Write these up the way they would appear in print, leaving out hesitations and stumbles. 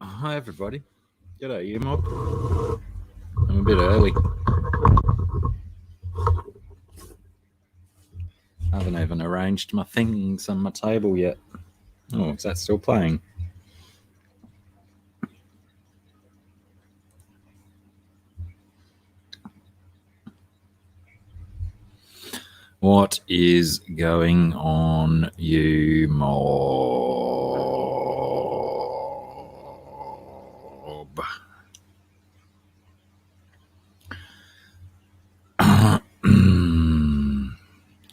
Hi everybody. G'day you mob. I'm a bit early. I haven't even arranged my things on my table yet. Oh, is that still playing? What is going on, you mob?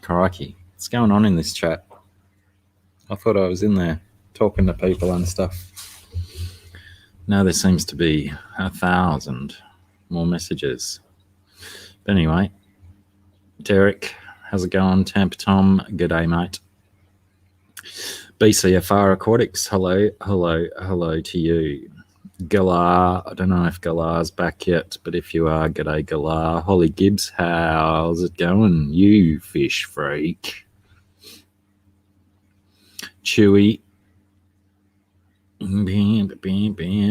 Crikey, what's going on in this chat? I thought I was in there talking to people and stuff. Now there seems to be 1,000 more messages. But anyway, Derek, how's it going? Tampa Tom, g'day mate. BCFR Aquatics, hello to you. Galar, I don't know if Galar's back yet, but if you are, g'day Galar. Holly Gibbs, how's it going? You fish freak. Chewy,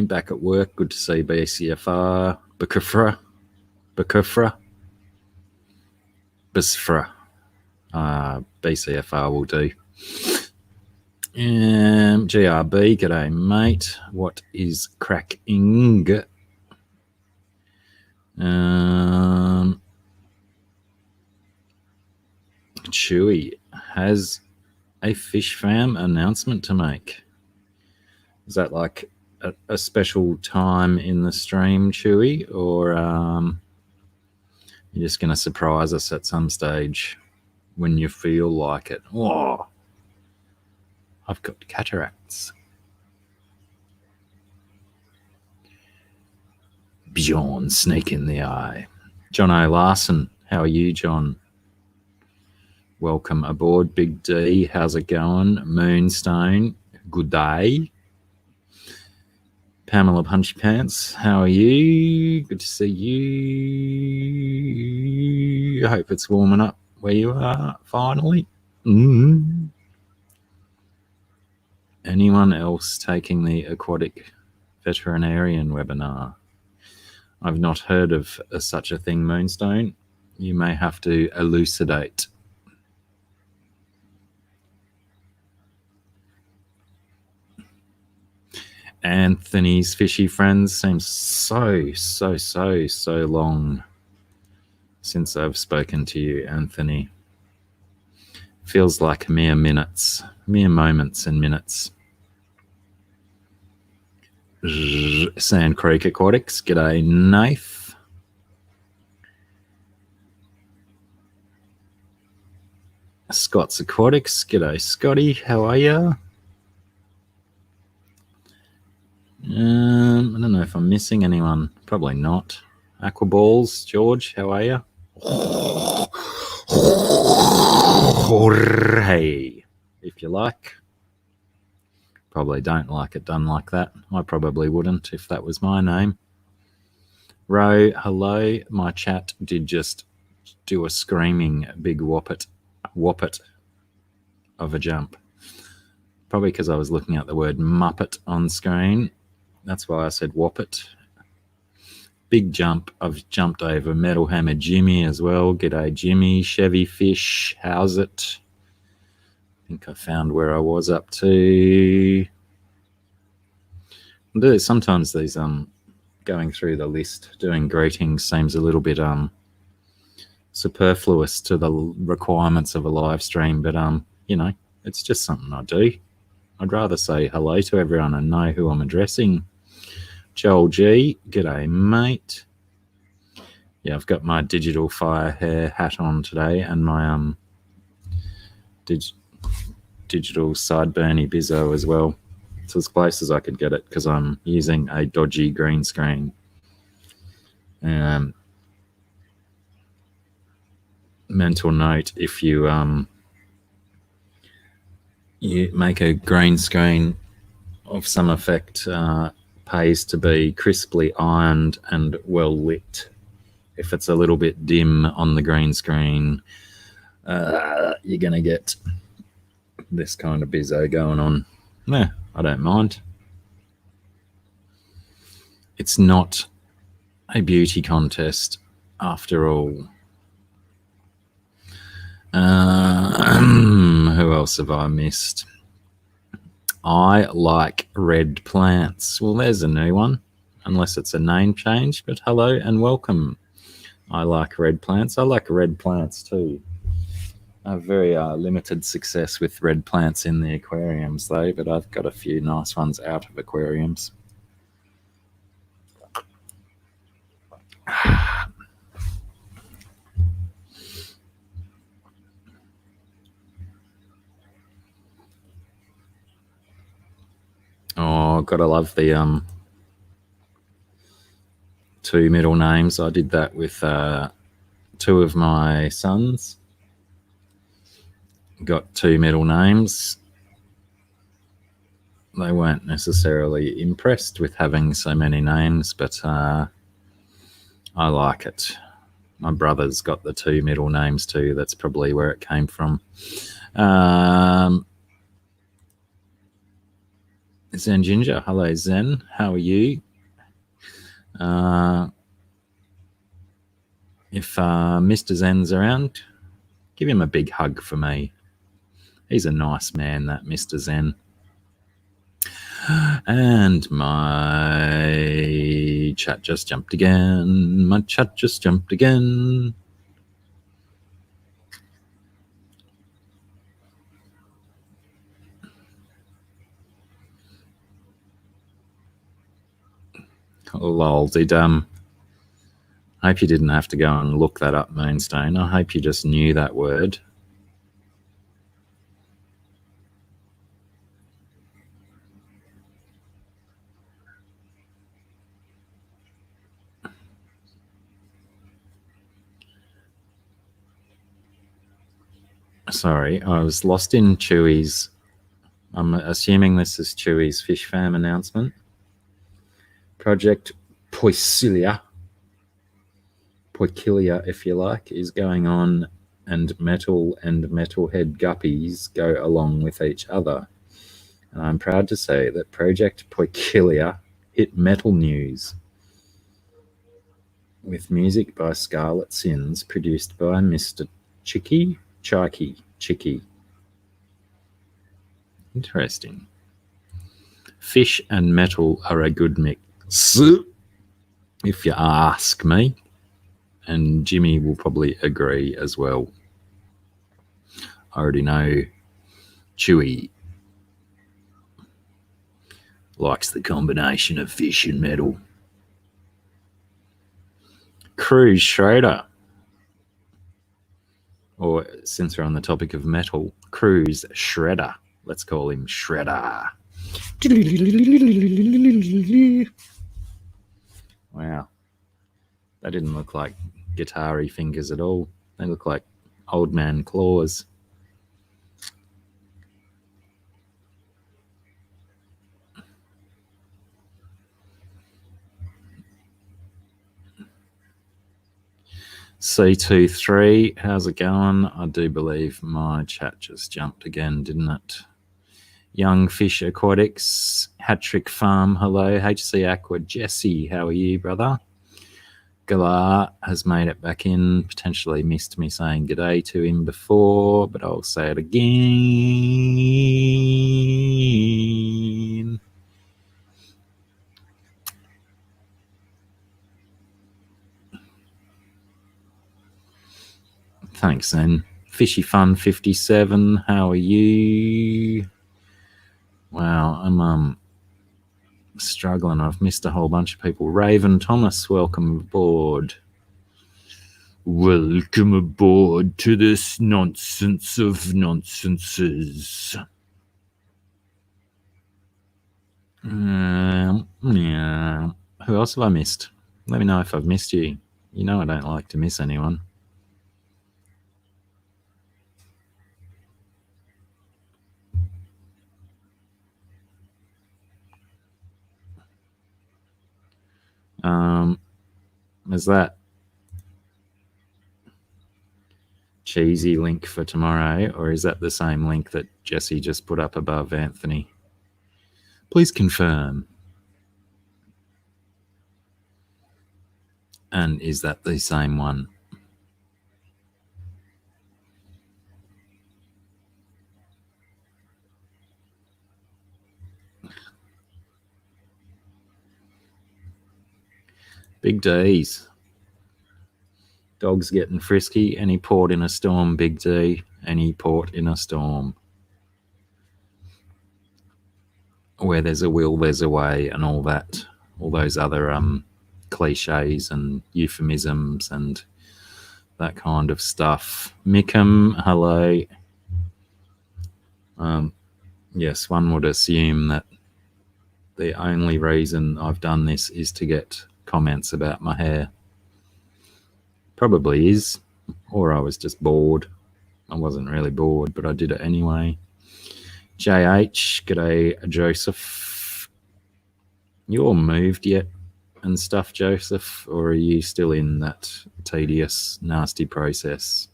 back at work. Good to see BCFR. Bakufra, Bisfra. BCFR will do. GRB, g'day mate. What is cracking? Chewy has a fish fam announcement to make. Is that like a special time in the stream, Chewy, or you're just going to surprise us at some stage when you feel like it? Oh, I've got cataracts. Bjorn, snake in the eye. John O. Larson, how are you, John? Welcome aboard. Big D, how's it going? Moonstone, good day. Pamela Punchy Pants, how are you? Good to see you. I hope it's warming up where you are, finally. Anyone else taking the aquatic veterinarian webinar? I've not heard of such a thing, Moonstone. You may have to elucidate. Anthony's fishy friends, seems so long since I've spoken to you, Anthony. Feels like mere minutes, mere moments and minutes. Sand Creek Aquatics, g'day Nath. Scott's Aquatics, g'day Scotty, how are you? I don't know if I'm missing anyone. Probably not. Aquaballs, George, how are you? Jorge, if you like. Probably don't like it done like that. I probably wouldn't if that was my name. Ro, hello. My chat did just do a screaming big whoppet of a jump. Probably because I was looking at the word Muppet on screen. That's why I said whoppet. Big jump. I've jumped over Metal Hammer Jimmy as well. G'day Jimmy. Chevy Fish, how's it? I think I found where I was up to. Sometimes these going through the list, doing greetings seems a little bit superfluous to the requirements of a live stream, but you know, it's just something I do. I'd rather say hello to everyone and know who I'm addressing. Joel G, g'day mate. Yeah, I've got my digital fire hair hat on today and my digital sideburny bizzo as well. It's as close as I could get it because I'm using a dodgy green screen. Mental note, if you you make a green screen of some effect, pays to be crisply ironed and well lit. If it's a little bit dim on the green screen, you're going to get this kind of bizzo going on. Yeah, I don't mind. It's not a beauty contest after all. Who else have I missed? I like red plants. Well, there's a new one, unless it's a name change, but hello and welcome. I like red plants. I like red plants too. I have very limited success with red plants in the aquariums though, but I've got a few nice ones out of aquariums. Oh, gotta love the two middle names. I did that with two of my sons. Got two middle names. They weren't necessarily impressed with having so many names, but I like it. My brother's got the two middle names too. That's probably where it came from. Zen Ginger, hello Zen, how are you? If Mr. Zen's around, give him a big hug for me. He's a nice man, that Mr. Zen. And my chat just jumped again. My chat just jumped again. Oh, lol, did I hope you didn't have to go and look that up, Moonstone. I hope you just knew that word. Sorry, I was lost in Chewy's. I'm assuming this is Chewy's Fish Farm announcement. Project Poicilia, if you like, is going on, and metalhead guppies go along with each other. And I'm proud to say that Project Poicilia hit metal news with music by Scarlet Sins, produced by Mr. Chicky. Interesting. Fish and metal are a good mix, if you ask me. And Jimmy will probably agree as well. I already know Chewy likes the combination of fish and metal. Cruise Schrader. Or since we're on the topic of metal, Cruise Shredder. Let's call him Shredder. Wow. They didn't look like guitar-y fingers at all. They look like old man claws. C23, how's it going? I do believe my chat just jumped again, didn't it? Young Fish Aquatics, Hattrick Farm, hello. HC Aqua, Jesse, how are you, brother? Galar has made it back in, potentially missed me saying g'day to him before, but I'll say it again. Thanks, then. Fishy Fun 57, how are you? Wow, I'm struggling. I've missed a whole bunch of people. Raven Thomas, welcome aboard. Welcome aboard to this nonsense of nonsenses. Yeah. Who else have I missed? Let me know if I've missed you. You know I don't like to miss anyone. Is that cheesy link for tomorrow, or is that the same link that Jesse just put up above Anthony? Please confirm. And is that the same one? Big D's. Dog's getting frisky. Any port in a storm, Big D. Any port in a storm. Where there's a will, there's a way, and all that. All those other cliches and euphemisms and that kind of stuff. Mickham, hello. Yes, one would assume that the only reason I've done this is to get comments about my hair. Probably is, or I was just bored. I wasn't really bored, but I did it anyway. JH, g'day, Joseph. You all moved yet and stuff, Joseph, or are you still in that tedious, nasty process?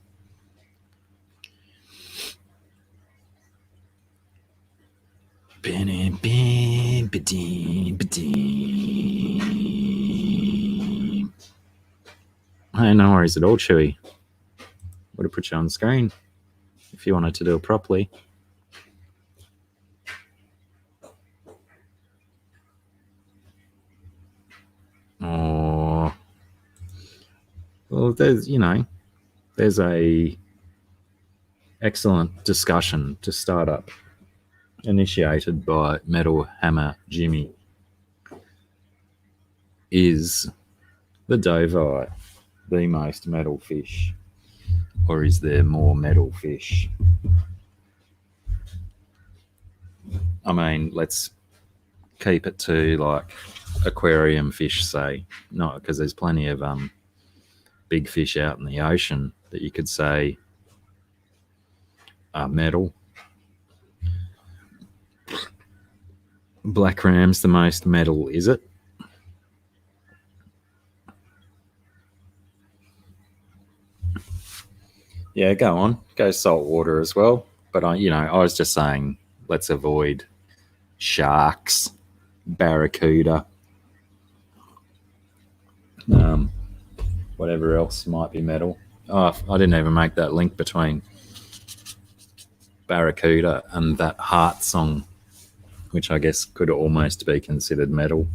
Hey, no worries at all, Chewy. Would have put you on screen if you wanted to do it properly. Oh, well, there's a excellent discussion to start up, initiated by Metal Hammer Jimmy. Is the Dovite the most metal fish, or is there more metal fish? I mean, let's keep it to like aquarium fish, say, not because there's plenty of big fish out in the ocean that you could say are metal. Black ram's the most metal, is it? Yeah, go on. Go saltwater as well. But I was just saying, let's avoid sharks, barracuda, whatever else might be metal. Oh, I didn't even make that link between barracuda and that Heart song, which I guess could almost be considered metal.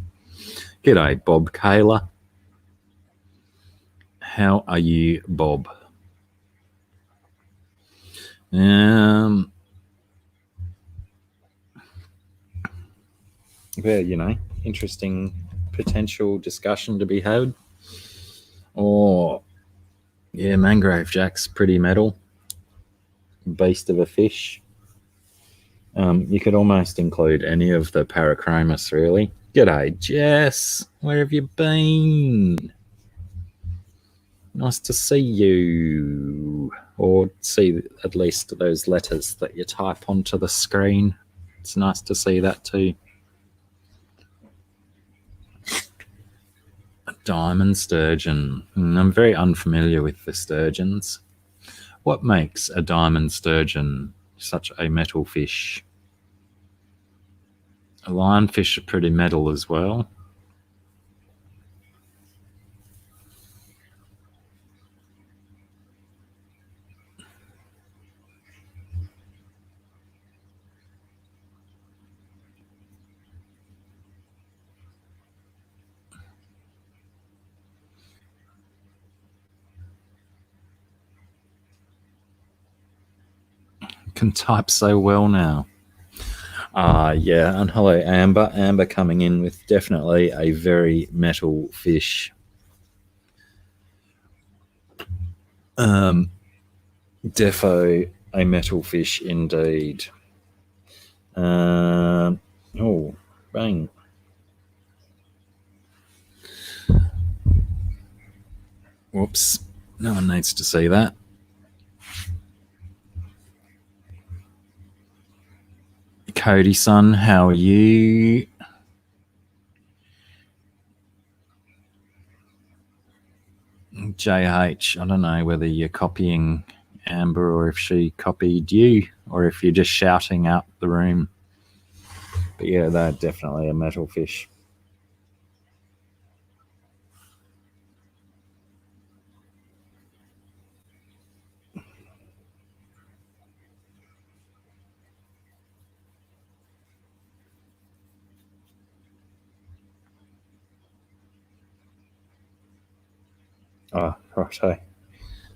G'day, Bob Kaler. How are you, Bob? Yeah, interesting potential discussion to be had. Or, yeah, mangrove jack's pretty metal. Beast of a fish. You could almost include any of the Parachromis, really. G'day, Jess. Where have you been? Nice to see you. Or see at least those letters that you type onto the screen. It's nice to see that too. A diamond sturgeon. I'm very unfamiliar with the sturgeons. What makes a diamond sturgeon such a metal fish? Lionfish are pretty metal as well. Can type so well now. Yeah, and hello, Amber. Amber coming in with definitely a very metal fish. Defo a metal fish indeed. Oh, bang. Whoops. No one needs to see that. Cody, son, how are you? JH, I don't know whether you're copying Amber or if she copied you or if you're just shouting out the room. But yeah, they're definitely a metal fish. Oh, righto.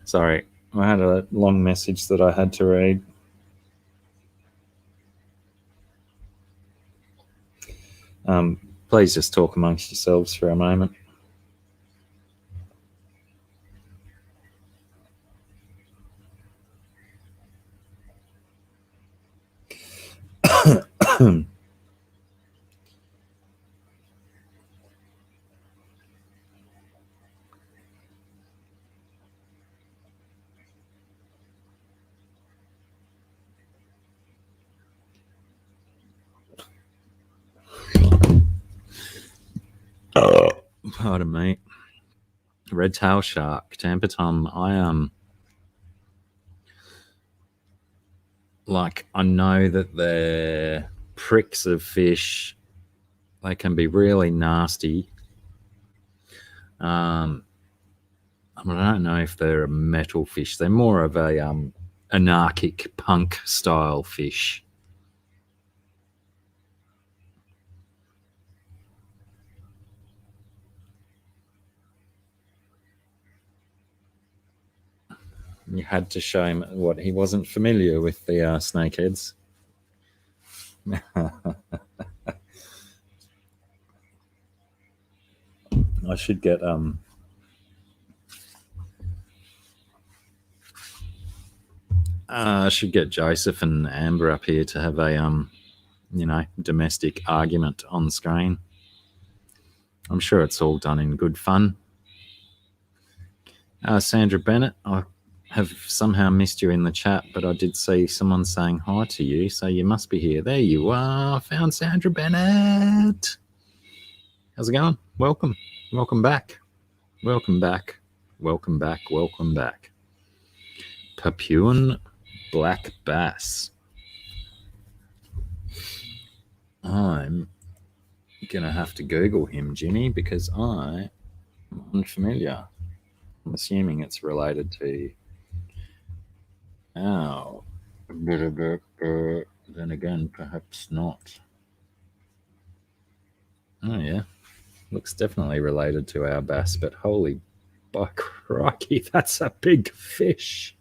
Sorry, I had a long message that I had to read. Please just talk amongst yourselves for a moment. Pardon me. Red tail shark, Tampa Tom. I know that they're pricks of fish. They can be really nasty. I don't know if they're a metal fish. They're more of a anarchic punk style fish. You had to show him what he wasn't familiar with the snakeheads. I should get Joseph and Amber up here to have a domestic argument on screen. I'm sure it's all done in good fun. Sandra Bennett, I have somehow missed you in the chat, but I did see someone saying hi to you, so you must be here. There you are. Found Sandra Bennett. How's it going? Welcome. Welcome back. Welcome back. Welcome back. Welcome back. Papuan black bass. I'm going to have to Google him, Jimmy, because I'm unfamiliar. I'm assuming it's related to our. Then again, perhaps not. Oh, yeah. Looks definitely related to our bass, but holy by crikey, that's a big fish.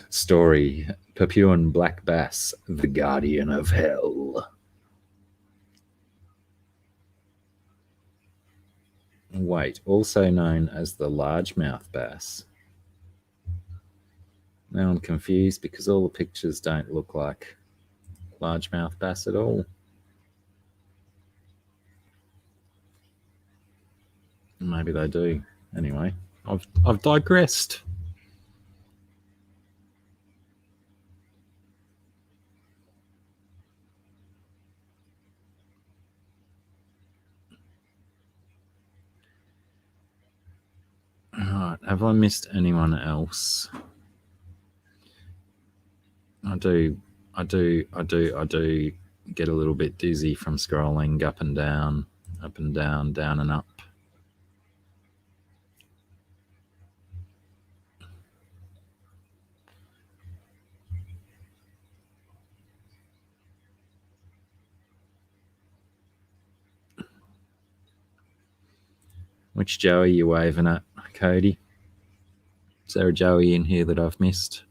Story, Papuan Black Bass, the Guardian of Hell. Wait, also known as the largemouth bass. Now I'm confused because all the pictures don't look like largemouth bass at all. Maybe they do. Anyway, I've digressed. Alright, have I missed anyone else? I do get a little bit dizzy from scrolling up and down, down and up. Which Joey are you waving at, Cody? Is there a Joey in here that I've missed?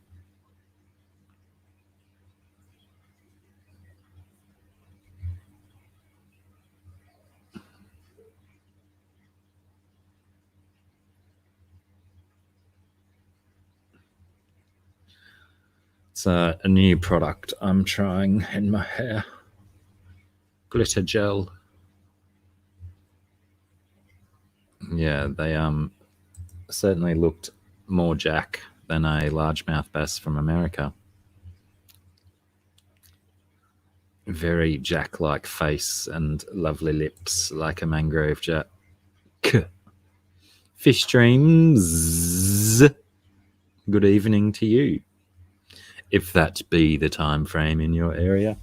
It's a new product I'm trying in my hair. Glitter gel. Yeah, they certainly looked more Jack than a largemouth bass from America. Very Jack-like face and lovely lips like a mangrove Jack. Fish dreams. Good evening to you, if that be the time frame in your area.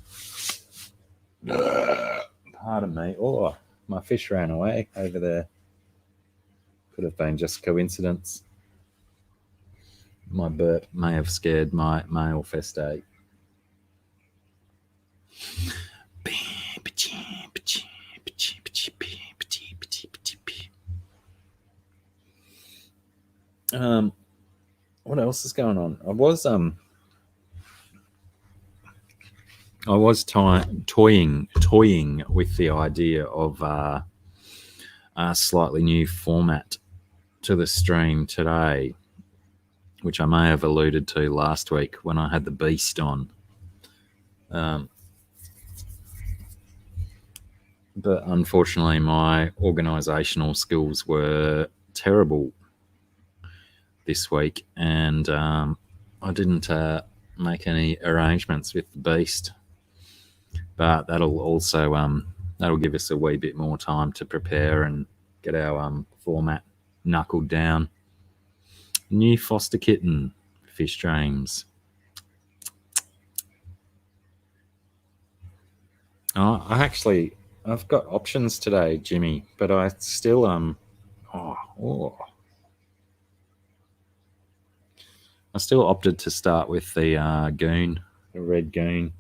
Pardon me. Oh, my fish ran away over there. Could have been just coincidence. My burp may have scared my male festate. What else is going on? I was toying with the idea of a slightly new format to the stream today, which I may have alluded to last week when I had the beast on. But unfortunately, my organisational skills were terrible this week, and I didn't make any arrangements with the beast. But that'll also that'll give us a wee bit more time to prepare and get our format knuckled down. New foster kitten, Fish Dreams. Oh, I've got options today, Jimmy, but I still I still opted to start with the goon, the red goon.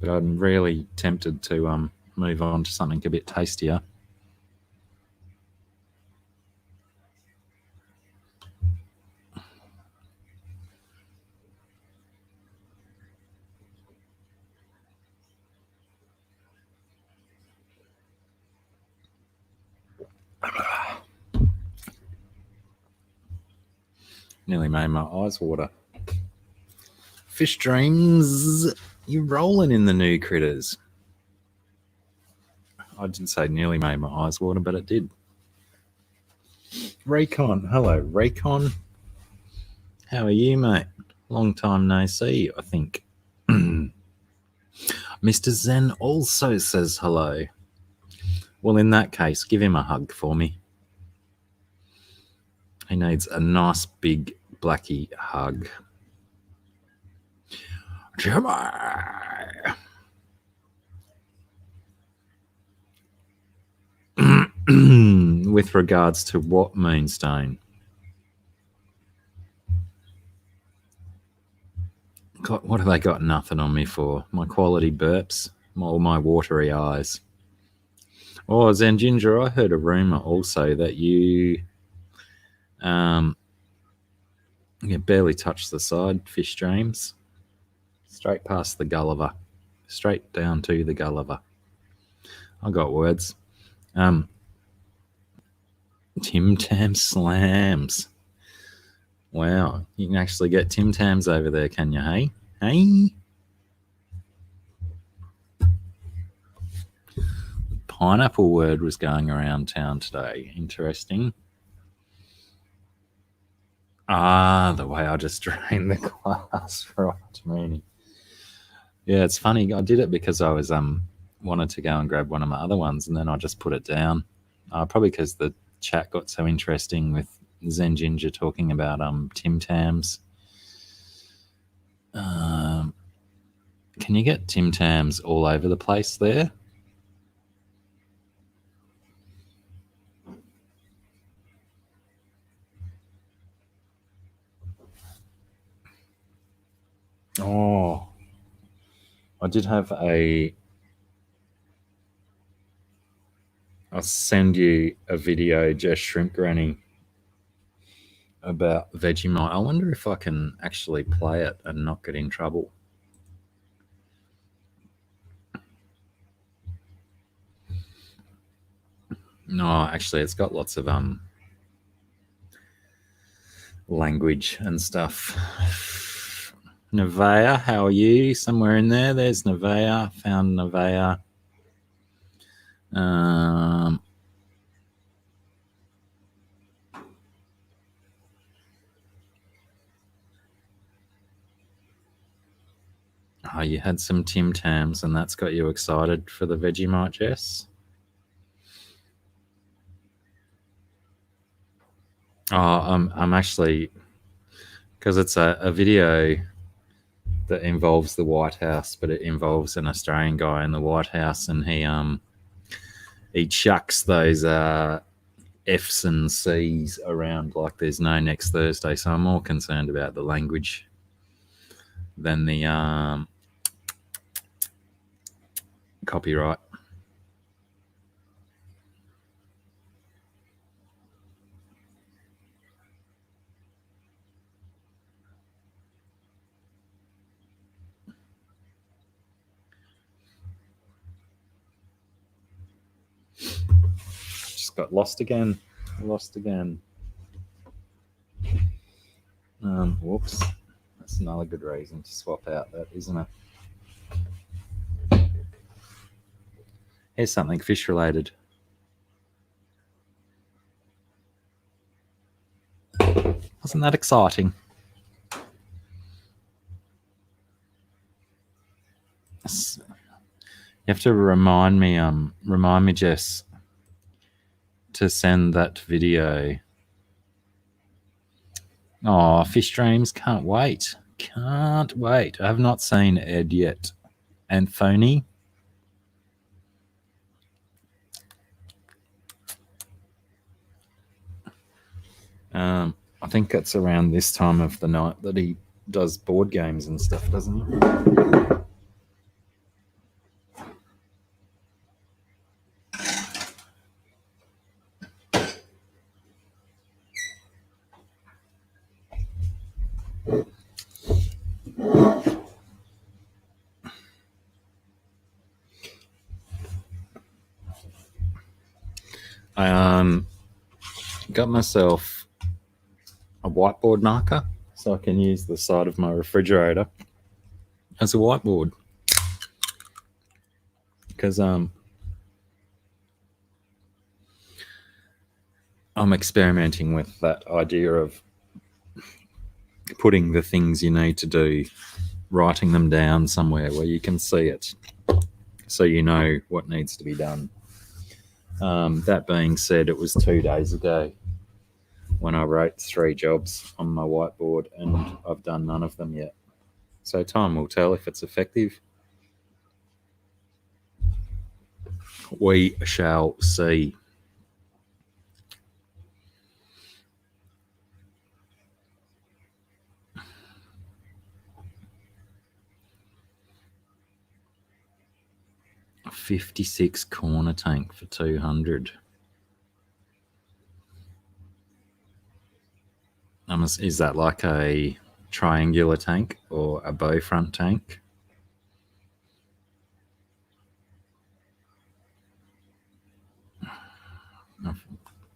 But I'm really tempted to move on to something a bit tastier. Nearly made my eyes water. Fish dreams, you're rolling in the new critters. I didn't say nearly made my eyes water, but it did. Raycon, hello, Raycon. How are you, mate? Long time no see, I think. Mr. Zen also says hello. Well, in that case, give him a hug for me. He needs a nice big Blacky hug. Jimmy! With regards to what, Moonstone? God, what have they got nothing on me for? My quality burps? Or my watery eyes? Oh, Zen Ginger, I heard a rumour also that you You barely touch the side, fish streams. Straight past the Gulliver. Straight down to the Gulliver. I got words. Tim Tam slams. Wow, you can actually get Tim Tams over there, can you, hey? Hey? Pineapple word was going around town today. Interesting. The way I just drained the glass right, Mooney. Yeah, it's funny. I did it because I was wanted to go and grab one of my other ones, and then I just put it down. Probably because the chat got so interesting with Zen Ginger talking about Tim Tams. Can you get Tim Tams all over the place there? Oh, I did have I'll send you a video, Jess Shrimp Granny, about Vegemite. I wonder if I can actually play it and not get in trouble. No, actually, it's got lots of language and stuff. Nevaeh, how are you? Somewhere in there. There's Nevaeh. Found Nevaeh. Oh, you had some Tim Tams, and that's got you excited for the Vegemite, Jess? Oh, I'm actually, because it's a video that involves the White House, but it involves an Australian guy in the White House, and he chucks those F's and C's around like there's no next Thursday. So I'm more concerned about the language than the copyright. Just got lost again. Whoops. That's another good reason to swap out that, isn't it? Here's something fish related. Wasn't that exciting? You have to remind me, Jess, to send that video. Oh, fish dreams, can't wait. I have not seen Ed yet. Anthony. I think it's around this time of the night that he does board games and stuff, doesn't he? I got myself a whiteboard marker so I can use the side of my refrigerator as a whiteboard, because I'm experimenting with that idea of putting the things you need to do, writing them down somewhere where you can see it so you know what needs to be done. That being said, it was 2 days ago when I wrote 3 jobs on my whiteboard, and I've done none of them yet. So time will tell if it's effective. We shall see. $56 corner tank for 200. Is that like a triangular tank or a bow front tank?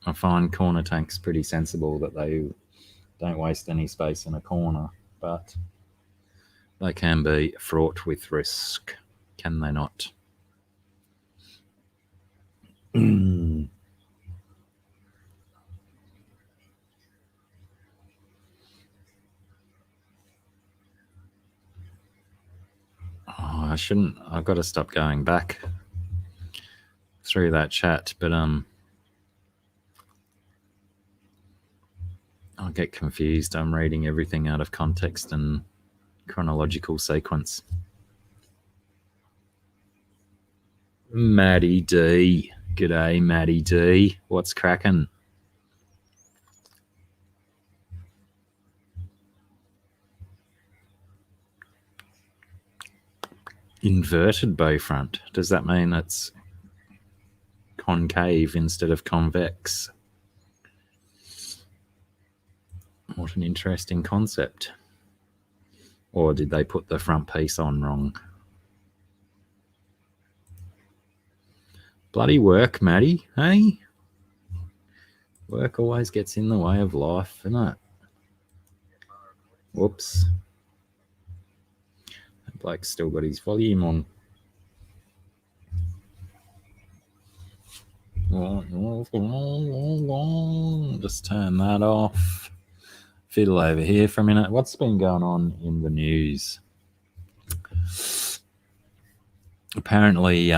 I find corner tanks pretty sensible, that they don't waste any space in a corner, but they can be fraught with risk, can they not? Oh, I shouldn't. I've got to stop going back through that chat, but I'll get confused. I'm reading everything out of context and chronological sequence. Maddie D. G'day, Maddie D. What's cracking? Inverted bow front. Does that mean it's concave instead of convex? What an interesting concept. Or did they put the front piece on wrong? Bloody work, Maddie, hey? Work always gets in the way of life, doesn't it? Whoops. Blake's still got his volume on. Just turn that off. Fiddle over here for a minute. What's been going on in the news? Apparently,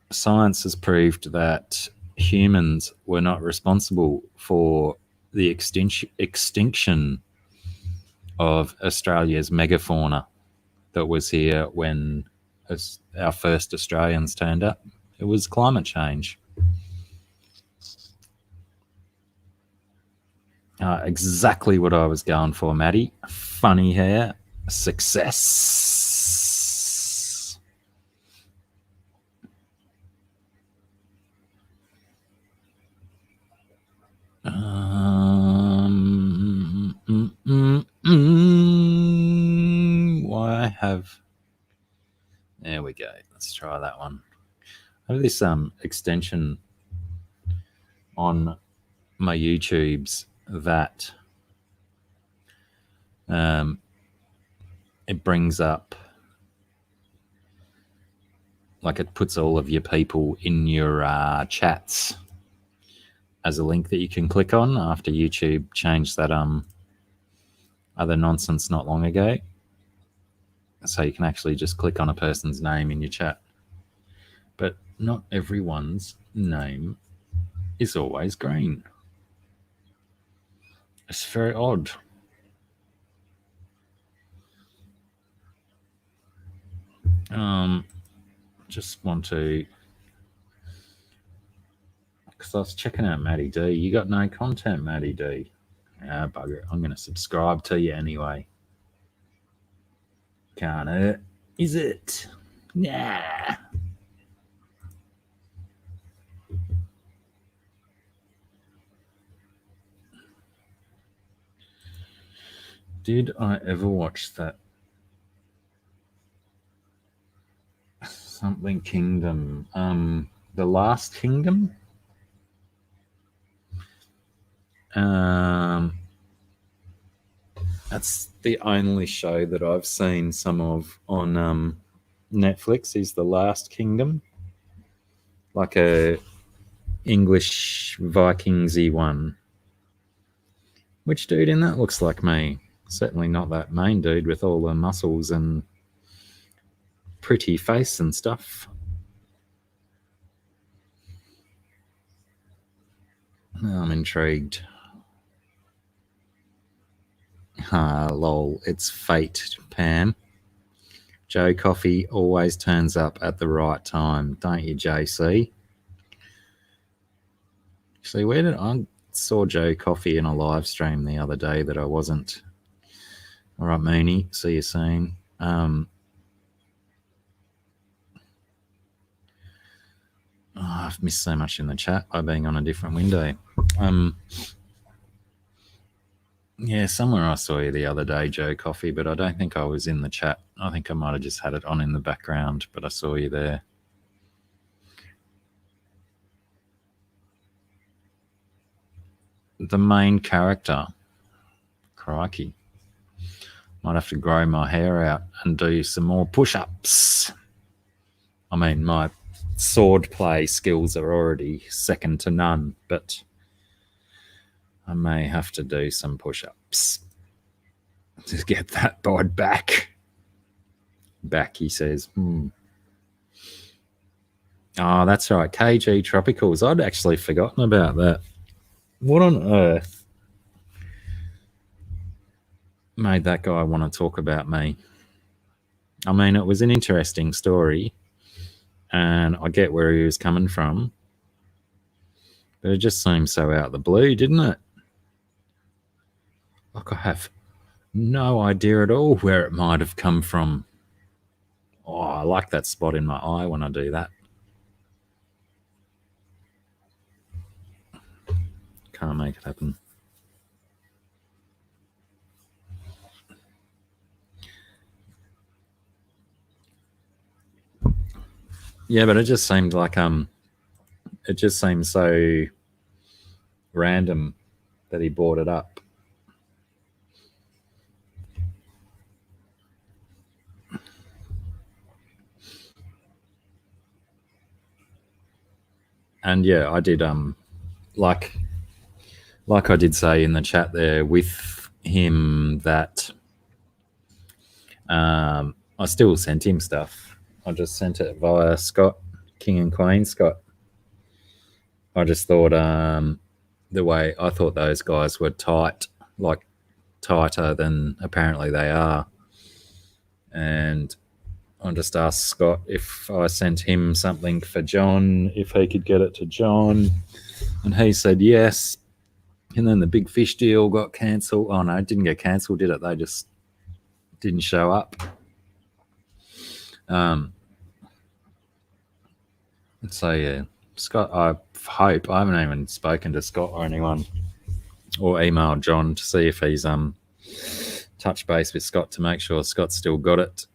science has proved that humans were not responsible for the extinction of Australia's megafauna that was here when our first Australians turned up. It was climate change. Exactly what I was going for, Maddie. Funny hair. Success. Why have... There we go. Let's try that one. I have this extension on my YouTubes that it brings up, like, it puts all of your people in your chats as a link that you can click on after YouTube changed that other nonsense not long ago. So you can actually just click on a person's name in your chat. But not everyone's name is always green. It's very odd. Just want to, because I was checking out Maddie D. You got no content, Maddie D. Ah, bugger. I'm going to subscribe to you anyway. Can't hurt, is it? Nah. Did I ever watch that something Kingdom? The Last Kingdom? That's the only show that I've seen some of on Netflix, is The Last Kingdom. Like a English Vikingsy one. Which dude in that looks like me? Certainly not that main dude with all the muscles and pretty face and stuff. I'm intrigued. Lol, it's fate, Pam. Joe Coffey always turns up at the right time, don't you, JC? Actually, where did I saw Joe Coffey in a live stream the other day that I wasn't. All right, Mooney, see you soon. I've missed so much in the chat by being on a different window. Yeah, somewhere I saw you the other day, Joe Coffee, but I don't think I was in the chat. I think I might have just had it on in the background, but I saw you there. The main character, crikey. Might have to grow my hair out and do some more push-ups. I mean, my sword play skills are already second to none, but I may have to do some push-ups to get that bod back. Back, he says. Oh, that's right. KG Tropicals. I'd actually forgotten about that. What on earth made that guy want to talk about me? I mean, it was an interesting story, and I get where he was coming from, but it just seemed so out of the blue, didn't it? Like, I have no idea at all where it might have come from. Oh, I like that spot in my eye when I do that. Can't make it happen. Yeah, but it just seemed like it just seemed so random that he brought it up. And yeah, I did like I did say in the chat there with him that I still sent him stuff. I just sent it via Scott, King and Queen Scott. I just thought the way I thought those guys were tight, like tighter than apparently they are. And I just asked Scott if I sent him something for John, if he could get it to John. And he said yes. And then the big fish deal got cancelled. Oh, no, it didn't get cancelled, did it? They just didn't show up. So, yeah, Scott, I hope, I haven't even spoken to Scott or anyone or emailed John to see if he's touched base with Scott to make sure Scott's still got it.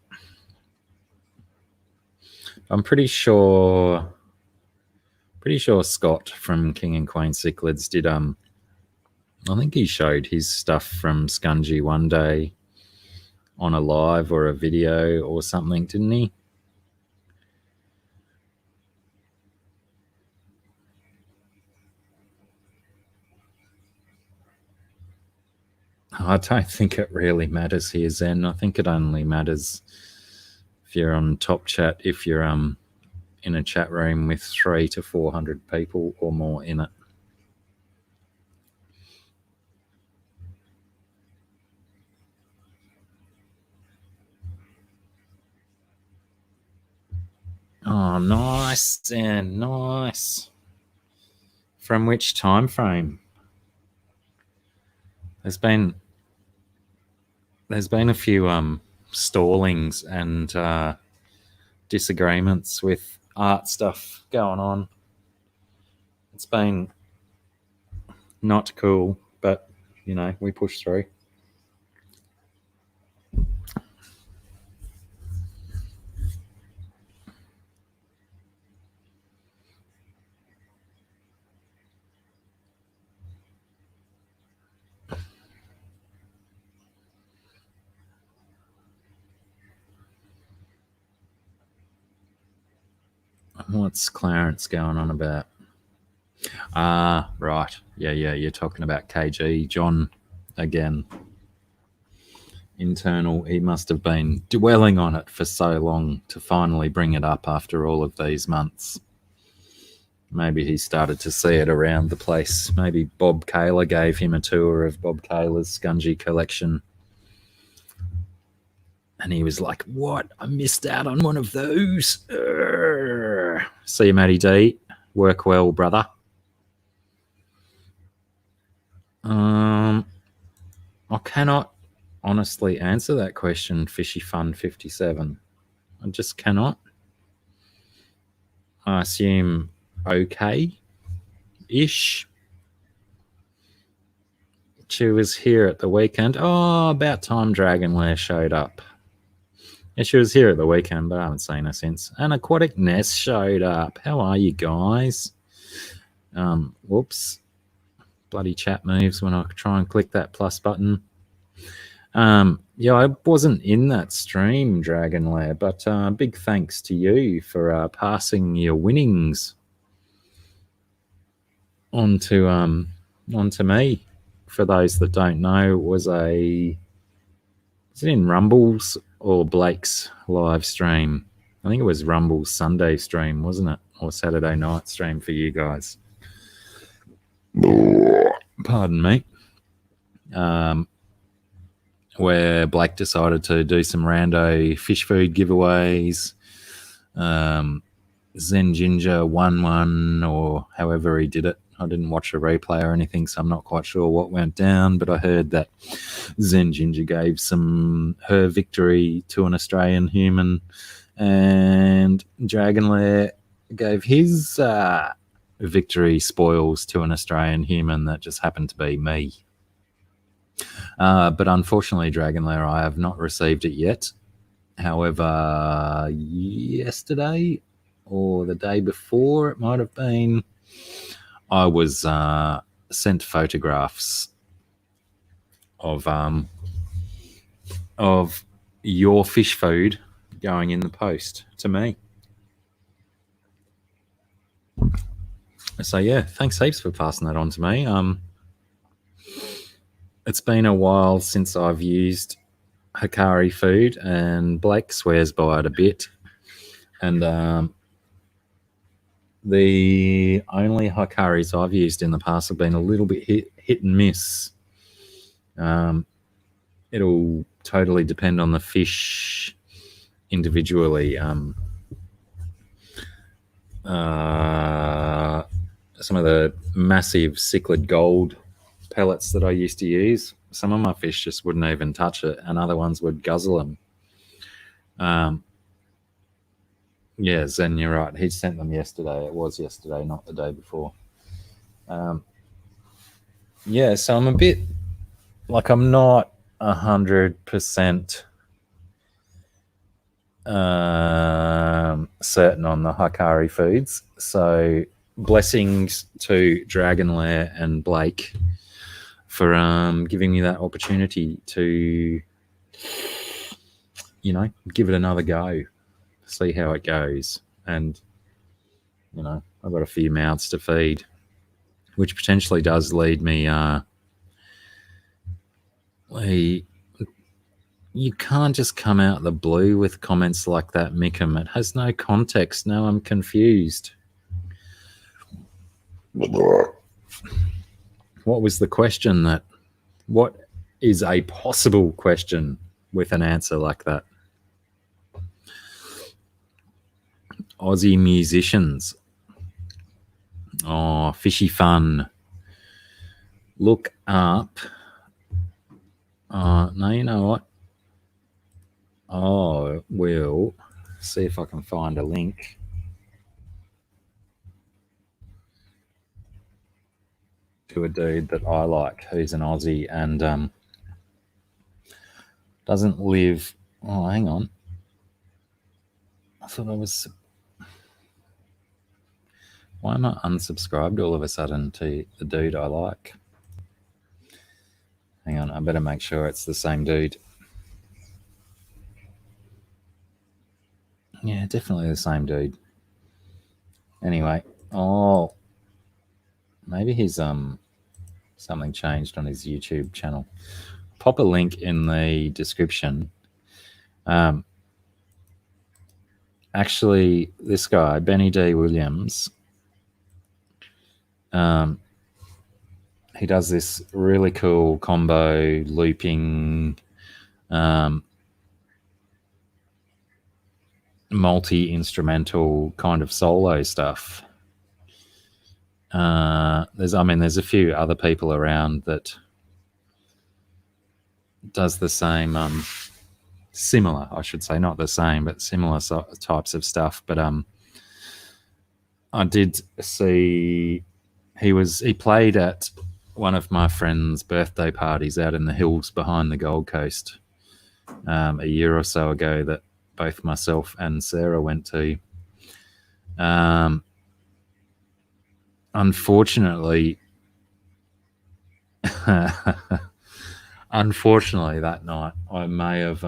I'm pretty sure Scott from King and Queen Cichlids did I think he showed his stuff from Scungy one day on a live or a video or something, didn't he? I don't think it really matters here, Zen. I think it only matters if you're on top chat, if you're in a chat room with 300 to 400 people or more in it. Oh, nice, Zen, nice. From which time frame? There's been a few stallings and disagreements with art stuff going on. It's been not cool, but you know, we push through. What's Clarence going on about? Ah, right. Yeah, you're talking about KG John again. Internal, he must have been dwelling on it for so long to finally bring it up after all of these months. Maybe he started to see it around the place. Maybe Bob Kaler gave him a tour of Bob Kaler's Scungy collection. And he was like, what? I missed out on one of those. See you, Matty D. Work well, brother. I cannot honestly answer that question, Fishy Fun 57. I just cannot. I assume okay-ish. She was here at the weekend. Oh, about time Dragonlair showed up. Yeah, she was here at the weekend, but I haven't seen her since. And Aquatic Nest showed up. How are you guys? Whoops. Bloody chat moves when I try and click that plus button. Yeah, I wasn't in that stream, Dragonlair, but big thanks to you for passing your winnings onto me. For those that don't know, was it in Rumble's or Blake's live stream? I think it was Rumble's Sunday stream, wasn't it? Or Saturday night stream for you guys. Pardon me. Where Blake decided to do some rando fish food giveaways. Zen Ginger won one, or however he did it. I didn't watch a replay or anything, so I'm not quite sure what went down, but I heard that Zen Ginger gave her victory to an Australian human, and Dragonlair gave his victory spoils to an Australian human that just happened to be me. But unfortunately, Dragonlair, I have not received it yet. However, yesterday or the day before, it might have been, I was sent photographs of your fish food going in the post to me. So yeah, thanks heaps for passing that on to me. It's been a while since I've used Hikari food, and Blake swears by it a bit. And the only Hikaris I've used in the past have been a little bit hit and miss. It'll totally depend on the fish individually. Some of the massive cichlid gold pellets that I used to use, some of my fish just wouldn't even touch it, and other ones would guzzle them. Yeah, Zen, you're right. He sent them yesterday. It was yesterday, not the day before. Yeah, so I'm a bit like, I'm not 100% certain on the Hikari foods. So blessings to Dragonlair and Blake for giving me that opportunity to, give it another go, see how it goes. And, I've got a few mouths to feed, which potentially does lead me, you can't just come out of the blue with comments like that, Mickham. It has no context. Now I'm confused. What was the question? What is a possible question with an answer like that? Aussie musicians. Oh, fishy fun. Look up. No, you know what? Oh, we'll see if I can find a link. To a dude that I like, who's an Aussie and doesn't live. Oh, hang on. I thought I was. Why am I unsubscribed all of a sudden to the dude I like? Hang on, I better make sure it's the same dude. Yeah, definitely the same dude. Anyway, maybe he's something changed on his YouTube channel. Pop a link in the description. Actually, this guy, Benny D. Williams, he does this really cool combo looping, multi-instrumental kind of solo stuff. There's a few other people around that does the same, similar, I should say, not the same, but similar types of stuff. But I did see he played at one of my friend's birthday parties out in the hills behind the Gold Coast a year or so ago that both myself and Sarah went to. Unfortunately, that night I may have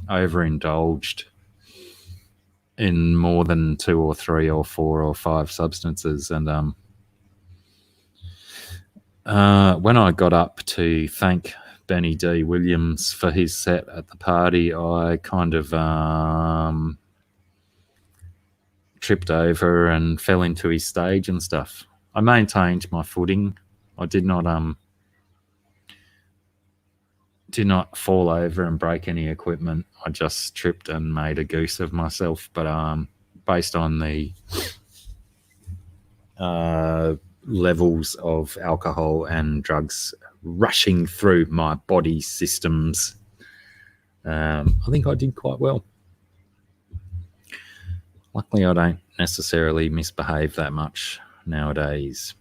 overindulged in more than 2 or 3 or 4 or 5 substances, and when I got up to thank Benny D. Williams for his set at the party, I kind of tripped over and fell into his stage and stuff. I maintained my footing. I did not fall over and break any equipment. I just tripped and made a goose of myself. But based on the levels of alcohol and drugs rushing through my body systems, I think I did quite well. Luckily, I don't necessarily misbehave that much nowadays.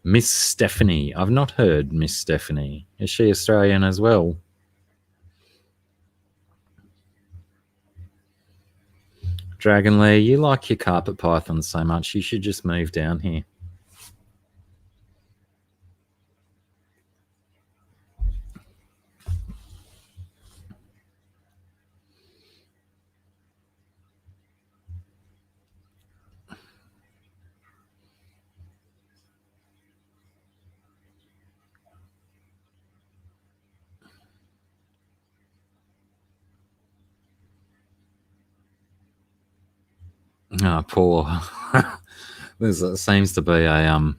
Miss Stephanie. I've not heard Miss Stephanie. Is she Australian as well? Dragon Lee, you like your carpet pythons so much, you should just move down here. Oh, poor. There seems to be a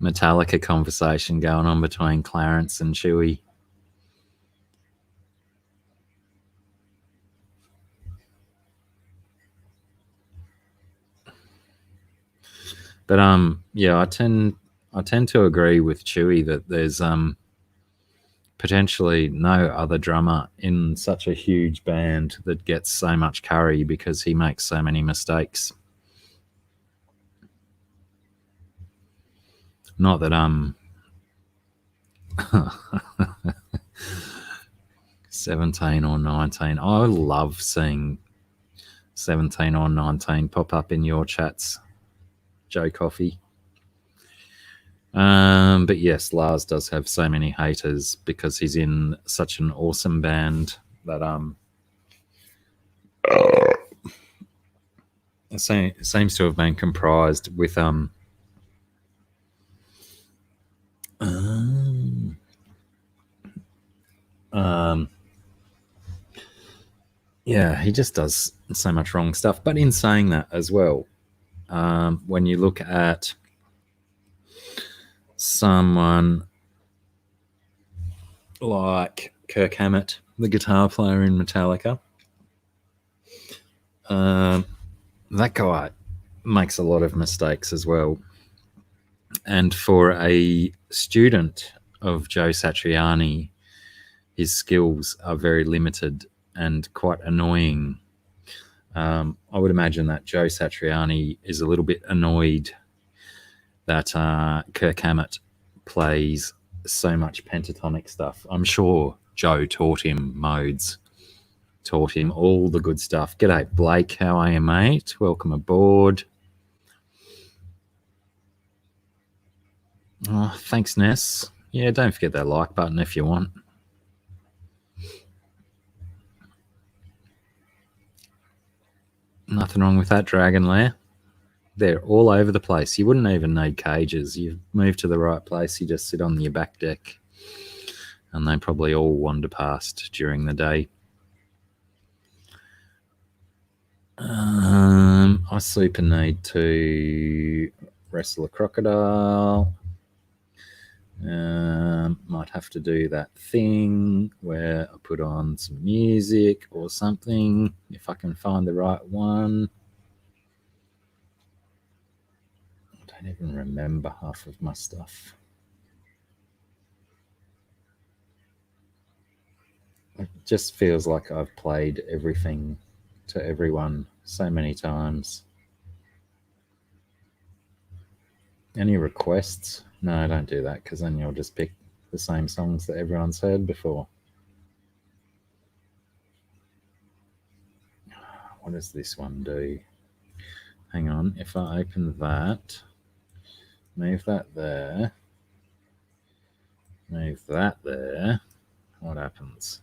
Metallica conversation going on between Clarence and Chewie. But yeah, I tend to agree with Chewie that there's potentially no other drummer in such a huge band that gets so much curry because he makes so many mistakes. Not that 17 or 19. I love seeing 17 or 19 pop up in your chats, Joe Coffey. But yes, Lars does have so many haters because he's in such an awesome band that it seems to have been comprised with yeah, he just does so much wrong stuff. But in saying that as well, when you look at someone like Kirk Hammett, the guitar player in Metallica, that guy makes a lot of mistakes as well. And for a student of Joe Satriani, his skills are very limited and quite annoying. I would imagine that Joe Satriani is a little bit annoyed that Kirk Hammett plays so much pentatonic stuff. I'm sure Joe taught him modes, taught him all the good stuff. G'day, Blake. How are you, mate? Welcome aboard. Oh, thanks, Ness. Yeah, don't forget that like button if you want. Nothing wrong with that, Dragon Lair. They're all over the place. You wouldn't even need cages. You've moved to the right place. You just sit on your back deck and they probably all wander past during the day. I super need to wrestle a crocodile. Might have to do that thing where I put on some music or something if I can find the right one. I don't even remember half of my stuff. It just feels like I've played everything to everyone so many times. Any requests? No, don't do that, because then you'll just pick the same songs that everyone's heard before. What does this one do? Hang on, if I open that, move that there, move that there, what happens?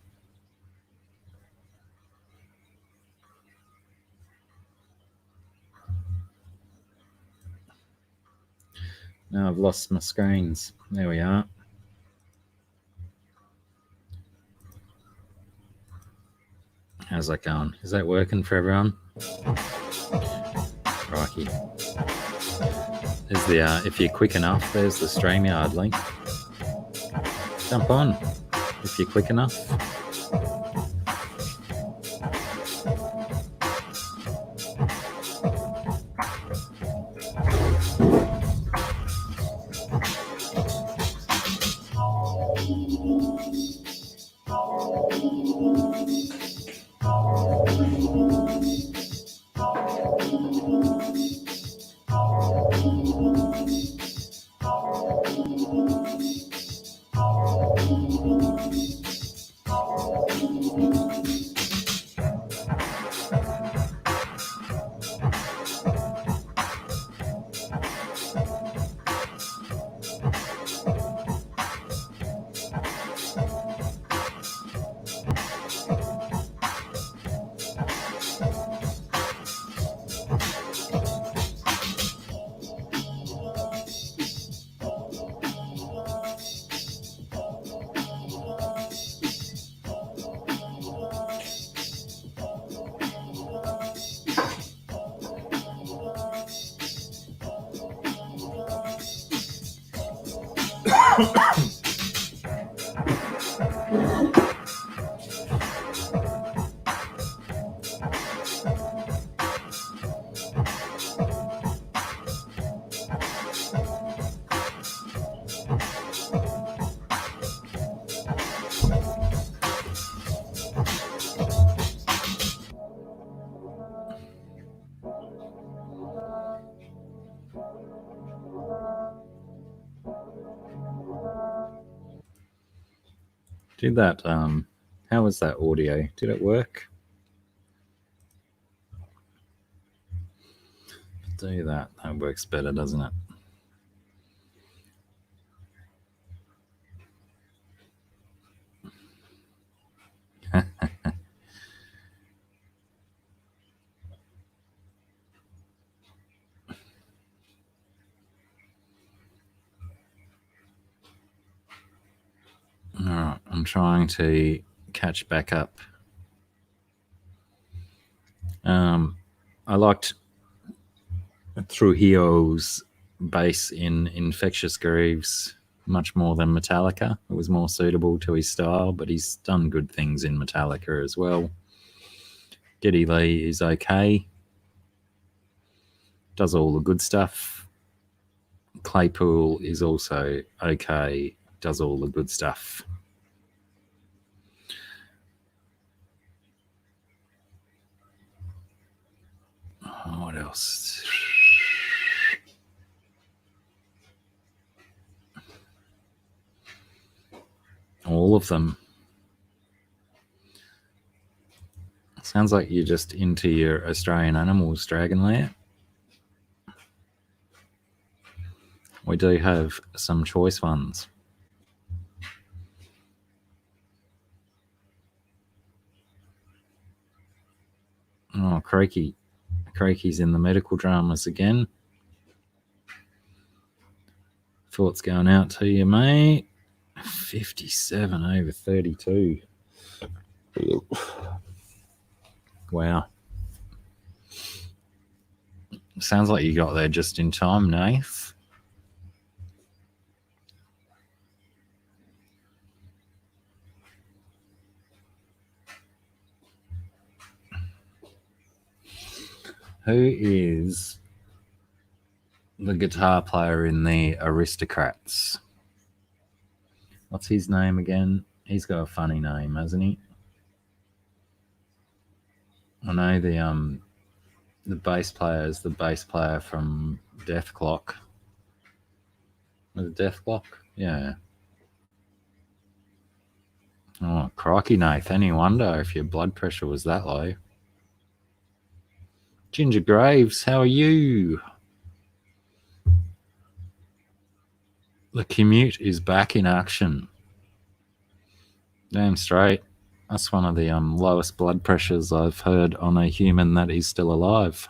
Now I've lost my screens. There we are. How's that going? Is that working for everyone? Crikey. There's the, if you're quick enough, there's the StreamYard link. Jump on if you're quick enough. Did that, how was that audio? Did it work? Do that. That works better, doesn't it? All right, I'm trying to catch back up. I liked Trujillo's bass in Infectious Grooves much more than Metallica. It was more suitable to his style, but he's done good things in Metallica as well. Geddy Lee is okay. Does all the good stuff. Claypool is also okay. Does all the good stuff. What else? All of them. Sounds like you're just into your Australian animals, Dragonlair. We do have some choice ones. Oh, Crikey. Crikey's in the medical dramas again. Thoughts going out to you, mate. 57 over 32. Wow. Sounds like you got there just in time, Nath. Who is the guitar player in the Aristocrats? What's his name again? He's got a funny name, hasn't he? I know the bass player is the bass player from Death Clock. With a death block? Yeah. Oh, crikey, Nath. Any wonder if your blood pressure was that low. Ginger Graves, how are you? The commute is back in action. Damn straight. That's one of the lowest blood pressures I've heard on a human that is still alive.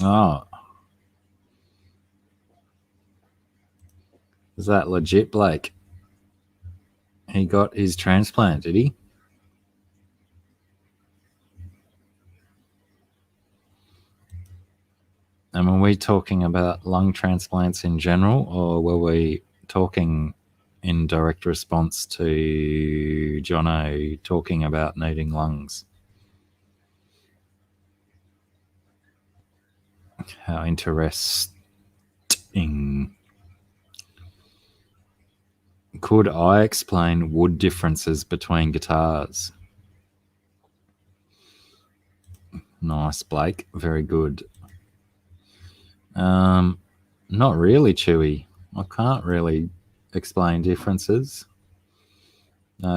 Oh. Is that legit, Blake? He got his transplant, did he? And were we talking about lung transplants in general, or were we talking in direct response to Jono talking about needing lungs? How interesting. Could I explain wood differences between guitars? Nice, Blake. Very good. Not really, Chewy. I can't really explain differences.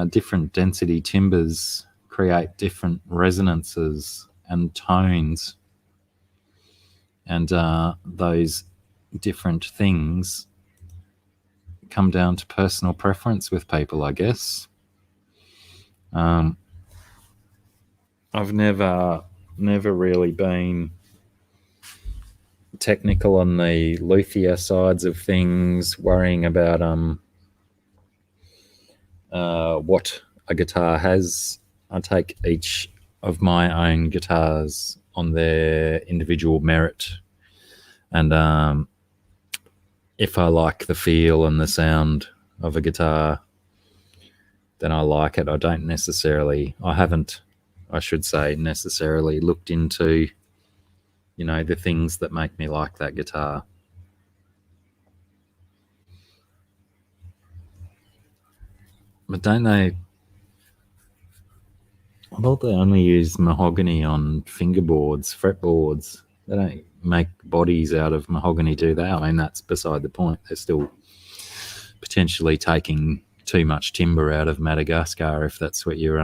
Different density timbers create different resonances and tones. And those different things come down to personal preference with people, I guess. I've never really been technical on the luthier sides of things, worrying about what a guitar has. I take each of my own guitars on their individual merit, and if I like the feel and the sound of a guitar, then I like it. I haven't, I should say, necessarily looked into, the things that make me like that guitar. But don't they, I thought they only use mahogany on fingerboards, fretboards. They don't make bodies out of mahogany, do they? I mean, that's beside the point. They're still potentially taking too much timber out of Madagascar, if that's what you're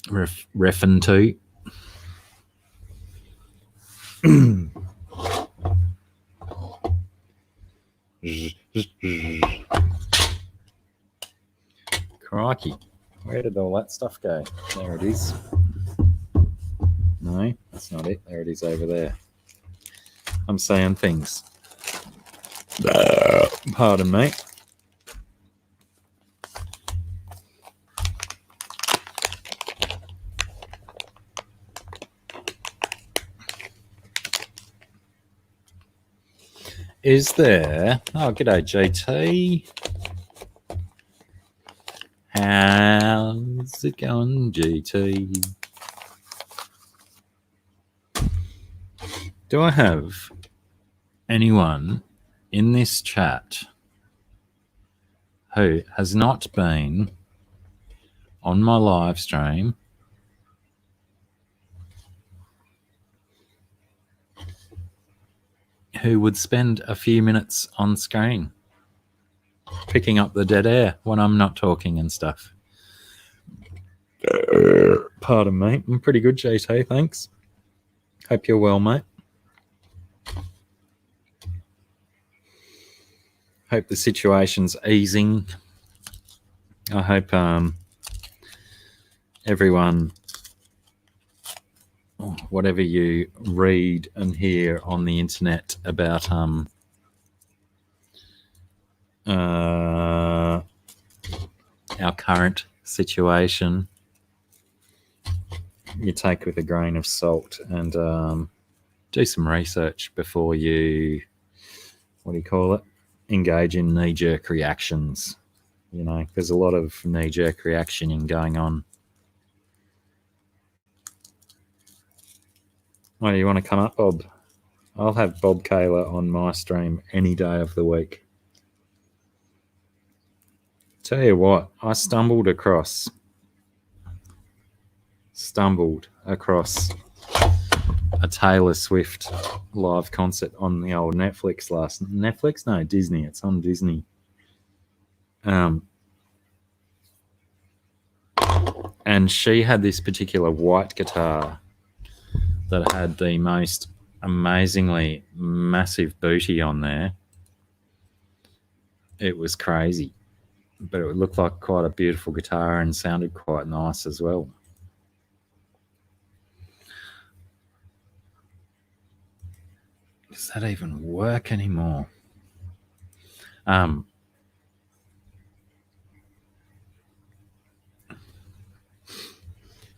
reffing to. Crikey, where did all that stuff go? There it is. No, that's not it. There it is over there. I'm saying things. Pardon me. Is there... Oh, g'day, JT. How's it going, GT? Do I have anyone in this chat who has not been on my live stream who would spend a few minutes on screen picking up the dead air when I'm not talking and stuff? Pardon me. I'm pretty good, JT, thanks. Hope you're well, mate. Hope the situation's easing. I hope everyone, whatever you read and hear on the internet about our current situation, you take with a grain of salt and do some research before you, what do you call it, engage in knee-jerk reactions. You know, there's a lot of knee-jerk reactioning going on. Why do you want to come up, Bob? I'll have Bob Kaler on my stream any day of the week. Tell you what, I stumbled across a Taylor Swift live concert on the old Netflix? No, Disney. It's on Disney. And she had this particular white guitar that had the most amazingly massive booty on there. It was crazy, but it looked like quite a beautiful guitar and sounded quite nice as well. Does that even work anymore?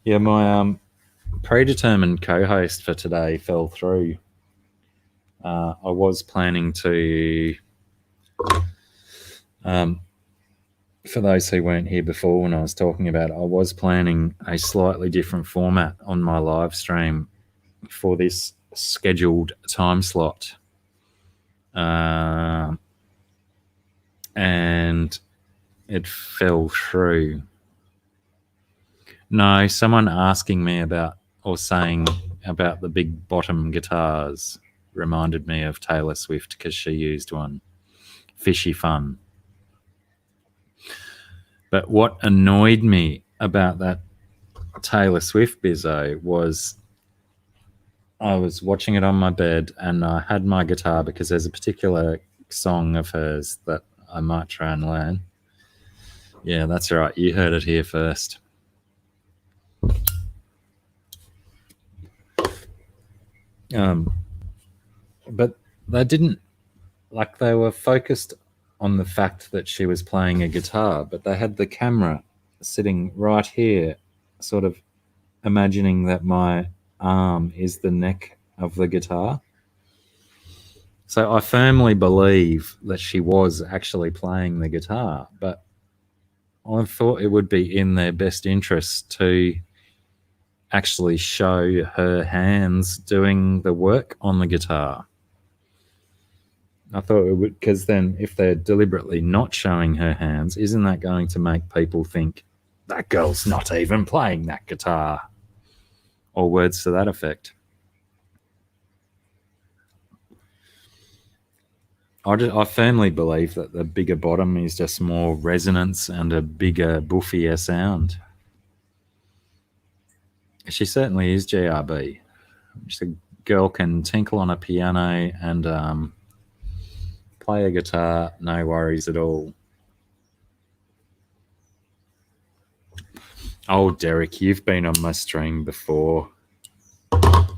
Yeah, my predetermined co-host for today fell through. I was planning to, for those who weren't here before when I was talking about it, I was planning a slightly different format on my live stream for this scheduled time slot. And it fell through. No, someone asking me about or saying about the big bottom guitars reminded me of Taylor Swift because she used one. Fishy fun. But what annoyed me about that Taylor Swift bizzo was I was watching it on my bed and I had my guitar because there's a particular song of hers that I might try and learn. Yeah, that's right. You heard it here first. But they didn't, like, they were focused on the fact that she was playing a guitar, but they had the camera sitting right here, sort of imagining that my arm is the neck of the guitar. So I firmly believe that she was actually playing the guitar, but I thought it would be in their best interest to actually show her hands doing the work on the guitar. I thought it would, because then if they're deliberately not showing her hands, isn't that going to make people think that girl's not even playing that guitar? Or words to that effect. I firmly believe that the bigger bottom is just more resonance and a bigger, boofier sound. She certainly is GRB. Just a girl can tinkle on a piano and play a guitar, no worries at all. Oh, Derek, you've been on my stream before.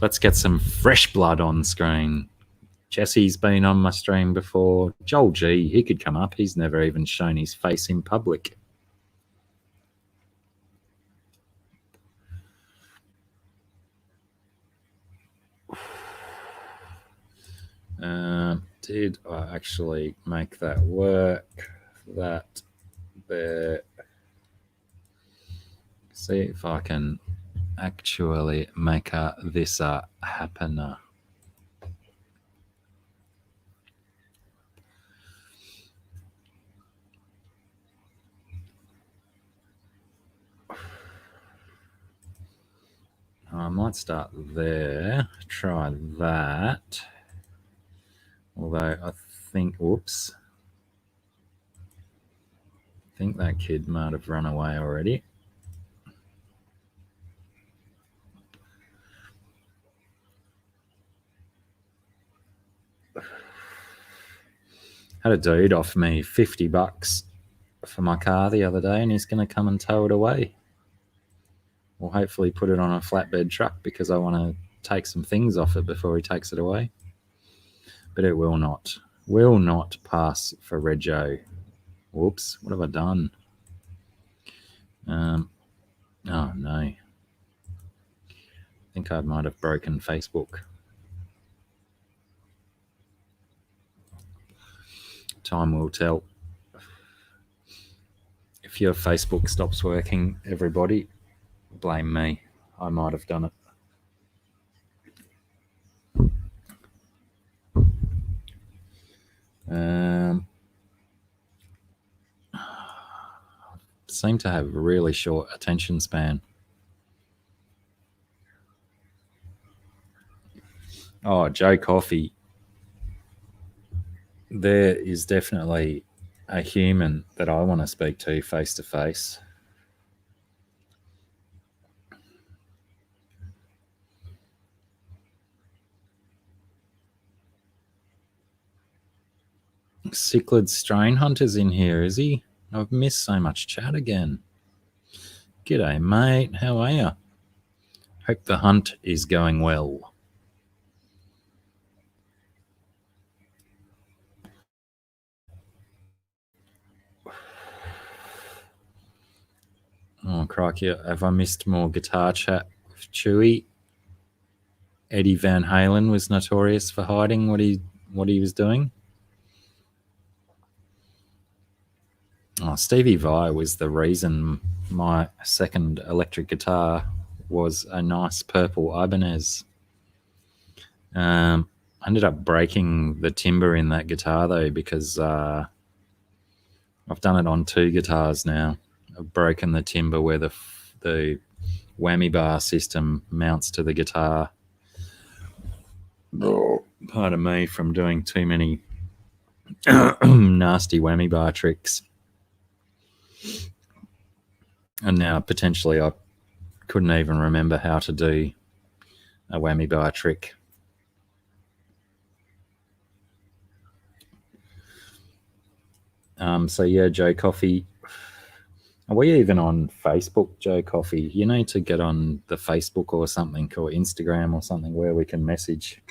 Let's get some fresh blood on screen. Jesse's been on my stream before. Joel G, he could come up. He's never even shown his face in public. Did I actually make that work? That there. See if I can actually make this happen. I might start there, try that. Although I think, whoops, I think that kid might have run away already. Had a dude offer me $50 for my car the other day and he's going to come and tow it away. Or hopefully put it on a flatbed truck because I want to take some things off it before he takes it away. But it will not pass for Rego. Whoops, what have I done? Oh no. I think I might have broken Facebook. Time will tell. If your Facebook stops working, everybody, blame me. I might have done it. Seem to have a really short attention span. Oh, Joe Coffey. There is definitely a human that I want to speak to face to face. Cichlid Strain Hunter's in here, is he? I've missed so much chat again. G'day, mate. How are you? Hope the hunt is going well. Oh, crikey. Have I missed more guitar chat with Chewy? Eddie Van Halen was notorious for hiding what he was doing. Oh, Stevie Vai was the reason my second electric guitar was a nice purple Ibanez. I ended up breaking the timber in that guitar, though, because I've done it on 2 guitars now. I've broken the timber where the whammy bar system mounts to the guitar. Pardon me from doing too many nasty whammy bar tricks. And now potentially I couldn't even remember how to do a whammy bar trick. So yeah, Joe Coffey. Are we even on Facebook, Joe Coffey? You need to get on the Facebook or something, or Instagram or something, where we can message.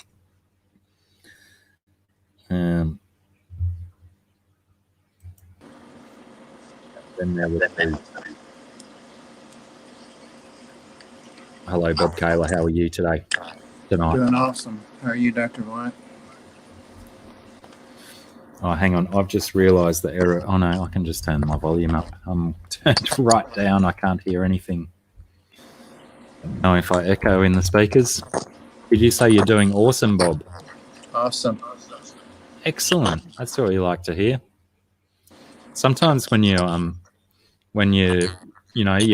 Then there was Hello, Bob Kaler. How are you tonight? Doing awesome. How are you, Dr. White? Oh, hang on. I've just realised the error. Oh, no, I can just turn my volume up. I'm turned right down. I can't hear anything. Oh, if I echo in the speakers. Did you say you're doing awesome, Bob? Awesome. Excellent. That's what you like to hear. Sometimes when you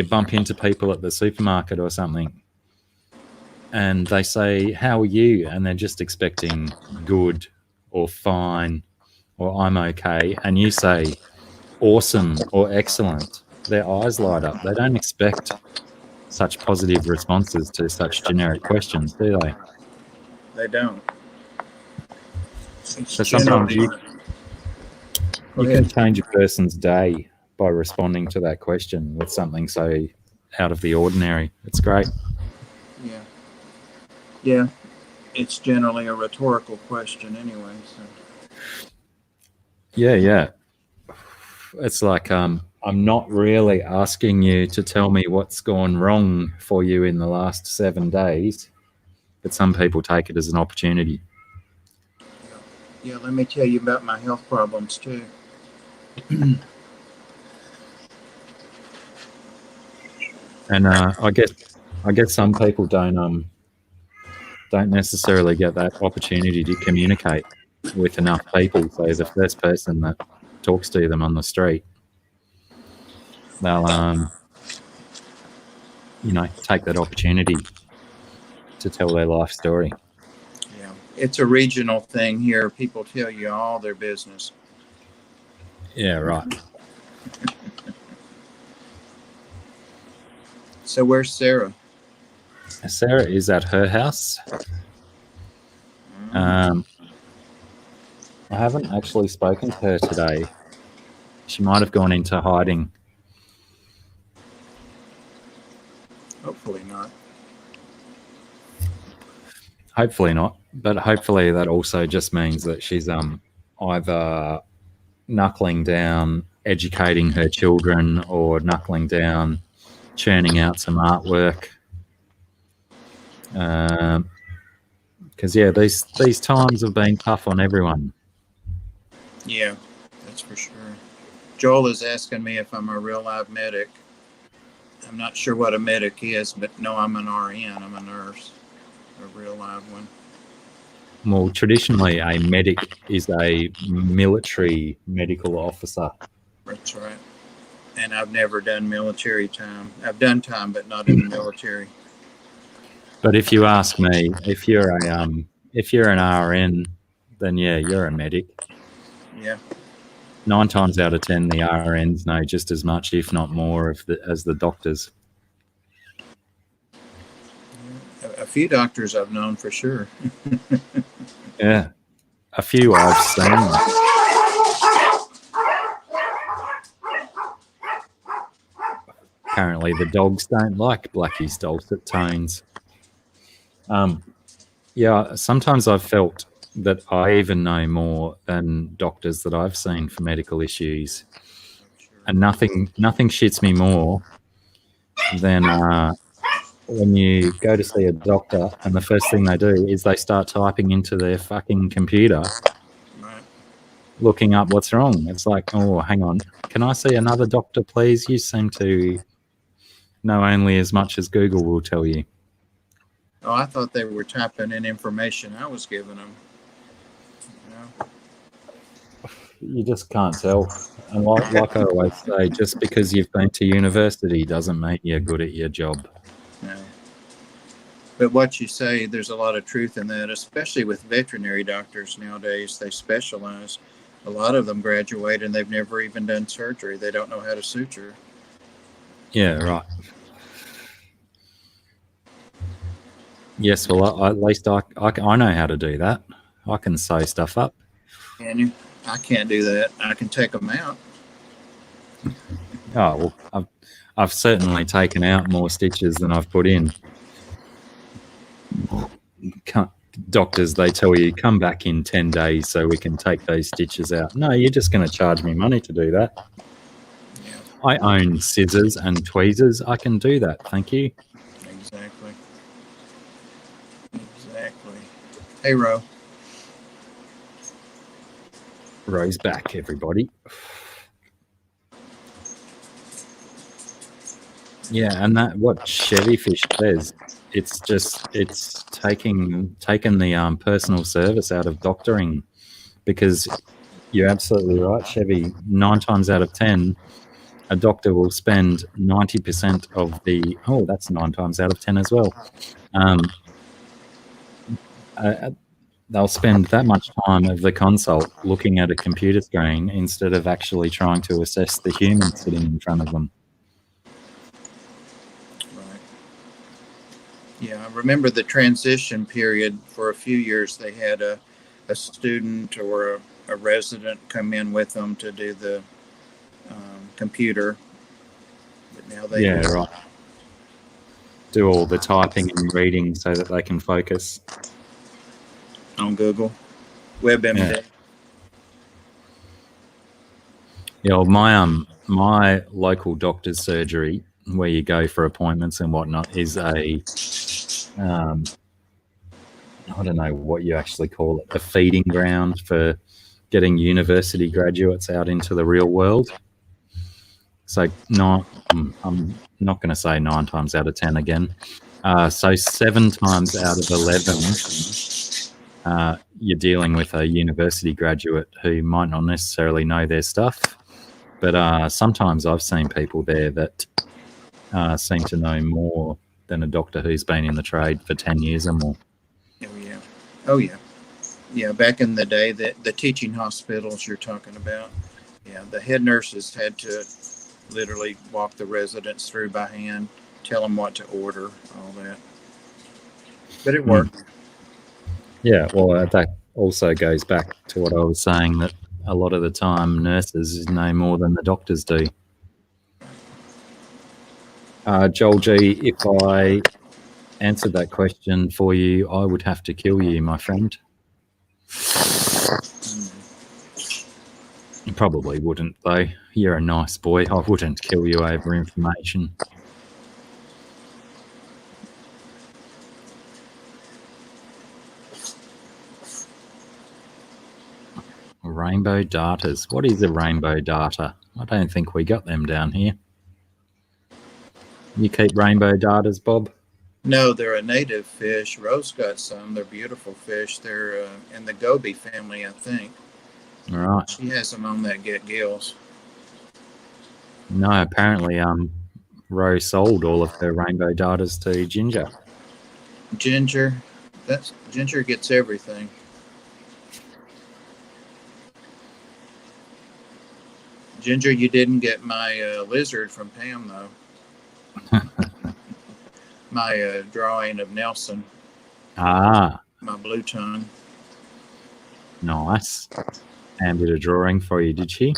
bump into people at the supermarket or something, and they say, "How are you?" and they're just expecting good or fine or I'm okay, and you say awesome or excellent, their eyes light up. They don't expect such positive responses to such generic questions, do they? They don't. So sometimes you can change a person's day by responding to that question with something so out of the ordinary. It's great. Yeah. Yeah. It's generally a rhetorical question anyway. So. Yeah. It's like I'm not really asking you to tell me what's gone wrong for you in the last 7 days, but some people take it as an opportunity. Yeah, let me tell you about my health problems too. And I guess some people don't necessarily get that opportunity to communicate with enough people. So the first person that talks to them on the street, they'll take that opportunity to tell their life story. Yeah, it's a regional thing here. People tell you all their business. Yeah, right. So where's Sarah? Sarah is at her house. I haven't actually spoken to her today. She might have gone into hiding. Hopefully not. Hopefully not. But hopefully that also just means that she's either knuckling down, educating her children, or knuckling down, churning out some artwork. Because these times have been tough on everyone. Yeah. That's for sure. Joel is asking me if I'm a real live medic. I'm not sure what a medic is, but no, I'm an RN. I'm a nurse, a real live one. Well, traditionally, a medic is a military medical officer. That's right. And I've never done military time. I've done time, but not in the military. But if you ask me, if you're an RN, then yeah, you're a medic. Yeah. 9 times out of 10, the RNs know just as much, if not more, as the doctors. A few doctors I've known for sure. Yeah, a few I've seen. Apparently, the dogs don't like Blacky's dulcet tones. Yeah, sometimes I've felt that I even know more than doctors that I've seen for medical issues, and nothing shits me more than when you go to see a doctor and the first thing they do is they start typing into their fucking computer, Right. looking up what's wrong. It's like, oh, hang on, can I see another doctor, please? You seem to know only as much as Google will tell you. Oh, I thought they were typing in information I was giving them. You just can't tell. And like I always say, just because you've been to university doesn't make you good at your job. No. But what you say, there's a lot of truth in that, especially with veterinary doctors nowadays. They specialize. A lot of them graduate and they've never even done surgery. They don't know how to suture. Yeah, right. Yes, well, at least I know how to do that. I can sew stuff up. Can you? I can't do that. I can take them out. Oh, well, I've certainly taken out more stitches than I've put in. Doctors, they tell you, come back in 10 days so we can take those stitches out. No, you're just going to charge me money to do that. Yeah. I own scissors and tweezers. I can do that. Thank you. Exactly. Exactly. Hey, Ro. Ro's back, everybody. Yeah, and that what Chevy Fish says, it's taking the personal service out of doctoring, because you're absolutely right, Chevy. 9 times out of 10, a doctor will spend 90% of the that's 9 times out of 10 as well. They'll spend that much time of the consult looking at a computer screen instead of actually trying to assess the human sitting in front of them. Right. Yeah, I remember the transition period. For a few years, they had a student or a resident come in with them to do the computer. But now they right. Do all the typing and reading so that they can focus on Google, WebMD. Yeah, well, my local doctor's surgery, where you go for appointments and whatnot, is a I don't know what you actually call it, a feeding ground for getting university graduates out into the real world. So I'm not going to say 9 times out of 10 again. So 7 times out of 11, you're dealing with a university graduate who might not necessarily know their stuff. But sometimes I've seen people there that seem to know more than a doctor who's been in the trade for 10 years or more. Oh, yeah. Yeah, back in the day, the teaching hospitals you're talking about, yeah, the head nurses had to literally walk the residents through by hand, tell them what to order, all that. But it worked. Yeah, well, that also goes back to what I was saying, that a lot of the time nurses know more than the doctors do. Joel G, if I answered that question for you, I would have to kill you, my friend. You probably wouldn't, though. You're a nice boy. I wouldn't kill you over information. Rainbow darters. What is a rainbow darter? I don't think we got them down here. You keep rainbow darters, Bob? No, they're a native fish. Rose got some. They're beautiful fish. They're in the goby family, I think. All right. She has them on that Get Gills. No, apparently, Rose sold all of her rainbow darters to Ginger. Ginger, Ginger gets everything. Ginger, you didn't get my lizard from Pam, though. My drawing of Nelson. Ah. My blue tongue. Nice. Pam did a drawing for you, did she?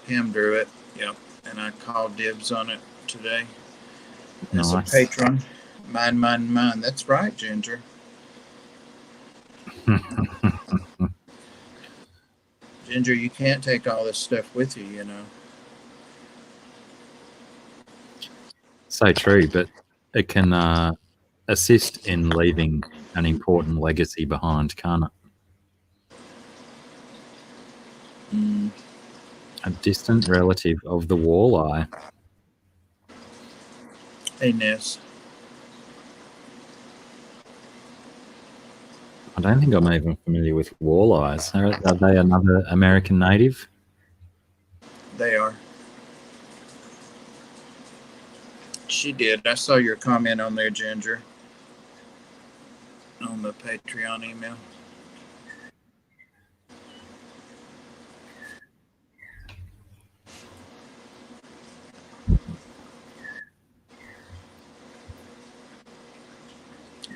Pam drew it, yep. And I called dibs on it today. As Nice. a patron. Mine, mine, mine. That's right, Ginger. Ginger, you can't take all this stuff with you, you know. So true, but it can assist in leaving an important legacy behind, can't it? Mm. A distant relative of the walleye. Hey, Ness. I don't think I'm even familiar with walleyes. Are they another American native? They are. She did. I saw your comment on there, Ginger. On the Patreon email.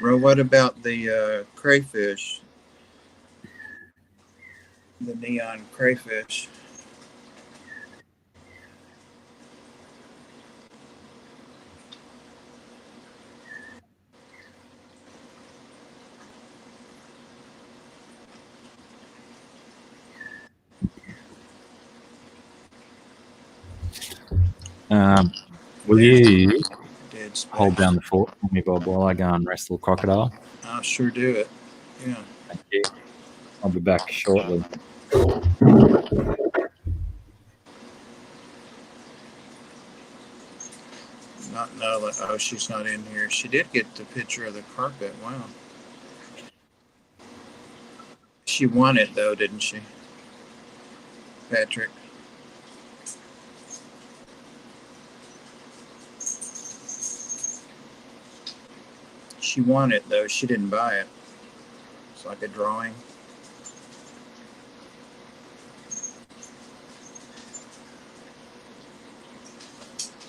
Bro, what about the crayfish? The neon crayfish. Will you Dead space. hold down the fort for me, Bob, while I go and wrestle crocodile? I'll sure do it. Yeah. Thank you. I'll be back shortly. Not Nola. Oh, she's not in here. She did get the picture of the carpet. Wow. She won it, though, didn't she? Patrick. She won it, though. She didn't buy it. It's like a drawing.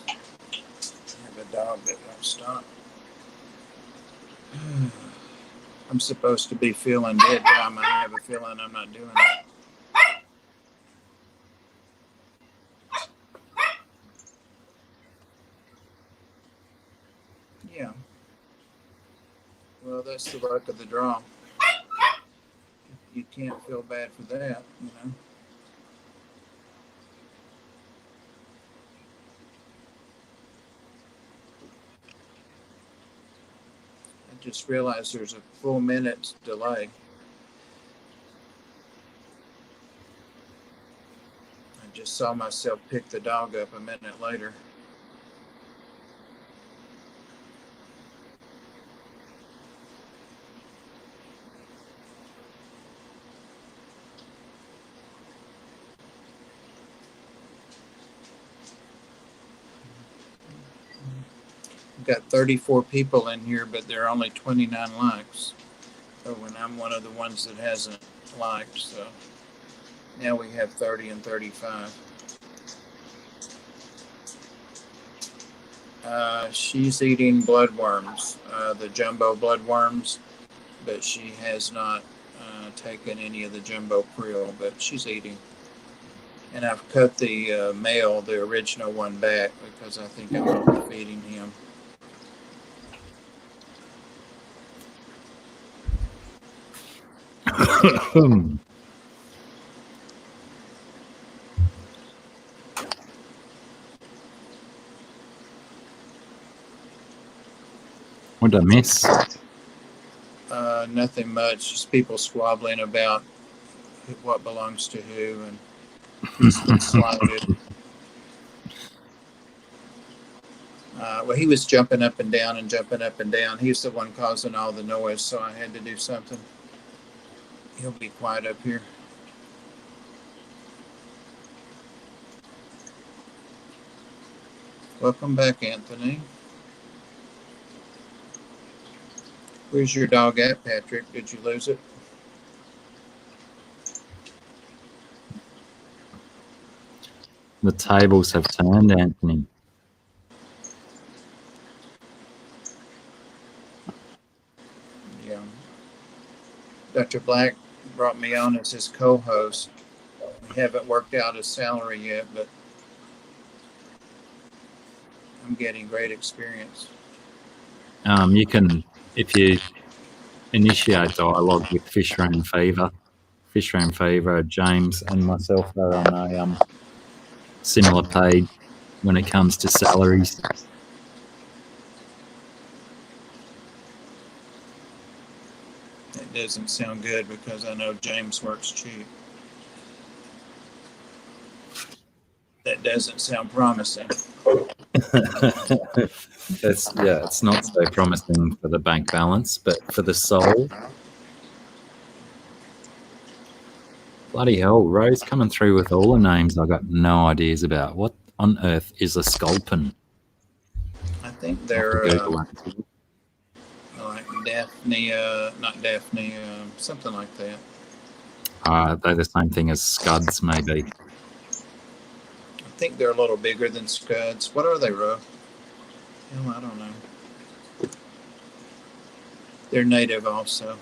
I have a dog that won't stop. I'm supposed to be feeling bedtime. I have a feeling I'm not doing it. Yeah. Well, that's the luck of the draw. You can't feel bad for that, you know. I just realized there's a full minute's delay. I just saw myself pick the dog up a minute later. Got 34 people in here, but there are only 29 likes. So when I'm one of the ones that hasn't liked, so now we have 30 and 35. She's eating bloodworms, the jumbo bloodworms, but she has not taken any of the jumbo krill, but she's eating. And I've cut the male, the original one, back because I think I'm overfeeding him. What did I miss? Nothing much, just people squabbling about what belongs to who, and he's been slighted. Well, he was jumping up and down and jumping up and down. He's the one causing all the noise, so I had to do something. He'll be quiet up here. Welcome back, Anthony. Where's your dog at, Patrick? Did you lose it? The tables have turned, Anthony. Yeah. Dr. Black brought me on as his co-host. We haven't worked out his salary yet, but I'm getting great experience. You can, if you initiate dialogue with Fisher and Fever, James and myself are on a similar page when it comes to salaries. That doesn't sound good because I know James works cheap. That doesn't sound promising. It's not so promising for the bank balance, but for the soul. Bloody hell, Rose coming through with all the names I got no ideas about. What on earth is a sculpin? I think they're like Daphne, not Daphne, something like that. They're the same thing as scuds, maybe. I think they're a little bigger than scuds. What are they, Ro? Hell, I don't know. They're native also.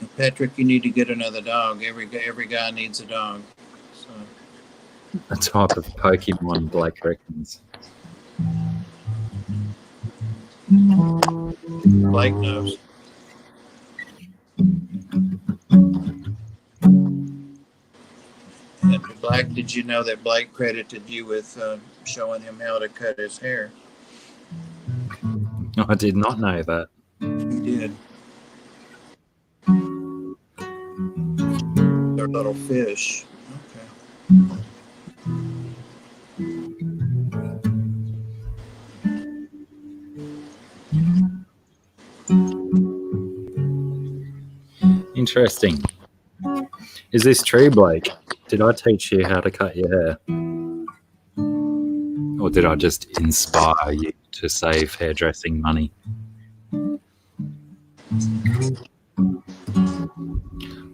And Patrick, you need to get another dog. Every guy needs a dog. So. A type of Pokemon, Blake reckons. Blake knows. And Black, did you know that Blake credited you with showing him how to cut his hair? No, I did not know that. He did. They're little fish. Okay. Interesting. Is this true, Blake? Did I teach you how to cut your hair? Or did I just inspire you to save hairdressing money?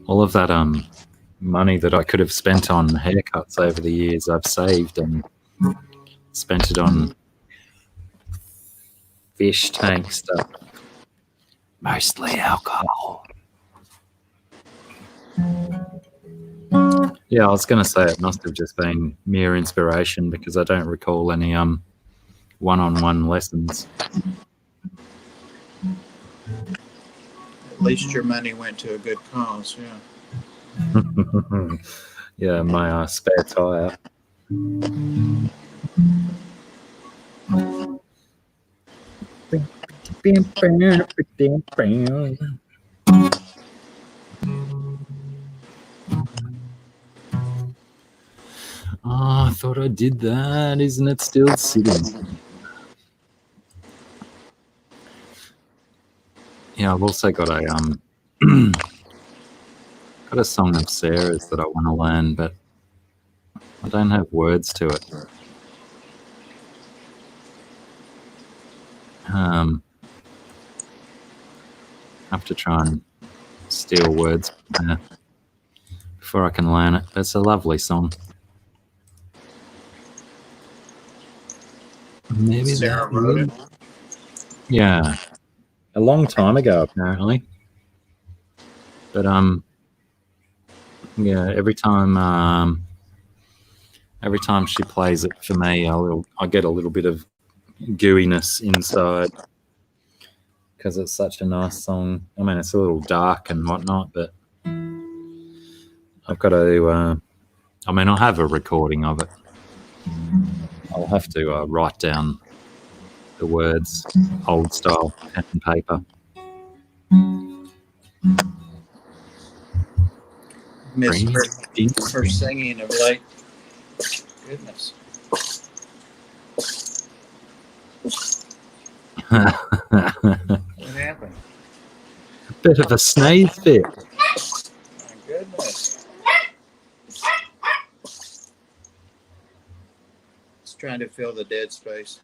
All of that money that I could have spent on haircuts over the years, I've saved and spent it on fish tank stuff. Mostly alcohol. Yeah, I was going to say it must have just been mere inspiration because I don't recall any one-on-one lessons. At least your money went to a good cause, yeah. Yeah, my spare tire. Oh, I thought I did that. Isn't it still sitting? Yeah, I've also got a got a song of Sarah's that I want to learn, but I don't have words to it. Have to try and steal words before I can learn it. It's a lovely song. Maybe Sarah wrote it. Yeah, a long time ago apparently. But yeah, every time she plays it for me, I get a little bit of gooiness inside because it's such a nice song. I mean, it's a little dark and whatnot, but I've got to. I mean, I have a recording of it. I'll have to write down the words, old style, pen and paper. Missed her singing of late. Goodness. What happened? A bit of a sneeze fit. My goodness. It's trying to fill the dead space.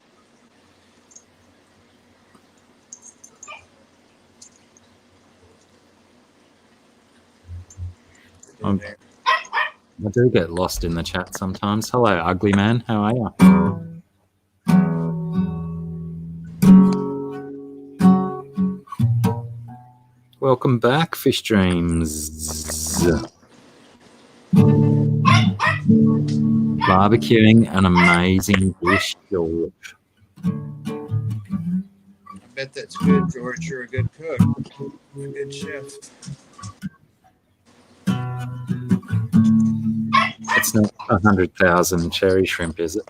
I do get lost in the chat sometimes. Hello, ugly man. How are you? Welcome back, Fish Dreams. Barbecuing an amazing dish, George. I bet that's good, George. You're a good cook. You're a good chef. It's not 100,000 cherry shrimp, is it?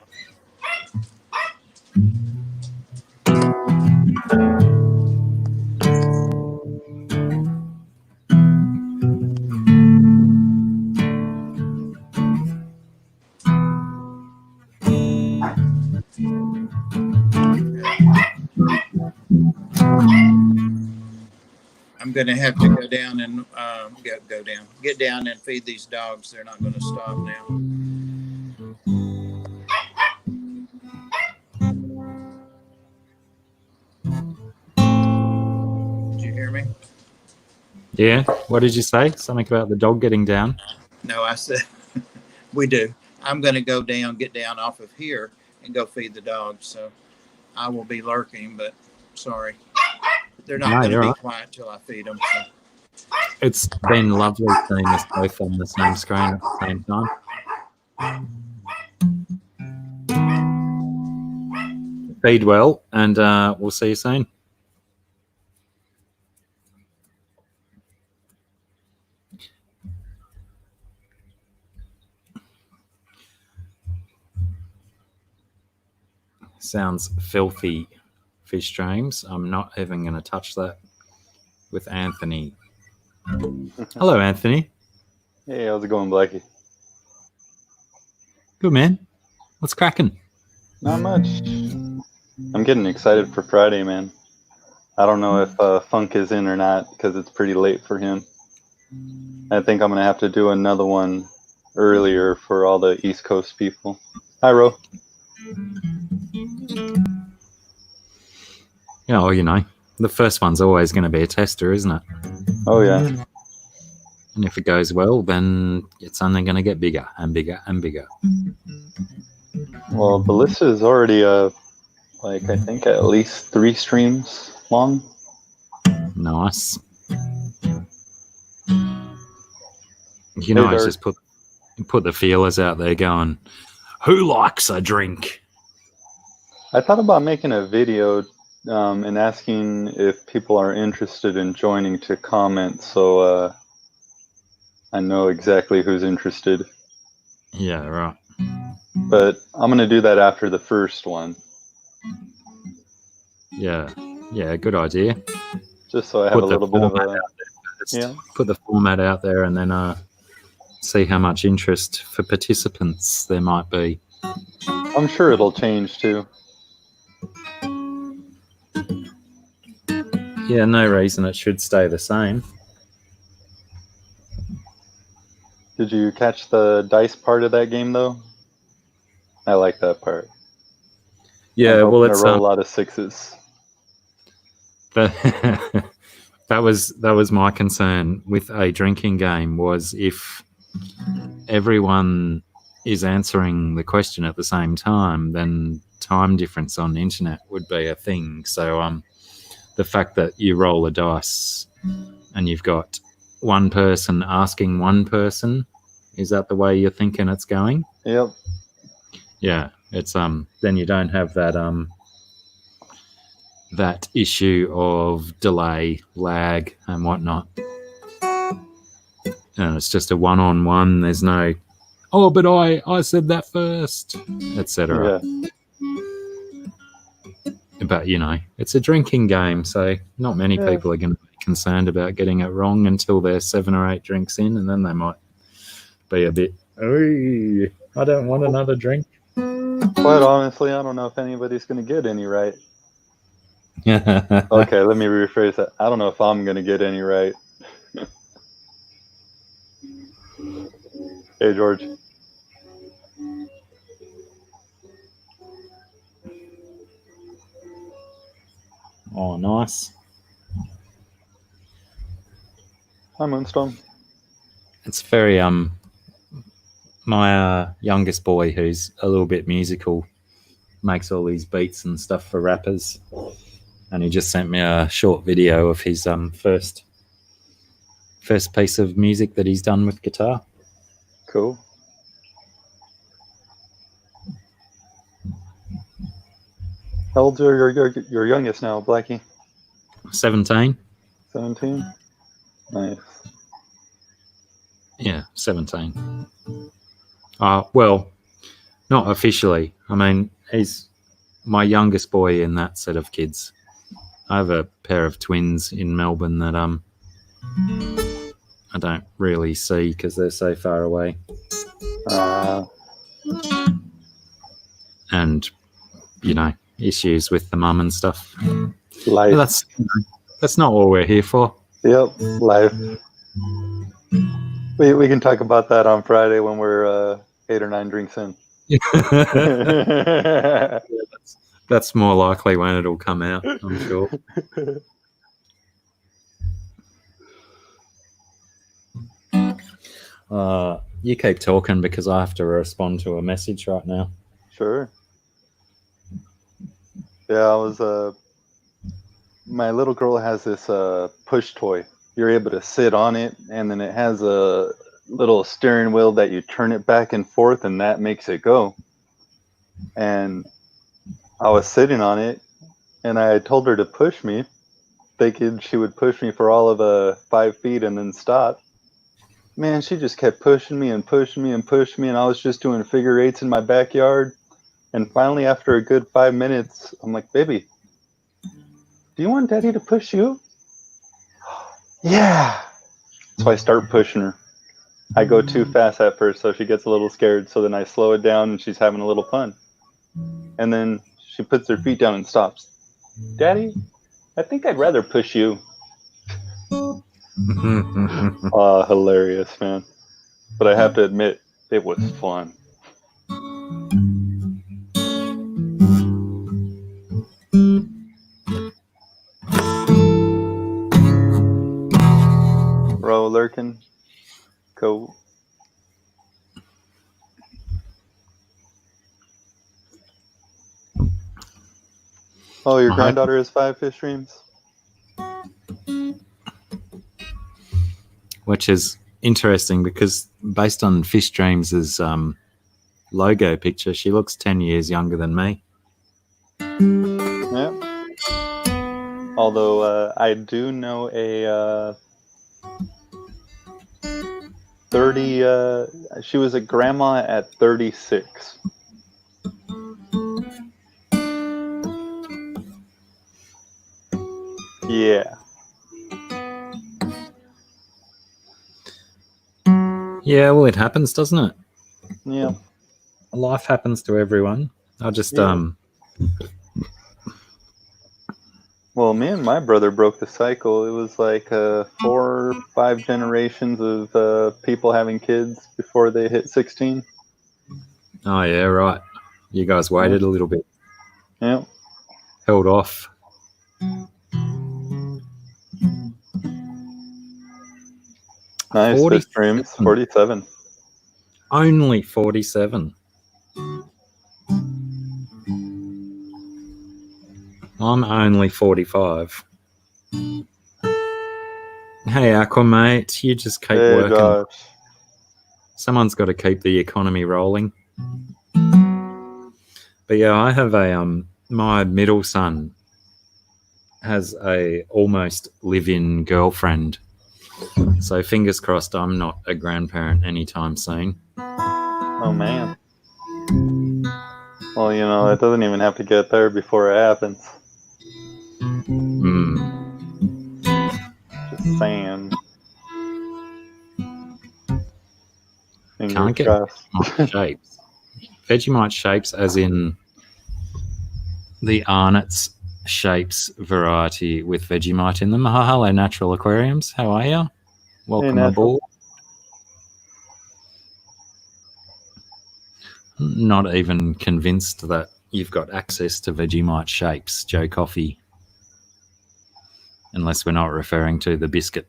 I'm going to have to go down and get down and feed these dogs. They're not going to stop now. Did you hear me? Yeah. What did you say? Something about the dog getting down? No, I said we do. I'm going to go down, get down off of here and go feed the dogs. So I will be lurking, but sorry. They're not going to be quiet till I feed them. So. It's been lovely seeing us both on the same screen at the same time. Feed well, and we'll see you soon. Sounds filthy, Fish Dreams. I'm not even going to touch that with Anthony. Hello, Anthony. Hey, how's it going, Blacky? Good, man. What's cracking? Not much. I'm getting excited for Friday, man. I don't know if Funk is in or not because it's pretty late for him. I think I'm going to have to do another one earlier for all the East Coast people. Hi, Ro. Yeah, well, you know, the first one's always going to be a tester, isn't it? Oh, yeah. And if it goes well, then it's only going to get bigger and bigger and bigger. Well, the list is already, like, I think at least 3 streams long. Nice. You know, I just put the feelers out there going, who likes a drink? I thought about making a video and asking if people are interested in joining to comment, so I know exactly who's interested. Yeah, right. But I'm going to do that after the first one. Yeah, good idea. Just so I have a little bit of a... Yeah. Put the format out there and then see how much interest for participants there might be. I'm sure it'll change too. Yeah, no reason it should stay the same. Did you catch the dice part of that game though? I like that part. Yeah, well, it's roll a lot of 6s. That was my concern with a drinking game, was if everyone is answering the question at the same time, then time difference on the internet would be a thing. So the fact that you roll a dice and you've got one person asking one person, is that the way you're thinking it's going? Yep. Yeah, it's then you don't have that that issue of delay, lag, and whatnot. And it's just a one-on-one. There's no, oh, but I said that first, etc. Yeah. But you know, it's a drinking game, so not many people are going to be concerned about getting it wrong until they're 7 or 8 drinks in, and then they might be a bit, "Ooh, I don't want another drink." Quite honestly, I don't know if anybody's going to get any right. Yeah. Okay, let me rephrase that. I don't know if I'm going to get any right. Hey, George. Oh, nice. Hi, Moonstone. It's very my youngest boy, who's a little bit musical, makes all these beats and stuff for rappers, and he just sent me a short video of his first piece of music that he's done with guitar. Cool. How old's your youngest now, Blacky? 17. 17? Nice. Yeah, 17. Well, not officially. I mean, he's my youngest boy in that set of kids. I have a pair of twins in Melbourne that I don't really see because they're so far away. And, you know, issues with the mum and stuff. Life. But that's not what we're here for. Yep, life. We can talk about that on Friday when we're 8 or 9 drinks in. That's more likely when it'll come out, I'm sure. You keep talking because I have to respond to a message right now. Sure. Yeah, I was my little girl has this push toy. You're able to sit on it, and then it has a little steering wheel that you turn it back and forth, and that makes it go. And I was sitting on it, and I told her to push me, thinking she would push me for all of 5 feet and then stop. Man, she just kept pushing me and pushing me and pushing me, and I was just doing figure eights in my backyard. And finally, after a good 5 minutes, I'm like, "Baby, do you want Daddy to push you?" Yeah. So I start pushing her. I go too fast at first, so she gets a little scared. So then I slow it down, and she's having a little fun. And then she puts her feet down and stops. "Daddy, I think I'd rather push you." Hilarious, man. But I have to admit, it was fun. Ro lurking. Cool. Oh, your granddaughter has 5 fish streams? Which is interesting because based on Fish Dreams' logo picture, she looks 10 years younger than me. Yeah. Although I do know a 30, she was a grandma at 36. Yeah. Yeah, well, it happens, doesn't it? Yeah. Life happens to everyone. I just, Well, me and my brother broke the cycle. It was like 4 or 5 generations of people having kids before they hit 16. Oh, yeah, right. You guys waited a little bit. Yeah. Held off. Nice. Fish streams. 47. Only 47. I'm only 45. Hey, Aqua, mate, you just keep working. Josh. Someone's got to keep the economy rolling. But yeah, I have my middle son has a almost live-in girlfriend. So fingers crossed I'm not a grandparent anytime soon. Oh, man. Well, it doesn't even have to get there before it happens. sand in your Can't get trust. Vegemite shapes. Vegemite shapes, as in the Arnott's shapes variety with Vegemite in them. Hello, Natural Aquariums. How are you? Welcome Natural. aboard. Not even convinced that you've got access to Vegemite shapes, Joe Coffee. Unless we're not referring to the biscuit.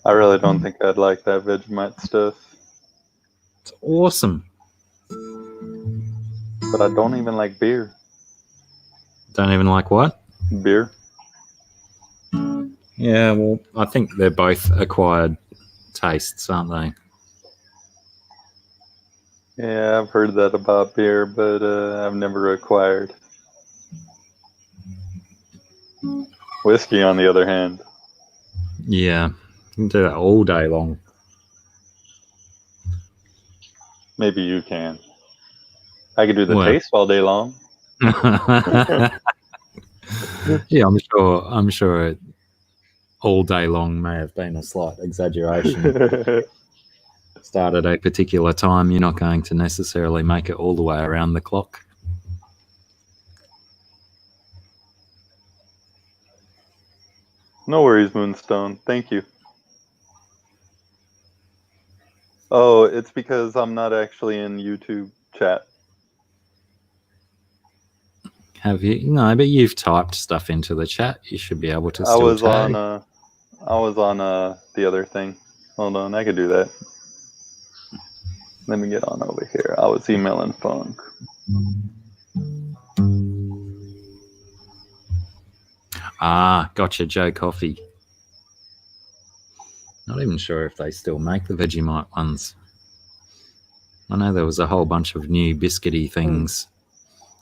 I really don't think I'd like that Vegemite stuff. It's awesome. But I don't even like beer. Don't even like what? Beer? Yeah, well, I think they're both acquired tastes, aren't they? Yeah, I've heard that about beer, but I've never acquired. Whiskey, on the other hand. Yeah, you can do that all day long. Maybe you can. I could do the Well. taste all day long. Yeah, I'm sure all day long may have been a slight exaggeration. Start at a particular time, you're not going to necessarily make it all the way around the clock. No worries, Moonstone. Thank you. Oh, it's because I'm not actually in YouTube chat. Have you? No, but you've typed stuff into the chat. You should be able to I still was tag. on the other thing. Hold on, I could do that. Let me get on over here. I was emailing Funk. Ah, gotcha, Joe Coffee. Not even sure if they still make the Vegemite ones. I know there was a whole bunch of new biscuity things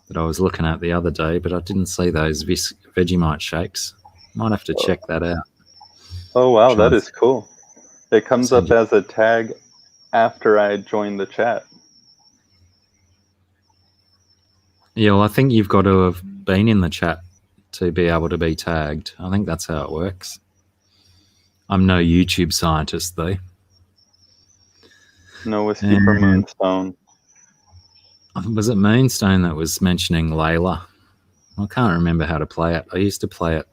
that I was looking at the other day, but I didn't see those Vegemite shapes. Might have to check that out. Oh, wow, that is cool. It comes up Send as a tag after I join the chat. Yeah, well, I think you've got to have been in the chat to be able to be tagged. I think that's how it works. I'm no YouTube scientist, though. No whiskey for Moonstone. Was it Moonstone that was mentioning Layla? I can't remember how to play it. I used to play it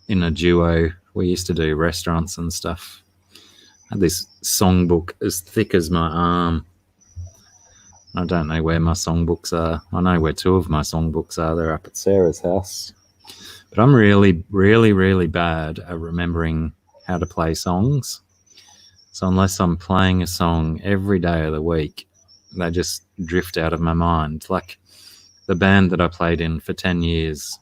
in a duo. We used to do restaurants and stuff. I had this songbook as thick as my arm. I don't know where my songbooks are. I know where two of my songbooks are. They're up at Sarah's house. But I'm really, really, really bad at remembering how to play songs. So unless I'm playing a song every day of the week, they just drift out of my mind. Like the band that I played in for 10 years,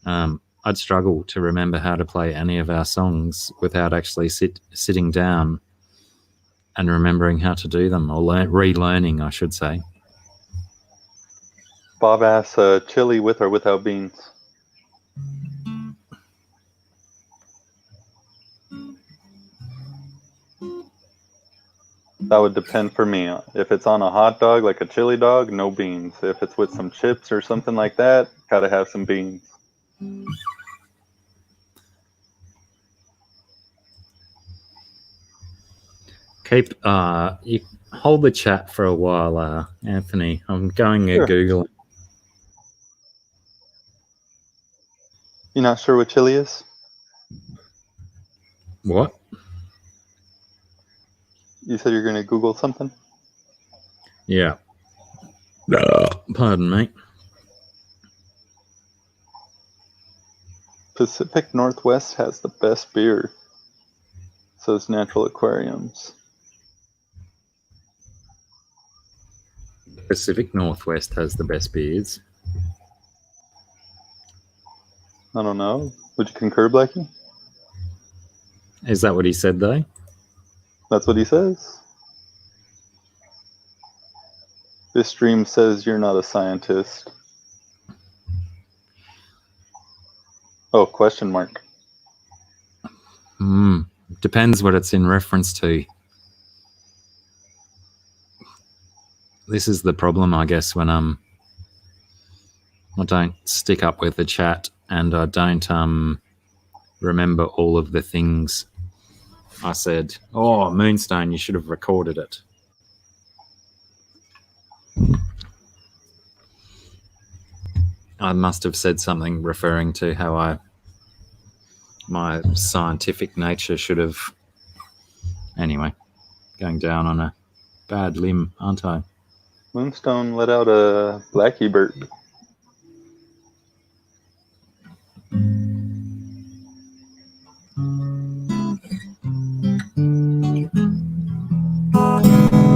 I'd struggle to remember how to play any of our songs without actually sitting down and remembering how to do them, or relearning, I should say. Bob asks, chili with or without beans? That would depend for me. If it's on a hot dog, like a chili dog, no beans. If it's with some chips or something like that, gotta have some beans. Keep you hold the chat for a while, Anthony. I'm going to Google. You're not sure what chili is? What? You said you're going to Google something? Yeah. Pardon me. Pacific Northwest has the best beer, says Natural Aquariums. Pacific Northwest has the best beers. I don't know. Would you concur, Blacky? Is that what he said, though? That's what he says. This stream says you're not a scientist. Oh, question mark. Depends what it's in reference to. This is the problem, I guess, when I don't stick up with the chat and I don't remember all of the things I said. Oh, Moonstone, you should have recorded it. I must have said something referring to how my scientific nature should have. Anyway, going down on a bad limb, aren't I? Moonstone let out a Blacky burp.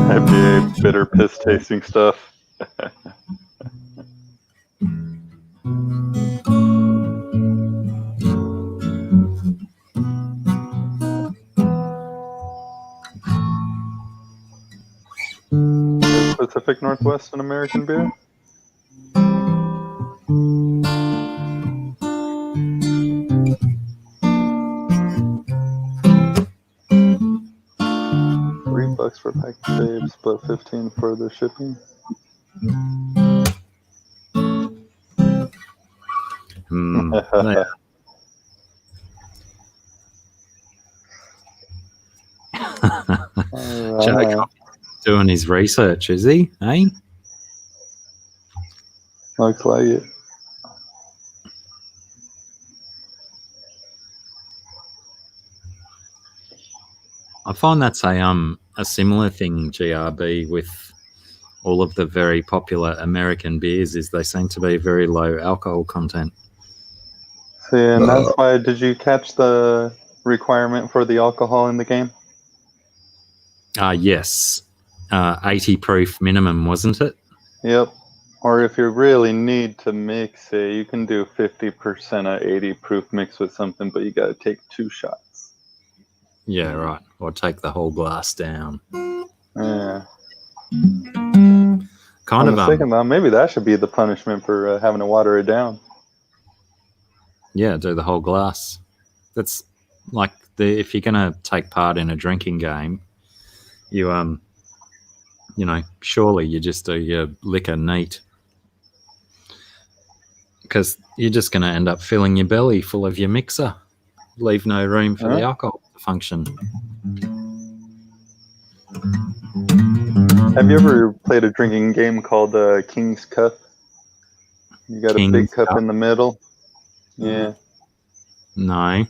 Happy bitter piss tasting stuff. Is Pacific Northwest an American beer? $3 for pack saves, but 15 for the shipping. Jacob doing his research, is he? Eh? Looks like it. I find that's a similar thing, GRB, with all of the very popular American beers, is they seem to be very low alcohol content. See, and that's why, did you catch the requirement for the alcohol in the game? Yes. 80 proof minimum, wasn't it? Yep. Or if you really need to mix it, you can do 50% of 80 proof mix with something, but you got to take 2 shots. Yeah, right. Or take the whole glass down. Yeah. Kind of. Second thought, maybe that should be the punishment for having to water it down. Yeah, do the whole glass. That's like if you're gonna take part in a drinking game, you surely you just do your liquor neat, because you're just gonna end up filling your belly full of your mixer, leave no room for the alcohol to function. Have you ever played a drinking game called King's Cup? You got a big cup in the middle. Yeah. No.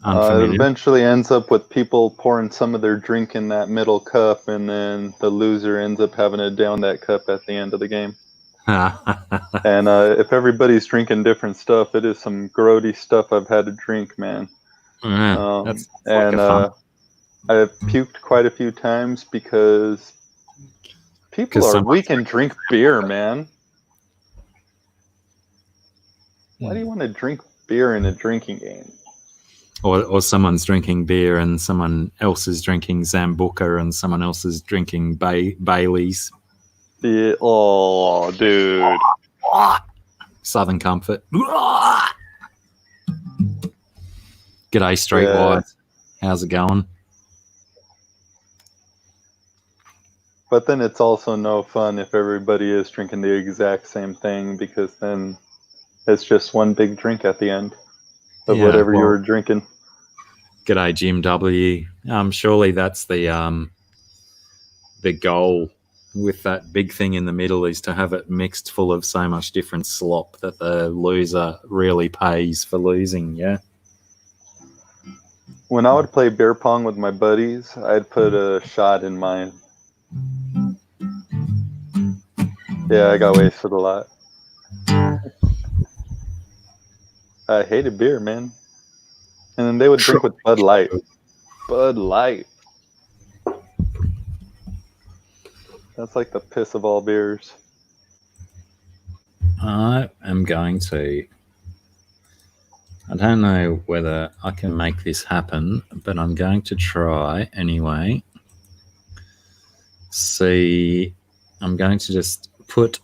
It eventually ends up with people pouring some of their drink in that middle cup, and then the loser ends up having to down that cup at the end of the game. And if everybody's drinking different stuff, it is some grody stuff I've had to drink, man. That's and I've puked quite a few times because people are weak and drink beer, man. Why do you want to drink beer in a drinking game? Or someone's drinking beer and someone else is drinking Zambuca and someone else is drinking Baileys. Yeah. Oh, dude. Southern Comfort. G'day, Streetwise. How's it going? But then it's also no fun if everybody is drinking the exact same thing, because then it's just one big drink at the end of whatever you were drinking. G'day, Jim W. Surely that's the goal with that big thing in the middle, is to have it mixed full of so much different slop that the loser really pays for losing, yeah? When I would play beer pong with my buddies, I'd put a shot in mine. Yeah, I got wasted a lot. I hated beer, man. And then they would drink with Bud Light. Bud Light. That's like the piss of all beers. I am going to... I don't know whether I can make this happen, but I'm going to try anyway. See, I'm going to just put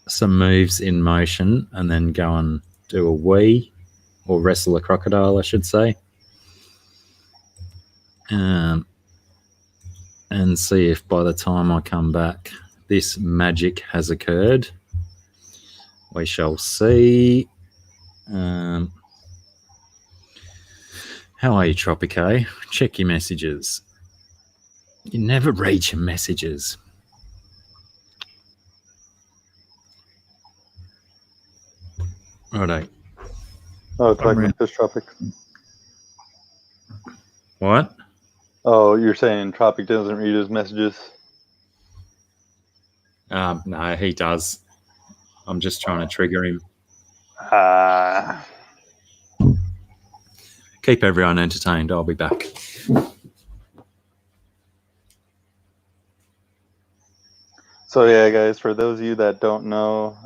some moves in motion and then go and do a wee, or wrestle a crocodile, I should say. And see if by the time I come back, this magic has occurred. We shall see. How are you, Tropico? Check your messages. You never read your messages. Righto. Oh, talking fish tropic. What? Oh, you're saying Tropic doesn't read his messages? No, he does. I'm just trying to trigger him. Keep everyone entertained. I'll be back. So yeah, guys, for those of you that don't know,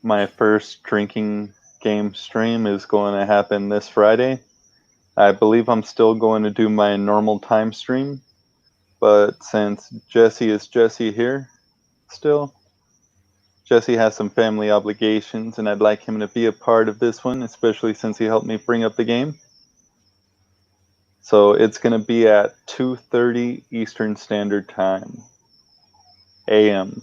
my first drinking game stream is going to happen this Friday. I believe I'm still going to do my normal time stream, but since Jesse is Jesse here still, Jesse has some family obligations, and I'd like him to be a part of this one, especially since he helped me bring up the game. So it's going to be at 2:30 Eastern Standard Time, AM.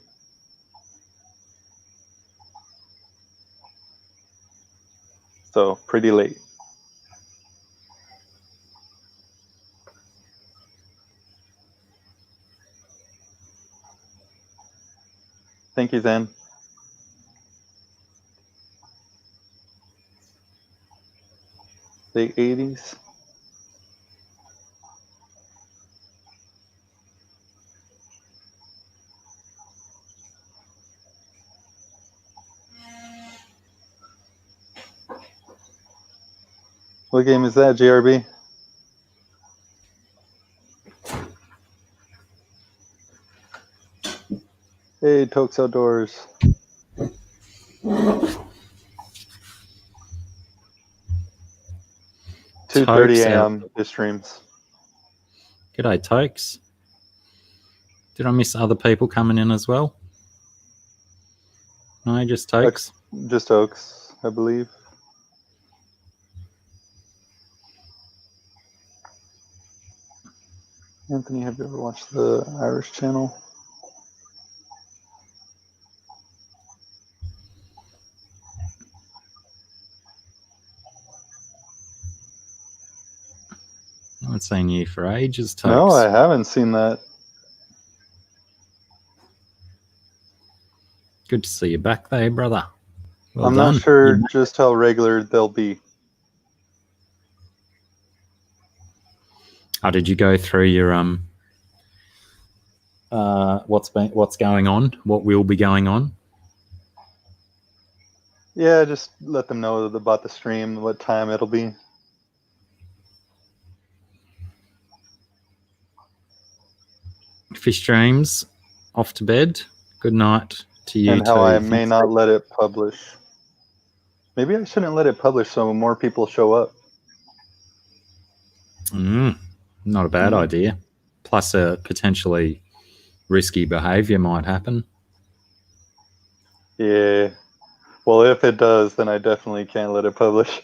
So pretty late. Thank you, Zen. The 80s. What game is that, JRB? Hey, Tokes Outdoors. 2:30 a.m. His streams. G'day, Tokes. Did I miss other people coming in as well? No, just Tokes. Just Oaks, I believe. Anthony, have you ever watched the Irish channel? I haven't seen you for ages, Tokes. No, I haven't seen that. Good to see you back there, brother. Well I'm done. not sure just how regular they'll be. Oh, did you go through your what's going on? What will be going on? Yeah, just let them know about the stream, what time it'll be. Fish dreams, off to bed. Good night to you and how too. I may not let it publish. Maybe I shouldn't let it publish so more people show up. Not a bad idea. Plus, a potentially risky behavior might happen. Yeah. Well, if it does, then I definitely can't let it publish.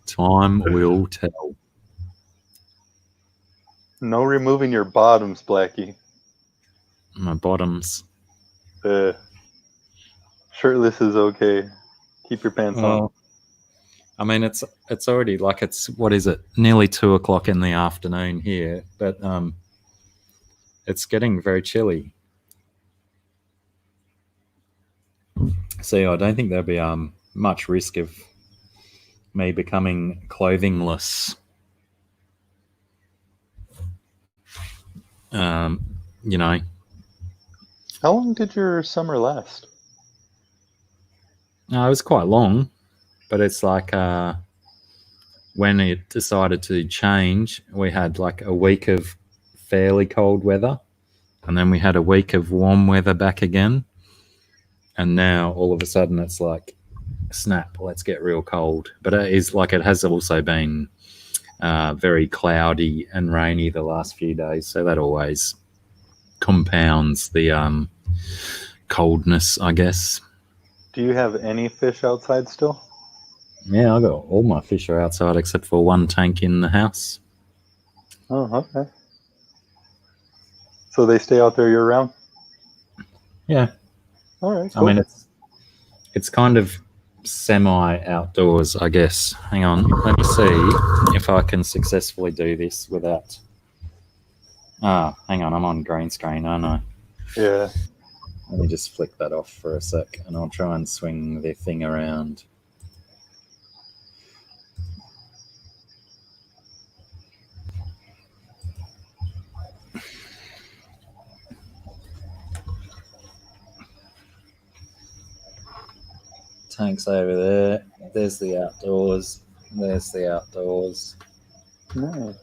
Time will tell. No removing your bottoms, Blacky. My bottoms. Shirtless is okay. Keep your pants on. I mean, it's already like what is it? Nearly 2:00 in the afternoon here, but it's getting very chilly. So I don't think there'll be much risk of me becoming clothingless. You know. How long did your summer last? It was quite long, but it's like when it decided to change, we had like a week of fairly cold weather, and then we had a week of warm weather back again, and now all of a sudden it's like, snap, let's get real cold. But it has also been very cloudy and rainy the last few days, so that always compounds the coldness, I guess. Do you have any fish outside still? Yeah, I got all my fish are outside except for one tank in the house. Oh, okay. So they stay out there year round? Yeah. All right. Cool. I mean, it's kind of semi-outdoors, I guess. Hang on, let me see if I can successfully do this without... hang on, I'm on green screen, aren't I? Yeah. Let me just flick that off for a sec, and I'll try and swing the thing around. Tank's over there. There's the outdoors. There's the outdoors. Nice.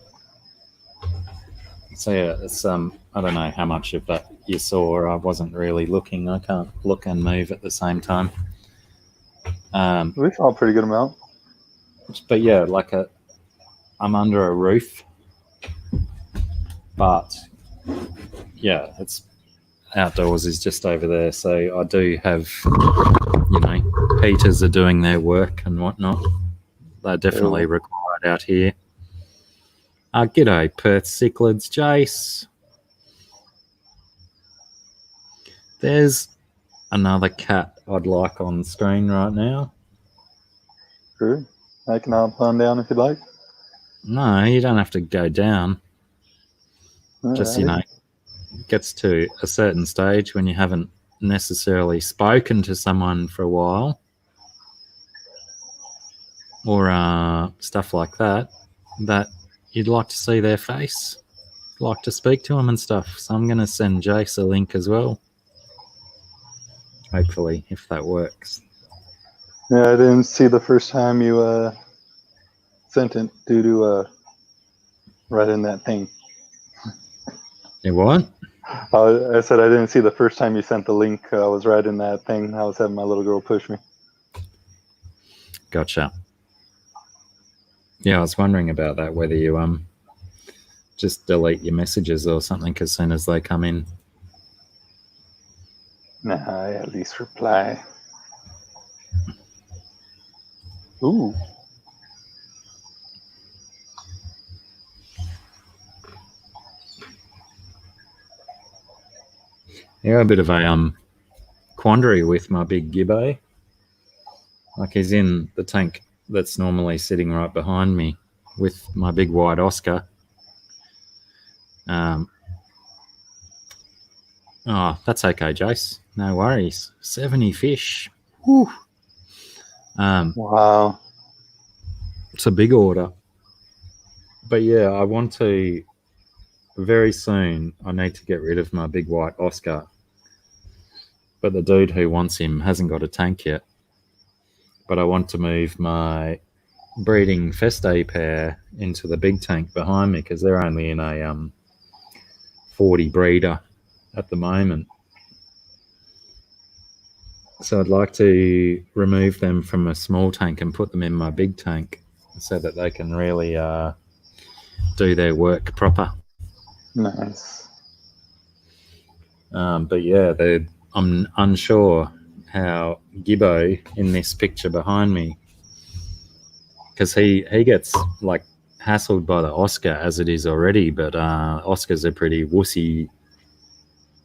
So yeah, it's I don't know how much of that you saw. I wasn't really looking. I can't look and move at the same time. We saw a pretty good amount. But yeah, I'm under a roof. But yeah, it's outdoors is just over there. So I do have, heaters are doing their work and whatnot. They're definitely required out here. G'day, Perth cichlids, Jace. There's another cat I'd like on screen right now. Sure. I can hop on down if you'd like. No, you don't have to go down. Just, Alright. it gets to a certain stage when you haven't necessarily spoken to someone for a while or stuff like that you'd like to see their face, like to speak to them and stuff. So I'm going to send Jace a link as well. Hopefully, if that works. Yeah, I didn't see the first time you sent it due to right in that thing. You what? I said I didn't see the first time you sent the link. I was right in that thing. I was having my little girl push me. Gotcha. Yeah, I was wondering about that, whether you just delete your messages or something as soon as they come in. Nah, I at least reply. Ooh. Yeah, a bit of a quandary with my big gibbo. Like, he's in the tank that's normally sitting right behind me with my big white Oscar. Oh, that's okay, Jace. No worries. 70 fish. Whew. Wow. It's a big order. But yeah, I want to, very soon, I need to get rid of my big white Oscar. But the dude who wants him hasn't got a tank yet. But I want to move my breeding Feste pair into the big tank behind me because they're only in a 40 breeder at the moment. So I'd like to remove them from a small tank and put them in my big tank so that they can really do their work proper. Nice. But yeah, I'm unsure how Gibbo in this picture behind me, because he gets like hassled by the Oscar as it is already, but Oscars are pretty wussy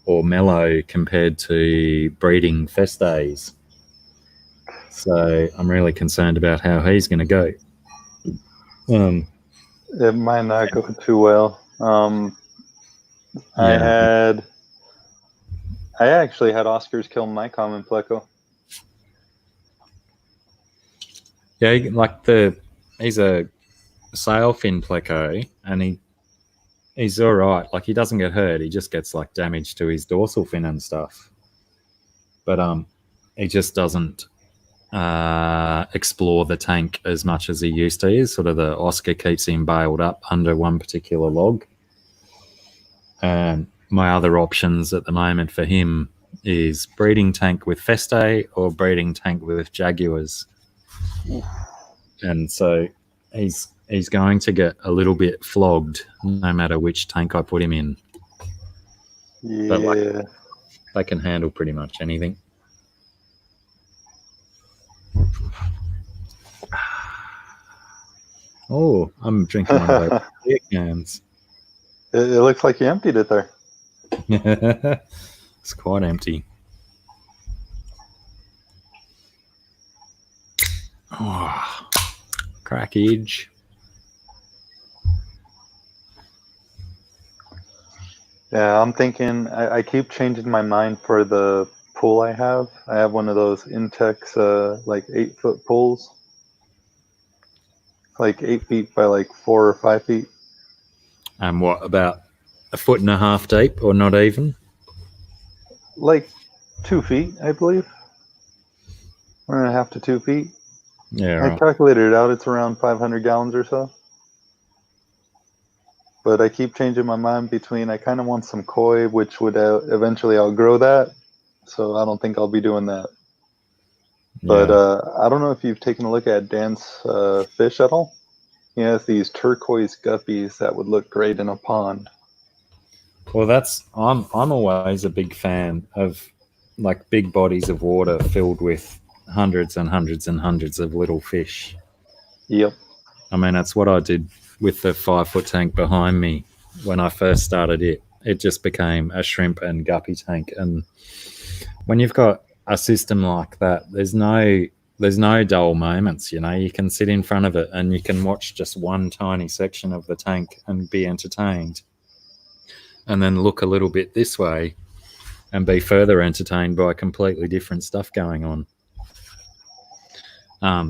or mellow compared to breeding Festes. So I'm really concerned about how he's going to go. It might not go too well. Yeah. I actually had Oscars kill my common pleco. Yeah, he's a sailfin pleco, and he's all right. Like, he doesn't get hurt. He just gets like damage to his dorsal fin and stuff. But he just doesn't explore the tank as much as he used to. Sort of the Oscar keeps him bailed up under one particular log. And my other options at the moment for him is breeding tank with Feste or breeding tank with Jaguars. And so he's going to get a little bit flogged no matter which tank I put him in. Yeah. But they can handle pretty much anything. Oh, I'm drinking one of those beer cans. It looks like you emptied it there. It's quite empty. Oh, crackage. Yeah, I'm thinking. I keep changing my mind for the pool I have. I have one of those Intex, like 8-foot pools, like 8 feet by like 4 or 5 feet. And what, about a foot and a half deep, or not even? Like 2 feet, I believe. 1.5 to 2 feet. Yeah, I right. calculated it out. It's around 500 gallons or so. But I keep changing my mind between. I kind of want some koi, which would eventually outgrow that. So I don't think I'll be doing that. But Yeah. I don't know if you've taken a look at Dan's fish at all. He has these turquoise guppies that would look great in a pond. Well, I'm always a big fan of like big bodies of water filled with hundreds and hundreds and hundreds of little fish. Yep. I mean, that's what I did with the 5 foot tank behind me when I first started it. It just became a shrimp and guppy tank. And when you've got a system like that, there's no dull moments. You can sit in front of it and you can watch just one tiny section of the tank and be entertained, and then look a little bit this way and be further entertained by completely different stuff going on.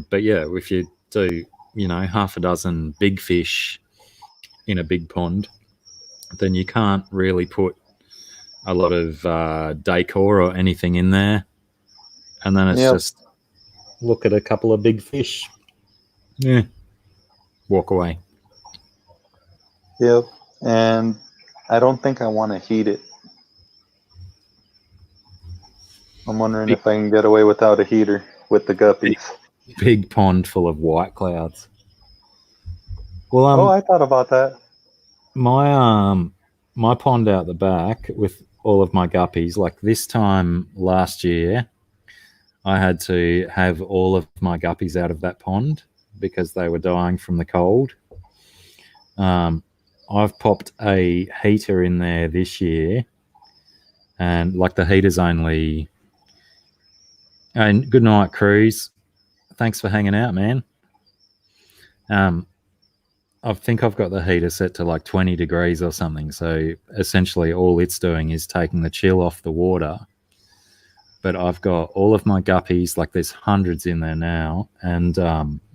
But yeah, if you do, half a dozen big fish in a big pond, then you can't really put a lot of decor or anything in there. And then it's Yep. just look at a couple of big fish. Yeah. Walk away. Yep. And I don't think I want to heat it. I'm wondering Big, if I can get away without a heater with the big, guppies. big pond full of white clouds. Well, Oh, I thought about that. my pond out the back with all of my guppies, like this time last year, I had to have all of my guppies out of that pond because they were dying from the cold. I've popped a heater in there this year, and like the heater's only. And good night, Cruz. Thanks for hanging out, man. I think I've got the heater set to like 20 degrees or something. So essentially, all it's doing is taking the chill off the water. But I've got all of my guppies, like there's hundreds in there now, and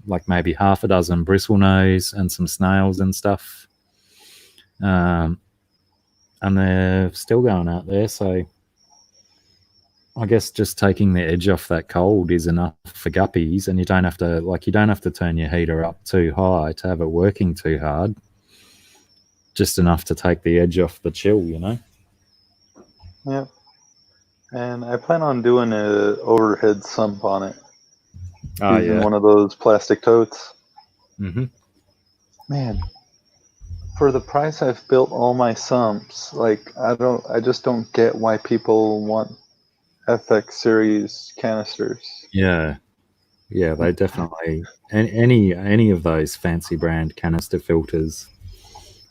like maybe half a dozen bristlenose and some snails and stuff. And they're still going out there. So I guess just taking the edge off that cold is enough for guppies, and you don't have to turn your heater up too high to have it working too hard. Just enough to take the edge off the chill. Yep. And I plan on doing a overhead sump on it Oh using yeah. one of those plastic totes. Mm-hmm. Man, for the price I've built all my sumps, like I just don't get why people want FX series canisters. Yeah. Yeah, they definitely, and any of those fancy brand canister filters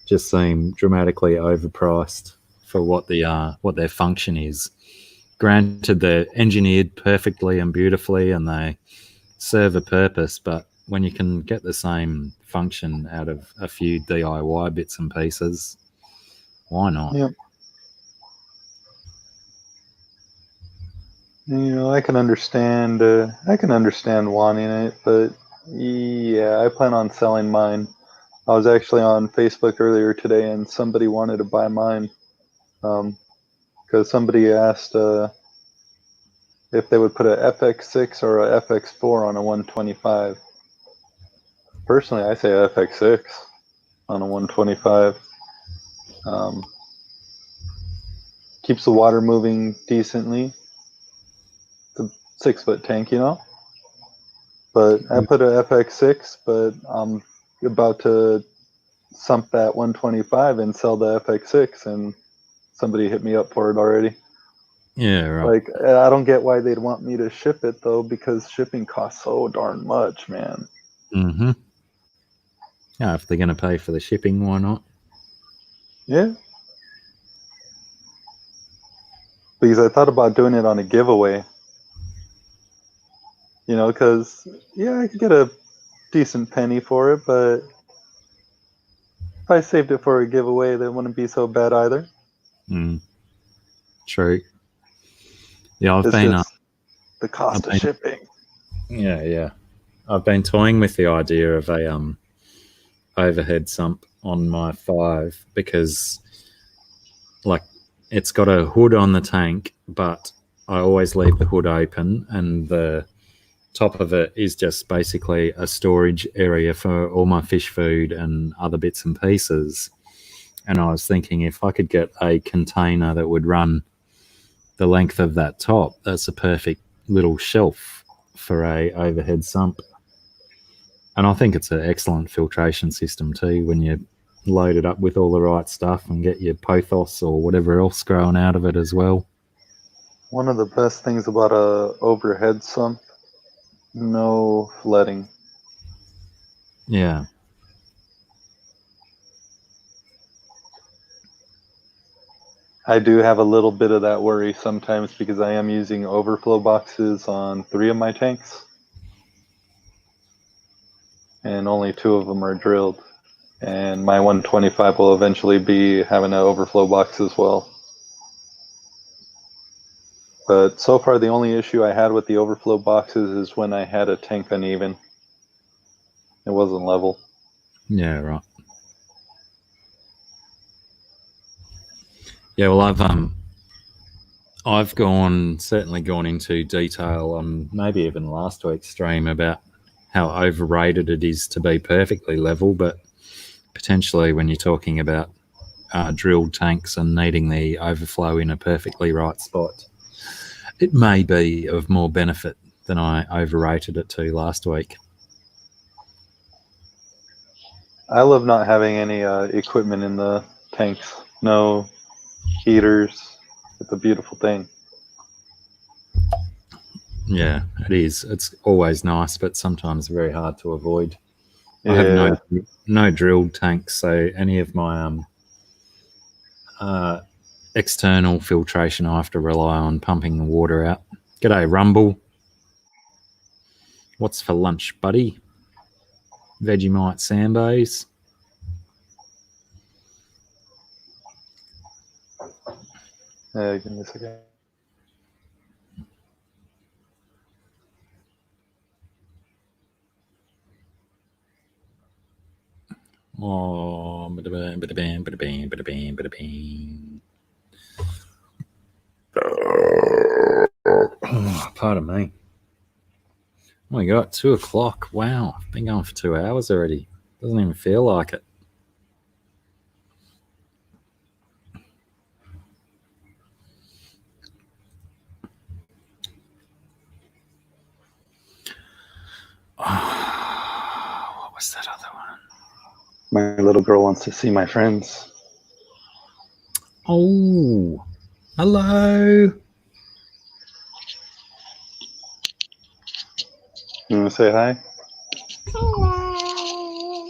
just seem dramatically overpriced for what their function is. Granted, they're engineered perfectly and beautifully, and they serve a purpose, but when you can get the same function out of a few DIY bits and pieces, why not? Yep. I can understand. I can understand wanting it, but yeah, I plan on selling mine. I was actually on Facebook earlier today, and somebody wanted to buy mine because somebody asked if they would put a FX6 or a FX4 on a 125. Personally, I say FX6 on a 125. Um, keeps the water moving decently. It's a 6-foot tank, But I put a FX6, but I'm about to sump that 125 and sell the FX6, and somebody hit me up for it already. Yeah, right. Like, I don't get why they'd want me to ship it though, because shipping costs so darn much, man. Mm-hmm. Yeah, if they're going to pay for the shipping, why not? Yeah. Because I thought about doing it on a giveaway. You know, because, yeah, I could get a decent penny for it, but if I saved it for a giveaway, that wouldn't be so bad either. True. Yeah, It's just the cost of shipping. Yeah. I've been toying with the idea of a overhead sump on my 5 because, like, it's got a hood on the tank, but I always leave the hood open, and the top of it is just basically a storage area for all my fish food and other bits and pieces. And I was thinking if I could get a container that would run the length of that top, that's a perfect little shelf for a overhead sump. And I think it's an excellent filtration system too when you load it up with all the right stuff and get your pothos or whatever else growing out of it as well. One of the best things about a overhead sump, no flooding. Yeah. I do have a little bit of that worry sometimes because I am using overflow boxes on 3 of my tanks. And only 2 of them are drilled. And my 125 will eventually be having an overflow box as well. But so far, the only issue I had with the overflow boxes is when I had a tank uneven. It wasn't level. Yeah, right. Yeah, well, I've certainly gone into detail on maybe even last week's stream about how overrated it is to be perfectly level, but potentially when you're talking about drilled tanks and needing the overflow in a perfectly right spot, it may be of more benefit than I overrated it to last week. I love not having any equipment in the tanks. No heaters. It's a beautiful thing. Yeah, it is. It's always nice, but sometimes very hard to avoid. Yeah. I have no drilled tanks, so any of my external filtration I have to rely on pumping the water out. G'day, Rumble. What's for lunch, buddy? Vegemite Sambos. Give me a second. Oh, bada-bam, bada-bam, bada-bam, bada-bam, bada-bam. Oh, pardon me. Oh my God, 2 o'clock. Wow, I've been going for 2 hours already. Doesn't even feel like it. Oh, what was that other one? My little girl wants to see my friends. Oh, hello. You want to say hi? Hello.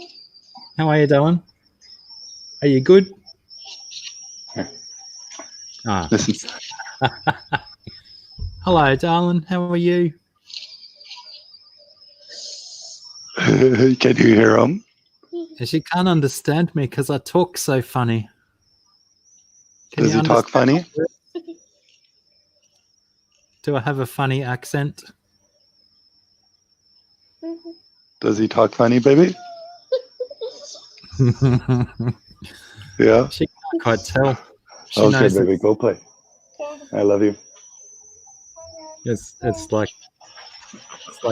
How are you, darling? Are you good? Here. Ah. Listen. Hello, darling. How are you? Can you hear him? She can't understand me because I talk so funny. Does he talk funny? Do I have a funny accent? Does he talk funny, baby? Yeah. She can't quite tell. She Okay, knows baby, go play. I love you. it's like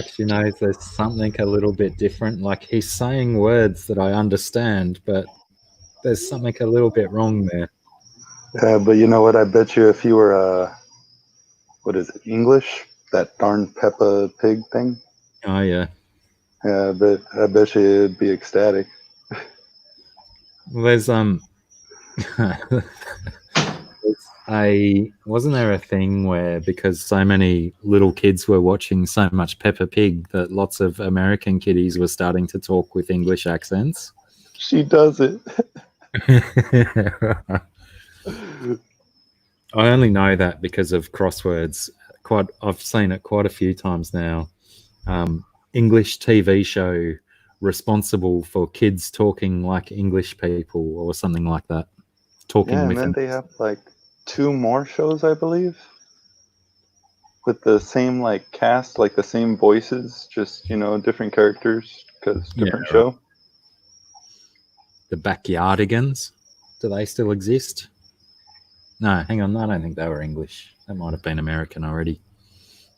she knows there's something a little bit different. Like he's saying words that I understand, but there's something a little bit wrong there. But you know what? I bet you if you were, what is it, English? That darn Peppa Pig thing? Oh, yeah. Yeah, I bet you it'd be ecstatic. There's wasn't there a thing where because so many little kids were watching so much Peppa Pig that lots of American kiddies were starting to talk with English accents? She does it. I only know that because of crosswords. I've seen it quite a few times now. English TV show responsible for kids talking like English people or something like that. Talking Yeah, and with then them. they have like 2 more shows, I believe, with the same like cast, like the same voices, just different characters because different Yeah, show. The Backyardigans. Do they still exist? No, hang on. I don't think they were English. That might have been American already.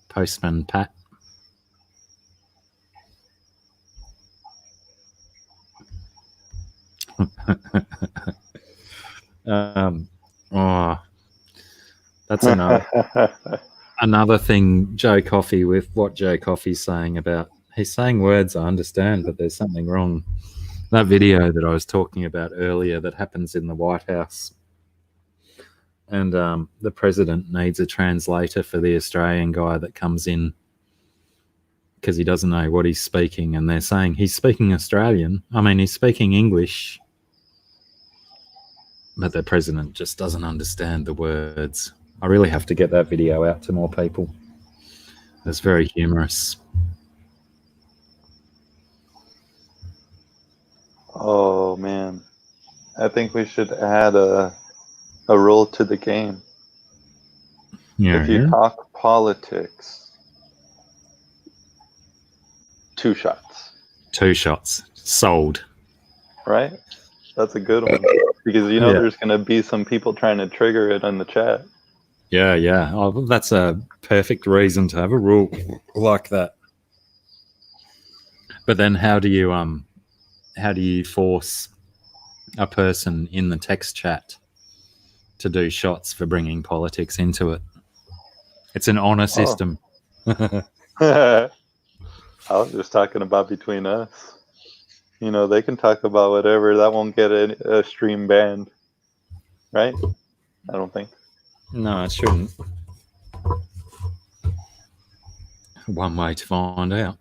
Postman Pat. Oh, that's another thing. Joe Coffey, with what Joe Coffey's saying about, he's saying words I understand, but there's something wrong. That video that I was talking about earlier that happens in the White House, and the president needs a translator for the Australian guy that comes in because he doesn't know what he's speaking, and they're saying he's speaking Australian. I mean, he's speaking English, but the president just doesn't understand the words. I really have to get that video out to more people. It's very humorous. Oh man, I think we should add a rule to the game. Yeah, If you talk politics, 2 shots. 2 shots. Sold. Right? That's a good one. Because there's going to be some people trying to trigger it on the chat. Yeah. Oh, that's a perfect reason to have a rule like that. But then how do you force a person in the text chat to do shots for bringing politics into it? It's an honor system. I was just talking about between us. They can talk about whatever. That won't get a stream banned. Right? I don't think. No, it shouldn't. One way to find out.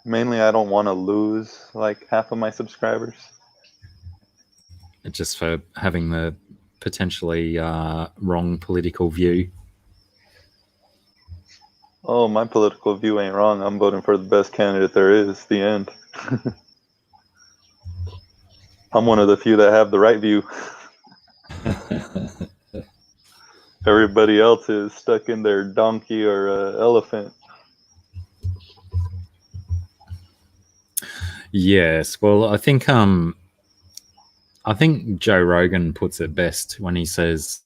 Mainly, I don't want to lose like half of my subscribers. Just for having the potentially wrong political view. Oh, my political view ain't wrong. I'm voting for the best candidate there is. The end. I'm one of the few that have the right view. Everybody else is stuck in their donkey or elephant. Yes, well, I think Joe Rogan puts it best when he says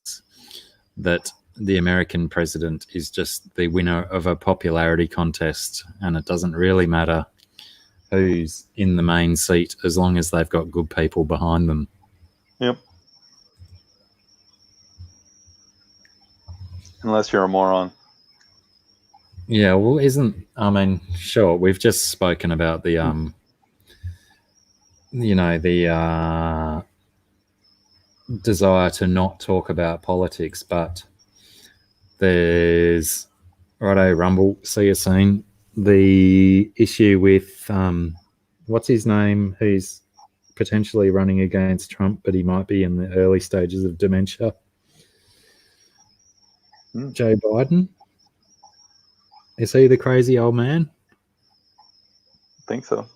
that the American president is just the winner of a popularity contest, and it doesn't really matter who's in the main seat as long as they've got good people behind them. Yep. Unless you're a moron. Yeah, well, sure, we've just spoken about the desire to not talk about politics, but there's Rumble, see you soon. The issue with what's his name, who's potentially running against Trump, but he might be in the early stages of dementia. Joe Biden. Is he the crazy old man? I think so.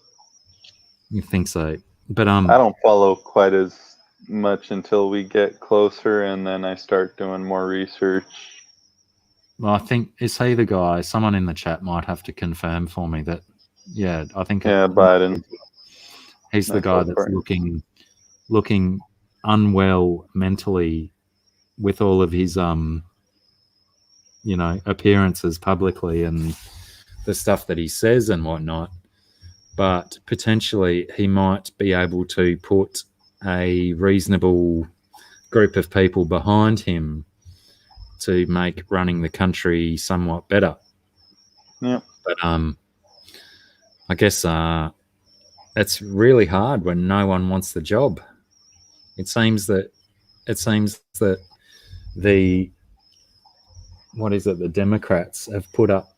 You think so? But I don't follow quite as much until we get closer, and then I start doing more research. Well, I think, is he the guy? Someone in the chat might have to confirm for me that. Yeah, I think. Yeah, Biden. He's the guy that's looking unwell mentally with all of his appearances publicly and the stuff that he says and whatnot. But potentially he might be able to put a reasonable group of people behind him to make running the country somewhat better. Yeah. But I guess it's really hard when no one wants the job. It seems that the Democrats have put up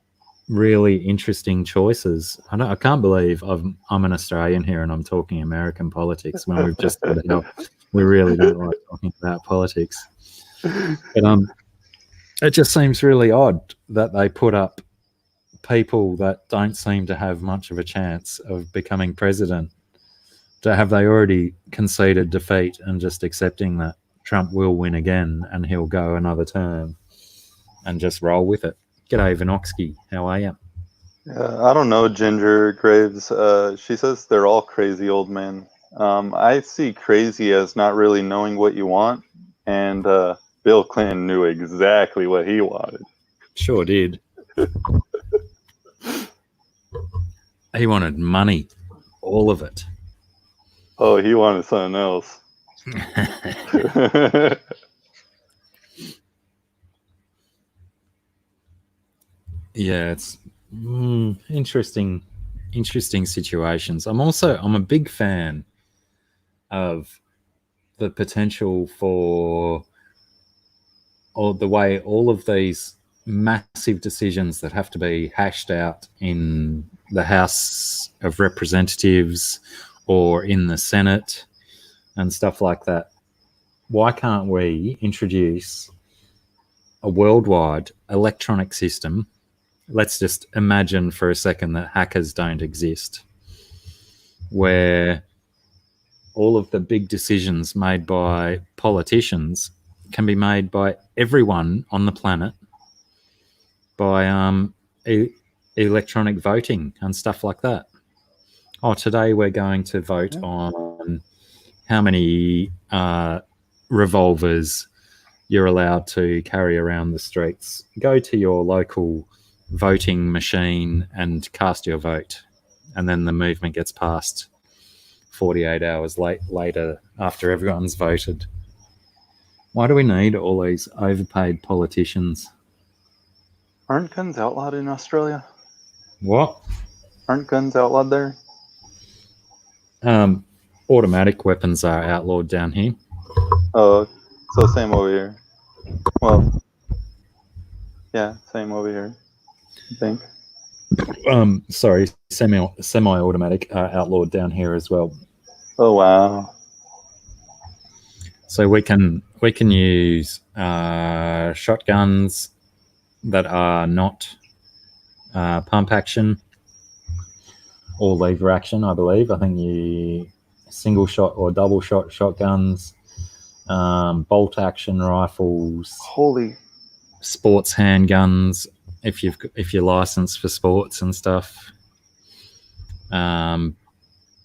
really interesting choices. I can't believe I'm an Australian here and I'm talking American politics when we've just said how we really don't like talking about politics. But it just seems really odd that they put up people that don't seem to have much of a chance of becoming president, have they already conceded defeat and just accepting that Trump will win again and he'll go another term and just roll with it? G'day, Vinoxky. How are you? I don't know, Ginger Graves. She says they're all crazy old men. I see crazy as not really knowing what you want, and Bill Clinton knew exactly what he wanted. Sure did. He wanted money, all of it. Oh, he wanted something else. Yeah, it's interesting situations. I'm a big fan of the potential for, or the way all of these massive decisions that have to be hashed out in the House of Representatives or in the Senate and stuff like that. Why can't we introduce a worldwide electronic system? Let's just imagine for a second that hackers don't exist, where all of the big decisions made by politicians can be made by everyone on the planet by electronic voting and stuff like that. Oh, today we're going to vote on how many revolvers you're allowed to carry around the streets. Go to your local voting machine and cast your vote, and then the movement gets passed 48 hours later after everyone's voted. Why do we need all these overpaid politicians? Aren't guns outlawed in Australia? What? Aren't guns outlawed there? Automatic weapons are outlawed down here. Oh, so same over here. Well, yeah, same over here, I think. Sorry, semi-automatic are outlawed down here as well. Oh wow! So we can use shotguns that are not pump action or lever action. I believe. I think you single shot or double shot shotguns, bolt action rifles, Holy sports handguns. If you're licensed for sports and stuff.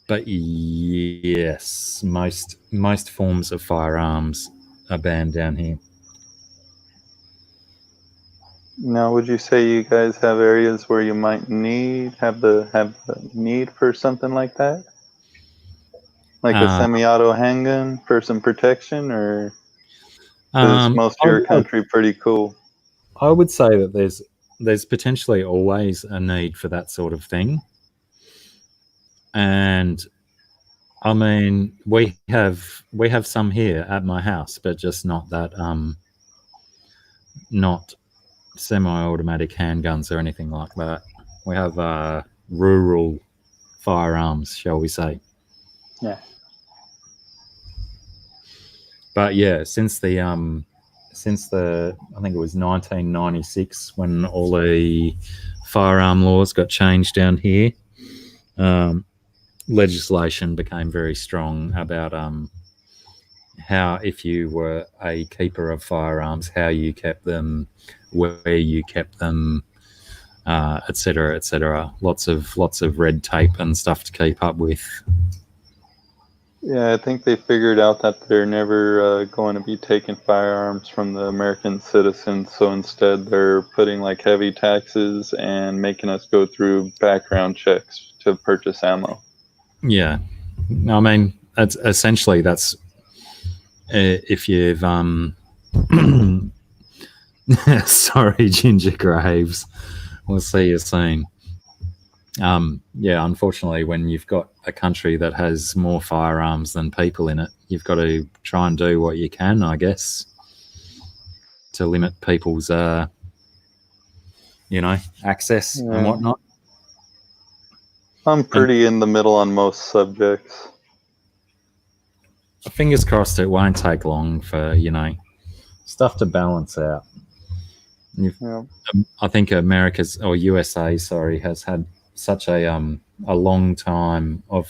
But yes, most forms of firearms are banned down here. Now, would you say you guys have areas where you might have the need for something like that, like a semi-auto handgun for some protection, or is most of your country pretty cool? I would say that there's potentially always a need for that sort of thing. And I mean, we have some here at my house, but just not that not semi-automatic handguns or anything like that. We have rural firearms, shall we say? Yeah. But yeah, since the I think it was 1996 when all the firearm laws got changed down here. Legislation became very strong about how, if you were a keeper of firearms, how you kept them, where you kept them, etc., etc. Lots of red tape and stuff to keep up with. Yeah, I think they figured out that they're never going to be taking firearms from the American citizens, so instead they're putting like heavy taxes and making us go through background checks to purchase ammo. Yeah, I mean, that's if you've sorry, Ginger Graves, we'll see you soon. Yeah, unfortunately, when you've got a country that has more firearms than people in it, you've got to try and do what you can, I guess, to limit people's access and whatnot. I'm pretty in the middle on most subjects. Fingers crossed it won't take long for, stuff to balance out. Yeah. I think America's or USA, sorry, has had such a long time of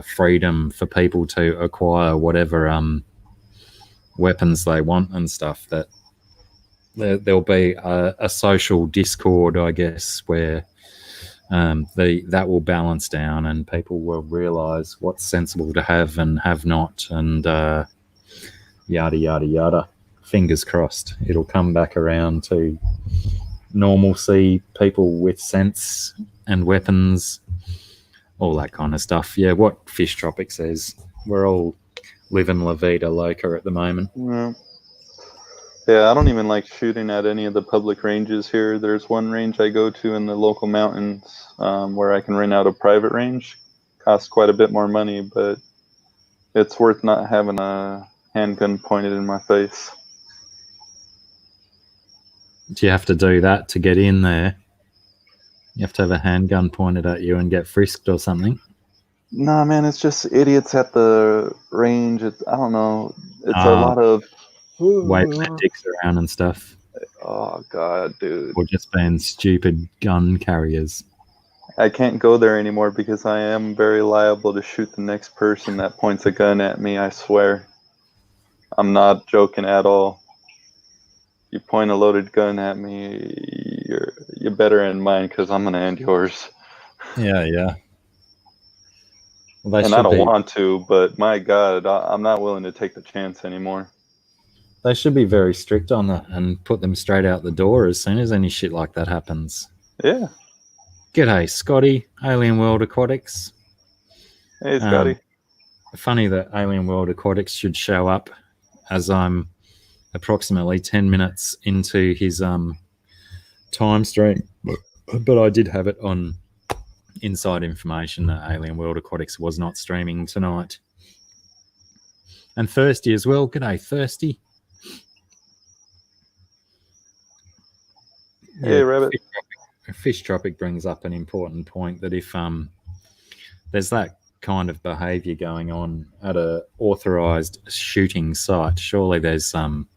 freedom for people to acquire whatever weapons they want and stuff that there'll be a social discord, I guess, where that will balance down and people will realize what's sensible to have and have not, and yada yada yada. Fingers crossed it'll come back around to normalcy, people with sense and weapons, all that kind of stuff. Yeah, what Fish Tropic says, we're all living La Vida Loca at the moment. Yeah. Yeah, I don't even like shooting at any of the public ranges here. There's one range I go to in the local mountains where I can rent out a private range. Costs quite a bit more money, but it's worth not having a handgun pointed in my face. Do you have to do that to get in there? You have to have a handgun pointed at you and get frisked or something? Nah, man, it's just idiots at the range. I don't know. It's a lot of waving their dicks around and stuff. Oh god, dude. Or just being stupid gun carriers. I can't go there anymore because I am very liable to shoot the next person that points a gun at me, I swear. I'm not joking at all. You point a loaded gun at me, you're better in mine because I'm going to end yours. Yeah, yeah. Well, and I don't want to, but my god, I'm not willing to take the chance anymore. They should be very strict on that and put them straight out the door as soon as any shit like that happens. Yeah. G'day, Scotty, Alien World Aquatics. Hey, Scotty. Funny that Alien World Aquatics should show up as I'm approximately 10 minutes into his time stream. But I did have it on inside information that Alien World Aquatics was not streaming tonight. And Thirsty as well. G'day, Thirsty. Hey, Rabbit. Fish Tropic brings up an important point that if there's that kind of behaviour going on at a authorised shooting site, surely there's some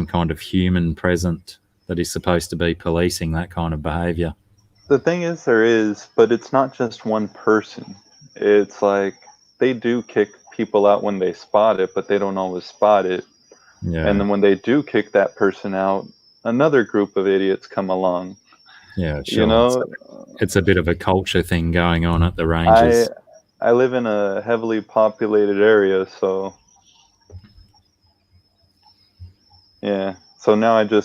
kind of human present that is supposed to be policing that kind of behaviour. The thing is, there is, but it's not just one person. It's like they do kick people out when they spot it, but they don't always spot it. Yeah. And then when they do kick that person out, another group of idiots come along. Yeah, sure. You know, it's a bit of a culture thing going on at the ranges. I live in a heavily populated area, so yeah. So now the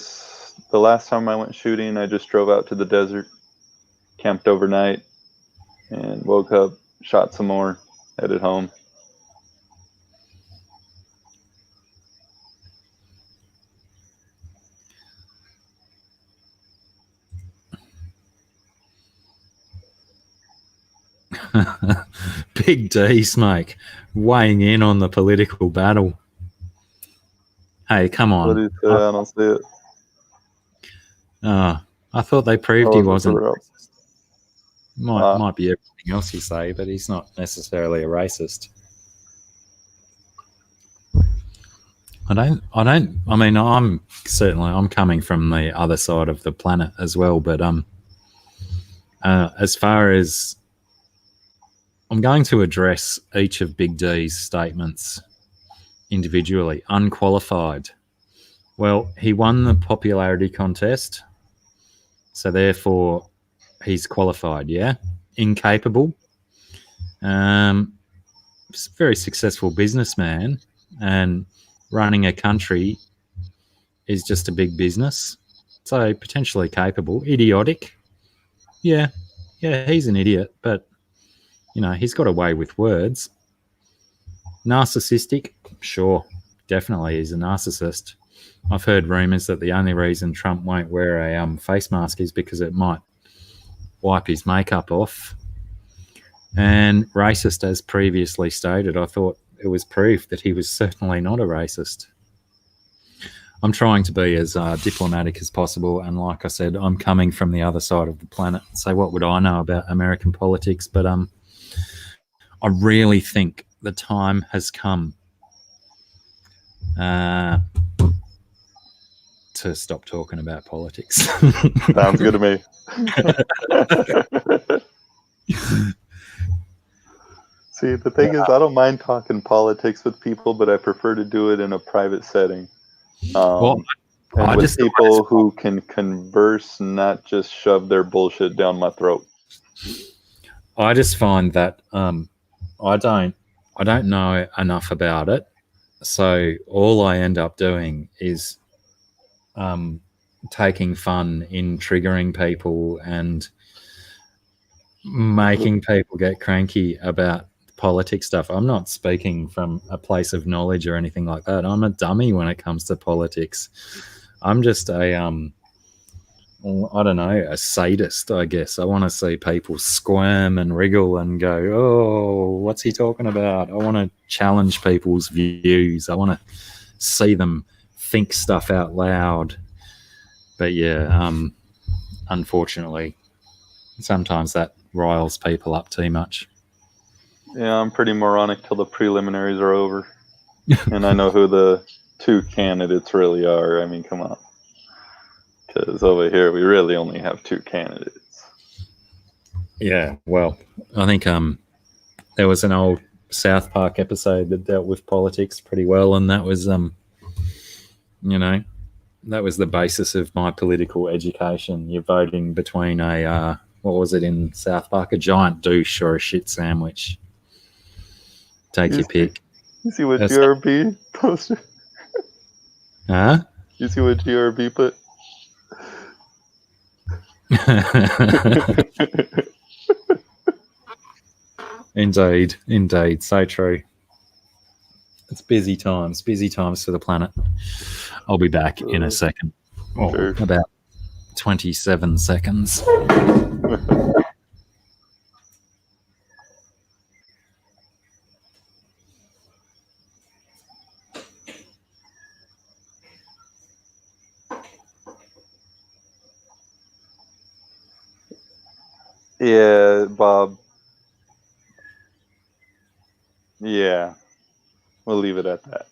last time I went shooting, I just drove out to the desert, camped overnight, and woke up, shot some more, headed home. Big D Smoke weighing in on the political battle. Hey, come on. What do you say? I don't see it. I thought they proved he wasn't racist. Might be everything else you say, but he's not necessarily a racist. I mean, I'm coming from the other side of the planet as well, but as far as I'm going to address each of Big D's statements individually. Unqualified. Well, he won the popularity contest, so therefore he's qualified, yeah? Incapable. Very successful businessman, and running a country is just a big business, so potentially capable. Idiotic. Yeah, he's an idiot, but you know, he's got a way with words. Narcissistic? Sure, definitely he's a narcissist. I've heard rumours that the only reason Trump won't wear a face mask is because it might wipe his makeup off. And racist, as previously stated, I thought it was proof that he was certainly not a racist. I'm trying to be as diplomatic as possible, and like I said, I'm coming from the other side of the planet, so what would I know about American politics? But I really think the time has come to stop talking about politics. Sounds good to me. See, the thing is, I don't mind talking politics with people, but I prefer to do it in a private setting. Well, and I with just people who can converse, not just shove their bullshit down my throat. I just find that I don't know enough about it, so all I end up doing is taking fun in triggering people and making people get cranky about politics stuff. I'm not speaking from a place of knowledge or anything like that. I'm a dummy when it comes to politics. I'm just a I don't know, a sadist, I guess. I want to see people squirm and wriggle and go, oh, what's he talking about? I want to challenge people's views. I want to see them think stuff out loud. But yeah, unfortunately, sometimes that riles people up too much. Yeah, I'm pretty moronic till the preliminaries are over. And I know who the two candidates really are. I mean, come on. Because over here, we really only have two candidates. Yeah, well, I think there was an old South Park episode that dealt with politics pretty well, and that was, that was the basis of my political education. You're voting between a, what was it in South Park? A giant douche or a shit sandwich. Take your pick. You see what GRB posted? Huh? You see what GRB put? Indeed, so true. It's busy times for the planet. I'll be back in a second. Sure. About 27 seconds. Yeah, Bob. Yeah, we'll leave it at that.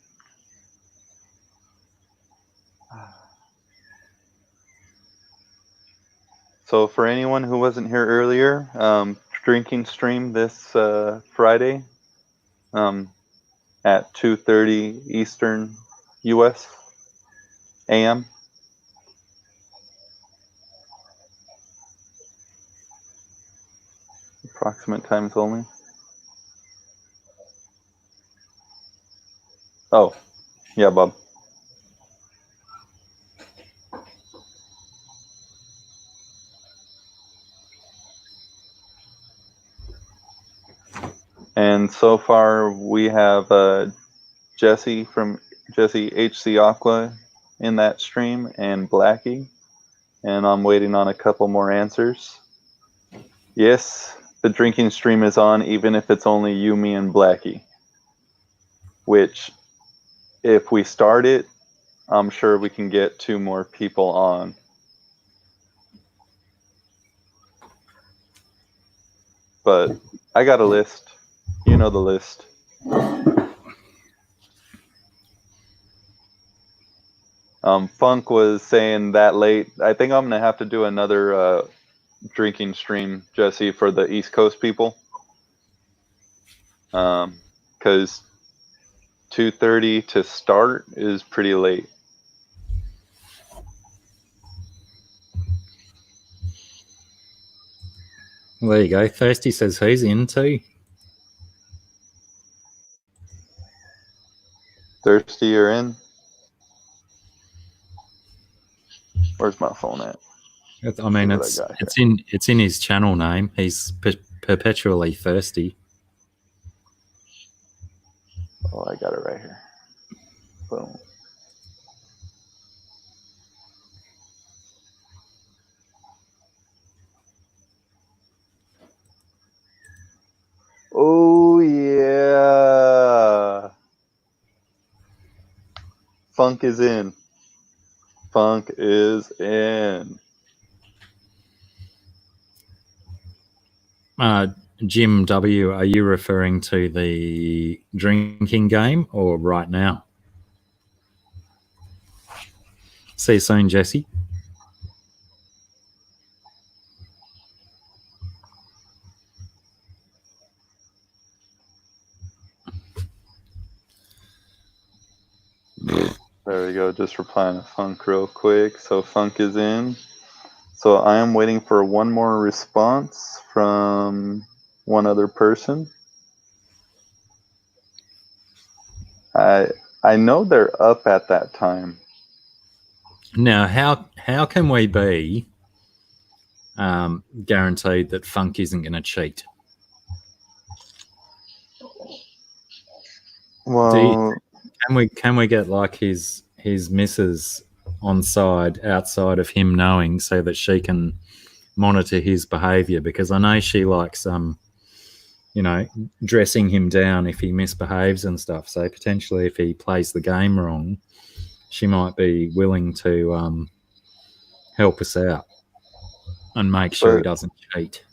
So for anyone who wasn't here earlier, drinking stream this Friday at 2:30 Eastern U.S. AM. Approximate times only. Oh, yeah, Bob. And so far we have Jesse HC Aqua in that stream and Blacky. And I'm waiting on a couple more answers. Yes, the drinking stream is on, even if it's only you, me, and Blacky. Which, if we start it, I'm sure we can get 2 more people on. But I got a list. You know the list. Funk was saying that late. I think I'm going to have to do another drinking stream, Jesse, for the East Coast people. Because 2:30 to start is pretty late. Well, there you go. Thirsty says he's in too. Thirsty, you're in? Where's my phone at? I mean, it's in his channel name. He's perpetually thirsty. Oh, I got it right here. Boom. Oh, yeah. Funk is in. Funk is in. Jim W., are you referring to the drinking game or right now? See you soon, Jesse. There we go. Just replying to Funk real quick. So Funk is in. So I am waiting for one more response from one other person. I know they're up at that time. Now, how can we be guaranteed that Funk isn't going to cheat? Well, Can we get like his missus on side outside of him knowing so that she can monitor his behaviour? Because I know she likes dressing him down if he misbehaves and stuff. So potentially if he plays the game wrong, she might be willing to help us out and make sure he doesn't cheat.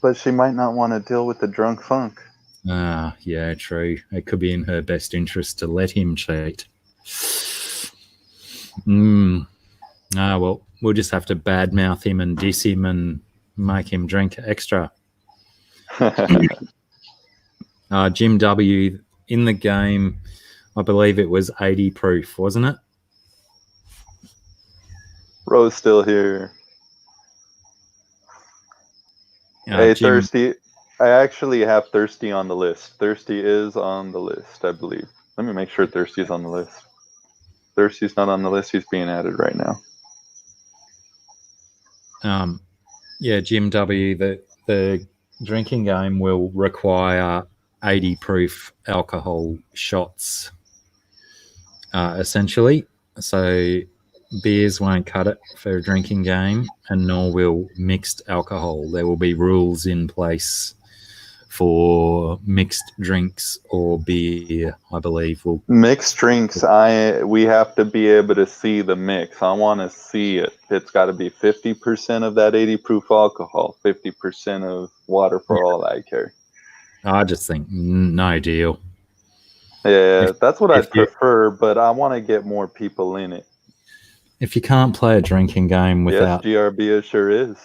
But she might not want to deal with the drunk Funk. Yeah, true. It could be in her best interest to let him cheat. Well, we'll just have to badmouth him and diss him and make him drink extra. Jim W. in the game, I believe it was 80 proof, wasn't it? Ro's still here. Hey, Jim, Thirsty. I actually have Thirsty on the list. Thirsty is on the list, I believe. Let me make sure Thirsty's on the list. Thirsty's not on the list. He's being added right now. Jim W. The drinking game will require 80 proof alcohol shots, essentially. So beers won't cut it for a drinking game, and nor will mixed alcohol. There will be rules in place for mixed drinks or beer, I believe. Mixed drinks, we have to be able to see the mix. I want to see it. It's got to be 50% of that 80 proof alcohol, 50% of water for all I care. I just think no deal. Yeah, that's what I'd prefer, but I want to get more people in it. If you can't play a drinking game without... Yes, GRB, it sure is.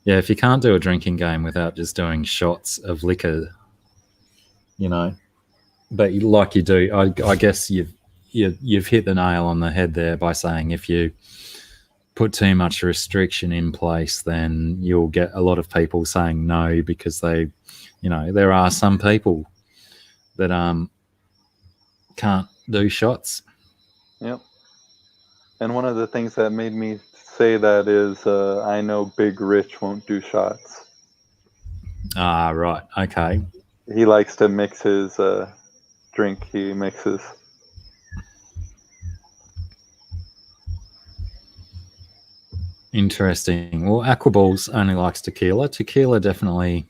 Yeah, if you can't do a drinking game without just doing shots of liquor, but like you do, I guess you've hit the nail on the head there by saying if you put too much restriction in place, then you'll get a lot of people saying no because there are some people that can't do shots. Yep. And one of the things that made me say that is I know Big Rich won't do shots. Right. Okay. He likes to mix his drink. He mixes. Interesting. Well, Aquaballs only likes tequila. Tequila definitely,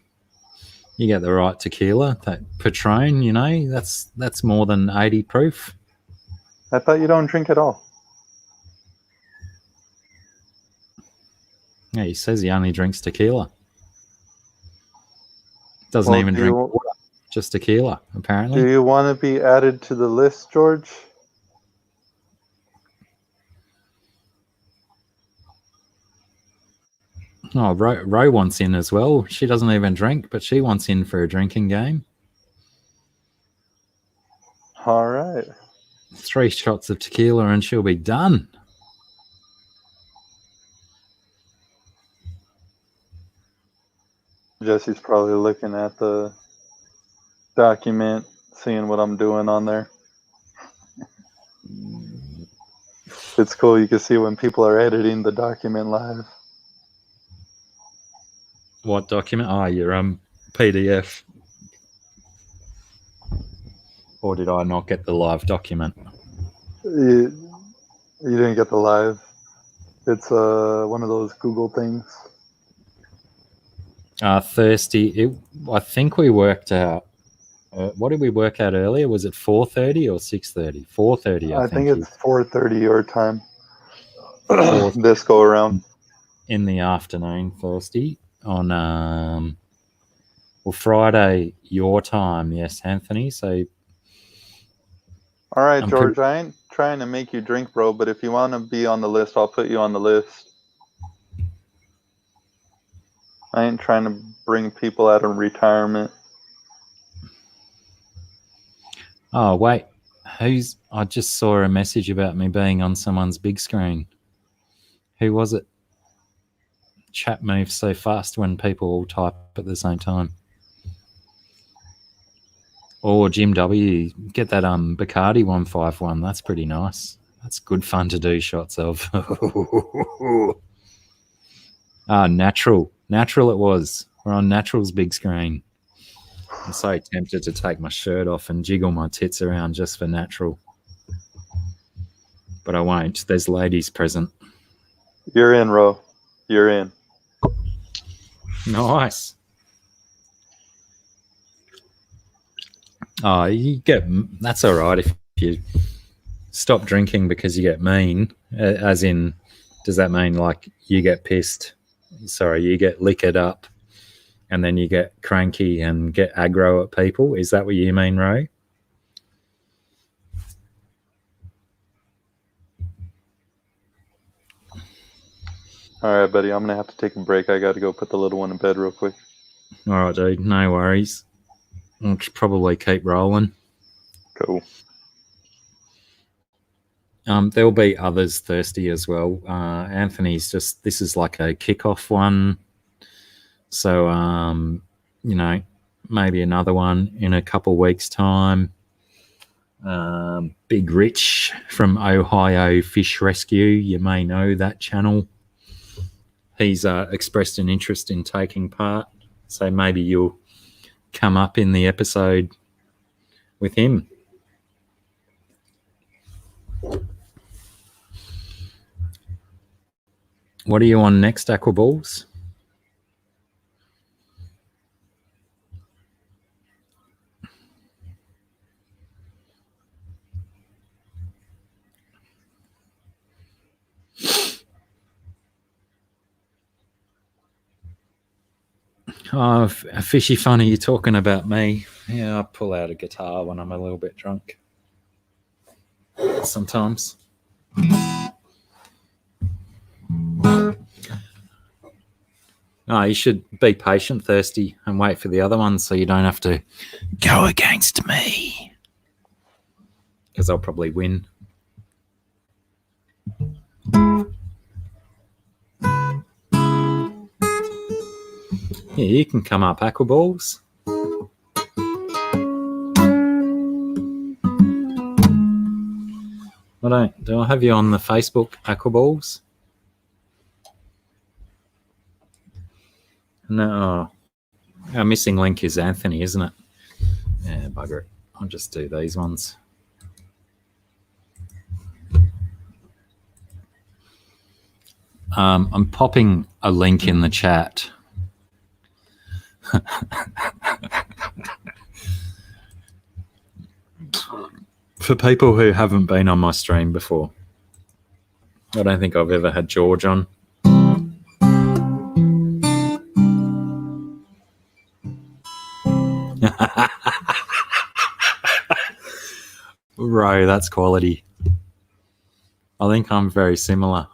you get the right tequila. That Patron, that's more than 80 proof. I thought you don't drink at all. Yeah, he says he only drinks tequila. Doesn't even drink water, just tequila, apparently. Do you want to be added to the list, George? Oh, Ro wants in as well. She doesn't even drink, but she wants in for a drinking game. All right. 3 shots of tequila and she'll be done. Jesse's probably looking at the document, seeing what I'm doing on there. It's cool. You can see when people are editing the document live. What document? Your PDF. Or did I not get the live document? You didn't get the live. It's one of those Google things. Thirsty. I think we worked out. What did we work out earlier? Was it 4:30 or 6:30? 4:30. I think it's 4:30 your time. This go around in the afternoon. Thirsty on Friday your time. Yes, Anthony. So All right, I'm George. I ain't trying to make you drink, bro. But if you want to be on the list, I'll put you on the list. I ain't trying to bring people out of retirement. Oh, wait. I just saw a message about me being on someone's big screen. Who was it? Chat moves so fast when people all type at the same time. Or Jim W. Get that Bacardi 151. That's pretty nice. That's good fun to do shots of. Natural. Natural it was. We're on Natural's big screen. I'm so tempted to take my shirt off and jiggle my tits around just for Natural. But I won't. There's ladies present. You're in, Ro. You're in. Nice. Oh, that's all right if you stop drinking because you get mean. As in, does that mean like you get pissed? Sorry, you get liquored up and then you get cranky and get aggro at people? Is that what you mean, Ray? All right, buddy. I'm going to have to take a break. I got to go put the little one in bed real quick. All right, dude. No worries. I'll probably keep rolling. Cool. There'll be others thirsty as well. Anthony's this is like a kickoff one. So, maybe another one in a couple weeks' time. Big Rich from Ohio Fish Rescue. You may know that channel. He's expressed an interest in taking part. So maybe you'll come up in the episode with him. What are you on next, Aquaballs? Oh, Fishy Funny, you're talking about me. Yeah, I pull out a guitar when I'm a little bit drunk. Sometimes. Oh, you should be patient, Thirsty, and wait for the other ones so you don't have to go against me. Because I'll probably win. Yeah, you can come up, Aquaballs. Do I have you on the Facebook, Aquaballs? No. Our missing link is Anthony, isn't it? Yeah, bugger it. I'll just do these ones. I'm popping a link in the chat. For people who haven't been on my stream before. I don't think I've ever had George on. Ro, that's quality. I think I'm very similar.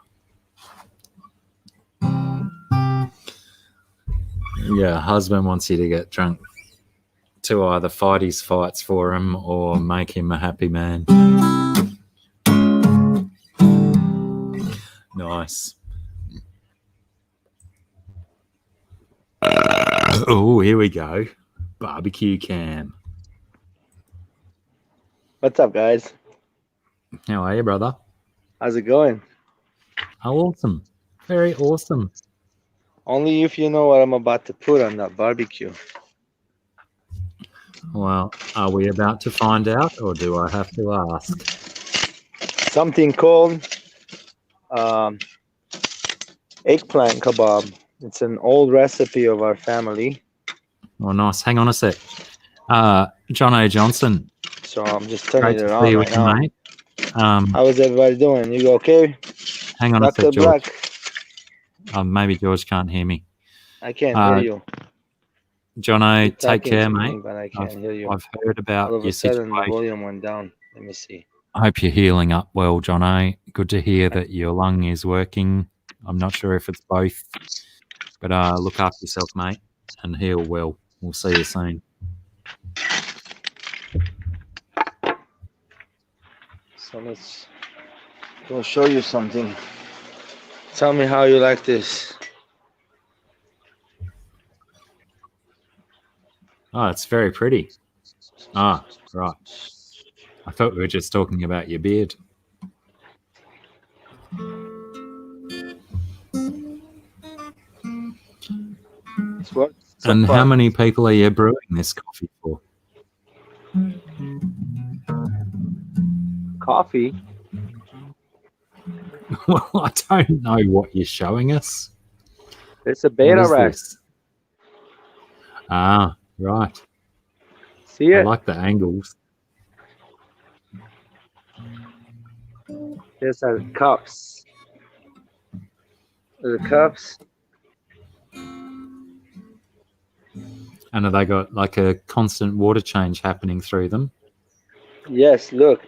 Yeah, husband wants you to get drunk to either fight his fights for him or make him a happy man. Nice. Oh, here we go. Barbecue cam. What's up, guys? How are you, brother? How's it going? Awesome. Very awesome. Only if you know what I'm about to put on that barbecue. Well, are we about to find out, or do I have to ask? Something called eggplant kebab. It's an old recipe of our family. Oh, nice. Hang on a sec. John O. Johnson. So I'm just turning Great it to on see you right with you, now. mate. How is everybody doing? You okay? Hang on a Dr. sec, George. Black, Maybe George can't hear me. I can't hear you. John O, You're take talking care, to me, mate. but I can't hear you. I've heard about All of your a sudden, the situation. volume went down. Let me see. I hope you're healing up well, Jono. Good to hear that your lung is working. I'm not sure if it's both, but look after yourself, mate, and heal well. We'll see you soon. So let's go show you something. Tell me how you like this. Oh, it's very pretty. Ah, right. I thought we were just talking about your beard. It's what? So And far. how many people are you brewing this coffee for? Coffee? Well, I don't know what you're showing us. It's a What beta is rack. this? Ah, right. See I it? like the angles. There's our cups. The cups. And have they got like a constant water change happening through them? Yes, look.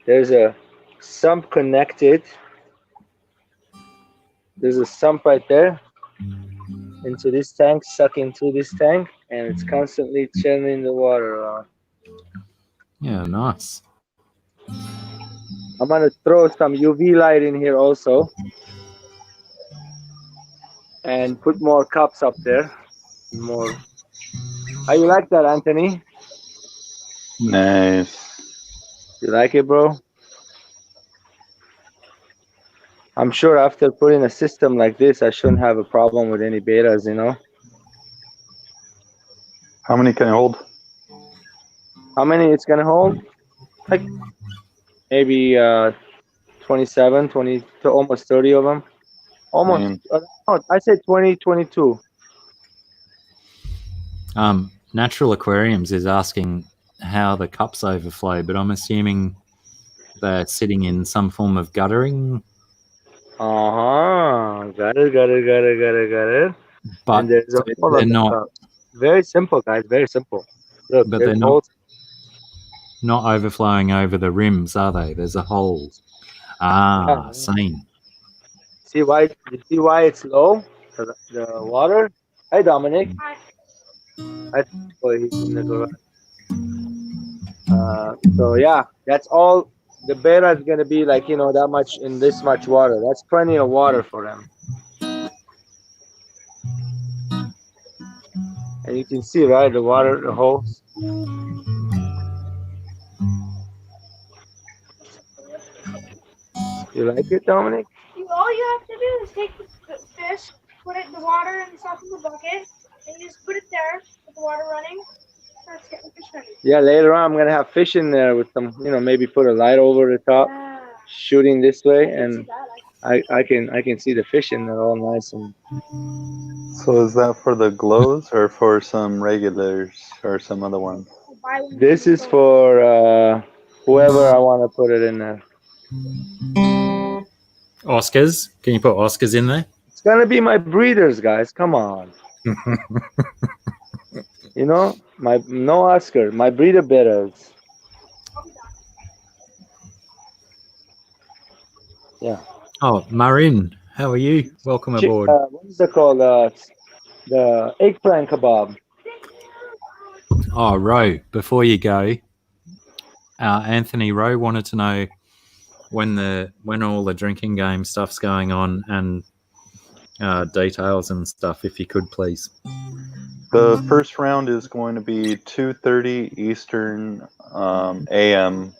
There's a sump connected. There's a sump right there into this tank, sucking through this tank, and it's constantly churning the water around. Yeah, nice. I'm gonna throw some UV light in here also, and put more cups up there. More. How you like that, Anthony? Nice. You like it, bro? I'm sure after putting a system like this, I shouldn't have a problem with any betas, you know? How many can I hold? How many it's gonna hold? Like maybe 27, 20, to almost 30 of them. Almost. Man. No, I said 20, 22. Natural Aquariums is asking how the cups overflow, but I'm assuming they're sitting in some form of guttering. Got it. But And there's a hole they're on the not cup. Very simple, guys. Very simple. Look, But there's they're not- holes. not overflowing over the rims, are they? There's a hole. Ah, Yeah. seen. See why? You see why it's low? The water. Hi, Dominic. Hi. Oh, he's in the garage. So yeah, that's all. The beta is gonna be like, you know, that much in this much water. That's plenty of water for them. And you can see, right, the water, the holes. You like it, Dominic? All you have to do is take the fish, put it in the water and stuff in the bucket, and you just put it there with the water running. Starts getting fish ready. Yeah, later on I'm gonna have fish in there with some, you know, maybe put a light over the top, shooting this way, and I can see the fish in there all nice. And So is that for the glows or for some regulars or some other one? this is for whoever I want to put it in there. Oscars? Can you put Oscars in there? It's gonna be my breeders, guys. Come on. You know, no Oscar, my breeder betas. Yeah. Oh, Marin, how are you? Welcome aboard. What is it called? The eggplant kebab. Oh, Ro, before you go, Anthony Rowe wanted to know when all the drinking game stuff's going on and details and stuff, if you could, please. The first round is going to be 2:30 Eastern AM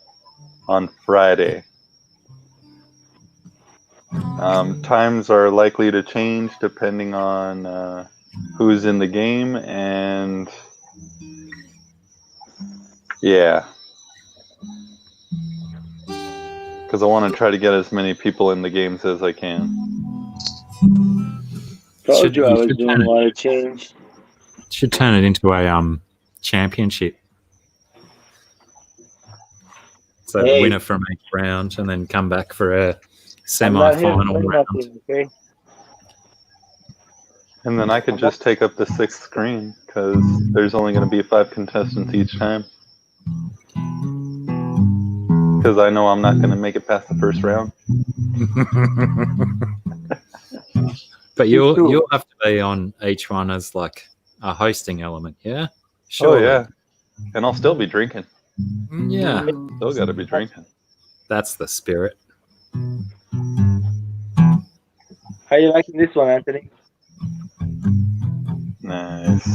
on Friday. Times are likely to change depending on who's in the game, and yeah, because I want to try to get as many people in the games as I can. Told you I was should doing a lot of change. Should turn it into a championship. So the Hey. winner from each round, and then come back for a I'm not here to semi-final win round. nothing, okay? And then I could just take up the 6th screen because there's only going to be 5 contestants each time. because I know I'm not going to make it past the first round. But you'll have to be on each one as like a hosting element, yeah? Sure. Oh, yeah. And I'll still be drinking. Yeah. Still got to be drinking. That's the spirit. How you liking this one, Anthony? Nice.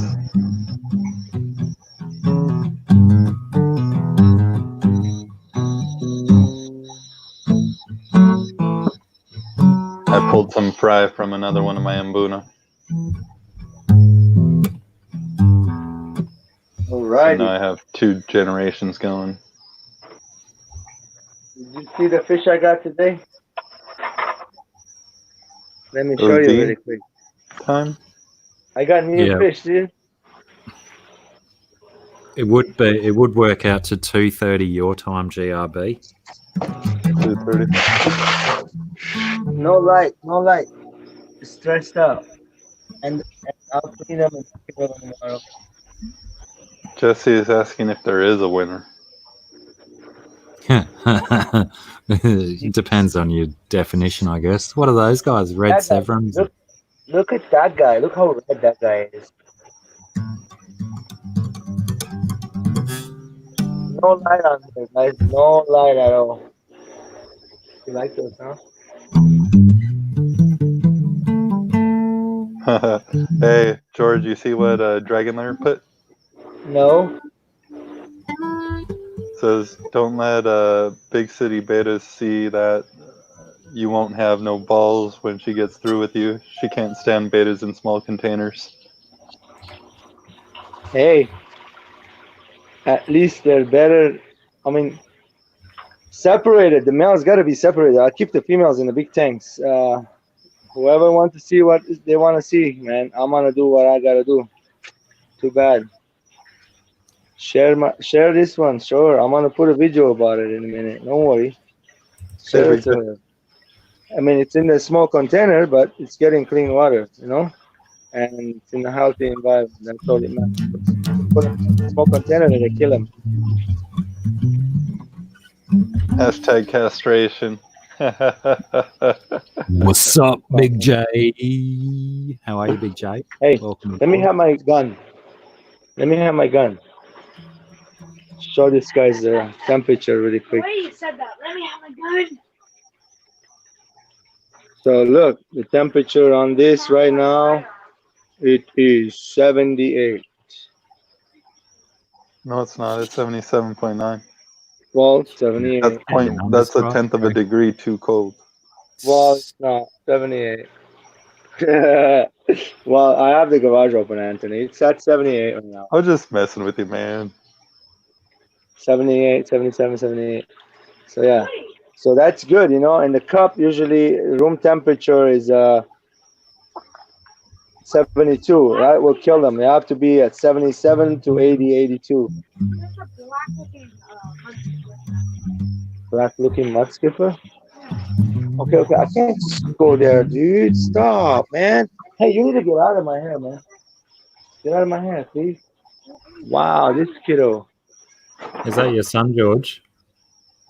I pulled some fry from another one of my Mbuna. All right. So now I have 2 generations going. Did you see the fish I got today? Let me show you really quick. Time? I got new fish, dude. It would work out to 2:30 your time, GRB. 2:30. No light. Stressed out. And I'll clean them and pick them tomorrow. Jesse is asking if there is a winner. It depends on your definition, I guess. What are those guys? Red Severums? Look at that guy. Look how red that guy is. No light on there, guys. No light at all. You like those, huh? Hey, George, you see what Dragon Lair put? No. Says, don't let big city betas see that you won't have no balls when she gets through with you. She can't stand betas in small containers. Hey, at least they're better. I mean, separated. The males got to be separated. I'll keep the females in the big tanks. Whoever wants to see what they want to see, man, I'm going to do what I got to do. Too bad. Share this one, sure. I'm gonna put a video about it in a minute. Don't worry. Share it to her. I mean, it's in a small container, but it's getting clean water, you know, and it's in a healthy environment. That's all it matters. Put them in a small container and they kill them. Hashtag castration. What's up, Big J? How are you, Big J? Hey, welcome. Let me have my gun. Show this guy's temperature really quick. Wait, you said that. Let me have my gun. So look, the temperature on this right now, it is 78. No, it's not. It's 77.9. Well, 78. That's a tenth of a degree too cold. Well, it's not 78. Well, I have the garage open, Anthony. It's at 78 right now. I was just messing with you, man. 78, 77, 78. So yeah. So that's good, you know. In the cup, usually room temperature is 72, right? Will kill them. They have to be at 77 to 80, 82. Black looking mud skipper? Okay, I can't go there, dude. Stop, man. Hey, you need to get out of my hair, man. Get out of my hair, please. Wow, this kiddo. Is that your son, George?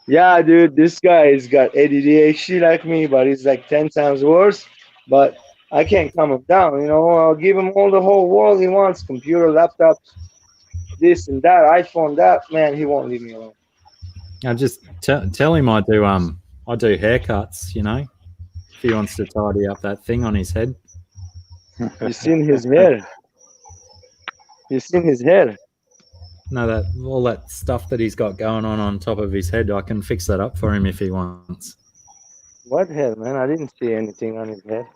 Yeah, dude, this guy has got ADHD like me, but he's like 10 times worse. But I can't calm him down, you know. I'll give him all the whole world he wants. Computer, laptops, this and that, iPhone, that. Man, he won't leave me alone. I just tell him I do haircuts, you know. If he wants to tidy up that thing on his head. You seen his hair? You seen his hair? No, that all that stuff that he's got going on top of his head, I can fix that up for him if he wants. What hair, man? I didn't see anything on his head.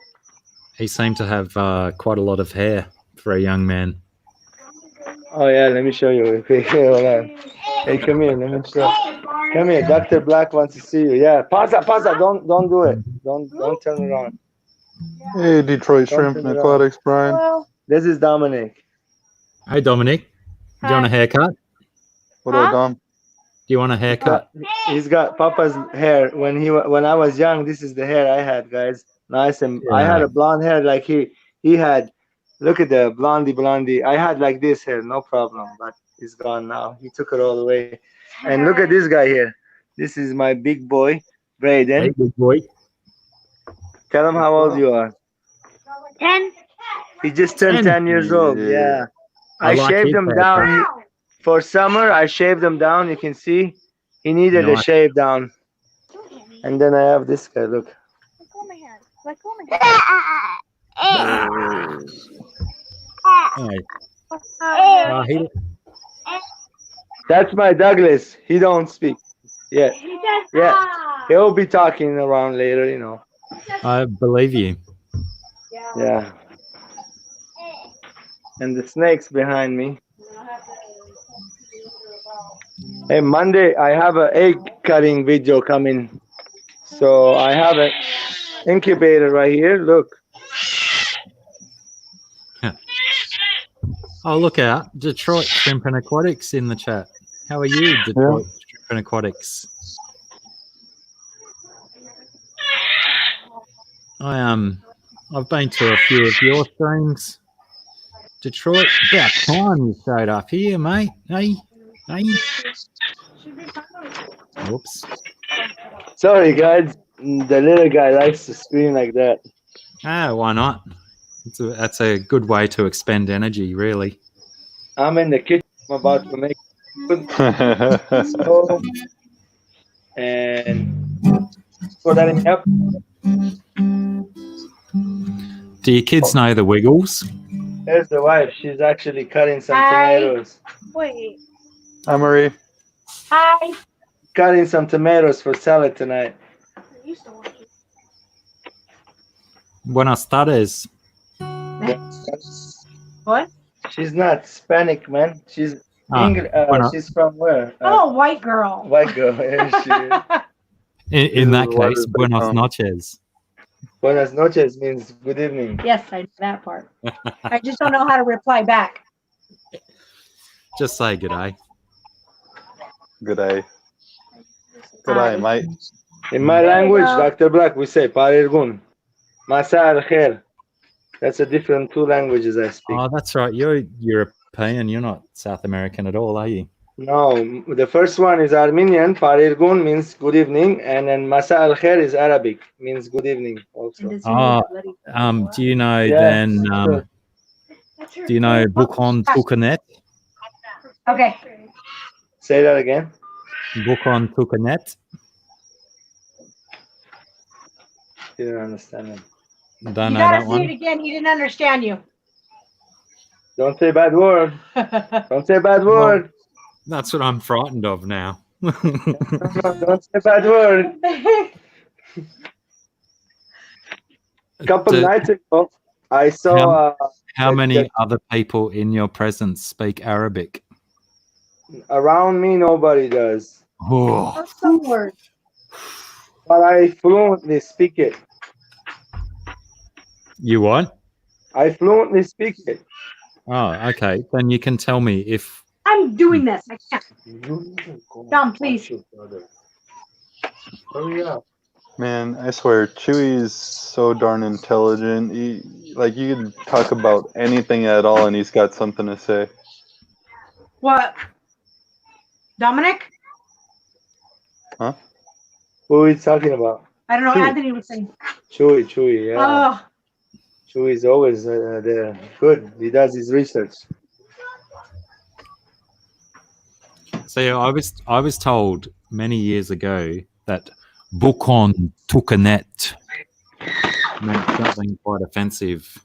He seemed to have quite a lot of hair for a young man. Oh yeah, let me show you real quick. Hold on. Hey, come here. Let me show. Come here. Dr. Black wants to see you. Yeah, pause that. Don't do it. Don't turn it on. Hey, Detroit Shrimp and Aquatics, Brian. Hello. This is Dominic. Hey, Dominic. Do you want a haircut? What up, Dom? Do you want a haircut? He's got Papa's hair. When I was young, this is the hair I had, guys. Nice and I had a blonde hair like he had. Look at the blondie. I had like this hair, no problem. But he's gone now. He took it all away. And look at this guy here. This is my big boy, Braden. Hey, good boy. Tell him how old you are. 10. He just turned 10 years old. Yeah. I like shaved his him haircut. down. For summer, I shaved him down. You can see he needed a Nice. shave down. Don't hit me. And then I have this guy. Look. Let go of my hand. Let go of my hand. Hey, he, That's my Douglas. He don't speak. Yeah. He says, Yeah. ah. He'll be talking around later, you know. I believe you. Yeah. And the snake's behind me. Hey, Monday I have an egg cutting video coming. So I have an incubator right here. Look. Oh, look out. Detroit Shrimp and Aquatics in the chat. How are you, Detroit Shrimp and Aquatics? I've been to a few of your streams. Detroit, about time you showed up here, mate. Hey. Whoops. Sorry, guys. The little guy likes to scream like that. Ah, why not? That's a good way to expend energy, really. I'm in the kitchen. I'm about to make food. So, and for that up. Do your kids know the Wiggles? There's the wife. She's actually cutting some Hi. tomatoes. Wait. Hi, Marie. Hi. Cutting some tomatoes for salad tonight. I used to watch it. Buenas tardes. What? She's not Hispanic, man. She's bueno. she's from where? Oh, white girl. White girl. Here she is. In that What case, is it buenas from? noches. Buenas noches means good evening. Yes, I know that part. I just don't know how to reply back. Just say good day. Good day. Good day, mate. In my There you language, go. Dr. Black, we say Parirgun. Masa al khair. That's a different two languages I speak. Oh, that's right. You're European. You're not South American at all, are you? No, the first one is Armenian. Parirgun means good evening, and then Masa al khair is Arabic, means good evening also. And does he need a Oh, bloody- do you know Yeah, then? sure. Do you know Bukon Tukanet? Okay. Say that again. Bukon Tukanet. Didn't understand it. Don't You know gotta that say one. it again. He didn't understand you. Don't say bad word. Don't say bad Well, word. That's what I'm frightened of now. No, don't say bad word. Couple nights ago, I saw How that- many that other people in your presence speak Arabic? around me nobody does, Oh, Some words. but I fluently speak it. you what? I fluently speak it. Oh, okay. Then you can tell me if I'm doing this. I can't. Dom, please. Hurry up. Man, I swear, Chewie's so darn intelligent. Like, you could talk about anything at all, and he's got something to say. What? Dominic? What are we talking about? I don't know. Chewy. Anthony was saying. Chewy, yeah. Oh, Chewy's always there. Good. He does his research. See, I was told many years ago that Bukon Tukanet meant something quite offensive.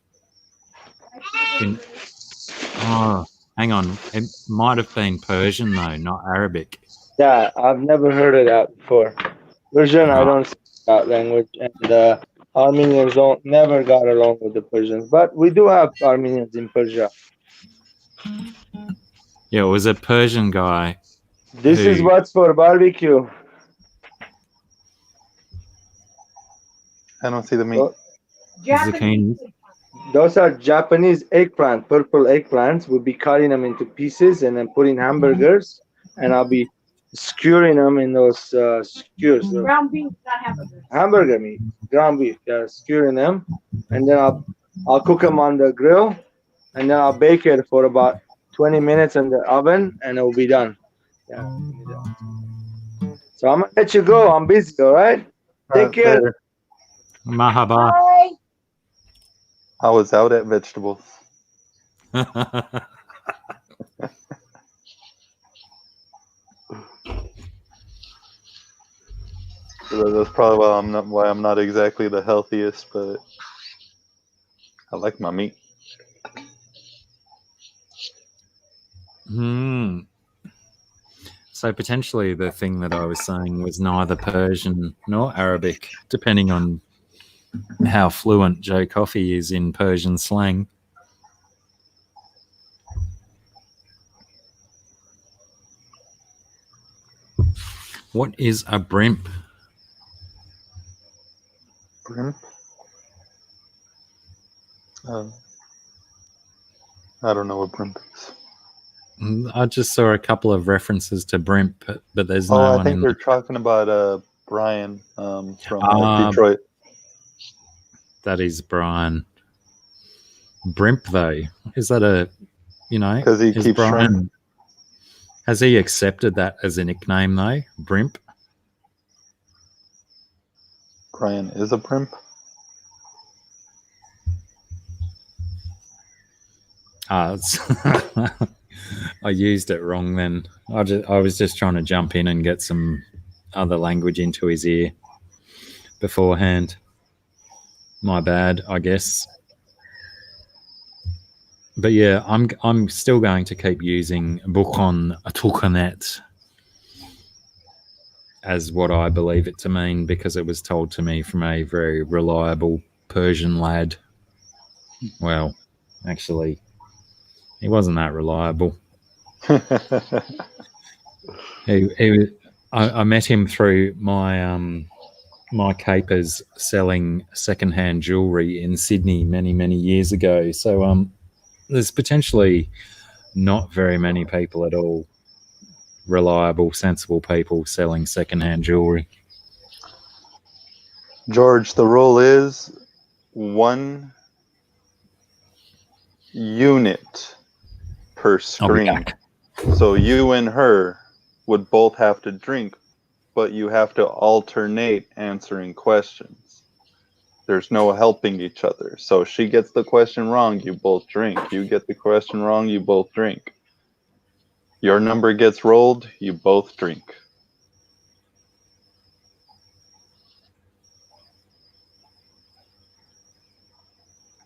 Oh, hang on. It might have been Persian though, not Arabic. Yeah, I've never heard of that before. Persian, I don't speak that language, and Armenians never got along with the Persians. But we do have Armenians in Persia. Yeah, it was a Persian guy. This is Hey. what's for barbecue. I don't see the meat. Oh. Japanese. Those are Japanese eggplant, purple eggplants. We'll be cutting them into pieces and then putting hamburgers, and I'll be skewering them in those skewers. Ground beef, not hamburgers. Hamburger meat, ground beef, yeah, skewering them, and then I'll cook them on the grill, and then I'll bake it for about 20 minutes in the oven, and it will be done. Yeah. So I'm gonna let you go. I'm busy. All right. Take care. Later. Mahaba. Bye. I was out at vegetables. So that's probably why I'm not exactly the healthiest, but I like my meat. Hmm. So potentially the thing that I was saying was neither Persian nor Arabic, depending on how fluent Joe Coffey is in Persian slang. What is a brimp? Brimp? I don't know what brimp is. I just saw a couple of references to brimp, but there's Oh, no I one think in they're there. talking about Brian from Ah, Detroit. That is Brian. Brimp, though, is that a, Because he is keeps shrimp. Brian, has he accepted that as a nickname, though? Brimp? Brian is a brimp. I used it wrong then. I was just trying to jump in and get some other language into his ear beforehand. My bad, I guess. But yeah, I'm still going to keep using Bukon Tukanet as what I believe it to mean because it was told to me from a very reliable Persian lad. Well, actually, he wasn't that reliable. I met him through my capers selling secondhand jewelry in Sydney many years ago. So there's potentially not very many people at all, reliable, sensible people selling secondhand jewelry. George, the rule is 1 unit per I'll be screen. back. So you and her would both have to drink, but you have to alternate answering questions. There's no helping each other. So she gets the question wrong, you both drink. You get the question wrong, you both drink. Your number gets rolled, you both drink.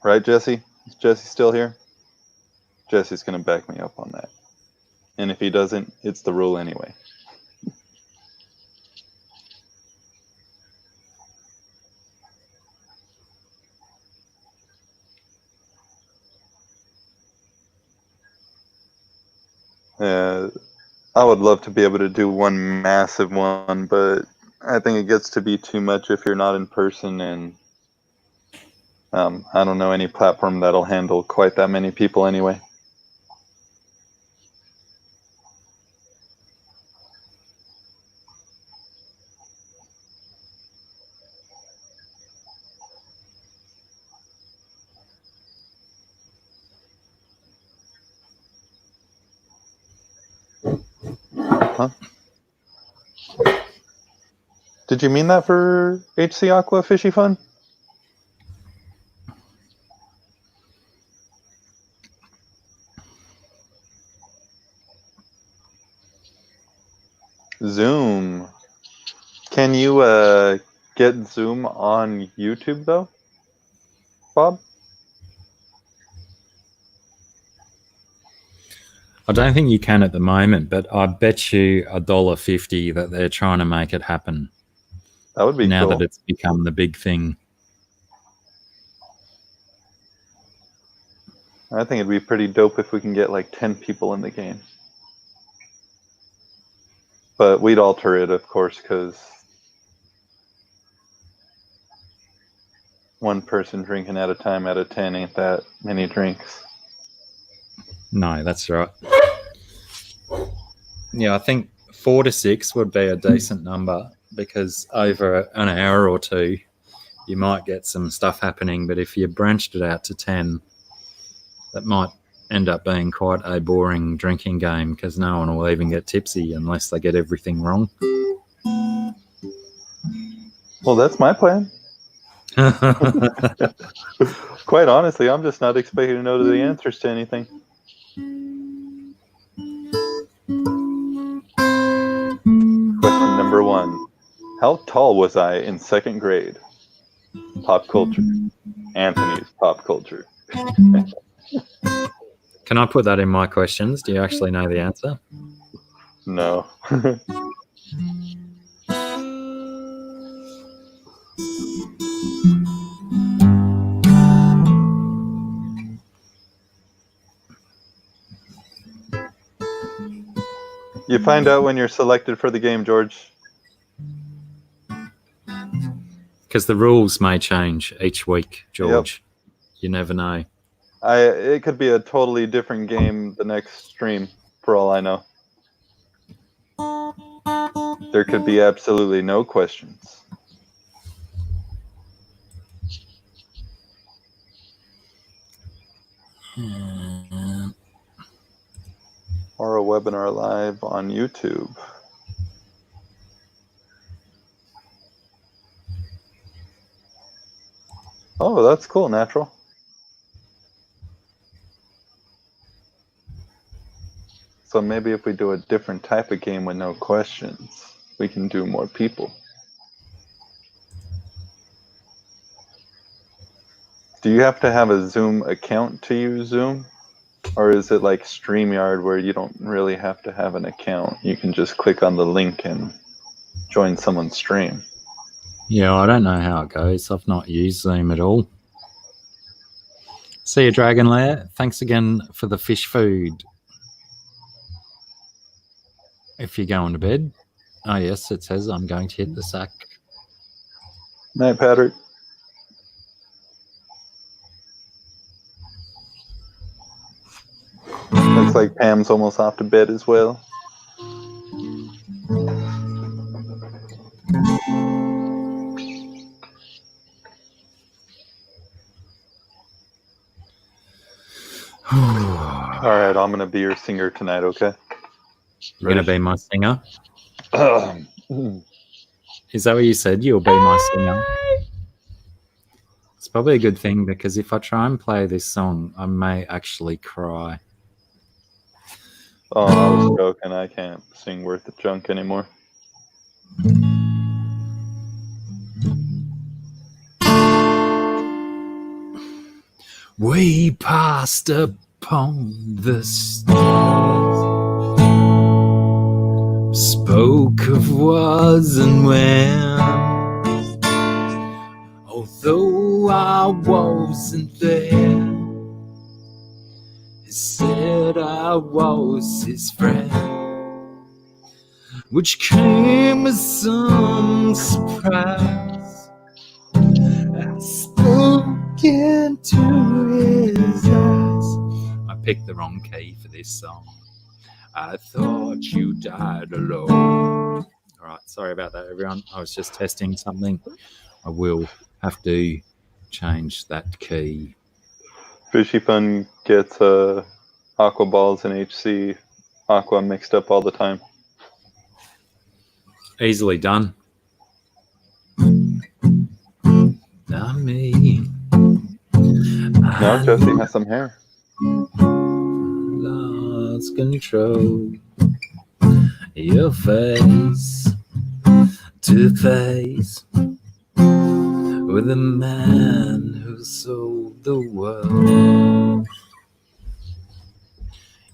Right, Jesse? Is Jesse still here? Jesse's going to back me up on that. And if he doesn't, it's the rule anyway. I would love to be able to do one massive one, but I think it gets to be too much if you're not in person, and I don't know any platform that'll handle quite that many people anyway. Huh? Did you mean that for HC Aqua Fishy Fun? Zoom. Can you get Zoom on YouTube though, Bob? I don't think you can at the moment, but I bet you $1.50 that they're trying to make it happen That would be now cool. that it's become the big thing. I think it'd be pretty dope if we can get like 10 people in the game. But we'd alter it, of course, because one person drinking at a time out of 10 ain't that many drinks. No, that's right. Yeah, I think 4 to 6 would be a decent number because over an hour or two, you might get some stuff happening. But if you branched it out to 10, that might end up being quite a boring drinking game because no one will even get tipsy unless they get everything wrong. Well, that's my plan. Quite honestly, I'm just not expecting to know the answers to anything. Question number 1. How tall was I in 2nd grade? Pop culture. Anthony's pop culture. Can I put that in my questions? Do you actually know the answer? No. You find out when you're selected for the game, George. Because the rules may change each week, George. Yep. You never know. It could be a totally different game the next stream, for all I know. There could be absolutely no questions. Or a webinar live on YouTube. Oh, that's cool, Natural. So maybe if we do a different type of game with no questions, we can do more people. Do you have to have a Zoom account to use Zoom? Or is it like StreamYard where you don't really have to have an account? You can just click on the link and join someone's stream. Yeah, I don't know how it goes. I've not used Zoom at all. See you, Dragon Lair. Thanks again for the fish food. If you're going to bed. Oh, yes, it says I'm going to hit the sack. Night, Patrick. Looks like Pam's almost off to bed as well. All right, I'm going to be your singer tonight, okay? You're going to be my singer? Is that what you said? You'll be my singer? It's probably a good thing because if I try and play this song, I may actually cry. Oh, I was joking. I can't sing Worth the Junk anymore. We passed upon the stars, spoke of was and when, although I wasn't there, he said I was his friend, which came as some surprise. I spoke into his eyes. I picked the wrong key for this song. I thought you died alone. All right, sorry about that, everyone. I was just testing something. I will have to change that key. Fishy Fun gets Aqua Balls and HC Aqua mixed up all the time. Easily done. Not me. Now Jesse has some hair. Lost control. Your face to face with a man who sold the world.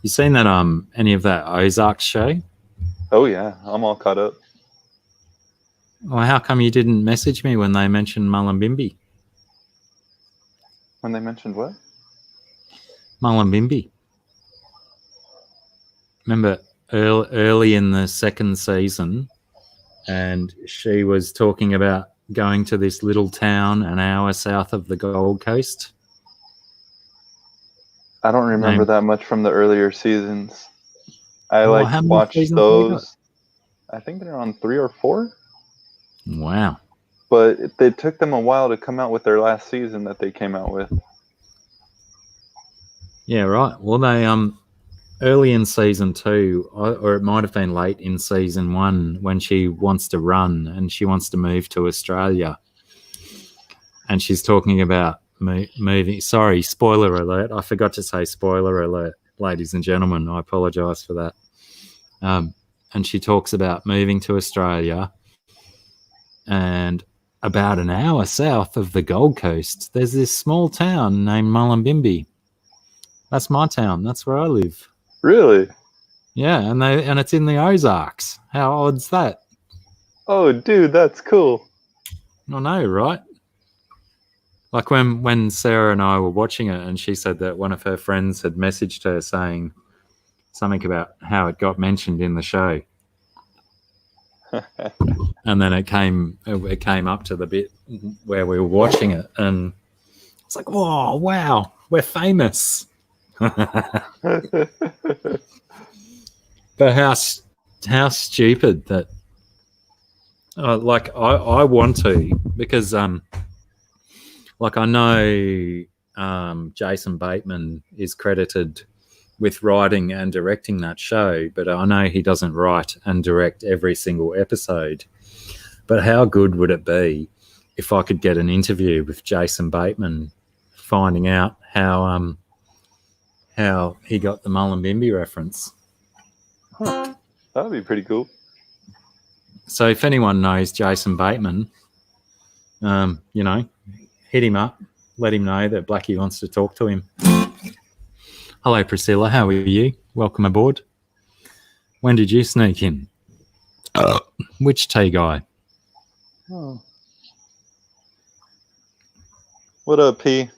You seen that any of that Ozark show? Oh yeah, I'm all caught up. Well, how come you didn't message me when they mentioned Mullumbimby? When they mentioned what? Mullumbimby. Remember early in the second season, and she was talking about going to this little town an hour south of the Gold Coast. I don't remember that much from the earlier seasons. I how many watched seasons those. I think they're on 3 or 4. Wow. But it took them a while to come out with their last season that they came out with. Yeah, right. Well, early in season 2, or it might have been late in season 1, when she wants to run and she wants to move to Australia. And she's talking about moving. Sorry, spoiler alert. I forgot to say spoiler alert, ladies and gentlemen. I apologise for that. And she talks about moving to Australia, and about an hour south of the Gold Coast, there's this small town named Mullumbimby. That's my town. That's where I live. Really? Yeah, and it's in the Ozarks. How odd's that? Oh, dude, that's cool. I know, right? Like when Sarah and I were watching it, and she said that one of her friends had messaged her saying something about how it got mentioned in the show. And then it came up to the bit where we were watching it, and it's like, whoa, wow, we're famous. But how stupid that, like, I want to, because like, I know Jason Bateman is credited with writing and directing that show, but I know he doesn't write and direct every single episode. But how good would it be if I could get an interview with Jason Bateman, finding out how he got the Mullumbimby reference? Huh. That would be pretty cool. So if anyone knows Jason Bateman, you know, hit him up, let him know that Blacky wants to talk to him. Hello, Priscilla. How are you? Welcome aboard. When did you sneak in? Which tea guy? Oh. What up, P?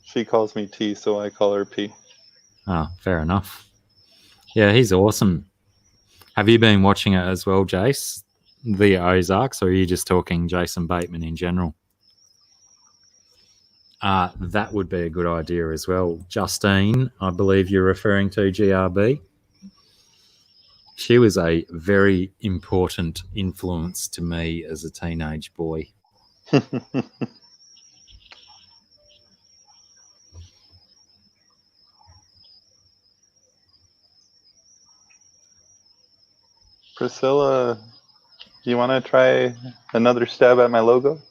She calls me T, so I call her P. Oh, fair enough. Yeah, he's awesome. Have you been watching it as well, Jace? The Ozarks, or are you just talking Jason Bateman in general? That would be a good idea as well. Justine, I believe you're referring to, GRB. She was a very important influence to me as a teenage boy. Priscilla, do you want to try another stab at my logo?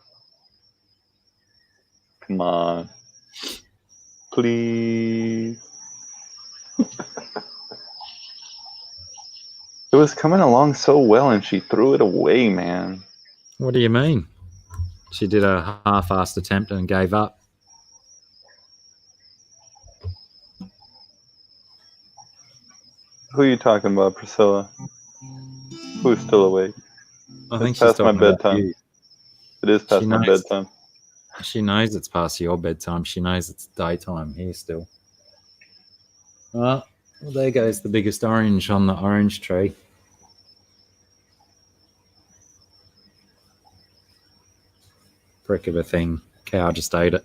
Come on. Please. It was coming along so well and she threw it away, man. What do you mean? She did a half-assed attempt and gave up. Who are you talking about, Priscilla? Who's still awake? I think It's she's past my talking about bedtime. you. It is past my bedtime. She knows it's past your bedtime. She knows it's daytime here still. Well, there goes the biggest orange on the orange tree. Prick of a thing. Cow just ate it.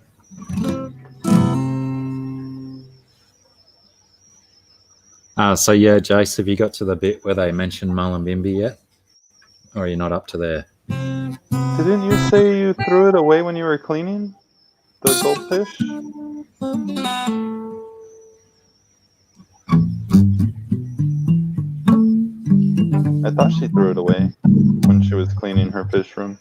So yeah, Jace, have you got to the bit where they mentioned Mullumbimby yet? Or are you not up to there? Didn't you say you threw it away when you were cleaning the goldfish? I thought she threw it away when she was cleaning her fish room.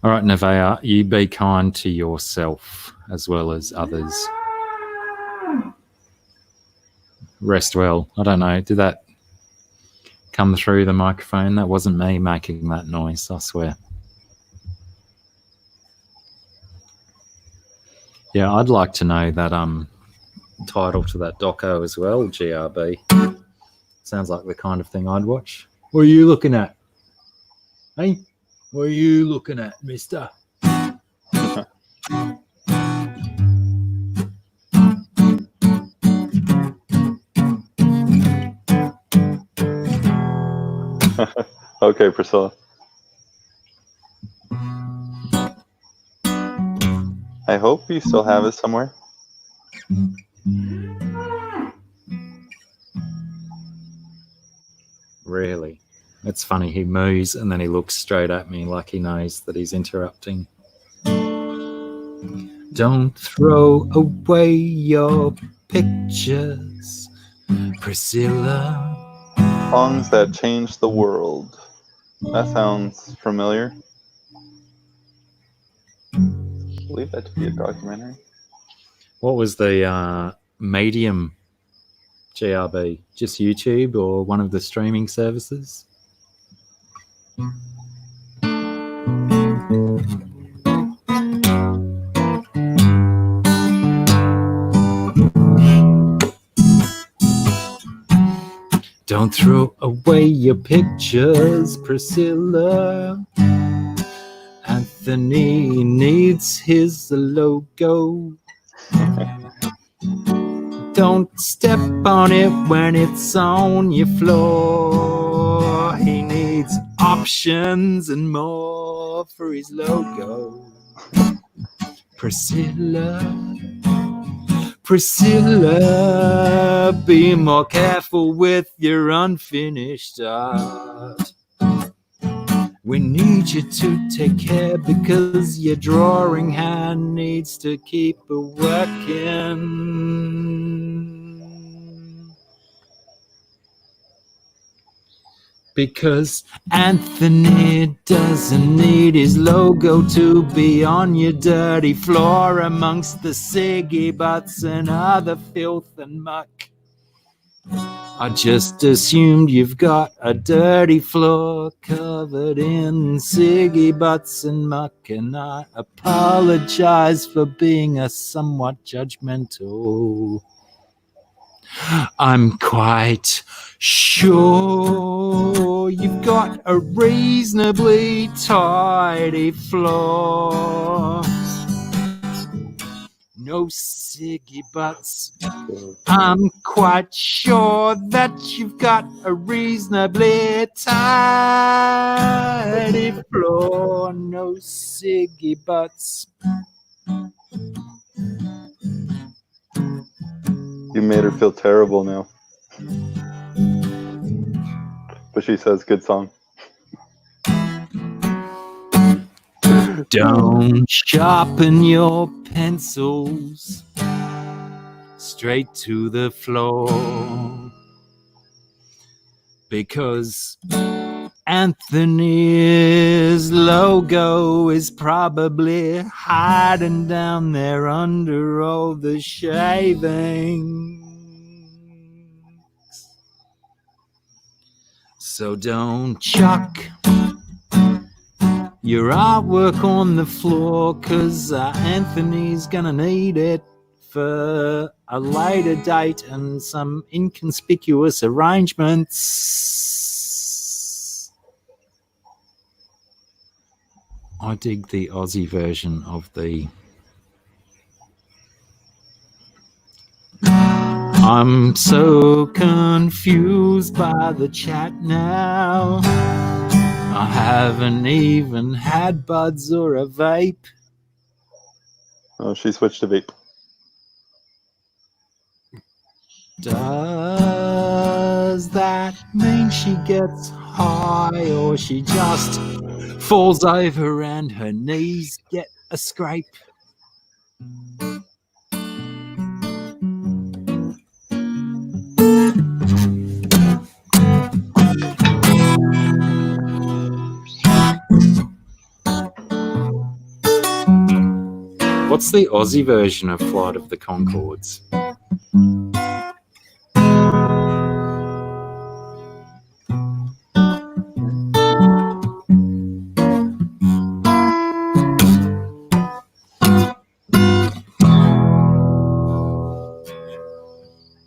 All right, Nevaeh, you be kind to yourself as well as others. Rest well. I don't know, did that come through the microphone? That wasn't me making that noise, I swear. Yeah, I'd like to know that title to that doco as well, GRB. Sounds like the kind of thing I'd watch. What are you looking at? Hey, what are you looking at, mister? Okay, Priscilla. I hope you still have it somewhere. Really? It's funny, he moves and then he looks straight at me like he knows that he's interrupting. Don't throw away your pictures, Priscilla. Songs that changed the world. That sounds familiar. I believe that to be a documentary. What was the medium GRB? Just YouTube or one of the streaming services? Don't throw away your pictures, Priscilla. Anthony needs his logo. Don't step on it when it's on your floor. He needs options and more for his logo. Priscilla, be more careful with your unfinished art. We need you to take care because your drawing hand needs to keep working. Because Anthony doesn't need his logo to be on your dirty floor amongst the ciggy butts and other filth and muck. I just assumed you've got a dirty floor covered in ciggy butts and muck, and I apologize for being a somewhat judgmental. I'm quite sure you've got a reasonably tidy floor. No ciggy butts. I'm quite sure that you've got a reasonably tidy floor. No ciggy butts. You made her feel terrible now. But she says, good song. Don't sharpen your pencils straight to the floor, because Anthony's logo is probably hiding down there under all the shavings. So don't chuck your artwork on the floor, 'cause Anthony's gonna need it for a later date and some inconspicuous arrangements. I dig the Aussie version of the... I'm so confused by the chat now. I haven't even had buds or a vape. Oh, she switched to vape. Does that mean she gets high, or she just falls over and her knees get a scrape? What's the Aussie version of Flight of the Conchords?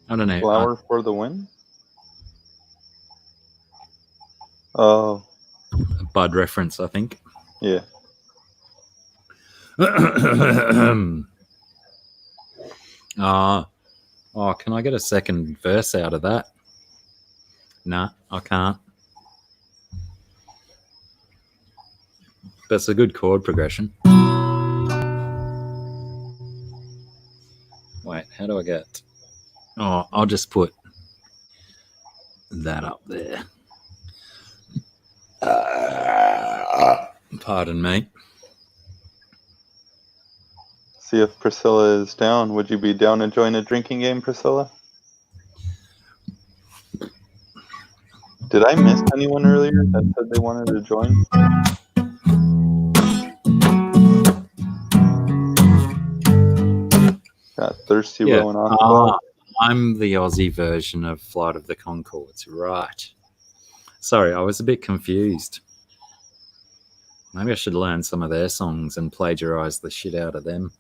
I don't know. Flower for the Wind? Oh, Bud reference, I think. yeah. Can I get a second verse out of that? Nah, I can't. But it's a good chord progression. Wait, how do I get... Oh, I'll just put that up there. Pardon me. see if Priscilla is down. Would you be down to join a drinking game, Priscilla? Did I miss anyone earlier that said they wanted to join? Got Thirsty Yeah. rolling off the bar. I'm the Aussie version of Flight of the Conchords, right? Sorry, I was a bit confused. Maybe I should learn some of their songs and plagiarize the shit out of them.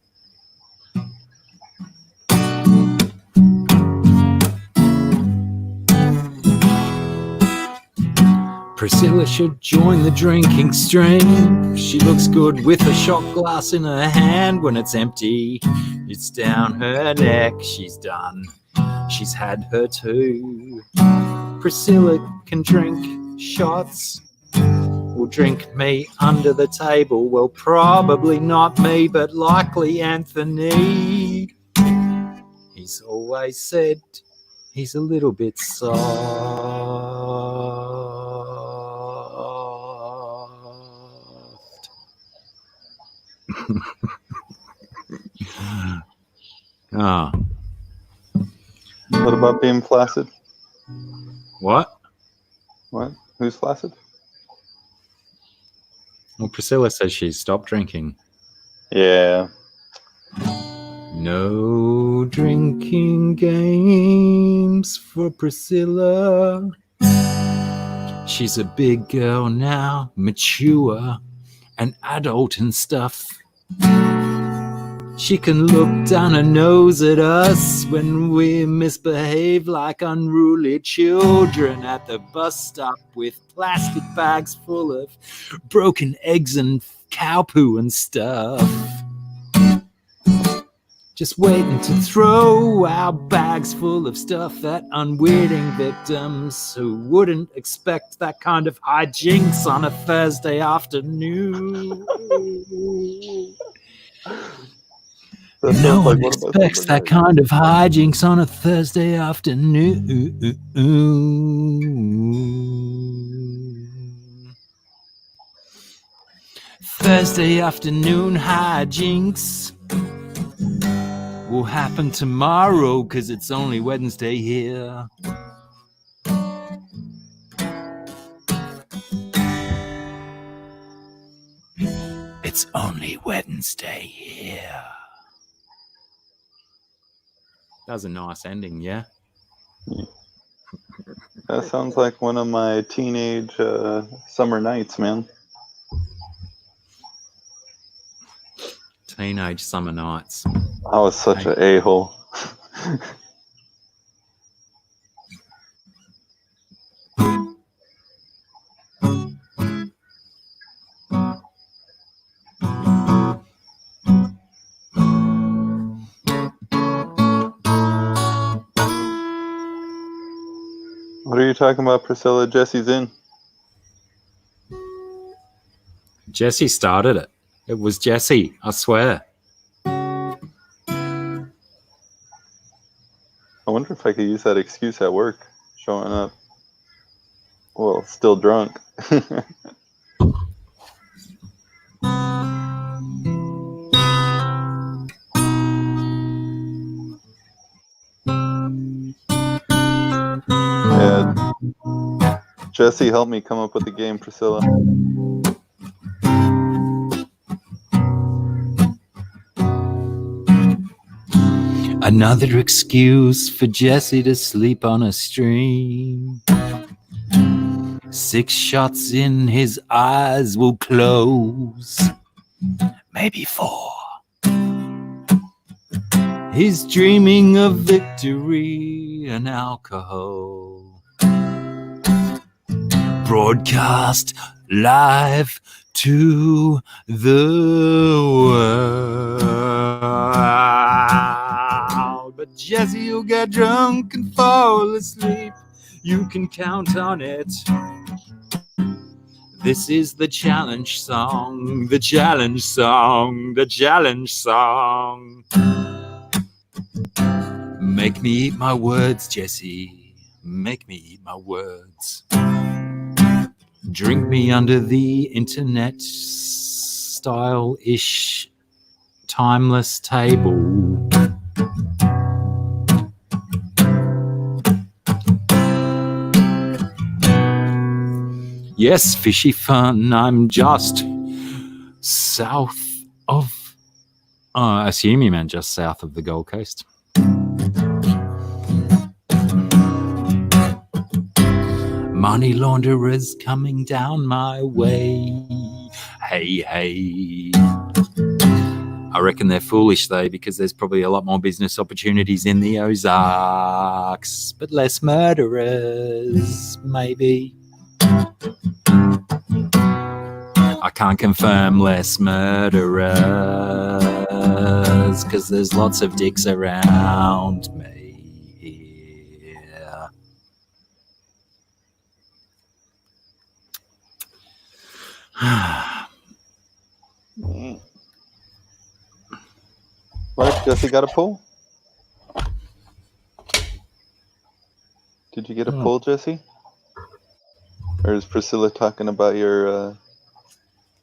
Priscilla should join the drinking stream. She looks good with a shot glass in her hand. When it's empty, it's down her neck. She's done. She's had her too. Priscilla can drink shots. Will drink me under the table. Well, probably not me, but likely Anthony. He's always said he's a little bit soft. Ah, What about being flaccid? what? What? Who's flaccid? Well, Priscilla says she's stopped drinking. Yeah. No drinking games for Priscilla. She's a big girl now, mature and adult and stuff. She can look down her nose at us when we misbehave like unruly children at the bus stop with plastic bags full of broken eggs and cow poo and stuff. Just waiting to throw out bags full of stuff at unwitting victims who wouldn't expect that kind of hijinks on a Thursday afternoon. No one expects that kind of hijinks on a Thursday afternoon. Thursday afternoon hijinks will happen tomorrow, 'cause it's only Wednesday here. It's only Wednesday here. That was a nice ending, yeah? That sounds like one of my teenage summer nights, man. Teenage summer nights. I was such an a-hole. What are you talking about, Priscilla? Jesse's in. Jesse started it. It was Jesse, I swear. I wonder if I could use that excuse at work, showing up. Well, still drunk. Yeah. Jesse helped me come up with the game, Priscilla. Another excuse for Jesse to sleep on a stream. 6 shots in, his eyes will close. Maybe 4. He's dreaming of victory and alcohol. Broadcast live to the world. But Jesse, you'll get drunk and fall asleep. You can count on it. This is the challenge song, the challenge song, the challenge song. Make me eat my words, Jesse. Make me eat my words. Drink me under the internet style-ish timeless table. Yes, fishy fun, I'm just south of... I assume you meant just south of the Gold Coast. Money launderers coming down my way. Hey, hey. I reckon they're foolish, though, because there's probably a lot more business opportunities in the Ozarks, but less murderers, maybe. I can't confirm less murderers, because there's lots of dicks around me here. What? Jesse got a pull? Did you get a pull, Jesse? Or is Priscilla talking about your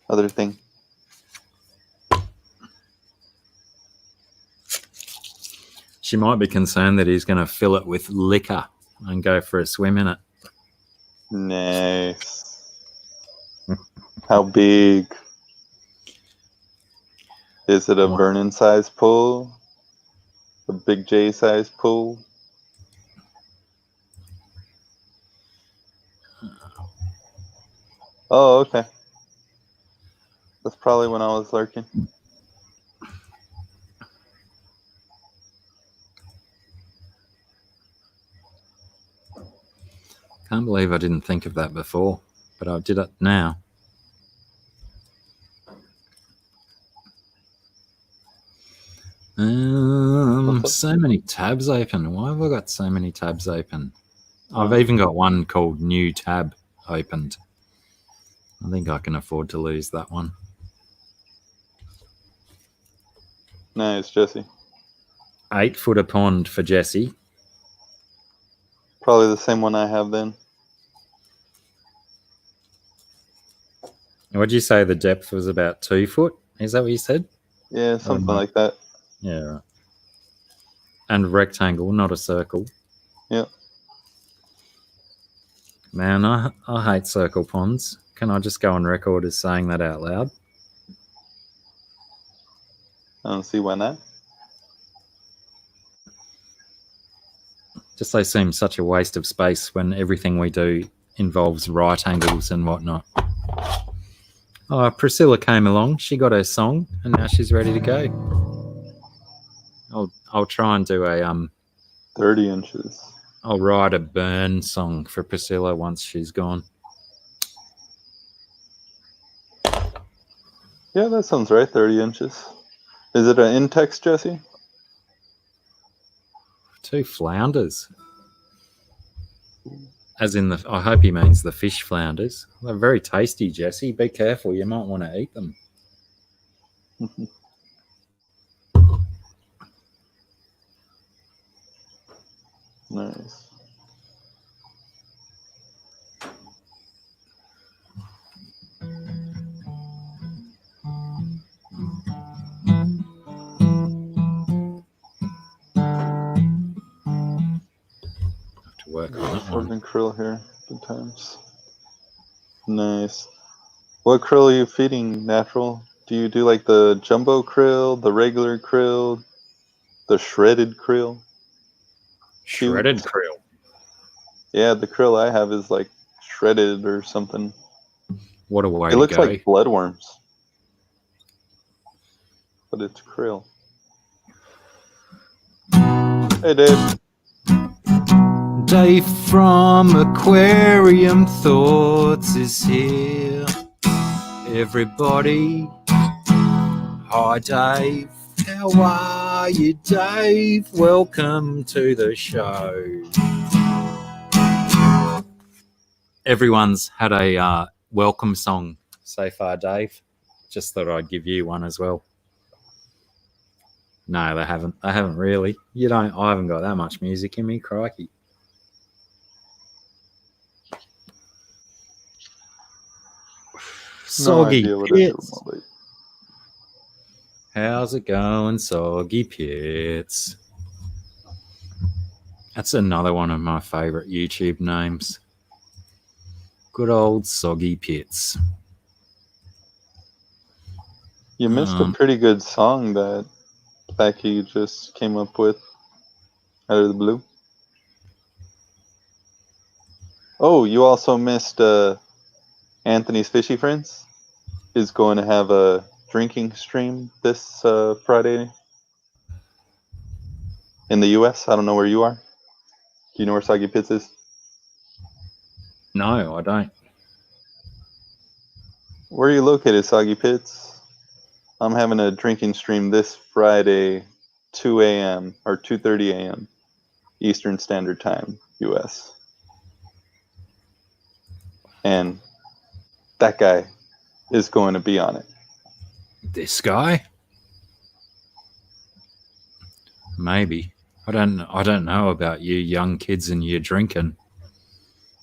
other thing? She might be concerned that he's going to fill it with liquor and go for a swim in it. Nice. How big? Is it a Vernon size pool? A Big J size pool? Oh, okay. That's probably when I was lurking. Can't believe I didn't think of that before, but I did it now. So many tabs open. Why have I got so many tabs open? I've even got one called New Tab opened. I think I can afford to lose that one. Nice, Jesse. 8 footer pond for Jesse. Probably the same one I have then. What'd you say the depth was about 2 foot? Is that what you said? Yeah, something like that. Yeah, right. And rectangle, not a circle. Yeah. Man, I hate circle ponds. Can I just go on record as saying that out loud? I don't see why not. Just they seem such a waste of space when everything we do involves right angles and whatnot. Oh, Priscilla came along. She got her song, and now she's ready to go. I'll try and do a 30 inches. I'll write a burn song for Priscilla once she's gone. Yeah, that sounds right. 30 inches. Is it an in-text, Jesse? 2 flounders. As in I hope he means the fish flounders. They're very tasty, Jesse. Be careful. You might want to eat them. Nice. Work on that one. Krill here. Good times. Nice. What krill are you feeding, Natural? Do you do like the jumbo krill, the regular krill, the shredded krill? Shredded krill? Yeah, the krill I have is like shredded or something. What a way to go. It looks like bloodworms. But it's krill. Hey, Dave. Dave from Aquarium Thoughts is here. Everybody, hi Dave. How are you, Dave? Welcome to the show. Everyone's had a welcome song so far, Dave. Just thought I'd give you one as well. No, they haven't. They haven't really. I haven't got that much music in me, crikey. Soggy no idea what I do with my How's it going, Soggy Pits? That's another one of my favorite YouTube names. Good old Soggy Pits. You missed a pretty good song that Blacky just came up with out of the blue. Oh, you also missed Anthony's Fishy Friends is going to have a drinking stream this Friday in the U.S. I don't know where you are. Do you know where Soggy Pits is? No, I don't. Where are you located, Soggy Pits? I'm having a drinking stream this Friday, 2 a.m. or 2:30 a.m. Eastern Standard Time, U.S. And that guy is going to be on it. This guy? Maybe. I don't know about you young kids and your drinking.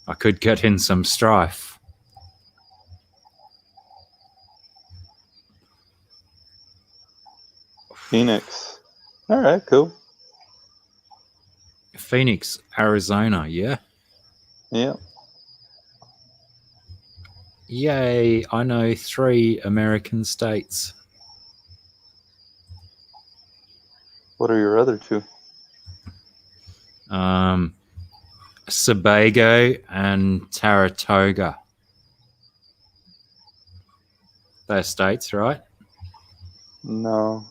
I could get in some strife. Phoenix. All right, cool. Phoenix, Arizona, yeah? Yeah. Yay, I know 3 American states. What are your other 2? Sebago and Saratoga. They're states, right? No.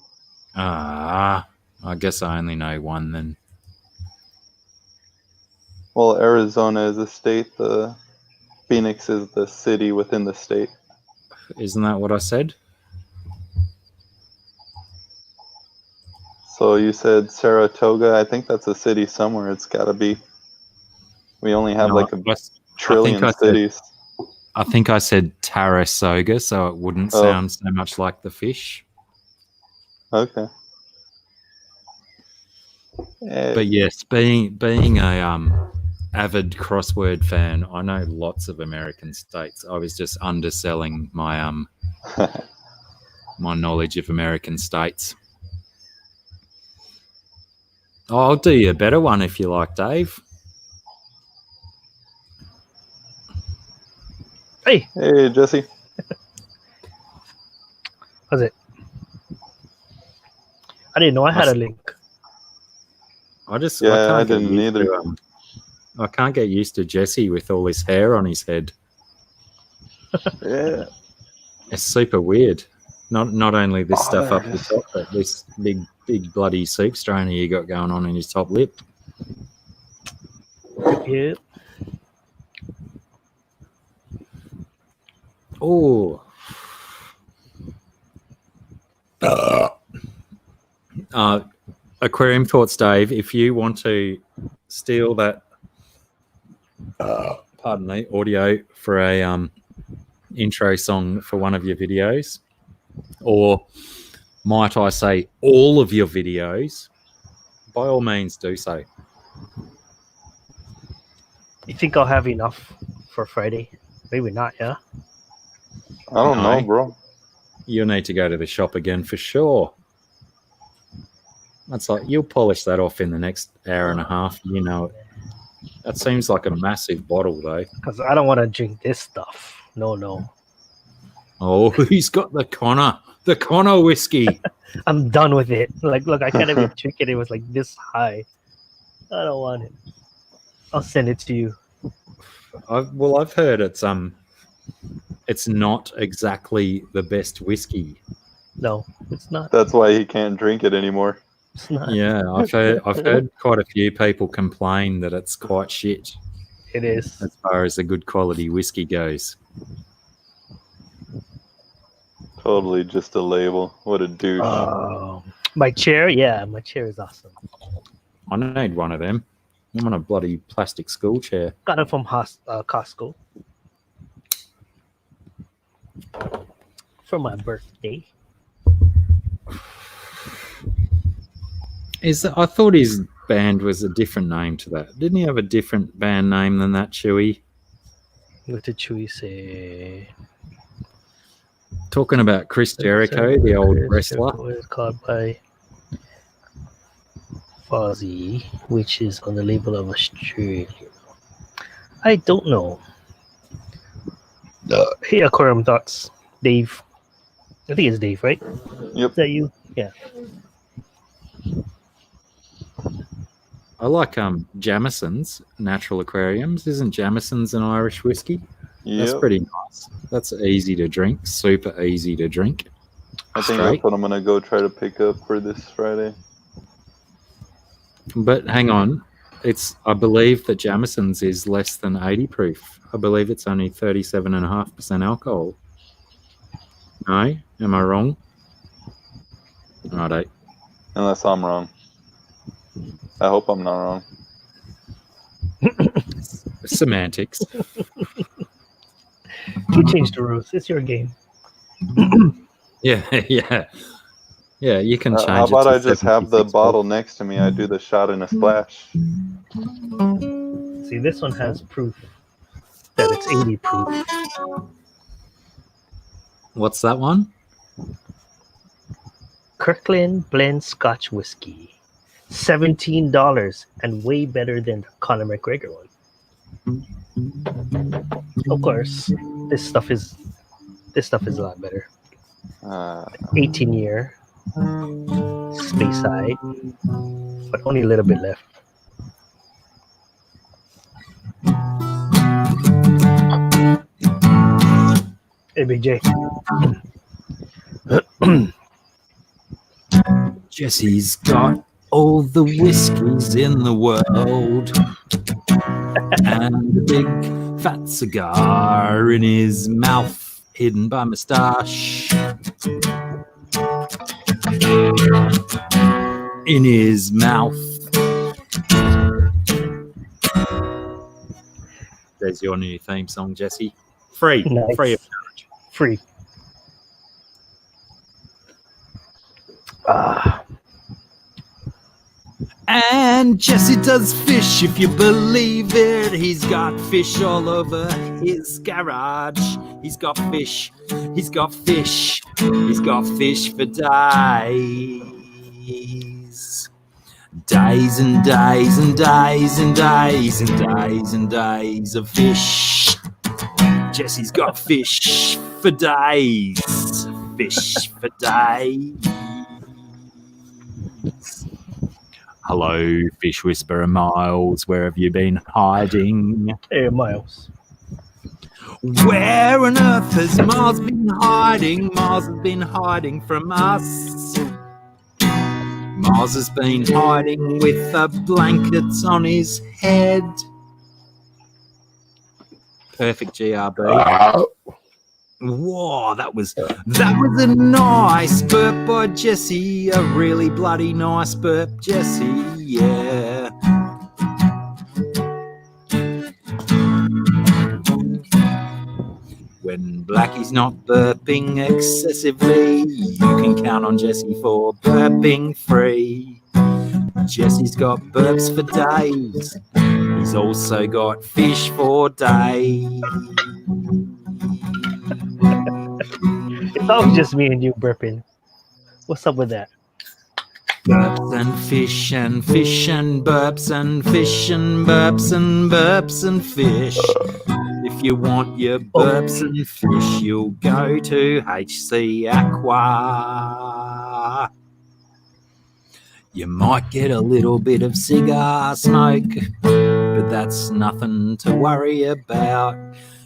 I guess I only know one then. Well, Arizona is a state. The Phoenix is the city within the state. Isn't that what I said? So you said Saratoga. I think that's a city somewhere. It's got to be. We only have like a trillion cities. I think I said Tarasoga, so it wouldn't sound so much like the fish. Okay. But yes, being a avid crossword fan, I know lots of American states. I was just underselling my my knowledge of American states. I'll do you a better one if you like, Dave. Hey, Jesse. Was it? I didn't know I had a link. I didn't either. I can't get used to Jesse with all his hair on his head. Yeah. It's super weird. Not only this stuff up the top, but this big bloody soup strainer you got going on in his top lip. Yeah. Oh. Aquarium Thoughts, Dave, if you want to steal that pardon me, audio for a intro song for one of your videos, or might I say all of your videos, by all means do so. You think I'll have enough for Friday? Maybe not, yeah? I don't know, bro. You'll need to go to the shop again for sure. That's like, you'll polish that off in the next hour and a half, you know it. That seems like a massive bottle, though. Because I don't want to drink this stuff. No. Oh, he's got the Connor whiskey. I'm done with it. Like, look, I can't even drink it. It was like this high. I don't want it. I'll send it to you. I've heard it's not exactly the best whiskey. No, it's not. That's why he can't drink it anymore. It's not. Yeah, I've heard quite a few people complain that it's quite shit. It is. As far as a good quality whiskey goes. Totally just a label. What a douche. My chair? Yeah, my chair is awesome. I need one of them. I'm on a bloody plastic school chair. Got it from Costco. For my birthday. I thought his band was a different name to that. Didn't he have a different band name than that, Chewy? What did Chewy say? Talking about Chris Jericho, the old wrestler. Was caught by Fozzy, which is on the label of Australia. I don't know. Hey, Aquarium Thoughts. Dave. I think it's Dave, right? Yep. Is that you? Yeah. I like Jamison's Natural Aquariums. Isn't Jamison's an Irish whiskey? That's Yep. pretty nice. That's easy to drink. Super easy to drink. I think Straight. that's what I'm gonna go try to pick up for this Friday. But hang on. I believe that Jamison's is less than 80 proof. I believe it's only 37.5% alcohol. No? Am I wrong? Righto. Unless I'm wrong. I hope I'm not wrong. Semantics. You changed the rules. It's your game. Yeah, yeah. Yeah, you can change How it about to I just have the 76 bottle next to me? I do the shot in a splash. See, this one has proof that it's 80 proof. What's that one? Kirkland Blend Scotch Whiskey. $17 and way better than the Conor McGregor one. Of course, this stuff is a lot better. 18-year Speyside, but only a little bit left. Hey, Big J. Jesse's got all the whiskies in the world and a big fat cigar in his mouth, hidden by moustache. In his mouth. There's your new theme song, Jesse. Free. Nice. Free of Free. And Jesse does fish, if you believe it. He's got fish all over his garage. He's got fish. He's got fish. He's got fish for days. Days and days and days and days and days and days of fish. Jesse's got fish for days. Fish for days. Hello, Fish Whisperer Miles. Where have you been hiding? Hey, Miles. Where on earth has Miles been hiding? Miles has been hiding from us. Miles has been hiding with the blankets on his head. Perfect GRB. Whoa, that was a nice burp by Jesse. A really bloody nice burp, Jesse. Yeah. When Blacky's not burping excessively, you can count on Jesse for burping free. Jesse's got burps for days. He's also got fish for days. It's always just me and you burping. What's up with that? Burps and fish and fish and burps and fish and burps and burps and fish. If you want your burps and fish, you'll go to HC Aqua. You might get a little bit of cigar smoke, but that's nothing to worry about.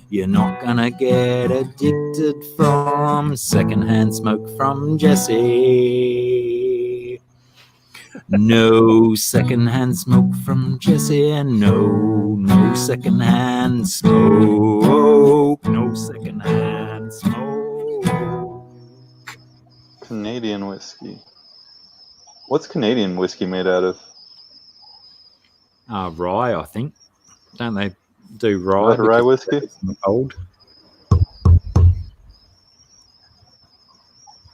You're not gonna get addicted from secondhand smoke from Jesse. No secondhand smoke from Jesse, and no secondhand smoke. No secondhand smoke. Canadian whiskey. What's Canadian whiskey made out of? Rye, I think. Don't they do rye? Rye whiskey? Old.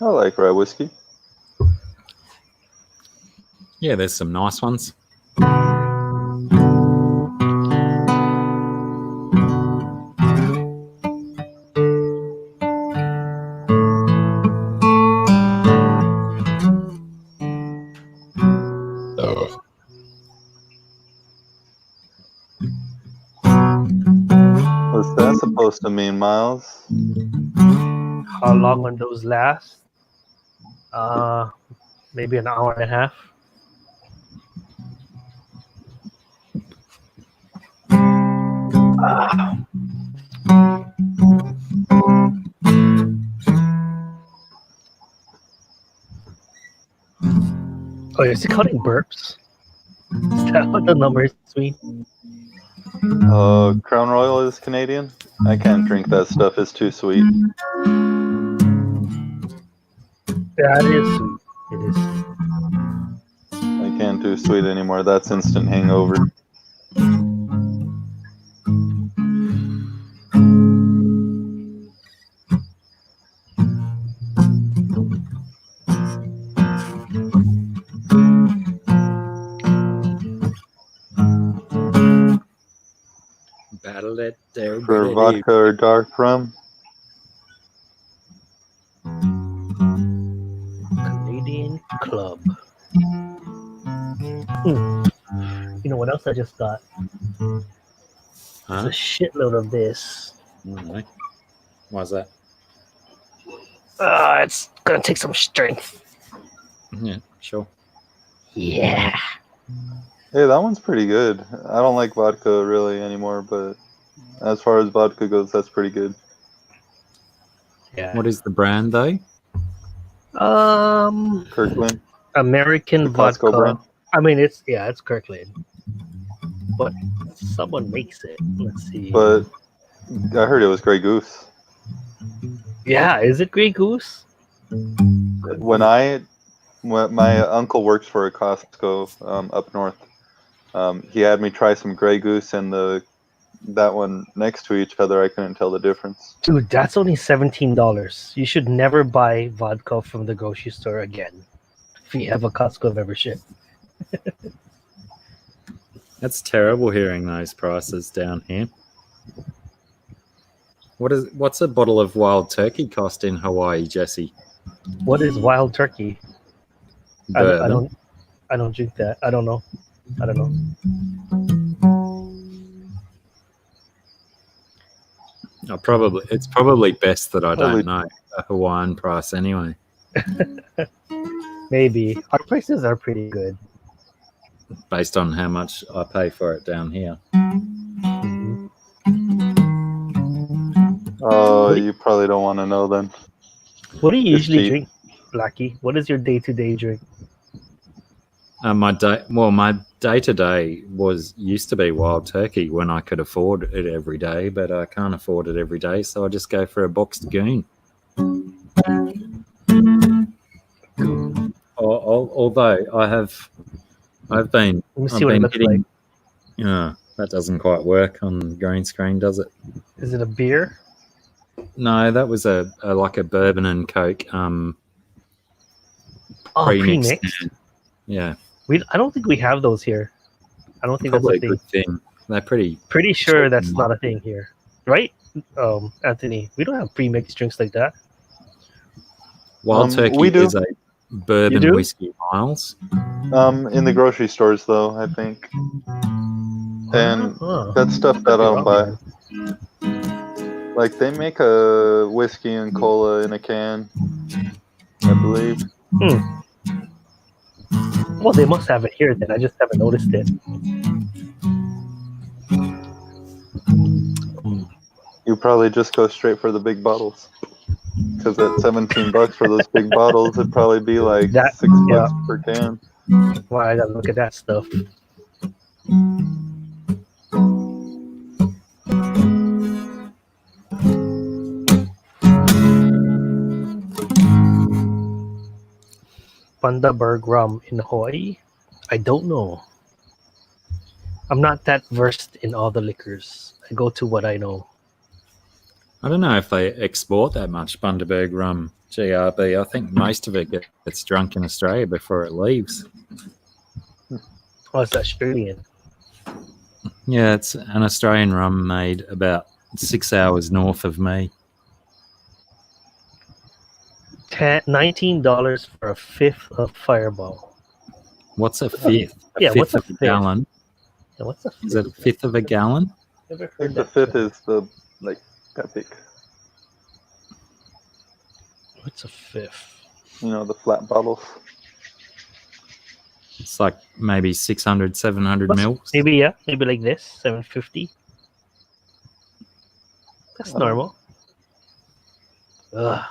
I like rye whiskey. Yeah, there's some nice ones. supposed to mean, Miles? How long on those last? Maybe an hour and a half. Oh, is it counting burps? Is that what the number is, sweet? Crown Royal is Canadian. I can't drink that stuff. It's too sweet. Yeah, it is sweet. It is. I can't do sweet anymore. That's instant hangover. Battle it there. For vodka or dark rum. Canadian Club. You know what else I just got? Huh? A shitload of this. No. Why's that? It's gonna take some strength. Yeah, sure. Yeah. Hey, that one's pretty good. I don't like vodka really anymore, but as far as vodka goes, that's pretty good. Yeah. What is the brand though? Kirkland. American The Costco vodka. brand. I mean, it's Kirkland, but someone makes it. Let's see. But I heard it was Grey Goose. Yeah, is it Grey Goose? When my uncle works for a Costco up north, he had me try some Grey Goose and that one next to each other. I couldn't tell the difference. Dude, that's only $17. You should never buy vodka from the grocery store again if you have a Costco membership. That's terrible hearing those prices down here. What's a bottle of wild turkey cost in Hawaii, Jesse? What is wild turkey? I Bourbon. don't drink that. I don't know. It's probably best that I Probably. don't know a Hawaiian price anyway. Maybe. Our prices are pretty good. Based on how much I pay for it down here. Oh, you probably don't want to know then. What do you It's usually cheap. drink, Blacky? What is your day-to-day drink? My day to day used to be wild turkey when I could afford it every day, but I can't afford it every day, so I just go for a boxed goon. Although I've been Let me see what it looks like. Yeah, that doesn't quite work on green screen, does it? Is it a beer? No, that was a like a bourbon and Coke premixed. Premixed? Yeah, I don't think we have those here. I don't think probably a that's a thing. good thing. They're pretty. Pretty sure that's not a thing here, right? Anthony, we don't have premixed drinks like that. Wild turkey we do. is a bourbon do? whiskey, Miles. In the grocery stores, though, I think. And Oh. that's stuff that I don't buy. Like, they make a whiskey and cola in a can, I believe. Well, they must have it here then. I just haven't noticed it. You probably just go straight for the big bottles. Because at $17 for those big bottles, it'd probably be like That- $6 per can. Well, I gotta look at that stuff. Bundaberg rum in Hawaii? I don't know. I'm not that versed in all the liquors. I go to what I know. I don't know if they export that much Bundaberg rum, GRB. I think most of it gets drunk in Australia before it leaves. Oh, it's Australian. Yeah, it's an Australian rum made about 6 hours north of me. $19 for a fifth of Fireball. What's a fifth? Yeah, what's a of a fifth? gallon? Yeah, what's a Is it a fifth of a gallon? Never I heard think the that. fifth is the Epic. What's a fifth? You know, the flat bottles. It's like maybe 600, 700 mils. Maybe maybe like this, 750. That's normal. Ugh.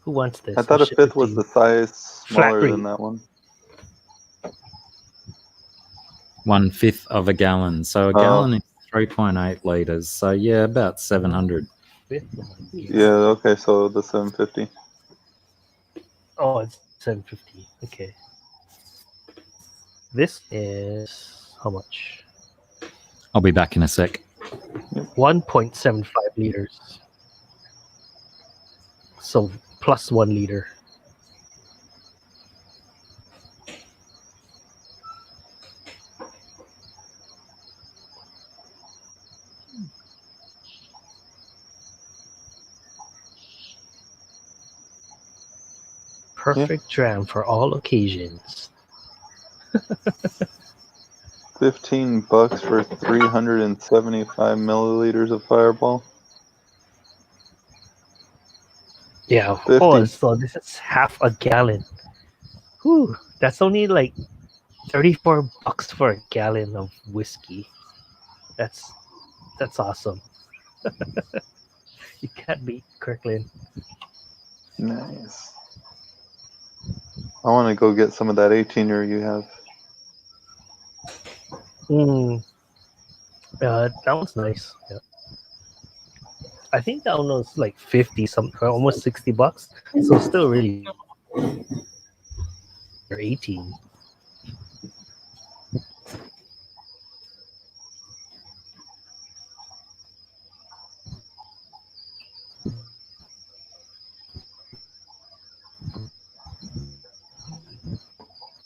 Who wants this? I thought I'll a ship fifth it to was you. the size smaller Flat than rate. that one. 1/5 of a gallon. So a gallon is 3.8 liters. So yeah, about 700. Fifth one. Yeah, okay, so the 750. Oh, it's 750. Okay. This is how much? I'll be back in a sec. 1.75 liters. So plus 1 liter. Perfect dram for all occasions. $15 for 375 milliliters of Fireball. Yeah. 50. Oh, so this is half a gallon. Whew. That's only like $34 for a gallon of whiskey. That's awesome. You can't beat Kirkland. Nice. I want to go get some of that 18-year you have. That one's nice. Yeah. I think that one was like 50 something, almost $60. So still really or 18.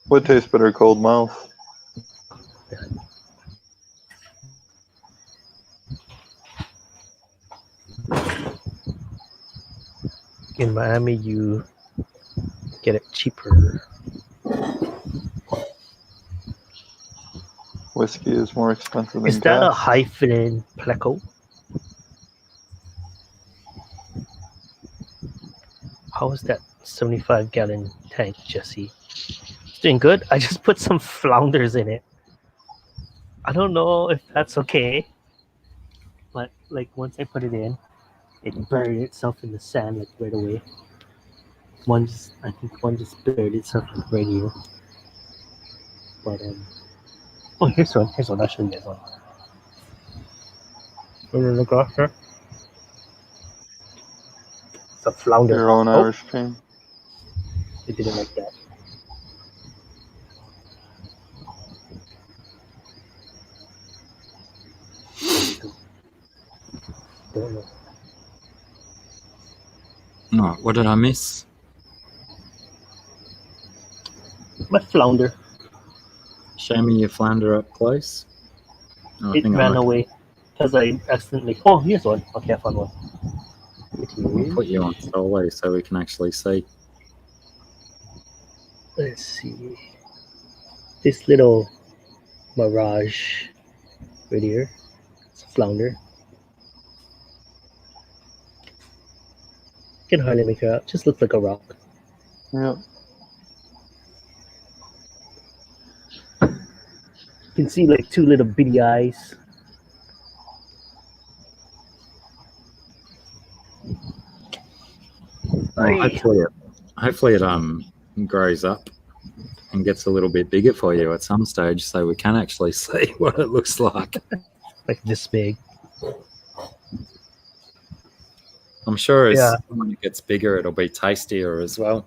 What tastes better, cold mouth? In Miami, you get it cheaper. Whiskey is more expensive than Is that a gas. hyphen pleco? How is that 75-gallon tank, Jesse? It's doing good. I just put some flounders in it. I don't know if that's okay, but like once I put it in, it buried itself in the sand like right away. I think one just buried itself right here. But oh, here's one. I'll show you guys one. Look after. It's a flounder. Your own Oh, Irish cream. it didn't like that. Don't know. No, what did I miss? My flounder. Show me your flounder up close. Oh, It hang on, ran I can- away because I accidentally. Oh, here's one. Okay, I found one. I'll put you on solo so we can actually see. Let's see. This little mirage right here. It's a flounder. Can hardly make her out. Just looks like a rock. Yep. You can see like two little bitty eyes. Well, hopefully it grows up and gets a little bit bigger for you at some stage, so we can actually see what it looks like. Like this big. I'm sure Yeah. when it gets bigger, it'll be tastier as well.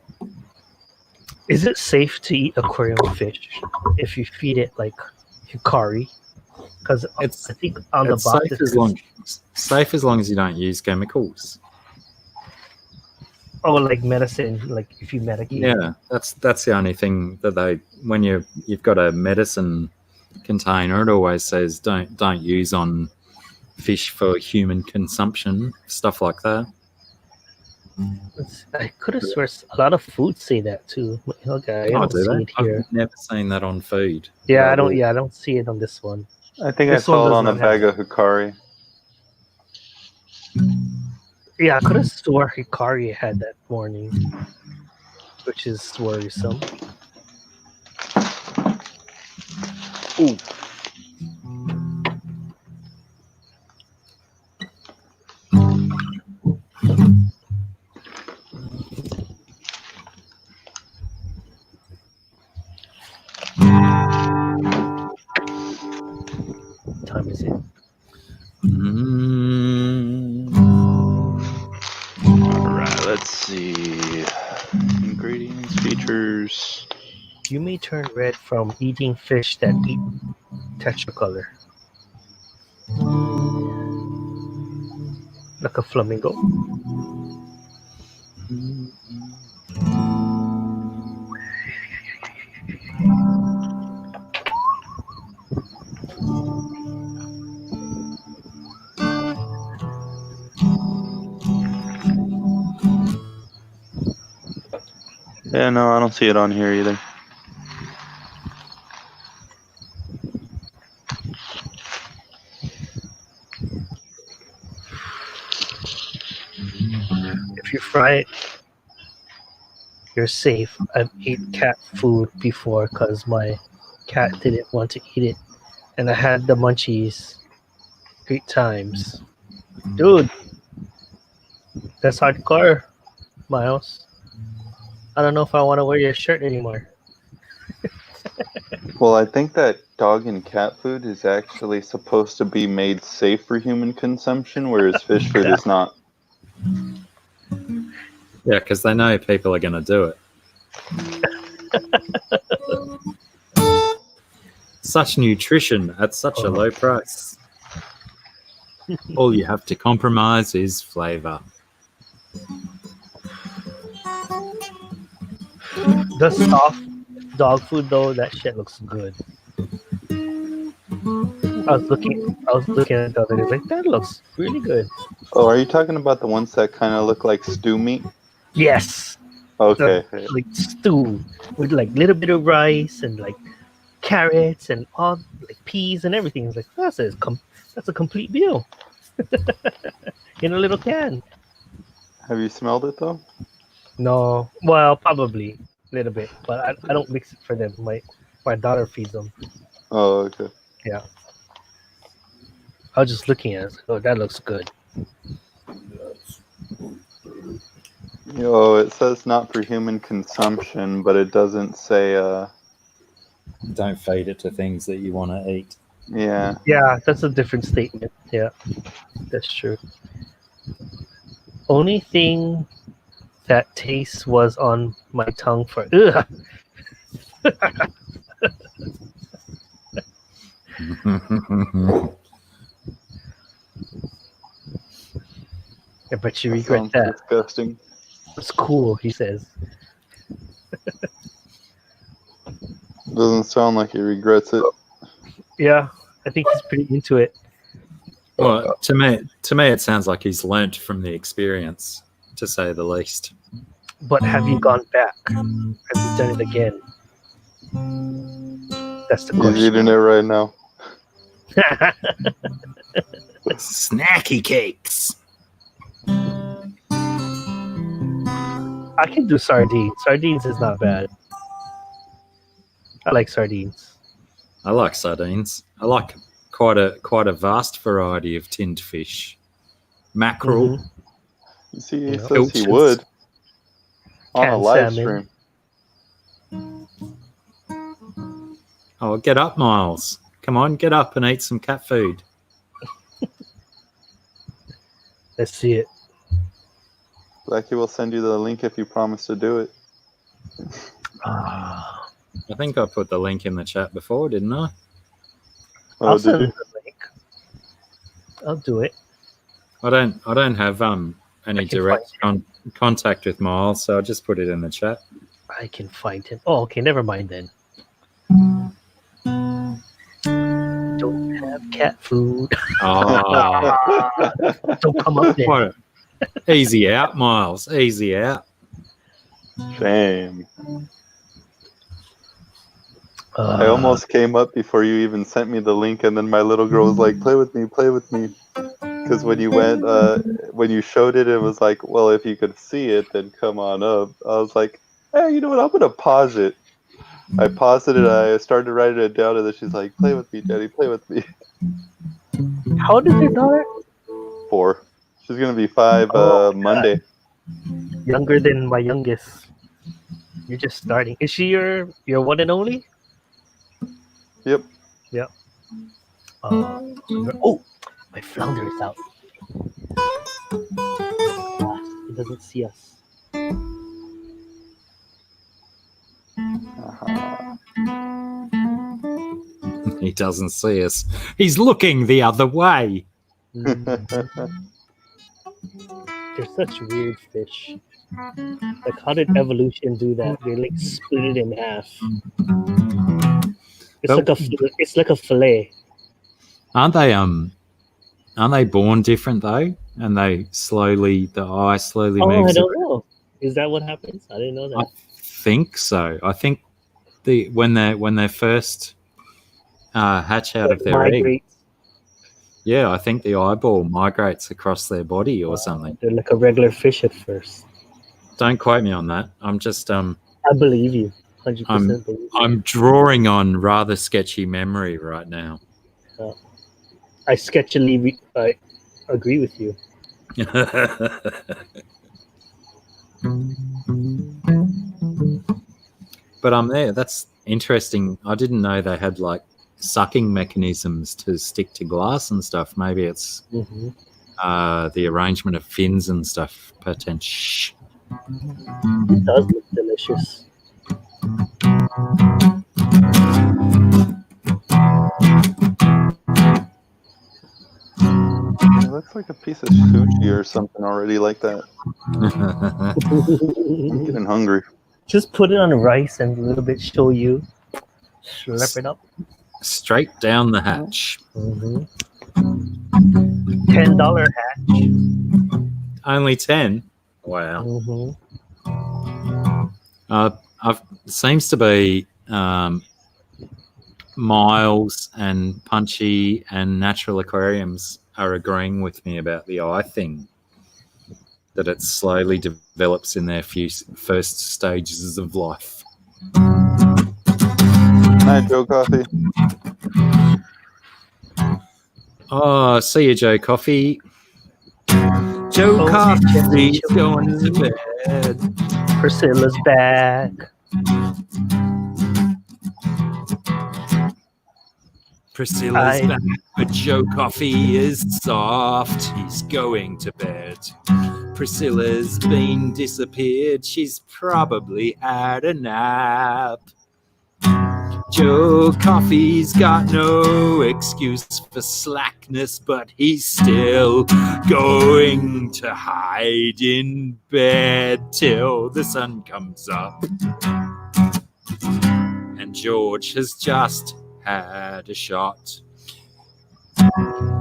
Is it safe to eat aquarium fish if you feed it like hikari? Because I think on the It's box safe as long as you don't use chemicals. oh, like medicine, like if you medicate. Yeah, that's the only thing that when you've got a medicine container, it always says don't use on fish for human consumption, stuff like that. I could have sworn a lot of foods say that too. Okay, I don't do see they? it here. I've never seen that on food. Yeah, I But don't. Yeah, I don't see it on this one. I think This I one saw it does on a not bag have of Hikari. Yeah, I could have swore Hikari had that warning, which is worrisome. Ooh. What time is it? All right, let's see. Ingredients, features. You may turn red from eating fish that eat tetracolor. Like a flamingo. Yeah, no, I don't see it on here either. If you fry it, you're safe. I've ate cat food before because my cat didn't want to eat it. And I had the munchies 3 times. Dude, that's hardcore, Miles. I don't know if I want to wear your shirt anymore. Well, I think that dog and cat food is actually supposed to be made safe for human consumption, whereas fish food is not. Yeah, because they know people are going to do it. Such nutrition at such a low price. All you have to compromise is flavor. The soft dog food though, that shit looks good. I was looking at the other day, like that looks really good. Oh, are you talking about the ones that kind of look like stew meat? Yes. Okay. Like stew with like little bit of rice and like carrots and all like peas and everything. It's like that's a complete meal in a little can. Have you smelled it though? No, well, probably a little bit, but I don't mix it for them. My daughter feeds them. Oh, okay. Yeah. I was just looking at it. Oh, that looks good. It says not for human consumption, but it doesn't say. Don't feed it to things that you want to eat. Yeah. Yeah, that's a different statement. Yeah, that's true. Only thing that taste was on my tongue for. Ugh. I bet you regret Sounds that. disgusting. It's cool, he says. Doesn't sound like he regrets it. Yeah, I think he's pretty into it. Well, to me, it sounds like he's learnt from the experience, to say the least. But have you gone back? Have you done it again? That's the He's question. eating it right now. Snacky cakes. I can do sardines. Sardines is not bad. I like sardines. I like sardines. I like quite a vast variety of tinned fish. Mackerel. You see, he Yeah. says Pilchards. he would on a Canned live salmon. stream. Oh, get up, Miles. Come on, get up and eat some cat food. Let's see it. Blacky will send you the link if you promise to do it. Ah. I think I put the link in the chat before, didn't I? Oh, I'll did send you? the link. I'll do it. I don't have any I can direct contact with Miles, so I just put it in the chat. I can find him. Oh, okay. Never mind then. Don't have cat food. Oh, Don't come up there. what easy out, Miles. Easy out. Shame. I almost came up before you even sent me the link, and then my little girl was like, play with me, play with me. Because when you went, when you showed it, it was like, well, if you could see it, then come on up. I was like, hey, you know what? I'm gonna pause it. I paused it and I started writing it down, and then she's like, play with me, Daddy, play with me. How old is your daughter? 4. She's gonna be 5 Oh, my Monday. Younger than my youngest. You're just starting. Is she your one and only? Yep. Yeah. Oh, my flounder is out. It doesn't see us. Uh-huh. He doesn't see us. He's looking the other way. They're such weird fish. Like, how did evolution do that? They like split it in half. It's like a fillet. Aren't they born different though? And the eye slowly Oh, moves. I don't know. Is that what happens? I didn't know that. I think so. I think when they first hatch out of their egg, Migrate. yeah, I think the eyeball migrates across their body or something. They're like a regular fish at first. Don't quote me on that. I'm just I believe you. 100% believe you. I'm drawing on rather sketchy memory right now. I sketchily agree with you. But there. That's interesting. I didn't know they had like sucking mechanisms to stick to glass and stuff. Maybe it's the arrangement of fins and stuff. Potential. It does look delicious. It looks like a piece of sushi or something already like that. I'm getting hungry. Just put it on rice and a little bit shoyu. Slurp it up. Straight down the hatch. $10 hatch. Only 10. Wow. Seems to be Miles and Punchy and Natural Aquariums are agreeing with me about the eye thing. That it slowly develops in their first stages of life. Hi, Joe Coffee. Oh, see you, Joe Coffee. Joe Coffee's going to bed. Priscilla's back. Priscilla's back, but Joe Coffee is soft. He's going to bed. Priscilla's been disappeared. She's probably had a nap. Joe Coffee's got no excuse for slackness, but he's still going to hide in bed till the sun comes up. And George has just had a shot.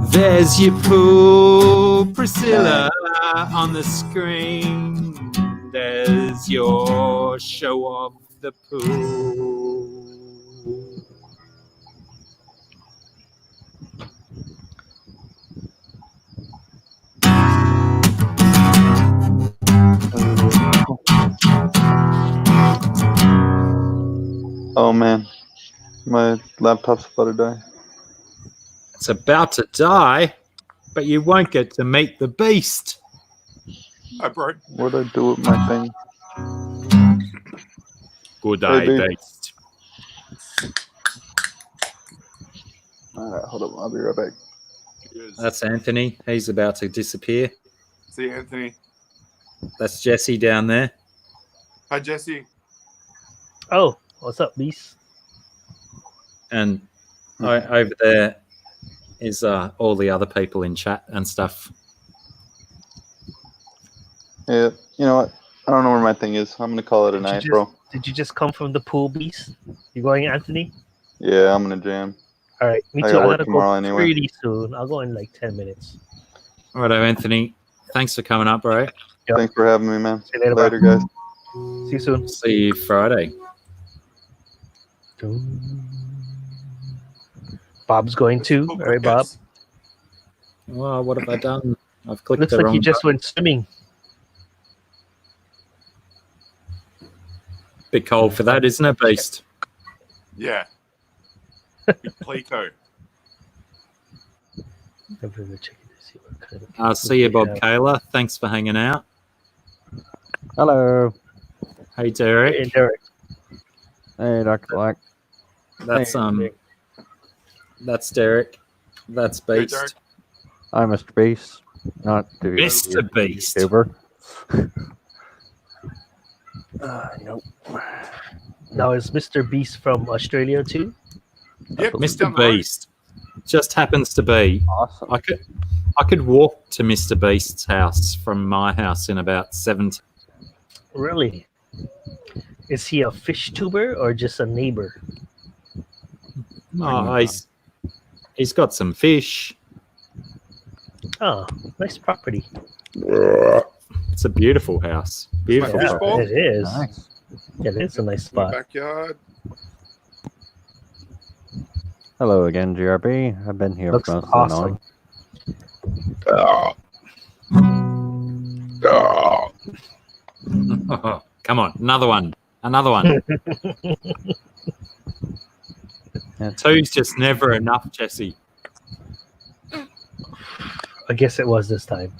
There's your pool, Priscilla, on the screen. There's your show of the pool. Oh man, my laptop's about to die. It's about to die, but you won't get to meet the beast. Hi, Bert. What'd I do with my thing? Good day, Hey, beast. Alright, hold on, I'll be right back. That's Anthony. He's about to disappear. See you, Anthony. That's Jesse down there. Hi, Jesse. Oh, what's up, Beast? And over there is all the other people in chat and stuff. Yeah, you know what? I don't know where my thing is. I'm gonna call it a night, bro. Did you just come from the pool, Beast? You going, Anthony? Yeah, I'm gonna jam. All right, me I too. gotta I work gotta tomorrow go anyway. pretty soon. I'll go in like 10 minutes. All right, Anthony. Thanks for coming up, bro. Yep. Thanks for having me, man. See you later, Later, bro. guys. See you soon. See you Friday. Bob's going too. All right, Bob. Oh, what have I done? I've clicked Looks the like wrong you just went swimming. Bit cold for that, isn't it, Beast? Yeah. Plato. I'm gonna check it to see what kind of See you, Bob Yeah. Kayla. Thanks for hanging out. Hello. Hey, Derek. Hey, Derek. Hey, Dr. Black. That's that's Derek. That's Hey, Beast. Derek. I'm Mr. Beast, not the Mr. Beast. YouTuber. Nope. Now is Mr. Beast from Australia too? Yep, Mr. down the road. Beast just happens to be. Awesome. I could walk to Mr. Beast's house from my house in about 17. Really? Is he a fish tuber or just a neighbor? Oh, he's got some fish. Oh, nice property. It's a beautiful house. Beautiful. Fish Yeah, bowl? it is. Nice. It is a nice My spot. backyard. Hello again, GRB. I've been here Looks for most awesome. Come on, another one. Another one. Two's just never enough, Jesse. I guess it was this time.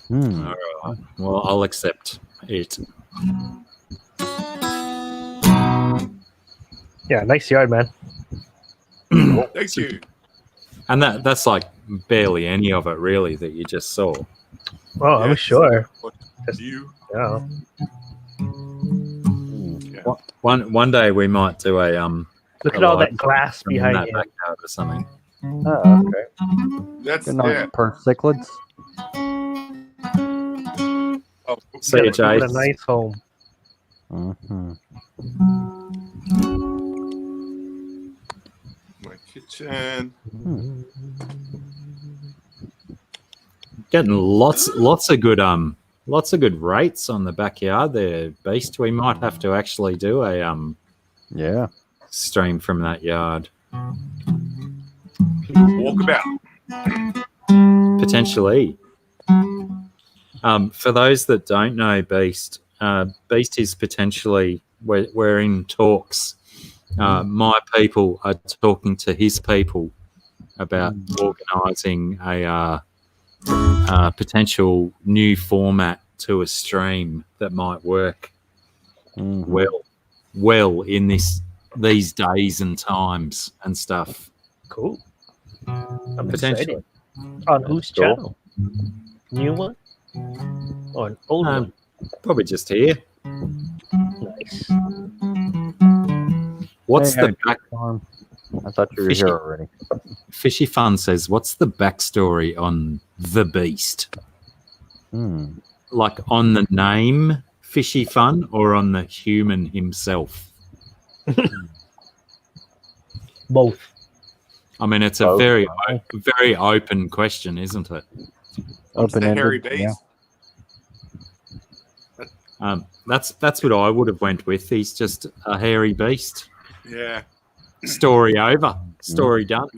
Hmm. All right. Well, I'll accept it. Yeah, nice yard, man. Thank you. And that's like barely any of it, really, that you just saw. Oh, I'm Yeah, sure. You. Yeah. Yeah. One day we might do a Look a at all live that glass from in behind that you. backyard or something. Oh, okay. That's Good night, yeah. persiclids. Oh, See you, Got a Jace. nice home. Mm-hmm. my kitchen. Getting lots of good rates on the backyard there, Beast. We might have to actually do a Yeah. stream from that yard. Walkabout. Potentially. For those that don't know Beast, Beast is potentially, we're in talks. My people are talking to his people about organising a potential new format to a stream that might work well in these days and times and stuff. Cool. I'm Potentially. excited. On whose Cool. channel? New one? Or an old one? Probably just here. Nice. What's Hey, the back? I thought you were Fishy. here already. Fishy Fun says, "What's the backstory on the Beast? Hmm. Like on the name Fishy Fun, or on the human himself?" Both. I mean, it's a Both. very open question, isn't it? What's the Open-ended, hairy base? yeah. That's what I would have went with. He's just a hairy beast. Yeah. Story over. Story done.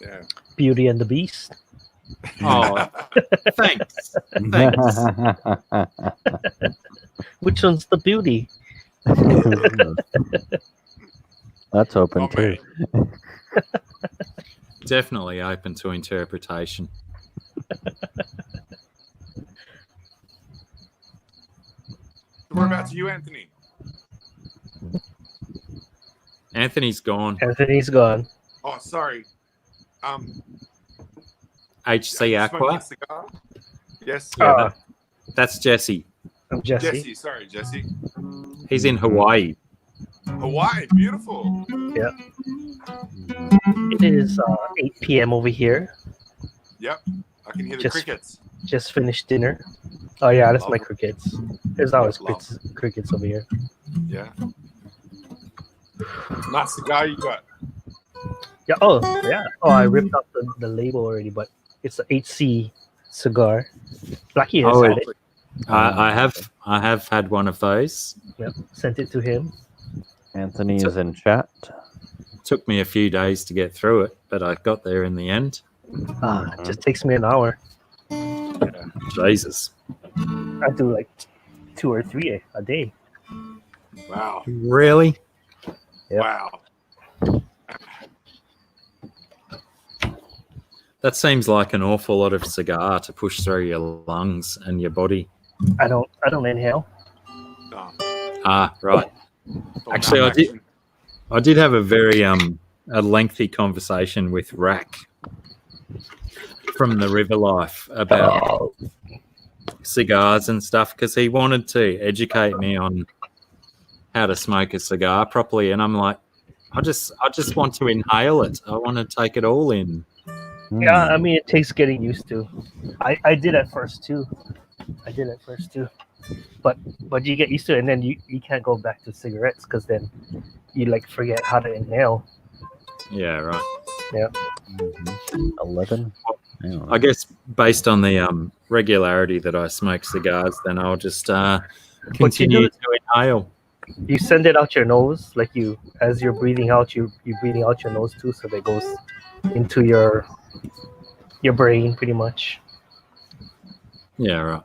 Yeah. Beauty and the Beast. Oh, thanks. Thanks. Which one's the beauty? That's open Oh, too. man. Definitely open to interpretation. Whereabouts are you, Anthony? Anthony's gone. Anthony's gone. Oh, sorry. HC smoking a Aqua. cigar? Yes. Yeah, that's Jesse. I'm Jesse. Jesse. Sorry, Jesse. He's in Hawaii. Hawaii, beautiful. It is 8 p.m. over here. Yep. I can hear the Just- crickets. Just finished dinner. Oh yeah, that's my Love. crickets. There's always Love. crickets over here. Yeah. Nice cigar you got. Yeah. Oh yeah. Oh, I ripped off the label already, but it's an HC cigar. Blacky has Oh, had it. I have had one of those. Yep. Sent it to him. Anthony is in chat. Took me a few days to get through it. but I got there in the end. It just takes me an hour. Jesus. I do like 2 or 3 a day. Wow. Really? Yep. Wow. That seems like an awful lot of cigar to push through your lungs and your body. I don't inhale. No. Ah, right. Thought Actually, that action. I did have a very a lengthy conversation with Rack from the River Life about cigars and stuff, because he wanted to educate me on how to smoke a cigar properly, and I'm like, I just want to inhale it. I want to take it all in. Yeah, I mean, it takes getting used to. I did at first too. But you get used to it, and then you can't go back to cigarettes because then you like forget how to inhale. Yeah, right. Yeah. 11. I guess based on the regularity that I smoke cigars, then I'll just continue to inhale. You send it out your nose, like as you're breathing out, you're breathing out your nose too, so that goes into your brain pretty much. Yeah, right.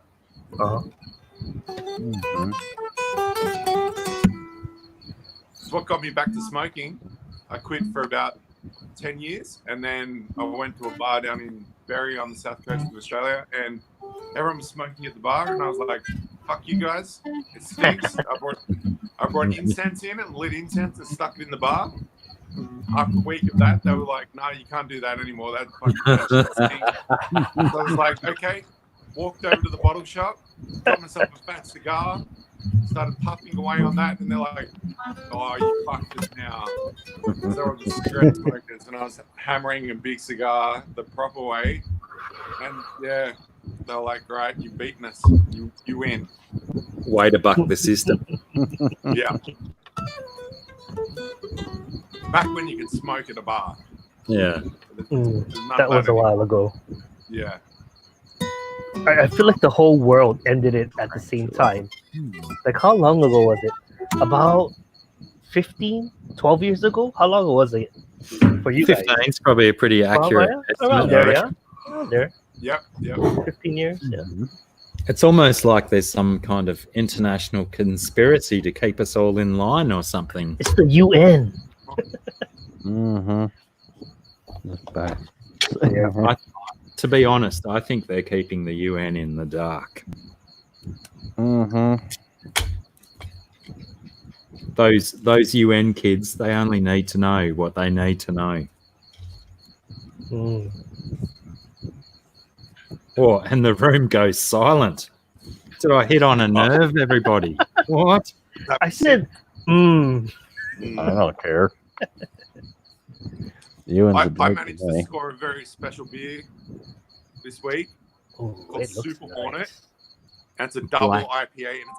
Uh-huh. It's what got me back to smoking. I quit for about 10 years, and then I went to a bar down in Berry on the south coast of Australia, and everyone was smoking at the bar, and I was like, fuck you guys, it stinks. I brought incense in and lit incense and stuck it in the bar. After a week of that, they were like, no, you can't do that anymore. That shit stinks. So I was like, okay, walked over to the bottle shop, got myself a fat cigar, started puffing away on that, and they're like, oh, you fucked us now. So I was cigarette smokers, and I was hammering a big cigar the proper way, and yeah, they're like, great, you've beaten us, you win. Way to buck the system. Yeah. Back when you could smoke at a bar. Yeah. That was a while ago. Yeah. I feel like the whole world ended it at the same time. Like, how long ago was it? About 15, 12 years ago? How long was it for you 15 guys? is probably a pretty accurate Around estimate. there, I yeah? reckon. Around there. Yep. 15 years, yeah. It's almost like there's some kind of international conspiracy to keep us all in line or something. It's the UN. That's bad. Yeah. To be honest, I think they're keeping the UN in the dark. Those UN kids, they only need to know what they need to know. Oh, and the room goes silent. Did I hit on a nerve, everybody? What? I said, I don't care. I managed to score a very special beer this week called Super Hornet. And it's a double IPA, and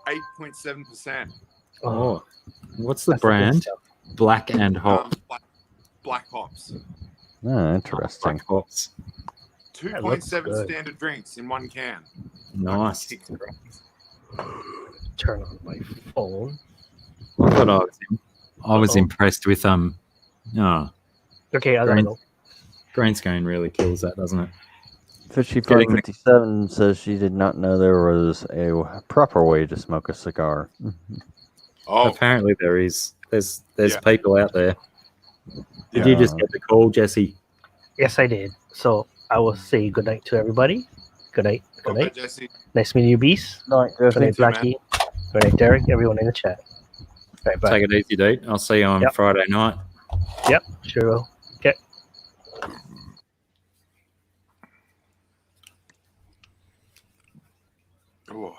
it's 8.7%. Oh, what's the brand? Black and Hop. Black hops. Oh, interesting. Black hops. 2.7 standard drinks in one can. Nice. Turn on my phone. I thought I was impressed with Okay, I gotta go. Green screen really kills that, doesn't it? Fishy557 says she did not know there was a proper way to smoke a cigar. Oh, apparently there is. There's people out there. Did Yeah. you just get the call, Jesse? Yes, I did. So I will say good night to everybody. Good night. Good okay, night. Jesse. Nice meeting you, Beast. Night, Good night, See you, Blacky. Good night, Derek. Everyone in the chat. Right, bye. Take it easy, dude. I'll see you on Friday night. Yep, sure will. Okay. Oh.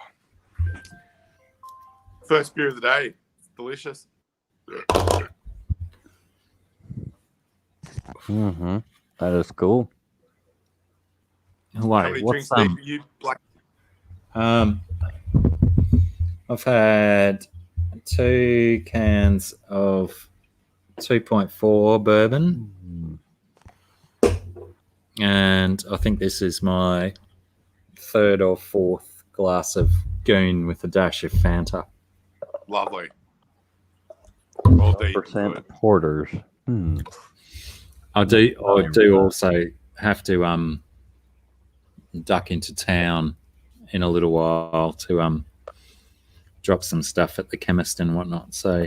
First beer of the day. It's delicious. That is cool. How Wait, many what's drinks deep are you, Black? I've had 2 cans of 2.4 bourbon, and I think this is my 3rd or 4th glass of Goon with a dash of Fanta. Lovely. All deep. 12% porters. I do also have to duck into town in a little while to drop some stuff at the chemist and whatnot. So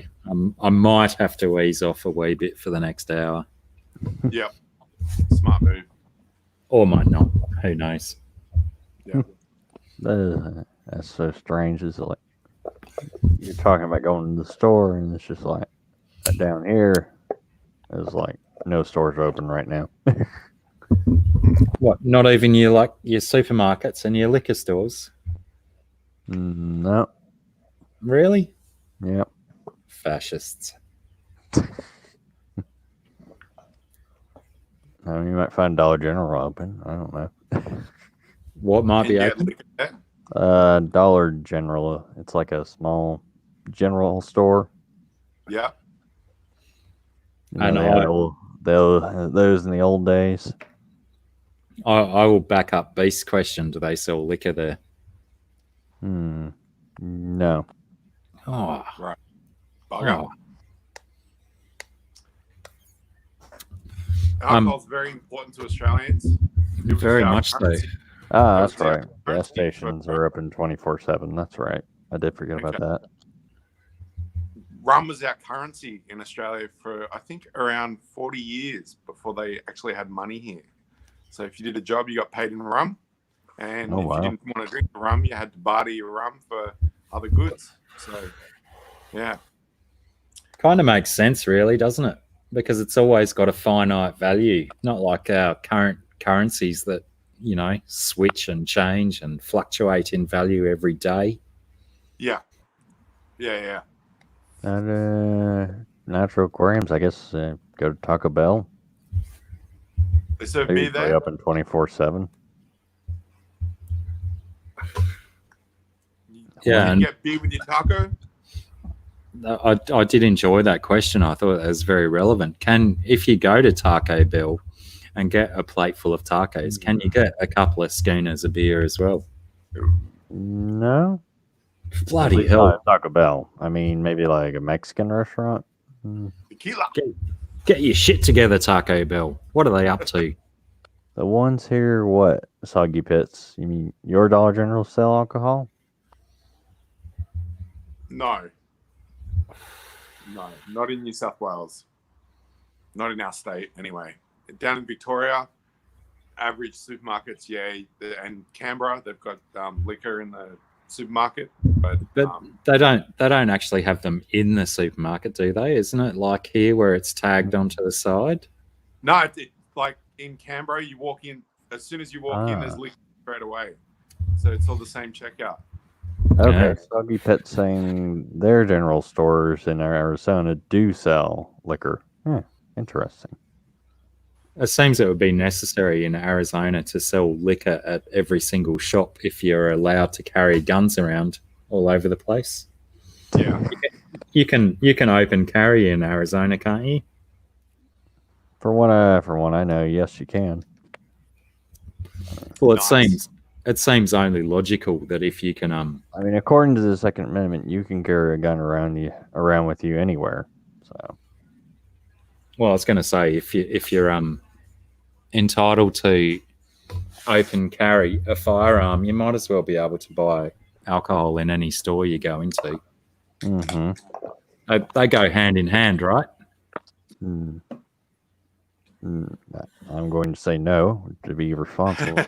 I might have to ease off a wee bit for the next hour, Yep. Smart move. or might not. Who knows? Yeah. That's so strange. It's like you're talking about going to the store, and it's just like down here. It's like no stores are open right now. What? Not even your supermarkets and your liquor stores? No. Really? Yep. Fascists. I mean, you might find Dollar General open. I don't know. What might be open? Dollar General. It's like a small general store. Yeah. I know. Those in the old days. I will back up Beast's question. Do they sell liquor there? No. Oh, Right. Bugger. oh. Alcohol's very important to Australians. It was Very our much so. currency. That's Yeah. right. Gas stations are open 24/7. That's right. I did forget about that. Rum was our currency in Australia for, I think, around 40 years before they actually had money here. So if you did a job, you got paid in rum. And Oh, if wow. you didn't want to drink the rum, you had to barter your rum for other goods. So, yeah. Kind of makes sense, really, doesn't it? Because it's always got a finite value, not like our current currencies that, switch and change and fluctuate in value every day. Yeah. Yeah. And natural aquariums, I guess. Go to Taco Bell. They serve They're beer usually there. open 24/7. Yeah, You and get beer with your taco. I did enjoy that question. I thought it was very relevant. If you go to Taco Bell and get a plate full of tacos, can you get a couple of schooners of beer as well? No. Bloody At least hell. not at Taco Bell. I mean, maybe like a Mexican restaurant. Tequila. Get your shit together, Taco Bell. What are they up to? The ones here, what? Soggy Pits. You mean your Dollar General sell alcohol? No, not in New South Wales. Not in our state, anyway. Down in Victoria, average supermarkets, and Canberra, they've got liquor in the supermarket, but they don't actually have them in the supermarket, do they? Isn't it like here where it's tagged onto the side? no, it's like in Canberra, you walk in, as soon as you walk in, there's liquor straight away. So it's all the same checkout. Okay, Yeah. Soggy Pit saying their general stores in Arizona do sell liquor. Interesting. It seems it would be necessary in Arizona to sell liquor at every single shop if you're allowed to carry guns around all over the place. Yeah. You can open carry in Arizona, can't you? For what I know, yes, you can. Well, Nice. it seems only logical that if you can I mean, according to the Second Amendment, you can carry a gun around with you anywhere. So, well, I was going to say if you're entitled to open carry a firearm, you might as well be able to buy alcohol in any store you go into. They go hand in hand, right? I'm going to say no to be responsible.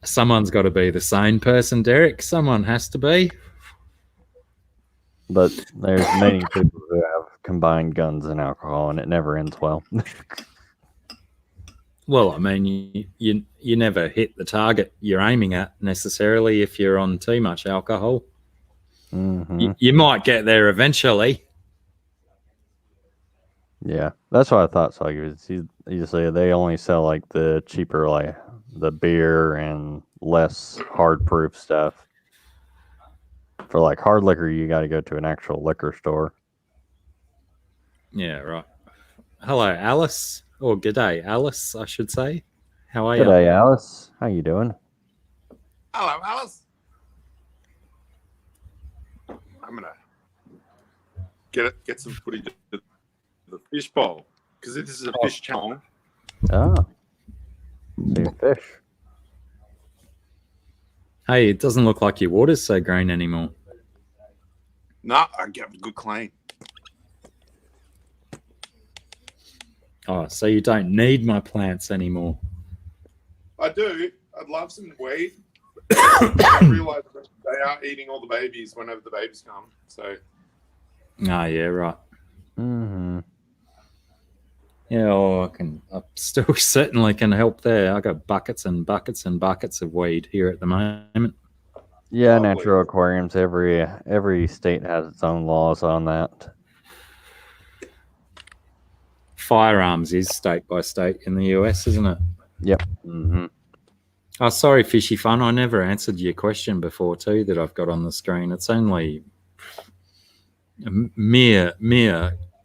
Someone's got to be the sane person, Derek. Someone has to be. But there's many people who have combined guns and alcohol, and it never ends well. Well, I mean, you never hit the target you're aiming at necessarily if you're on too much alcohol. You might get there eventually. Yeah, that's what I thought. So you say they only sell like the cheaper, like the beer and less hard proof stuff. For like hard liquor, you got to go to an actual liquor store. Yeah, right. Hello, Alice. Or g'day, Alice, I should say. How are you? G'day, Alice. How you doing? Hello, Alice. I'm gonna get some footage of the fishbowl. because this is a fish channel. Ah, see fish. Hey, it doesn't look like your water's so green anymore. No, I get a good clean. Oh, so you don't need my plants anymore. I do. I'd love some weed. I realise that they are eating all the babies whenever the babies come. So. Oh, yeah, right. Mm-hmm. Yeah, oh, I still certainly can help there. I got buckets and buckets and buckets of weed here at the moment. Yeah, Lovely. natural aquariums. Every state has its own laws on that. Firearms is state by state in the US, isn't it? Yep. Mm-hmm. Oh, sorry, Fishy Fun. I never answered your question before, too, that I've got on the screen. It's only a mere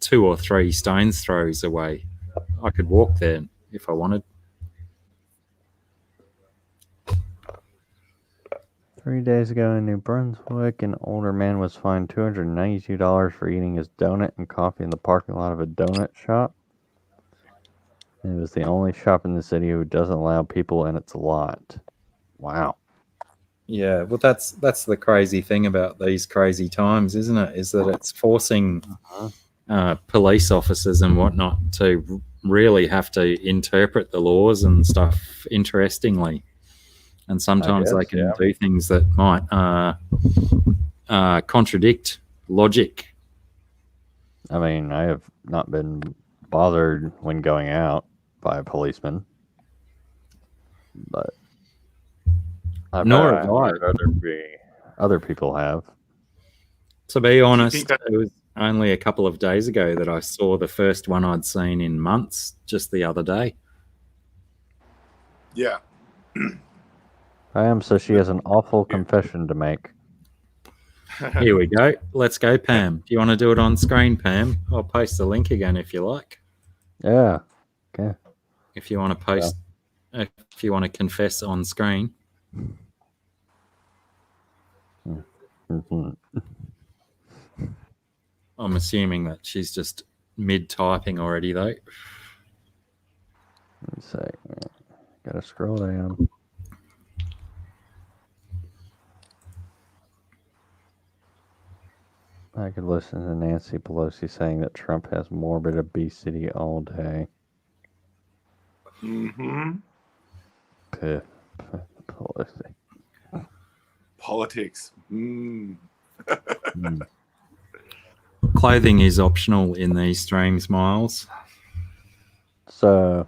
2 or 3 stones throws away. I could walk there if I wanted. 3 days ago in New Brunswick, an older man was fined $292 for eating his donut and coffee in the parking lot of a donut shop. It was the only shop in the city who doesn't allow people in its lot. Wow. Yeah, well, that's the crazy thing about these crazy times, isn't it? Is that it's forcing police officers and whatnot to really have to interpret the laws and stuff interestingly. And sometimes they can do things that might contradict logic. I mean, I have not been bothered when going out by a policeman, but Nor have I. Other people have. To be honest, it was only a couple of days ago that I saw the first one I'd seen in months, just the other day. Yeah. So she has an awful confession to make. Here we go. Let's go, Pam. Do you want to do it on screen, Pam? I'll post the link again if you like. Yeah. Okay. If you want to post, if you want to confess on screen. Mm-hmm. I'm assuming that she's just mid-typing already, though. Let's see. Gotta scroll down. I could listen to Nancy Pelosi saying that Trump has morbid obesity all day. Mm-hmm. Pelosi. Politics. Mm. Clothing is optional in these streams, Miles. So,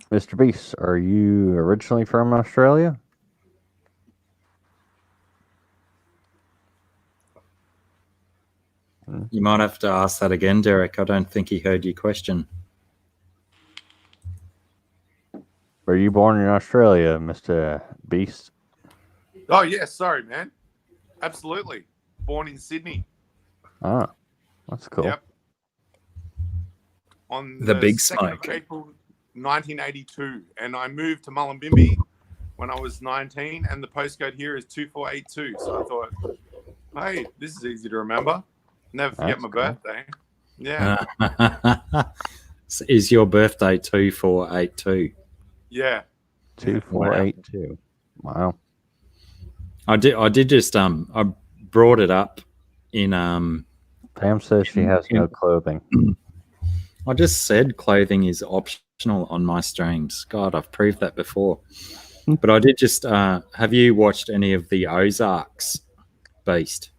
Mr. Beast, are you originally from Australia? You might have to ask that again, Derek. I don't think he heard your question. Were you born in Australia, Mr. Beast? Oh, yeah. Sorry, man. Absolutely. Born in Sydney. Ah, that's cool. Yep. On The big 2nd smoke. of April 1982. And I moved to Mullumbimby when I was 19. And the postcode here is 2482. So I thought, hey, this is easy to remember. Never forget my birthday. Yeah. Is your birthday 2482? Yeah. 2482. Wow. I did just I brought it up in Pam says she has no clothing. I just said clothing is optional on my streams. God, I've proved that before. But I did just have you watched any of the Ozarks, Beast?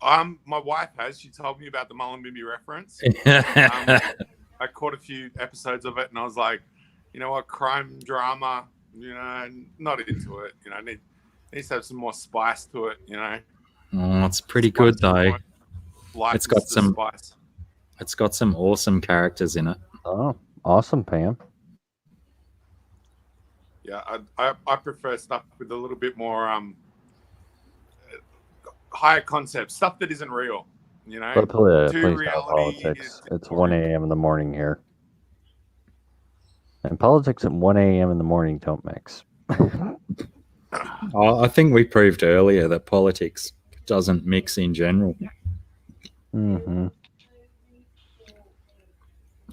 My wife has. She told me about the Mullumbimby reference. I caught a few episodes of it, and I was like, you know what, crime drama, you know, not into it. You know, needs to have some more spice to it. You know. Oh, it's pretty good though. It's got some spice. It's got some awesome characters in it. Oh, awesome, Pam. Yeah, I prefer stuff with a little bit more higher concept, stuff that isn't real. You know, But please reality not politics. is It's 1 a.m. in the morning here. And politics at 1 a.m. in the morning don't mix. I think we proved earlier that politics doesn't mix in general. Mm-hmm.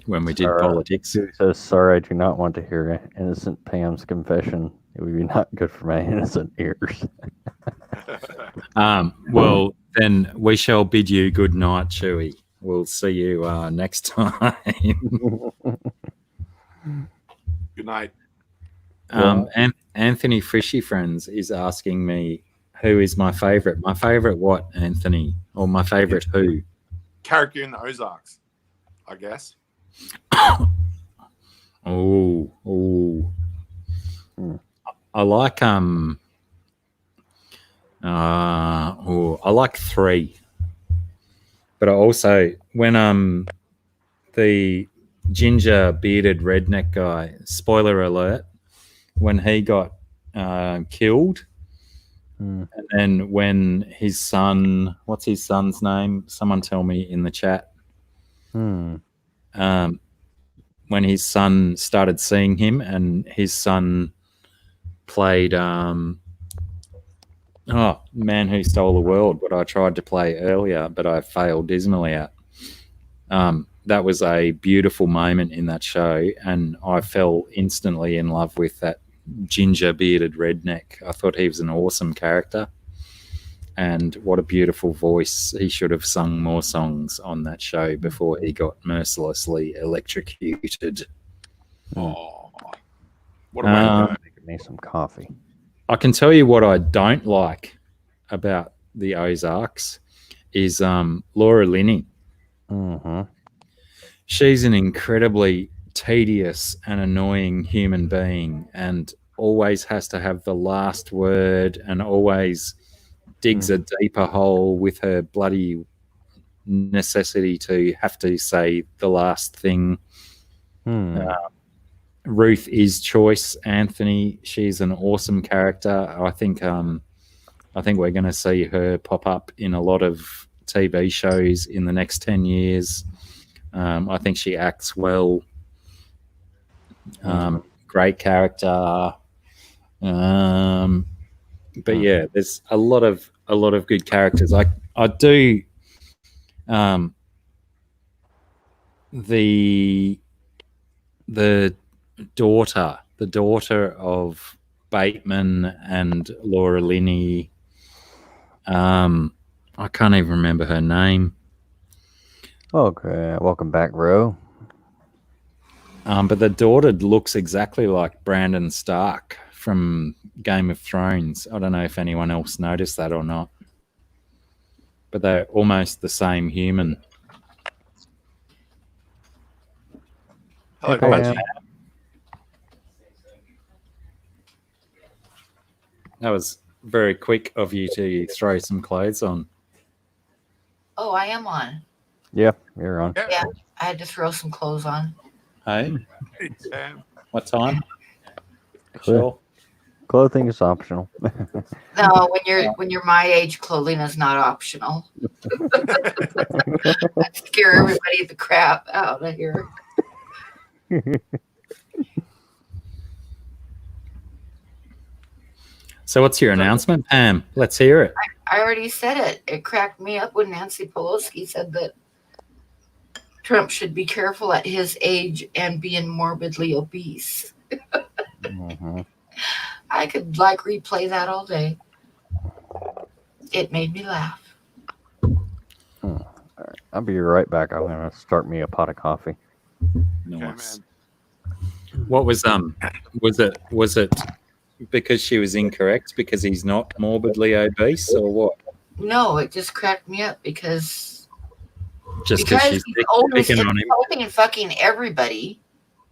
when we did Sorry. politics. He says, "Sorry, I do not want to hear innocent Pam's confession. It would be not good for my innocent ears." Well, then we shall bid you good night, Chewy. We'll see you next time. Good night. Anthony Frishy Friends is asking me who is my favorite. My favorite what, Anthony? Or my favorite who? Character in the Ozarks, I guess. Oh. I like I like 3. But I also when the ginger bearded redneck guy, spoiler alert, when he got killed, and then when his son, what's his son's name? Someone tell me in the chat. When his son started seeing him, and his son played Man Who Stole the World, what I tried to play earlier, but I failed dismally at. That was a beautiful moment in that show, and I fell instantly in love with that ginger bearded redneck. I thought he was an awesome character, and what a beautiful voice. He should have sung more songs on that show before he got mercilessly electrocuted. Oh, what am I doing? Making me some coffee. I can tell you what I don't like about the Ozarks is Laura Linney. She's an incredibly tedious and annoying human being, and always has to have the last word, and always digs a deeper hole with her bloody necessity to have to say the last thing. Ruth is choice, Anthony. She's an awesome character. I think we're going to see her pop up in a lot of TV shows in the next 10 years. I think she acts well. Great character. But yeah, there's a lot of good characters. I do the daughter of Bateman and Laura Linney. I can't even remember her name. Okay, welcome back, bro. But the daughter looks exactly like Brandon Stark from Game of Thrones. I don't know if anyone else noticed that or not. But they're almost the same human. Hello, Hey, Budgie. That was very quick of you to throw some clothes on. Oh, I am on. Yeah, you're on. Yeah, I had to throw some clothes on. Hey, Hey, Sam. what time? Sure. Sure. Clothing is optional. No, when you're my age, clothing is not optional. I scare everybody the crap out of here. So what's your announcement, Pam? Let's hear it. I already said it. It cracked me up when Nancy Pelosi said that Trump should be careful at his age and being morbidly obese. I could replay that all day. It made me laugh. All right, I'll be right back. I'm gonna start me a pot of coffee. Nice. What was it because she was incorrect because he's not morbidly obese, or what? No, it just cracked me up because Just because she's he's always picking on him. insulting and fucking everybody,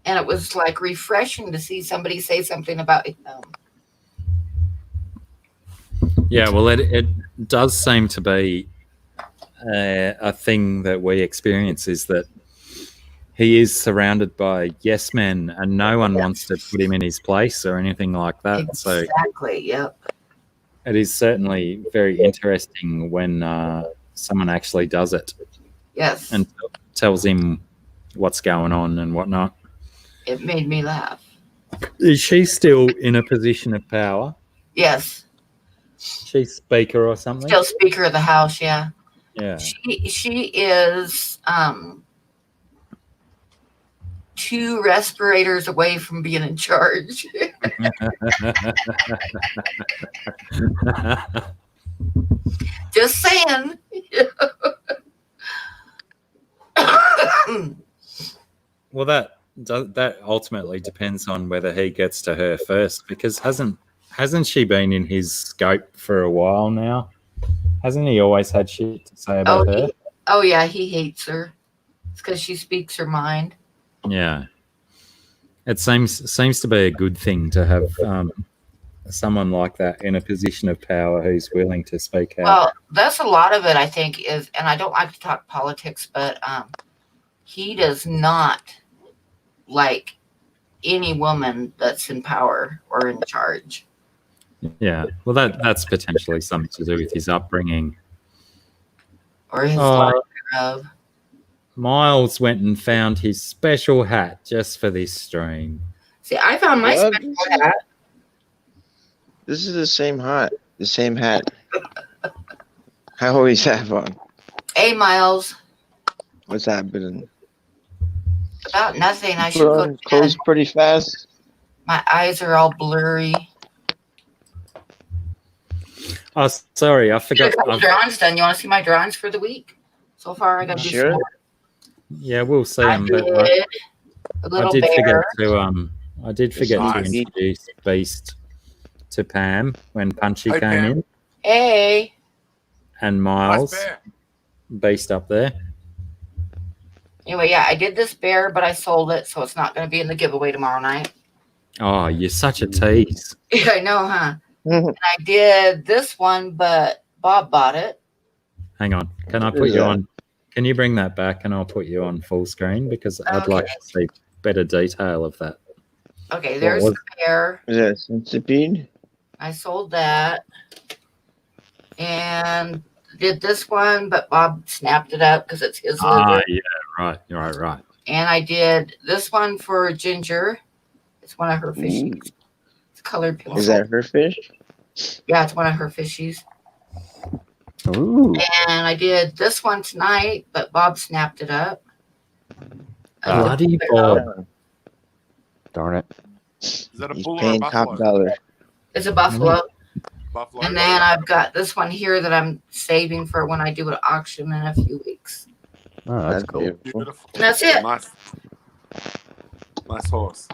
and it was like refreshing to see somebody say something about him. Yeah, well, it does seem to be a thing that we experience, is that he is surrounded by yes men, and no one wants to put him in his place or anything like that. Exactly. Yep. It is certainly very interesting when someone actually does it. Yes. And tells him what's going on and whatnot. It made me laugh. Is she still in a position of power? Yes. She's Speaker or something? Still Speaker of the House. Yeah. Yeah. She is 2 respirators away from being in charge. Just saying. Well, that ultimately depends on whether he gets to her first, because hasn't she been in his scope for a while now? Hasn't he always had shit to say about her? Yeah, he hates her. It's because she speaks her mind. Yeah, it seems to be a good thing to have someone like that in a position of power who's willing to speak out. Well, that's a lot of it, I think, is, and I don't like to talk politics, but he does not like any woman that's in power or in charge. Yeah, well, that's potentially something to do with his upbringing. Or his lack thereof. Miles went and found his special hat just for this stream. See, I found my special hat. This is the same hat. The same hat. I always have on. Hey, Miles. What's happening? About nothing. I should Put go on to clothes bed. pretty fast. My eyes are all blurry. Oh, sorry, I forgot. I got my drawings done. You want to see my drawings for the week? So far, I got to do some more. Yeah, we'll see I him. did But a little I did bear. forget to I did forget to Nice. introduce Beast to Pam when Punchy Hey, came Pam. in, Hey. and Nice Miles bear. Beast up there. Anyway, yeah, I did this bear, but I sold it, so it's not going to be in the giveaway tomorrow night. Oh, you're such a tease. Yeah, I know, huh? And I did this one, but Bob bought it. Hang on, can I What put is you that? on? Can you bring that back, and I'll put you on full screen because I'd like to see better detail of that. Okay, there's was- the bear. Is that a centipede? I sold that. And did this one, but Bob snapped it up because it's his liver. Yeah, right. And I did this one for Ginger. It's one of her fishies. It's colored pencil. Is that her fish? Yeah, it's one of her fishies. Ooh. And I did this one tonight, but Bob snapped it up. Bloody Bob. Darn it. Is that a He's bull or a paying top buffalo? dollar. It's a buffalo. Buffalo. And then I've got this one here that I'm saving for when I do an auction in a few weeks. Oh, that's cool. Beautiful. Beautiful. And that's it. Nice horse.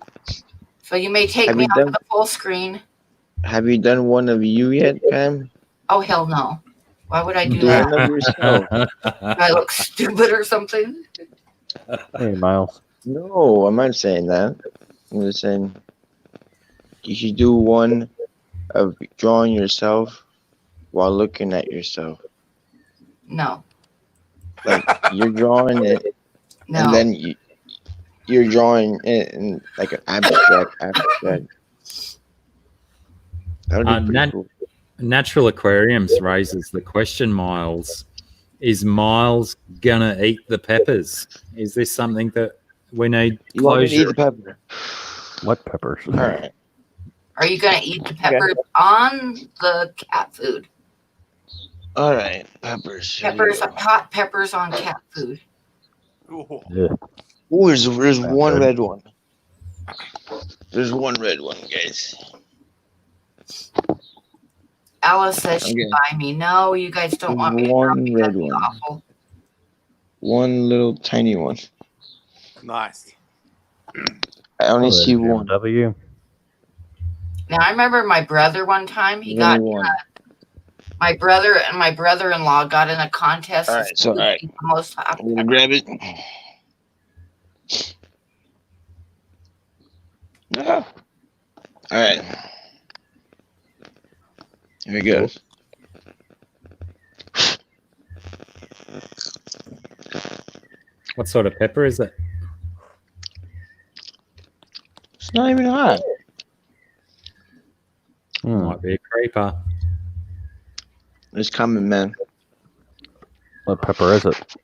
So you may take Have me you off done- of the full screen. Have you done one of you yet, Pam? Oh, hell no. Why would I do Do that? one of yourself. Do I look stupid or something? Hey, Miles. No, I'm not saying that. I'm just saying you should do one of drawing yourself while looking at yourself. No. Like you're drawing it, No. and then you're drawing it in like an abstract. That would be pretty cool. Natural Aquariums raises the question, Miles. Is Miles gonna eat the peppers? Is this something that we need You want me to eat closure? the pepper? What peppers? All right. Are you going to eat the peppers on the cat food? All right. Peppers. Here we Peppers, go. hot peppers on cat food. Ooh. Yeah. Ooh, there's Sounds one good. red one. There's one red one, guys. Alice says she'd Okay. buy me. No, you guys don't want me to One draw me. red That'd be one. awful. One little tiny one. Nice. I only Oh, see there's one. W. Now, I remember my brother one time, he Only got one. my brother and my brother-in-law got in a contest. All to right, see so who all right. could eat the most hot I'm gonna pepper. grab it. Ah. All right. Here we go. What sort of pepper is it? It's not even hot. Might be a creeper. It's coming, man. What pepper is it?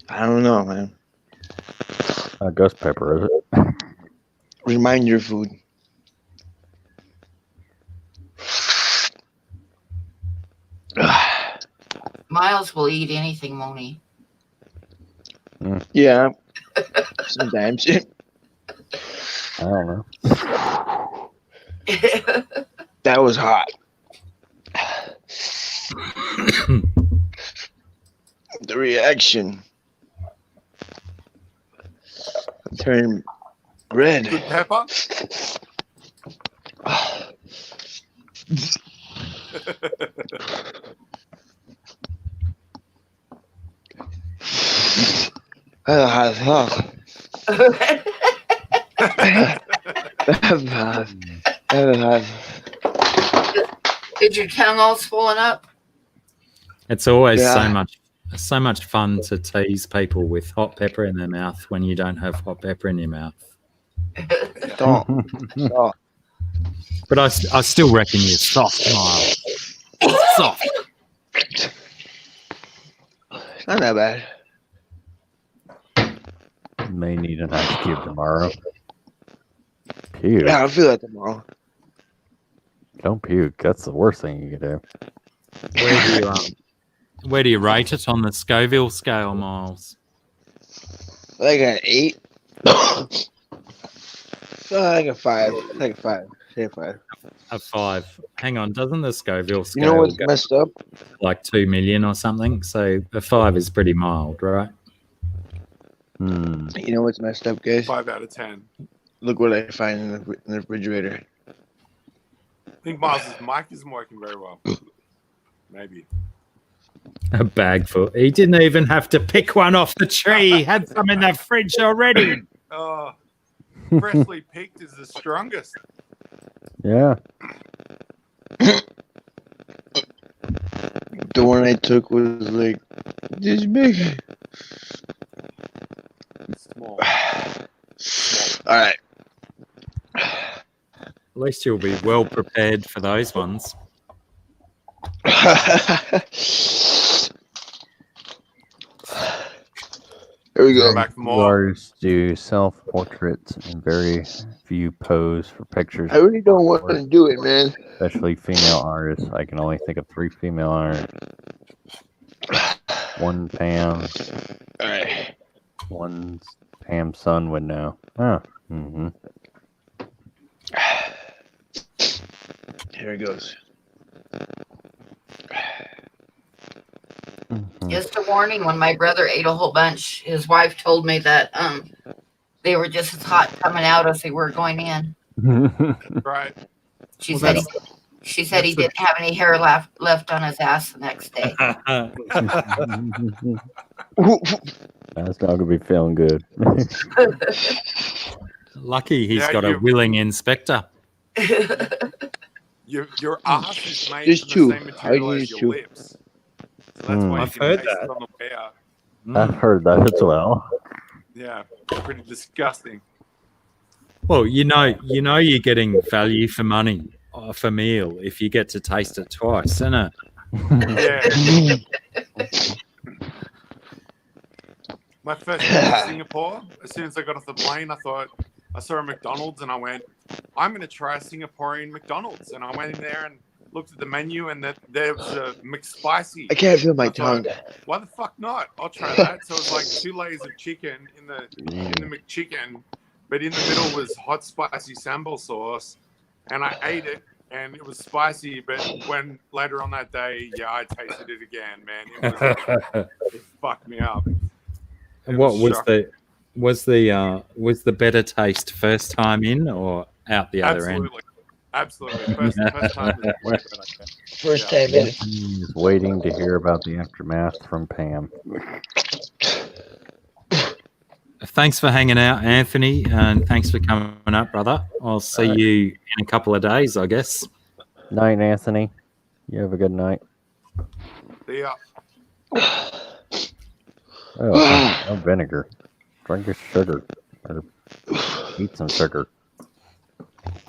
I don't know, man. Ghost pepper, is it? Reminder food. Miles will eat anything, won't he? Yeah, Sometimes. I don't know. That was hot. The reaction turned red. Good pepper. Did your tongue all swollen up? It's always Yeah. so much fun to tease people with hot pepper in their mouth when you don't have hot pepper in your mouth. Stop. Stop. But I still reckon you're soft, Miles. Soft. It's not that bad. May need an ice cube tomorrow. Puke. Yeah, I'll feel that tomorrow. Don't puke. That's the worst thing you can do. Where do you rate it on the Scoville scale, Miles? Like an 8. Like a 5. Like a 5. Say a 5. A 5. Hang on, doesn't the Scoville scale You know what's go messed up? like 2 million or something? So a 5 is pretty mild, right? Hmm. You know what's messed up, guys? 5 out of 10. Look what I find in the refrigerator. I think Miles' mic isn't working very well. Maybe. A bag full. He didn't even have to pick one off the tree. He had some in the fridge already. Oh, freshly picked is the strongest. Yeah. The one I took was like this big. Small. All right. At least you'll be well prepared for those ones. Here we go. Back for more. Artists do self-portraits and very few pose for pictures. I really don't want to do it, man. Especially female artists. I can only think of 3 female artists. One Pam. All right. One Pam's son would know. Oh. Mm-hmm. Here it goes. Just a warning, when my brother ate a whole bunch, his wife told me that they were just as hot coming out as they were going in. Right. She Well, said that's- he didn't have any hair left on his ass the next day. That's not gonna be feeling good. Lucky he's Yeah, got a willing inspector. Your ass is made Just from the two. same I material use as your two. lips. So that's why you I've can heard taste that. it on the way out. I've heard that as well. Yeah, pretty disgusting. Well, you know you're getting value for money off a meal if you get to taste it twice, isn't it? Yeah. My first trip to Singapore, as soon as I got off the plane, I saw a McDonald's and I went, I'm going to try a Singaporean McDonald's. And I went in there and looked at the menu and there was a McSpicy. I can't feel my I thought, tongue. why the fuck not? I'll try that. So it was like 2 layers of chicken in the McChicken, but in the middle was hot spicy sambal sauce, and I ate it, and it was spicy. But when later on that day, I tasted it again, man. It fucked me up. It What was was shocking. was the better taste first time in or out the other end? Absolutely. First time was way better. First time in. He's waiting to hear about the aftermath from Pam. Thanks for hanging out, Anthony, and thanks for coming up, brother. I'll see you in a couple of days, I guess. Night, Anthony. You have a good night. See ya. Oh, no vinegar. Drink your sugar. Or eat some sugar.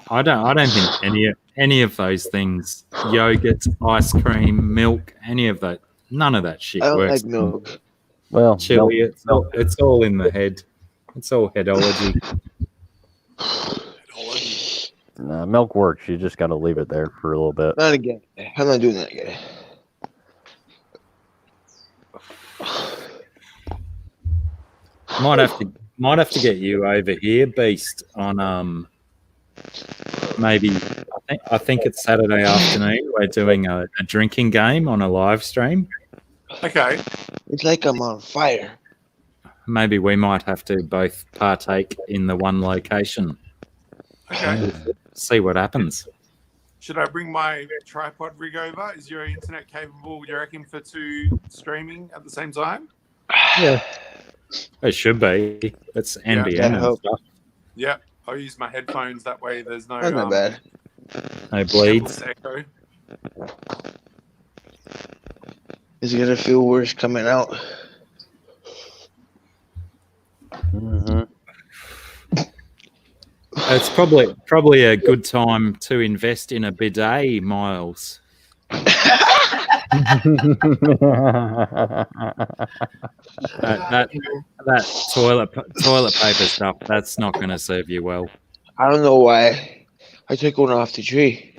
I don't think any of those things, yogurt, ice cream, milk, any of that, none of that shit I don't works. like milk. Well, Chili, it's all in the head. It's all headology. milk works. You just got to leave it there for a little bit. Not again. I'm not doing that again. Might have to Might have to get you over here, Beast, on maybe I think it's Saturday afternoon. We're doing a drinking game on a live stream. Okay. It's like I'm on fire. Maybe we might have to both partake in the one location. Okay. See what happens. Should I bring my tripod rig over? Is your internet capable, you reckon, for 2 streaming at the same time? Yeah. It should be. It's NBN That and help. stuff. Yeah. I'll use my headphones. That way there's no, That's not bad. No bleeds. endless echo. It's gonna feel worse coming out. Mhm. It's probably a good time to invest in a bidet, Miles. That toilet paper stuff, that's not going to serve you well. I don't know why. I took one off the tree.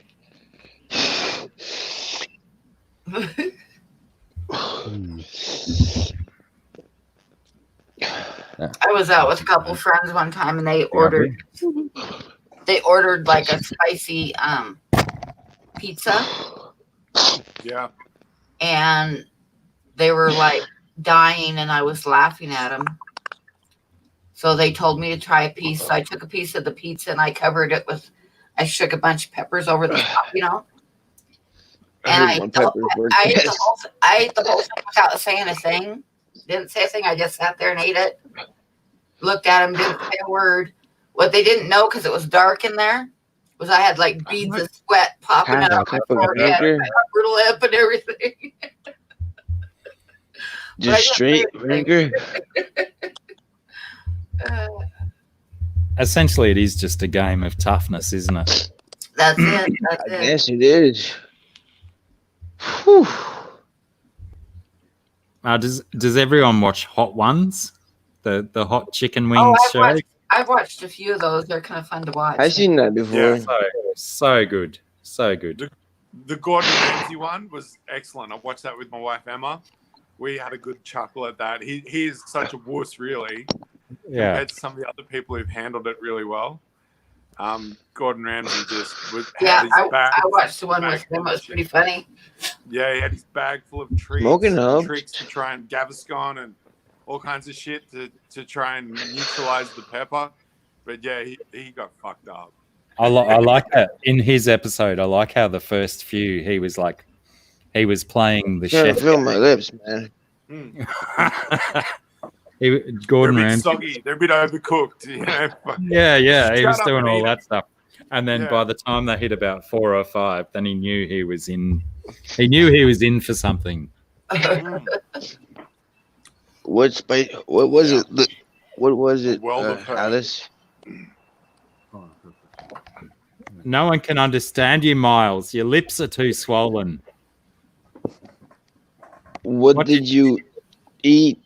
I was out with a couple friends one time, and they ordered like a spicy pizza, Yeah. and they were like dying, and I was laughing at them. So they told me to try a piece. So I took a piece of the pizza and I covered it with. I shook a bunch of peppers over the top, you know. And I ate the whole thing without saying a thing. Didn't say a thing. I just sat there and ate it. Looked at him, didn't say a word. What they didn't know, because it was dark in there, was I had like beads of sweat popping out of my forehead, my upper lip, and everything. Just straight vinegar. Essentially, it is just a game of toughness, isn't it? That's it. That's it. Yes, it is. Whew. Does everyone watch Hot Ones? The hot chicken wings show? I've watched a few of those. They're kind of fun to watch. I've seen that before. Yeah, so good. So good. The Gordon Ramsay one was excellent. I watched that with my wife Emma. We had a good chuckle at that. He is such a wuss, really. Yeah. Compared to some of the other people who've handled it really well. Gordon Ramsay just was. Yeah, I watched the one with him. It was pretty funny. Yeah, he had his bag full of treats, Smoking up. tricks to try and Gaviscon and all kinds of shit to try and neutralize the pepper. But yeah, he got fucked up. I like that in his episode. I like how the first few he was playing the Trying chef. to feel my lips, man. Gordon They're a bit Ramsay. soggy. They're a bit overcooked. You know? Yeah. He Shut was up doing and all eat that it. stuff, and then Yeah. by the time they hit about 4 or 5, then he knew he was in. He knew he was in for something. What spice? What was it? What was it, Well, the pepper. Alice? No one can understand you, Miles. Your lips are too swollen. What did you eat,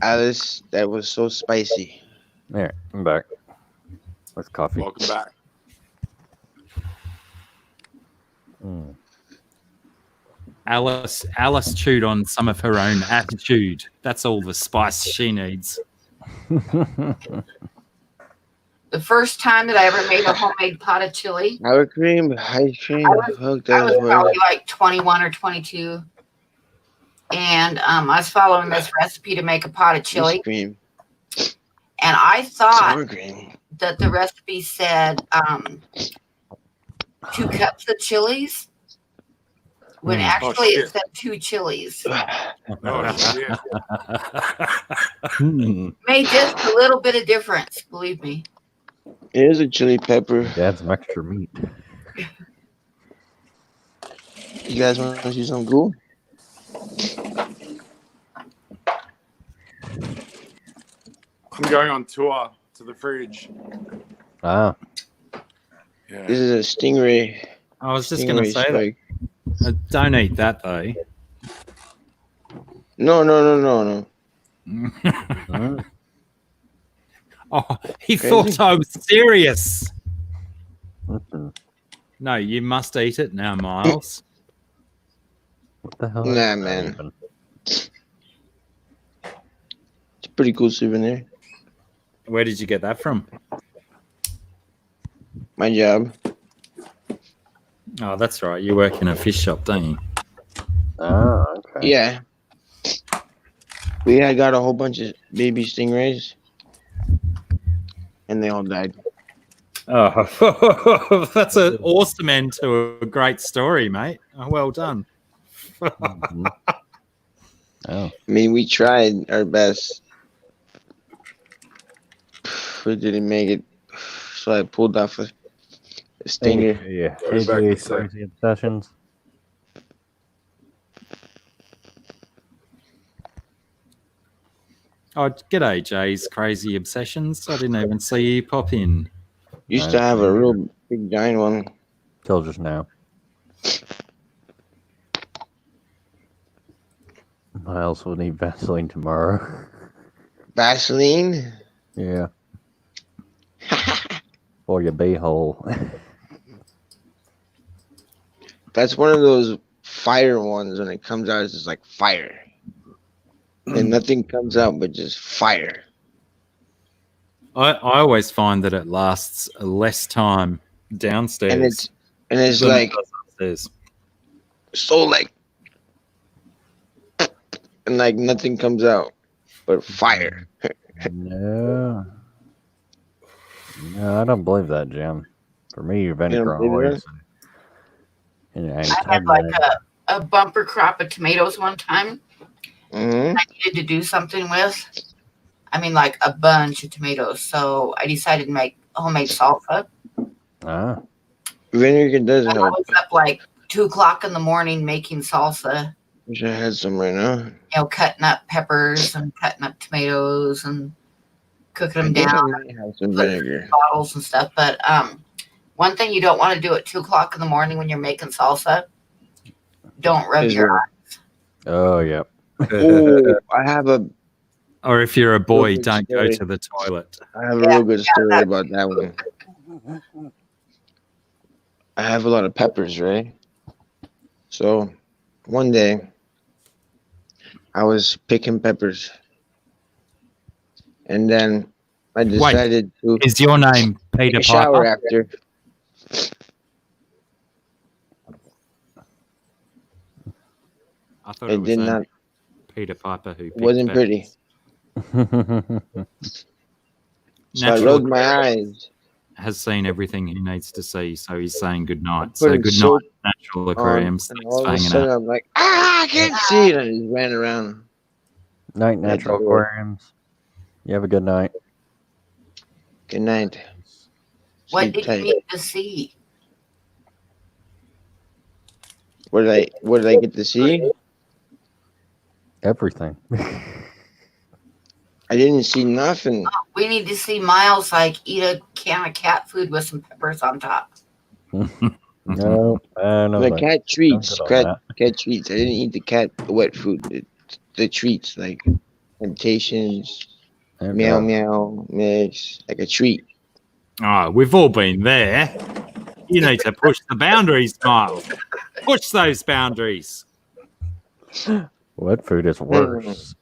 Alice, that was so spicy? There, I'm back. With coffee. Welcome back. Mm. Alice chewed on some of her own attitude. That's all the spice she needs. The first time that I ever made a homemade pot of chili, Sour cream, ice cream. I was That was probably like 21 or 22. And I was following this recipe to make a pot of chili. Ice cream. And I thought Sour cream. that the recipe said 2 cups of chilies, when actually it said 2 chilies. Oh, shit. Made just a little bit of difference, believe me. Here's a chili pepper. Add some extra meat. You guys want to see some glue? I'm going on tour to the fridge. Ah. Yeah. This is a stingray. I was just going to Stingray say strike. that. Don't eat that, though. No. Oh, he Crazy. thought I was serious. Mhm. No, you must eat it now, Miles. What the hell? Nah, man. It's a pretty cool souvenir. Where did you get that from? My job. Oh, that's right. You work in a fish shop, don't you? Oh, okay. Yeah. We had got a whole bunch of baby stingrays, and they all died. Oh, that's an awesome end to a great story, mate. Oh, well done. Mhm. Oh, I mean, we tried our best. We didn't make it, so I pulled off a stinger. yeah. Exactly, AJ so- crazy obsessions. Oh, g'day, Jay's crazy obsessions. I didn't even see you pop in. Used to have a real big giant one. Till just now. Miles will need Vaseline tomorrow. Vaseline? Yeah. For your beehole. That's one of those fire ones. When it comes out, it's just like fire. And nothing comes out but just fire. I always find that it lasts less time downstairs. And it's than it like does upstairs. so like, and like nothing comes out but fire. No. No, I don't believe that, Jim. For me, vinegar don't believe always. And I had like a bumper crop of tomatoes one time. Mm-hmm. I needed to do something with. I mean, like a bunch of tomatoes. So I decided to make homemade salsa. Ah. Vinegar does And I help. was up like 2:00 in the morning making salsa. Wish I had some right now. You know, cutting up peppers and cutting up tomatoes and cooking I them think I down, might have some putting vinegar. in bottles and stuff. But one thing you don't want to do at 2:00 in the morning when you're making salsa, don't rub Is your it- eyes. Oh, yep. Oh, I have a Or if you're a boy, good don't go story. to the toilet. I have a real good story about that one. I have a lot of peppers, right? So one day I was picking peppers, and then I decided to Is your name take Peter a shower Piper? after. I thought It it was did only not. Peter Piper who picked Wasn't pretty. peppers. So I Natural rubbed my eyes. has seen everything he needs to see, so he's saying good night. Put So in good soap night, Natural Aquariums. and Thanks all for of a hanging sudden out. I'm like, I can't see it. I just ran around. Night, Natural the door. Aquariums. You have a good night. Good night. What Sleep did you tight. need to see? What did I get to see? Everything. I didn't see nothing. We need to see Miles like eat a can of cat food with some peppers on top. No, no. The thanks. cat treats. I'm good on Cat treats. I didn't eat the cat wet food. The treats like Temptations, Okay. meow meow mix, like a treat. Oh, we've all been there. You need to push the boundaries, Miles. Push those boundaries. Wet food is worse.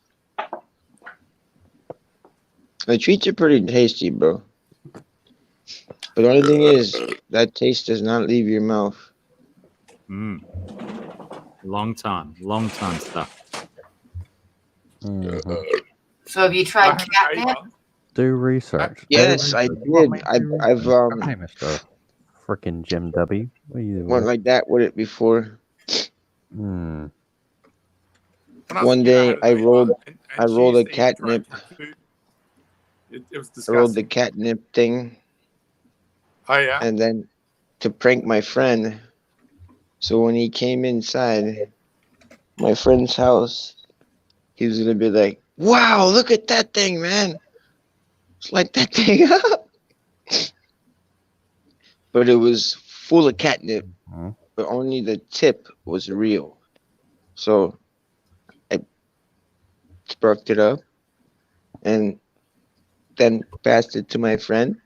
The treats are pretty tasty, bro. But the only thing is, that taste does not leave your mouth. Long time stuff. Mhm. So have you tried catnip? Do research. Yes, I did. I've Okay, Mr. Freaking Jim W. What are you doing? went like that with it before. Hmm. One day I rolled a catnip. It was I rolled disgusting. the catnip thing, Oh yeah. and then to prank my friend. So when he came inside my friend's house, he was gonna be like, "Wow, look at that thing, man! Let's light that thing up." But it was full of catnip, but only the tip was real. So I sparked it up and then passed it to my friend.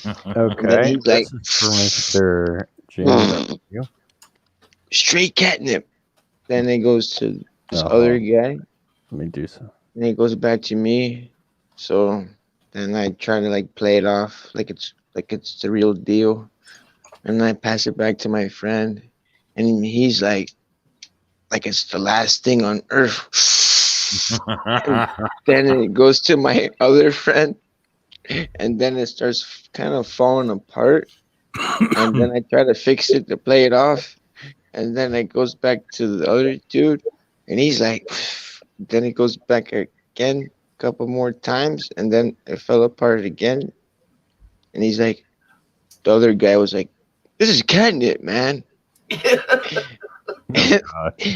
And then Okay. he's like, This is for Mr. Jim W. straight catnip. Then it goes to this Uh-huh. other guy. Let me do so. And it goes back to me. So and I try to like play it off like it's the real deal, and I pass it back to my friend, and he's like it's the last thing on earth. And then it goes to my other friend, and then it starts kind of falling apart, and then I try to fix it to play it off, and then it goes back to the other dude, and he's like, then it goes back again a couple more times, and then it fell apart again, and he's like, the other guy was like, this is catnip, man.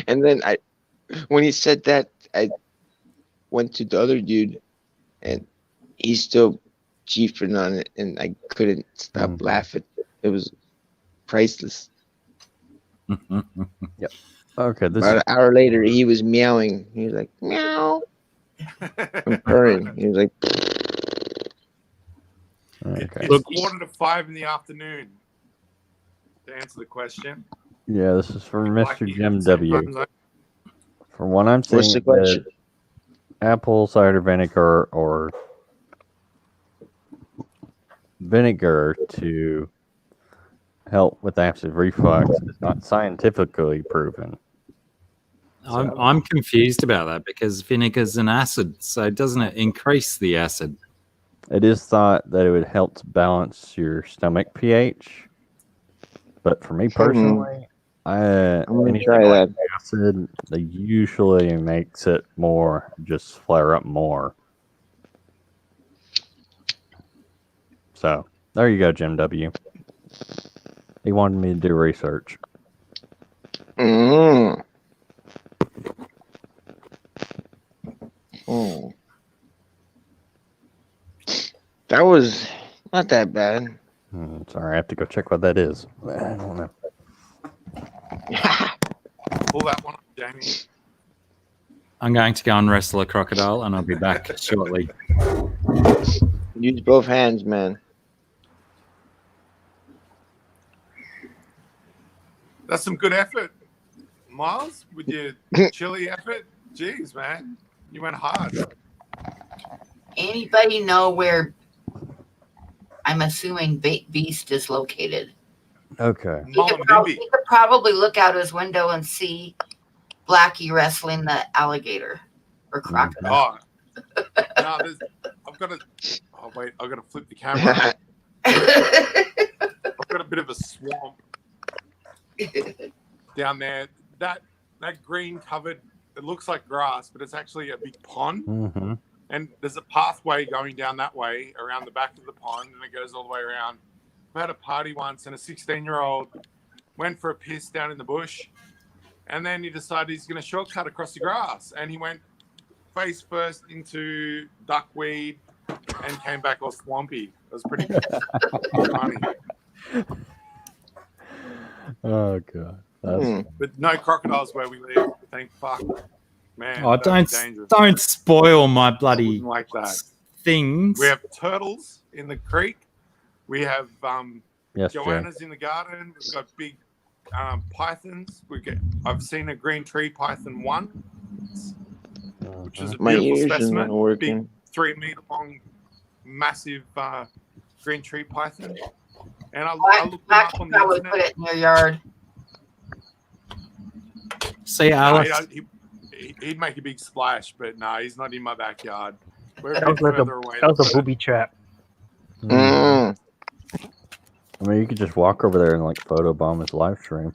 And then when he said that, I went to the other dude, and he's still chiefing on it, and I couldn't stop laughing. It was priceless. Yep. Okay. About an hour later, he was meowing. He was like, meow. I'm purring. He was like, Okay. It's 4:45 in the afternoon. To answer the question. Yeah, this is from Mr. Blacky, Jim same W. time zone. From what I'm what's seeing, the question? apple cider vinegar or vinegar to help with acid reflux is not scientifically proven. I'm confused about that because vinegar's an acid, so doesn't it increase the acid? It is thought that it would help to balance your stomach pH, but for me personally, I'm gonna anything try like that. acid, they usually makes it more just flare up more. So there you go, Jim W. He wanted me to do research. Mm. That was not that bad. Sorry, I have to go check what that is. I don't know. Pull that one up, Jamie. I'm going to go and wrestle a crocodile, and I'll be back shortly. Use both hands, man. That's some good effort, Miles, with your chili effort. Jeez, man, you went hard. Anybody know where I'm assuming Beast is located? Okay. He could probably look out his window and see Blacky wrestling the alligator or crocodile. Oh, no, I've got to. Oh wait, I've got to flip the camera. I've got a bit of a swamp down there. That green covered. It looks like grass, but it's actually a big pond. Mm-hmm. And there's a pathway going down that way around the back of the pond, and it goes all the way around. I had a party once, and a 16-year-old went for a piss down in the bush, and then he decided he's going to shortcut across the grass, and he went face first into duckweed and came back all swampy. It was pretty funny. Oh god, But no crocodiles where we live. Thank fuck, man. Oh, dangerous. don't spoil my bloody Wouldn't like that. things. We have turtles in the creek. We have Yes, Joanna's in the garden. We've got big pythons. I've seen a green tree python once, which is a My beautiful ears are specimen. not working. Big 3 meter long, massive green tree python. And I looked them up on the Probably internet. put it in your yard. See, Alice. He'd make a big splash, but no, he's not in my backyard. We're a Sounds bit like further away. that was a booby trap. Mm. I mean, you could just walk over there and like photobomb his live stream.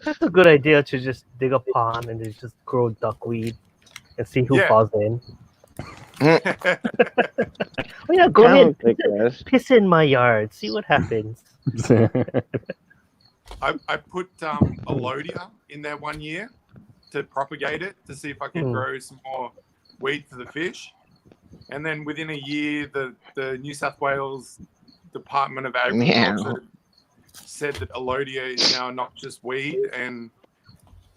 That's a good idea to just dig a pond and then just grow duckweed and see who Yeah. falls in. Oh yeah, go ahead, piss in my yard, see what happens. I put Alodia in there one year to propagate it to see if I could grow some more weed for the fish. And then within a year, the New South Wales Department of Agriculture said that Alodia is now not just weed, and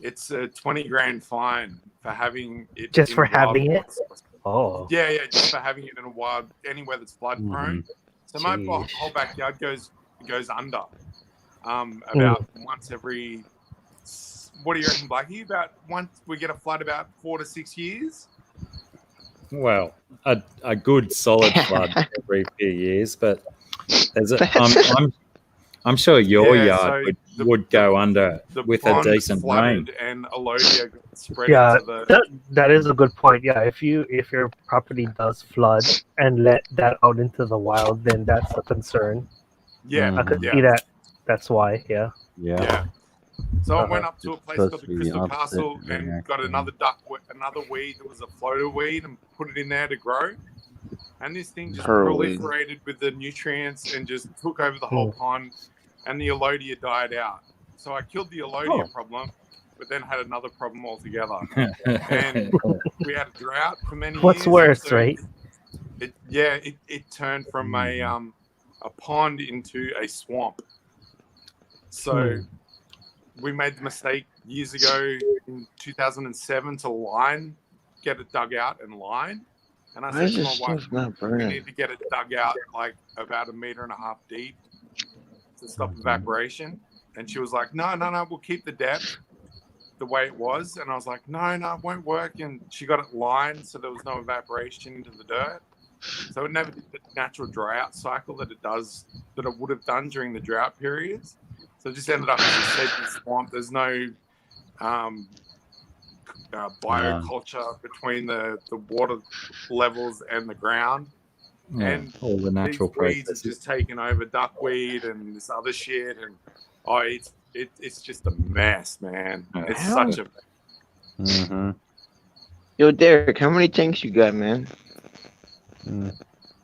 it's a 20 grand fine for having it. Just in for a wild having it? place. Oh. Yeah, just for having it in a wild, anywhere that's flood prone. So my whole backyard goes under. About once every, what do you reckon, Blacky? About once we get a flood about 4 to 6 years. Well, a good solid flood every few years, but I'm sure your yard would go under with a pond decent rain. flooded and Alodia got spread Yeah, into the. that is a good point. Yeah, if your property does flood and let that out into the wild, then that's a concern. Yeah, I could yeah. see that. That's why. Yeah. Yeah. So I went up to a place supposed called to the be the Crystal opposite Castle and got reaction. another weed that was a floater weed and put it in there to grow. And this thing just Pearl weed. proliferated with the nutrients and just took over the whole pond, and the Alodia died out. So I killed the Alodia problem, but then had another problem altogether. And we had a drought for many years. What's worse, so right? It turned from a pond into a swamp. So we made the mistake years ago in 2007 to get it dug out and line. And I Why said is to this my wife, stuff not we burning? need to get it dug out like about 1.5 meters deep to stop evaporation. And she was like, no, we'll keep the depth the way it was. And I was like, no, it won't work. And she got it lined so there was no evaporation into the dirt. So it never did the natural drought cycle that it would have done during the drought periods. So it just ended up as a sedgy swamp. There's no bioculture between the water levels and the ground. Yeah, And all the natural these weeds processes. have just taken over duckweed and this other shit, and it's just a mess, man. It's Hell. such a Mm-hmm. Yo, Derek, how many tanks you got, man?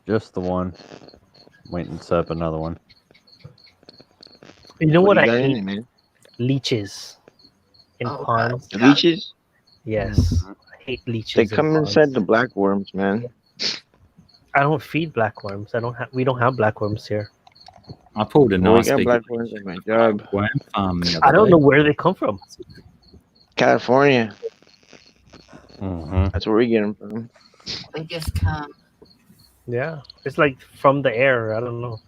Just the one. Waiting to set up another one. You know what, you I got in hate? it, man? Leeches in ponds. Leeches? Yes, I hate leeches. They in come ponds. inside the black worms, man. I don't feed blackworms. We don't have blackworms here. I pulled a Well, we nice got big black worms at my job. worm farm the other I don't day. know where they come from. California. Mm-hmm. That's where we get them from. They just come. Yeah, it's like from the air. I don't know.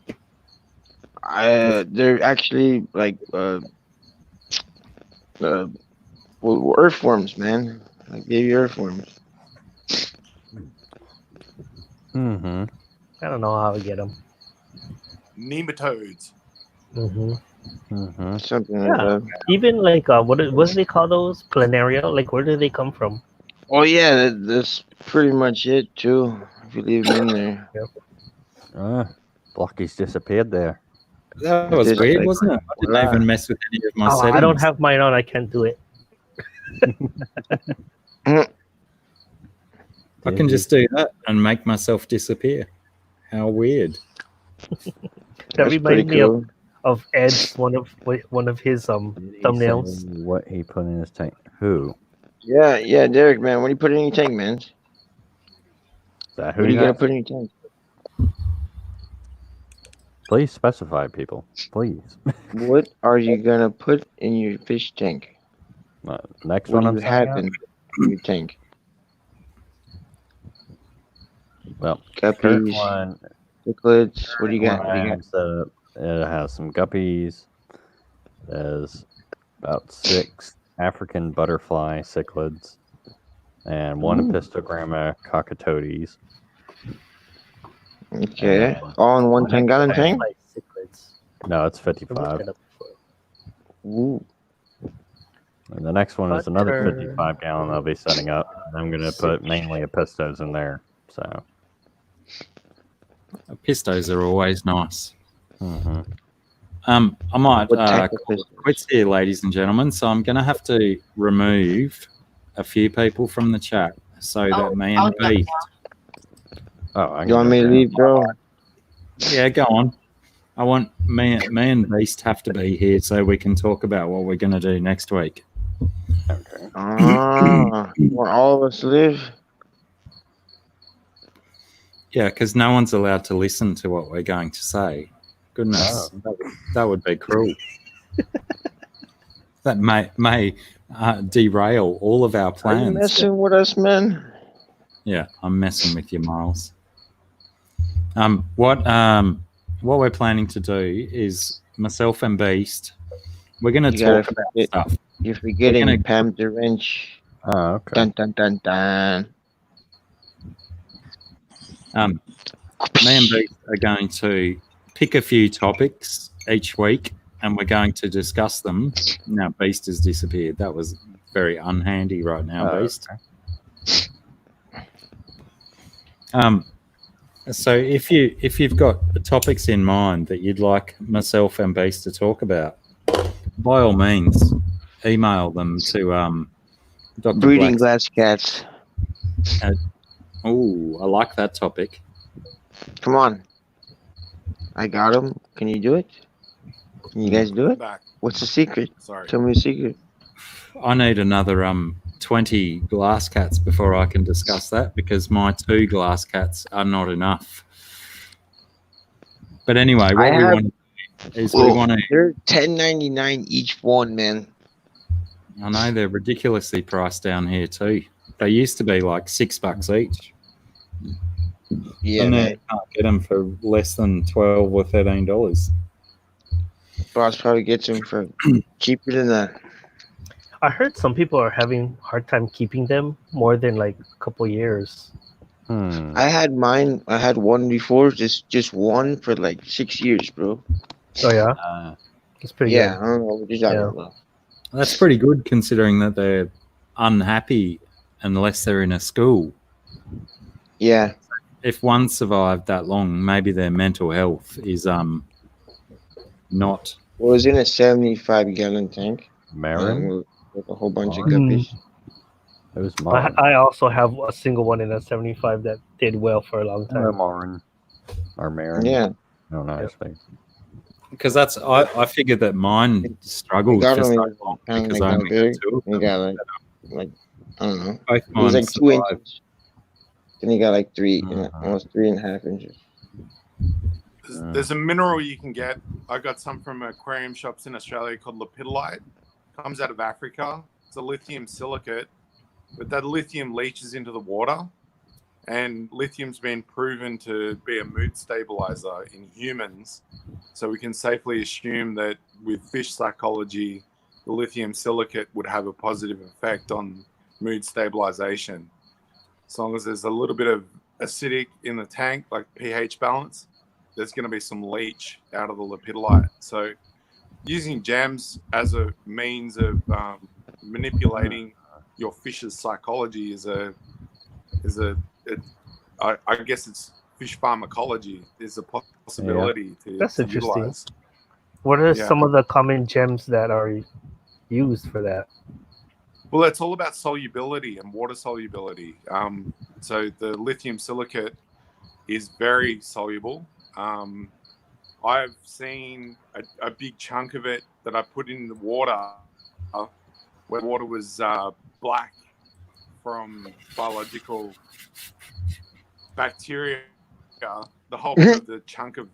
They're actually like earthworms, man. Like baby earthworms. Mm-hmm. I don't know how to get them. nematodes. Mm-hmm. Mm-hmm. Something like Yeah, that. even like what do they call those? Planaria? Like where do they come from? Oh yeah, that's pretty much it too. If you leave them in there. Blacky's disappeared there. That was Just weird, like- wasn't it? I didn't even mess with any of my Oh, settings. I don't have mine on. I can't do it. I can just do that and make myself disappear. How weird. That That's pretty reminded me cool. of Ed's one of his Did he thumbnails. say what he put in his tank? Who? Yeah, Derek, man. What do you put in your tank, man? Is that who What are you you gonna got? put in your tank? Please specify, people. Please. What are you gonna put in your fish tank? Next What one do I'm you have setting in your tank? up. Well, current Guppies, one. cichlids. What do you got? one What do I you have got? set up, it has some guppies. There's about 6 African butterfly cichlids and 1 pistogramma cockatodes. Okay. All in one 10-gallon tank? Like cichlids. No, it's I looked 55. it up before. Ooh. And the next one is another Butter. 55 gallon I'll be setting up. I'm going to put mainly a pistos in there. So, Pistos are always nice. mhm. I might What type of call it pistos? quits here, ladies and gentlemen. So I'm going to have to remove a few people from the chat so that me and I'll Beast. Oh, I You want can me to go leave, bro? Yeah, go on. I want me and Beast have to be here so we can talk about what we're going to do next week. down. Okay. Ah, where all of us live? Yeah, because no one's allowed to listen to what we're going to say. Goodness, that would be cruel. That may derail all of our Are you plans. messing with us, man? Yeah, I'm messing with you, Miles. What we're planning to do is myself and Beast. We're going to You gotta talk about forget- stuff. You're forgetting gonna- Pam the wrench. Oh, okay. Dun dun dun dun. Me and Beast are going to pick a few topics each week, and we're going to discuss them. Now, Beast has disappeared. That was very unhandy right now, Beast. Okay. So if you've got topics in mind that you'd like myself and Beast to talk about, by all means, email them to Dr. Breeding Black's. glass cats. Oh, I like that topic. Come on. I got them. Can you do it? Can you guys do it? Back. What's the secret? Sorry. Tell me the secret. I need another 20 glass cats before I can discuss that, because my 2 glass cats are not enough. But anyway, what we want is we want to. They're $10.99 each one, man. I know they're ridiculously priced down here too. They used to be like $6 each. Yeah, and man. you can't get them for less than $12 or $13. Boss probably gets them for cheaper than that. I heard some people are having a hard time keeping them more than like a couple years. I had mine. I had one before, just one for like 6 years, bro. Oh yeah, it's pretty Yeah, good. I don't know what you're talking about. That's pretty good considering that they're unhappy unless they're in a school. Yeah. If one survived that long, maybe their mental health is not. Well, it was in a 75-gallon tank. Marin? With a whole bunch of Mm. guppies. It was Marin. I also have a single one in a 75 that did well for a long time. Marin. Or Marin. Yeah. I don't know how to speak. Because that's I figured that mine struggled got for them so in long kind of because like I that only big. had 2 of You them. got like I don't know. Both It was mine like 2 survived. inches. Then you got like 3, almost 3.5 inches. There's a mineral you can get. I got some from aquarium shops in Australia called lepidolite. Comes out of Africa. It's a lithium silicate, but that lithium leaches into the water, and lithium's been proven to be a mood stabilizer in humans. So we can safely assume that with fish psychology, the lithium silicate would have a positive effect on mood stabilization. As long as there's a little bit of acidic in the tank, like pH balance, there's going to be some leach out of the lepidolite. So using gems as a means of manipulating your fish's psychology I guess it's fish pharmacology is a possibility That's to interesting. utilize. What are Yeah. some of the common gems that are used for that? Well, it's all about solubility and water solubility. So the lithium silicate is very soluble. I've seen a big chunk of it that I put in the water where the water was black from biological bacteria. The whole of the chunk of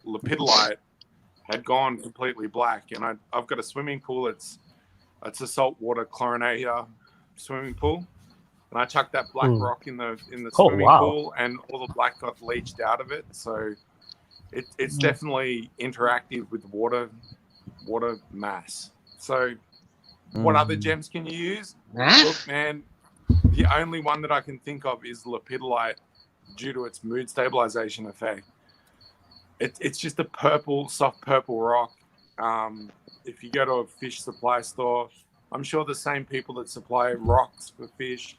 lepidolite had gone completely black. And I've got a swimming pool. It's a saltwater chlorinator swimming pool. And I chucked that black rock in the swimming pool, and all the black got leached out of it. So it's definitely interactive with water mass. So what other gems can you use? Look, man, the only one that I can think of is lepidolite due to its mood stabilization effect. It's just a soft purple rock. If you go to a fish supply store, I'm sure the same people that supply rocks for fish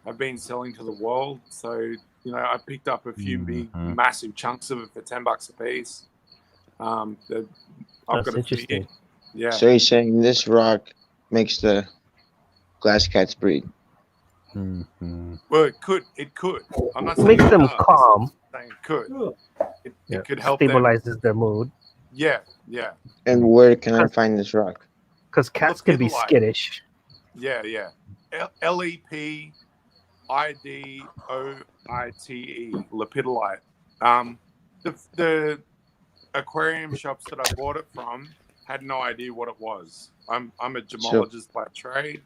have been selling to the world. So, I picked up a few big, massive chunks of it for $10 a piece. I've That's got interesting. Yeah. So you're saying this rock makes the glass cats breed? Well, it could. I'm not It saying makes it them does. calm. I'm saying it could. It could help them. Stabilizes their mood. Yeah. And where can I find this rock? Because cats can be Lepidolite. skittish. Yeah. LEPIDOITE, lepidolite. The aquarium shops that I bought it from had no idea what it was. I'm a gemologist by trade.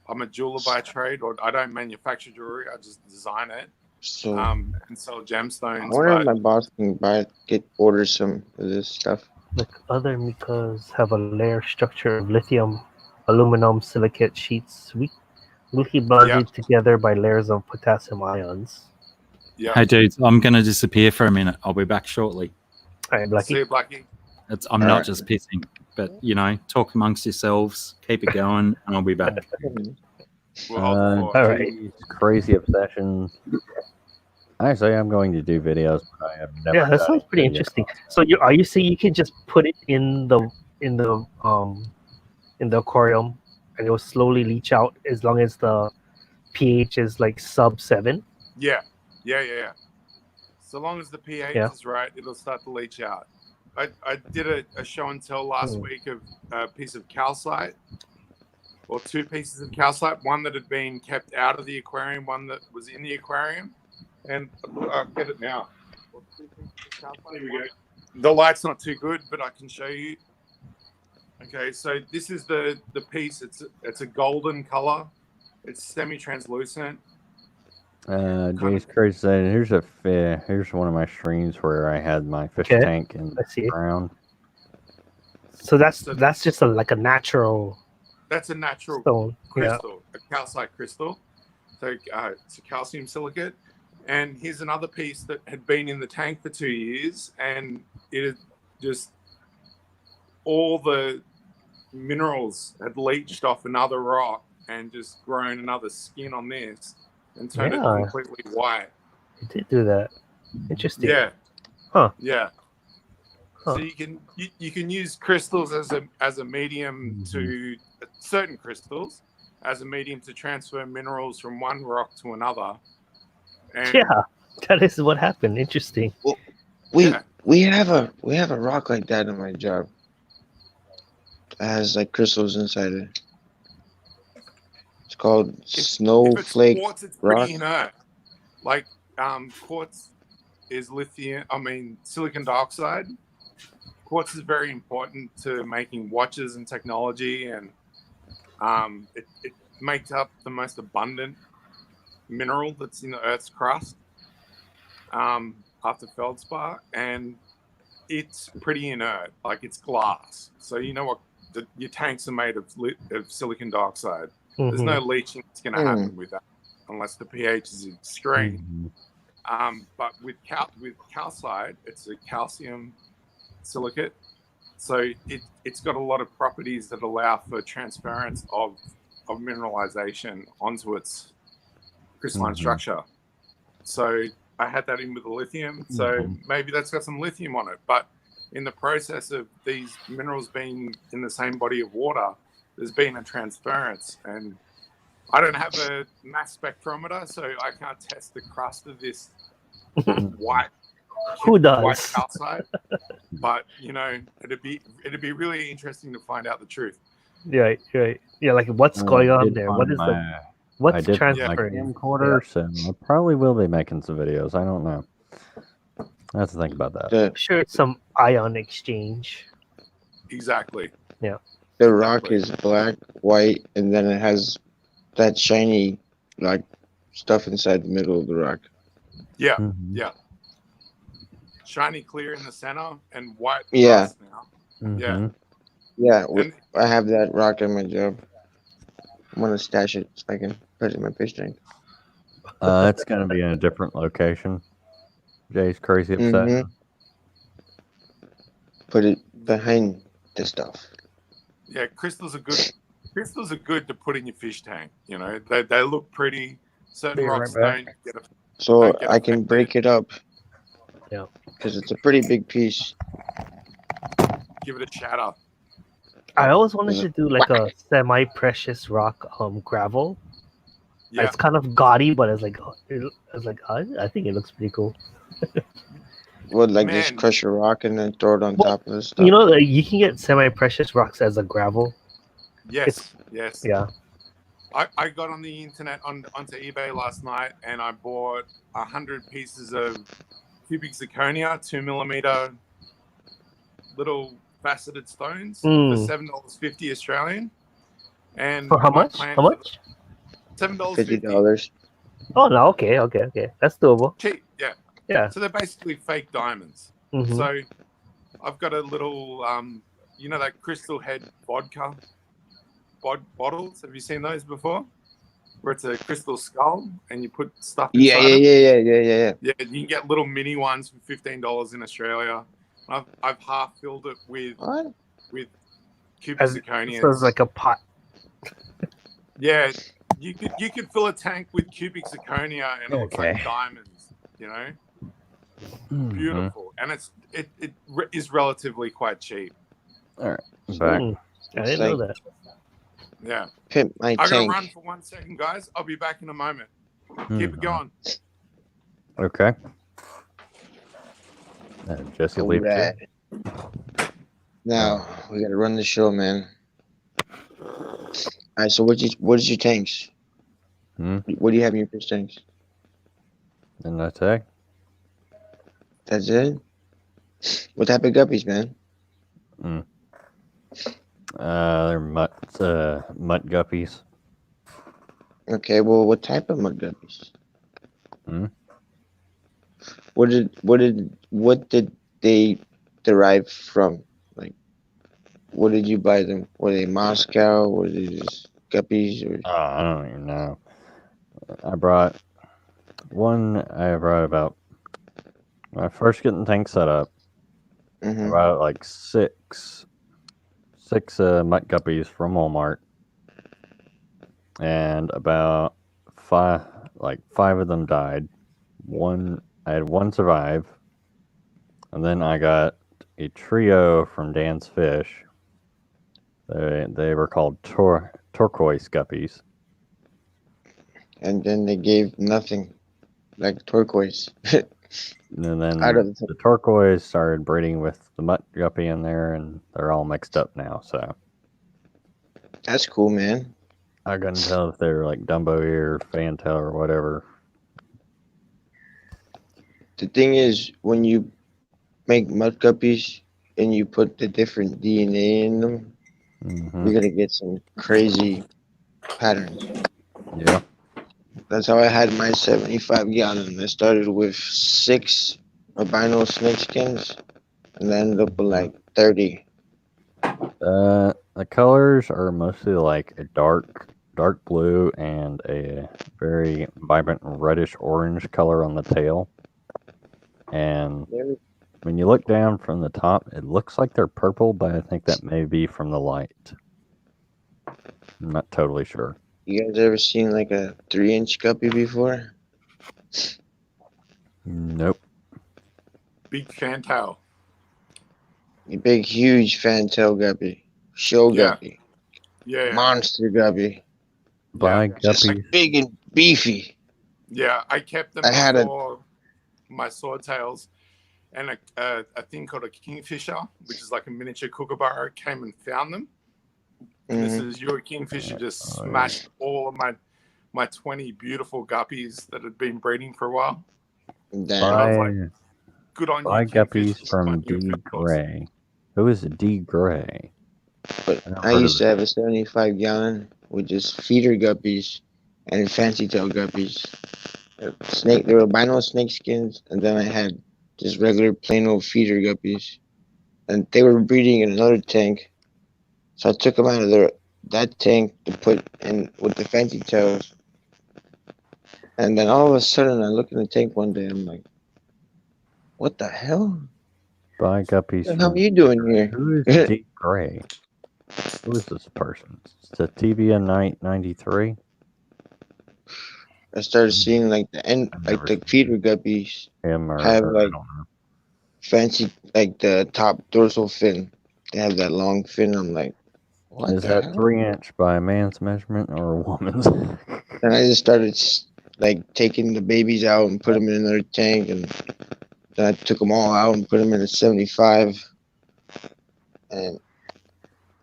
I'm a jeweler by trade, or I don't manufacture jewelry. I just design it So and sell gemstones. I wonder if but- my boss can order some of this stuff. Like other micas have a layer structure of lithium, aluminum silicate sheets weakly bonded together by layers of potassium ions. Yeah. Hey, dudes, I'm going to disappear for a minute. I'll be back shortly. All right, See Blacky. you, Blacky. I'm All not right. just pissing, but, talk amongst yourselves, keep it going, and I'll be back. We'll hold the fort. All right. Geez, crazy obsession. Actually, I'm going to do videos, but I have never. Yeah, that done sounds any pretty videos. interesting. So are you saying you can just put it in the aquarium and it will slowly leach out as long as the pH is like sub 7? Yeah. So long as the pH Yeah. is right, it'll start to leach out. I did a show and tell last week of a piece of calcite, or 2 pieces of calcite, one that had been kept out of the aquarium, one that was in the aquarium. And I'll get it now. Here we go. The light's not too good, but I can show you. Okay, so this is the piece. It's a golden color. It's semi-translucent. Jay's crazy saying, here's one of my streams where I had my fish Okay. tank in I see the it. ground. So that's just like a natural That's a natural stone. Yeah. crystal, a calcite crystal. So it's a calcium silicate. And here's another piece that had been in the tank for 2 years, and it had just all the minerals had leached off another rock and just grown another skin on this and turned it Yeah. completely white. It did do that. Interesting. Yeah. Huh. Yeah. Huh. So you can use crystals as a medium to certain crystals as a medium to transfer minerals from one rock to another. And Yeah, that is what happened. Interesting. We have a rock like that in my job. It has like crystals inside it. It's called snowflake if it's quartz, it's rock. pretty inert. Like quartz is silicon dioxide. Quartz is very important to making watches and technology, and it makes up the most abundant mineral that's in the Earth's crust after feldspar, and it's pretty inert. Like, it's glass, so you know what your tanks are made of silicon dioxide. There's no leaching that's going to happen with that unless the pH is extreme. But with calcite, it's a calcium silicate, so it's got a lot of properties that allow for transference of mineralization onto its crystalline structure. So I had that in with the lithium, so maybe that's got some lithium on it. But in the process of these minerals being in the same body of water, there's been a transference, and I don't have a mass spectrometer, so I can't test the crust of this white calcite. But it'd be really interesting to find out the truth. Yeah, right. Yeah, like what's going on there? What is what's my transferring? camcorder, so I probably will be making some videos. I don't know. I have to think about that. I'm sure it's some ion exchange. Exactly. Yeah. The rock is black, white, and then it has that shiny, like, stuff inside the middle of the rock. Yeah, yeah. Shiny clear in the center and white Yeah. now. Yeah. Yeah, I have that rock in my job. I'm gonna stash it so I can put it in my fish tank. It's gonna be in a different location. Jay's crazy upset. Put it behind the stuff. Yeah, crystals are good. Crystals are good to put in your fish tank. They look pretty. Certain rocks don't get a. So I can break it up. Yeah. Because it's a pretty big piece. Give it a shatter. I always wanted to do like a semi-precious rock gravel. Yeah. It's kind of gaudy, but I think it looks pretty cool. Would just crush a rock and then throw it on top of this stuff? You can get semi-precious rocks as a gravel. Yes. Yes. Yeah. I got on the internet onto eBay last night, and I bought 100 pieces of cubic zirconia, 2mm little faceted stones for $7.50 Australian. And for how much? How much? $50. Oh no! Okay, that's doable. Cheap, yeah. Yeah. So they're basically fake diamonds. So I've got a little, that crystal head vodka bottles. Have you seen those before? where it's a crystal skull and you put stuff Yeah, inside them. yeah. Yeah, you can get little mini ones for $15 in Australia. I've half filled it with What? cubic As, zirconias. so it's like a pot. Yeah, you could fill a tank with cubic zirconia and it looks like Okay. diamonds. You know, Mhm. beautiful, and it is relatively quite cheap. All right, back. I didn't know that. Yeah. Pimp my I gotta tank. run for 1 second, guys. I'll be back in a moment. Keep it going. Okay. Jesse leave too. Alright. Now we gotta run the show, man. Alright, so what is your tanks? What do you have in your fish tanks? Didn't I say? That's it? What type of guppies, man? They're mutt guppies. Okay, well, what type of mud guppies? Hmm? What did they derive from? Like, what did you buy them? Were they Moscow? Were they just guppies? Or I don't even know. I brought about when I first getting tank set up. I brought like six mutt guppies from Walmart, and about five of them died. I had one survive, and then I got a trio from Dan's Fish. They were called turquoise guppies. and then they gave nothing, like turquoise. And then Out of the turquoise started breeding with the mutt guppy in there, and they're all mixed up now. So That's cool, man. I couldn't tell if they're like Dumbo ear, fantail, or whatever. The thing is, when you make mud guppies and you put the different DNA in them, you're gonna get some crazy patterns. Yeah. That's how I had my 75 gallon. I started with 6 albino snake skins, and I ended up with like 30. The colors are mostly like a dark blue and a very vibrant reddish orange color on the tail. And when you look down from the top, it looks like they're purple, but I think that may be from the light. I'm not totally sure. You guys ever seen like a 3-inch guppy before? Nope. Big fantail. A big, huge fantail guppy, show Yeah. guppy, Yeah. monster guppy. Just like guppies. big and beefy. Yeah, I kept them I had a- before my swordtails, and a thing called a kingfisher, which is like a miniature kookaburra, came and found them. This is your kingfisher just smashed all of my 20 beautiful guppies that had been breeding for a while. And I was like, good on Buy you, guppies Kingfish. from D Gray. Who is D Gray? But never I heard of used to have a 75 gallon with just feeder guppies and fancy tail guppies. They were albino snake skins, and then I had just regular plain old feeder guppies. And they were breeding in another tank. So I took them out of that tank to put in with the fancy tails. And then all of a sudden I look in the tank one day, I'm like, what the hell? Buy guppies What the hell from are you doing here? Who is D Gray? Who is this person? Sativia Knight 93? I started seeing like the feeder guppies Him or have her, I like don't know. fancy, like the top dorsal fin. They have that long fin. I'm like, what Is the that hell? 3-inch by a man's measurement or a woman's? And I just started like taking the babies out and put them in another tank, and then I took them all out and put them in a 75, and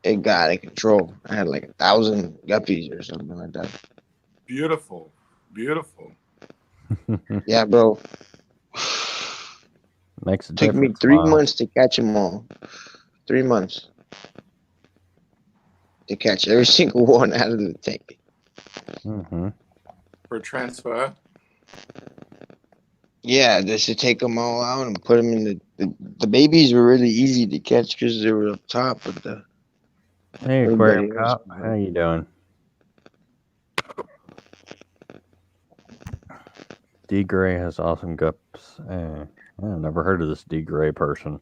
it got out of control. I had like 1,000 guppies or something like that. Beautiful. Beautiful. Yeah, bro. Makes a Took me difference. 3 Wow. months to catch them all. 3 months to catch every single one out of the tank. For transfer. Yeah, just to take them all out and put them in the babies were really easy to catch because they were up top. But Hey, everybody Aquarium else, Cop. How you doing? D Gray has awesome gups. I've never heard of this D Gray person.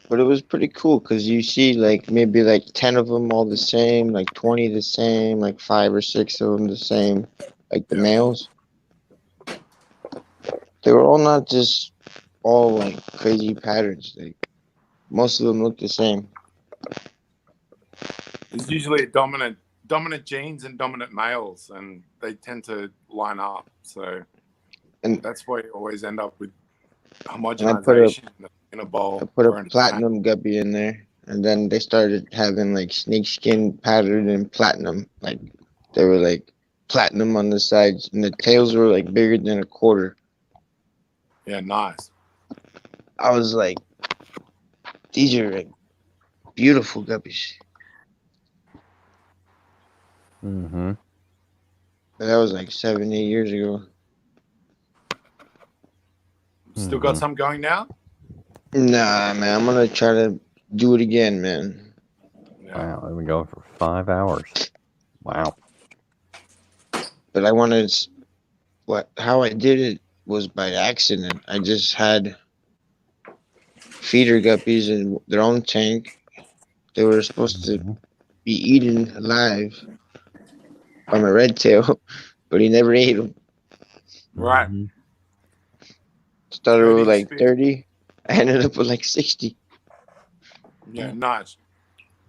But it was pretty cool because you see like maybe like 10 of them all the same, like 20 the same, like 5 or 6 of them the same, like the males. They were all not just all like crazy patterns. Like most of them look the same. There's usually dominant genes and dominant males, and they tend to line up. So, and that's why you always end up with And I homogenization in a bowl. I put or a in platinum guppy in there, and then they started having like snakeskin pattern and platinum. Like they were like platinum on the sides, and the tails were like bigger than a quarter. Yeah, nice. I was like, these are like beautiful guppies. Mm-hmm. But that was like 7, 8 years ago. Still got some going now? Nah, man, I'm gonna try to do it again, man. Wow, they've been going for 5 hours. Wow. But I wanted how I did it was by accident. I just had feeder guppies in their own tank. They were supposed to be eaten alive by my red tail, but he never ate them. Right. Started with like 30. I ended up with like 60. Yeah, nice.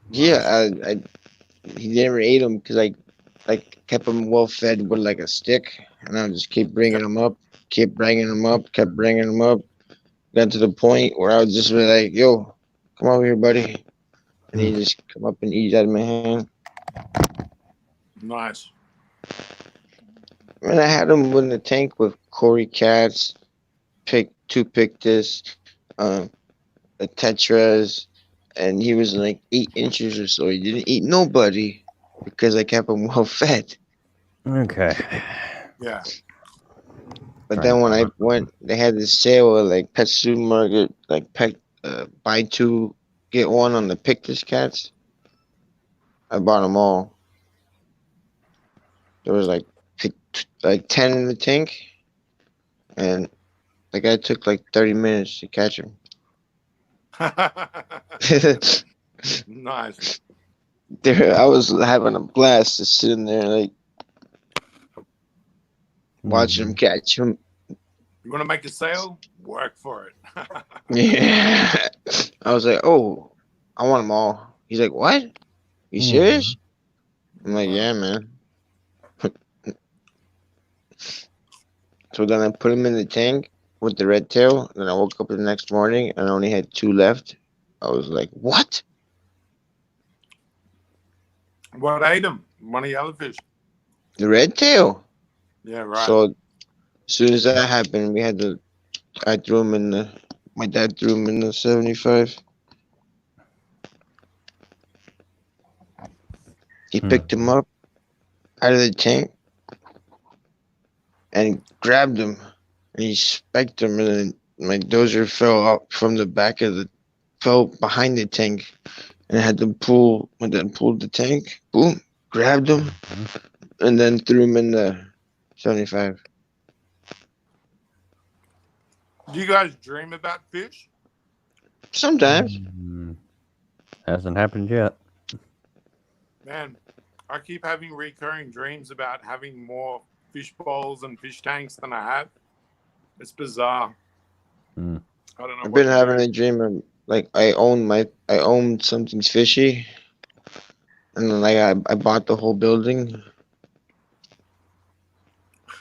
Yeah, he never ate them because I kept him well fed with like a stick, and I just keep bringing him up, kept bringing him up. Got to the point where I was just really like, "Yo, come over here, buddy," and he just come up and eat out of my hand. Nice. And I had him in the tank with Cory cats, two Pictus, a Tetras, and he was like 8 inches or so. He didn't eat nobody because I kept him well fed. Okay. Yeah. But then when I went, they had this sale at like Pet Supermarket, like buy 2 get 1 on the Pictus cats. I bought them all. There was like 10 in the tank, and the guy took like 30 minutes to catch them. Nice. I was having a blast just sitting there like watching him catch them. You want to make a sale? Work for it. Yeah. I was like, oh, I want them all. He's like, what? You serious? I'm like, yeah, man. So then I put him in the tank with the red tail. Then I woke up the next morning and I only had 2 left. I was like, what? What ate him? One of the other fish. The red tail. Yeah, right. So as soon as that happened, I threw him in my dad threw him in the 75. He picked him up out of the tank and grabbed him, and he spiked him, and then my dozer fell out from the back fell behind the tank, and I had to pulled the tank, boom, grabbed him, and then threw him in the 75. Do you guys dream about fish? Sometimes. Hasn't happened yet. Man, I keep having recurring dreams about having more fish bowls and fish tanks than I have. It's bizarre. I don't know. I've been having a dream of like I own something's fishy, and then like I bought the whole building.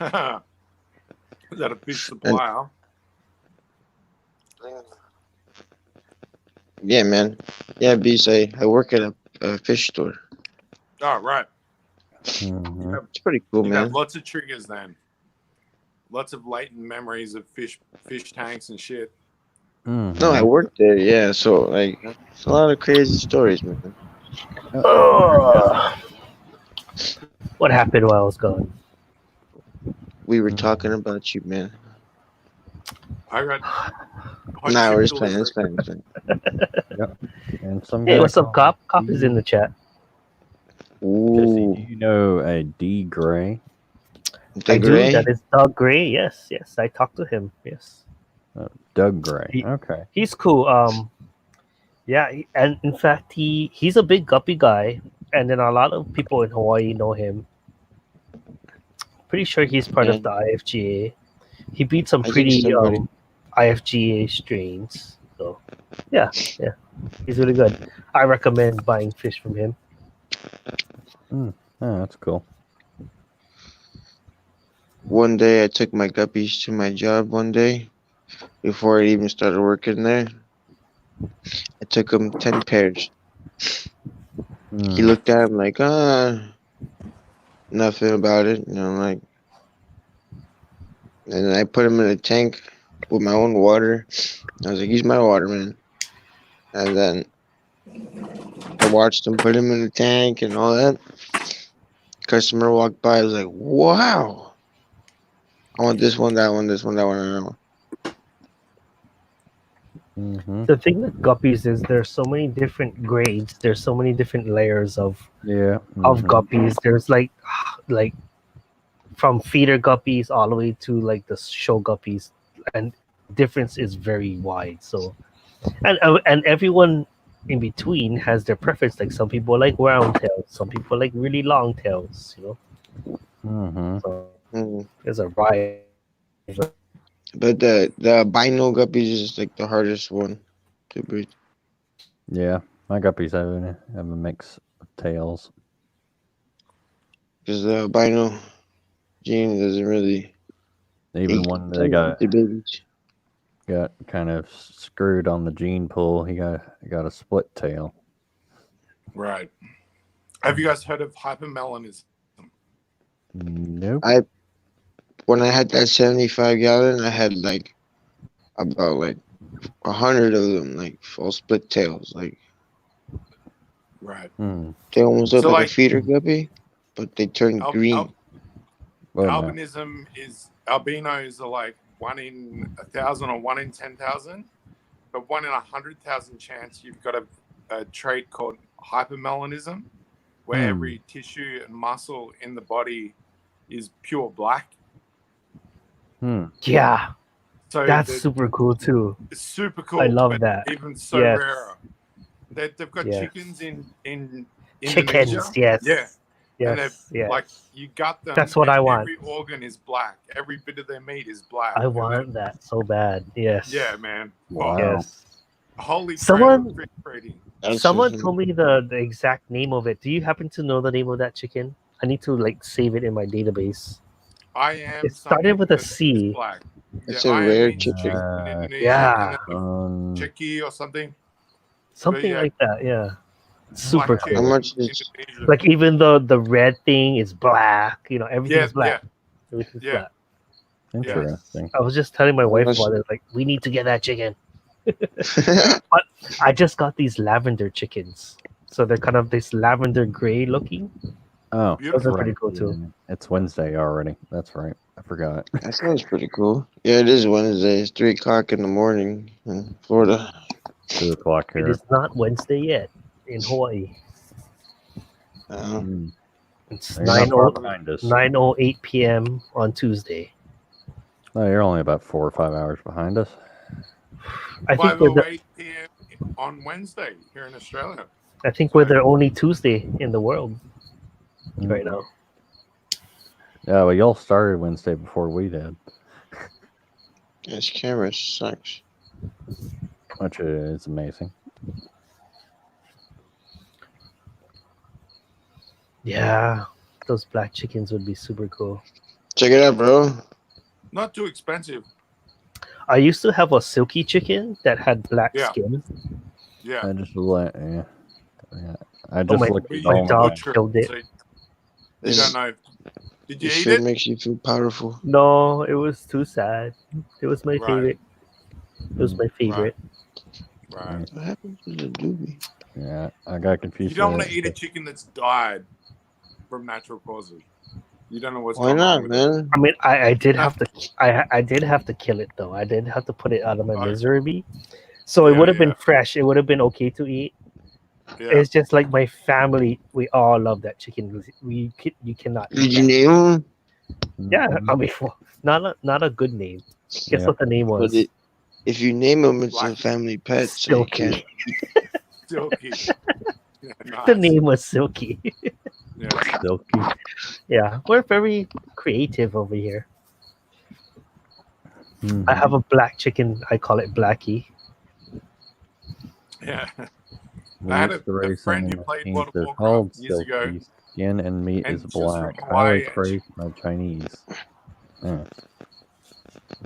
Is that a fish supply? Yeah, man. Yeah, Beast, I work at a fish store. Oh, right. It's pretty cool, You man. have lots of triggers then. Lots of latent memories of fish tanks and shit. No, I worked there, yeah. So like, it's a lot of crazy stories, man. What happened while I was gone? We were talking about you, man. I got. Nah, we're just playing. It's playing. Yep. And some Hey, guy what's up, called Cop? Cop is in the chat. Jesse, do you know a D Gray? The I do. gray. That is Doug Gray. Yes, yes. I talked to him. Yes, Doug Gray. He- Okay. he's cool. Yeah, and in fact, he's a big guppy guy, and then a lot of people in Hawaii know him. Pretty sure he's part of And the IFGA. He beat some I think pretty somebody. IFGA strains. So, yeah, he's really good. I recommend buying fish from him. Oh, that's cool. One day I took my guppies to my job one day before I even started working there. I took him 10 pairs. He looked at him like, nothing about it. Like, and then I put him in a tank with my own water. I was like, use my water, man. And then I watched him put him in the tank and all that. Customer walked by. I was like, wow. I want this one, that one, this one, that one, and that one. The thing with guppies is there's so many different grades. There's so many different layers of guppies. There's like from feeder guppies all the way to like the show guppies, and difference is very wide. So, and everyone in between has their preference. Like some people like round tails, some people like really long tails. So there's a variety. But the albino guppies is like the hardest one to breed. Yeah, my guppies have a mix of tails. Because the albino gene doesn't really. Even when they got the babies. Got kind of screwed on the gene pool, he got a split tail. Right. Have you guys heard of hypermelanism? Nope. When I had that 75 gallon, I had like about like 100 of them, like full split tails. Like, right. They almost look So, like like- a feeder guppy, but they turn green. Albinos are like 1 in 1,000 or 1 in 10,000, but 1 in 100,000 chance you've got a trait called hypermelanism, where every tissue and muscle in the body is pure black. Yeah, So that's super cool too. It's super cool. I love but that. Even so Yes. rare. They've got Yes. chickens in Chickens, Indonesia. yes. Yeah. And Yes, they're yes. like, you got them. That's what and I want. Every organ is black. Every bit of their meat is black. I want that so bad. Yes. Yeah, man. Wow. Yes. Holy Someone- crap, fish breeding. Someone told me the exact name of it. Do you happen to know the name of that chicken? I need to like save it in my database. I am. It started with a something C. that's black. It's I a am rare in chicken. Indonesia, Yeah. Czechia or something. Something yeah. like that. Yeah. Super Black cool. How much is Indonesia. Like even the red thing is black. Everything's black. Everything's Yeah. black. Interesting. I was just telling my wife much- about it. Like we need to get that chicken. But I just got these lavender chickens. So they're kind of this lavender gray looking. Oh, Those are pretty cool too. It's Wednesday already. That's right. I forgot. That sounds pretty cool. Yeah, it is Wednesday. It's 3 o'clock in the morning in Florida. 2 o'clock It here. is not Wednesday yet in Hawaii. It's You're not far behind us. 9:08 p.m. on Tuesday. No, you're only about 4 or 5 hours behind us. I think we're the 5:08 p.m. on Wednesday here in Australia. only Tuesday in the world right now. Yeah, well, y'all started Wednesday before we did, This camera sucks. which is amazing. Yeah, those black chickens would be super cool. Check it out, bro. Not too expensive. I used to have a silky chicken that had black Yeah. skin. Yeah. I just let, yeah. I Oh, just my- looked We at my all dog my- killed it. So you This, don't know. Did you this eat shit it? makes you feel powerful. No, it was too sad. It was my Right. favorite. It was my favorite. Right. What happened to the doobie? Yeah, I got confused. You don't want with to eat a it. chicken that's died from natural causes. You don't know what's Why going not, on with it. man? I mean, I did have to. I did have to kill it though. I did have to put it out of my Right. misery. So it Yeah, would have been yeah. fresh. It would have been okay to eat. Yeah. It's just like my family. We all love that chicken. You cannot. Did eat you that. name him? Yeah, I mean, not a good name. Guess Yeah. what the name was? But if you name them, it's a Blacky. family pet, so you can't. Silky. Yeah, nice. The name was Silky. Yeah. Silky. Yeah, we're very creative over here. Mhm. I have a black chicken. I call it Blacky. Yeah. We I had used a to raise friend them who played in World of they're Warcraft called years ago, silky. Skin and meat and is she was from black. Hawaii, Highly and praised by Chinese. Yeah.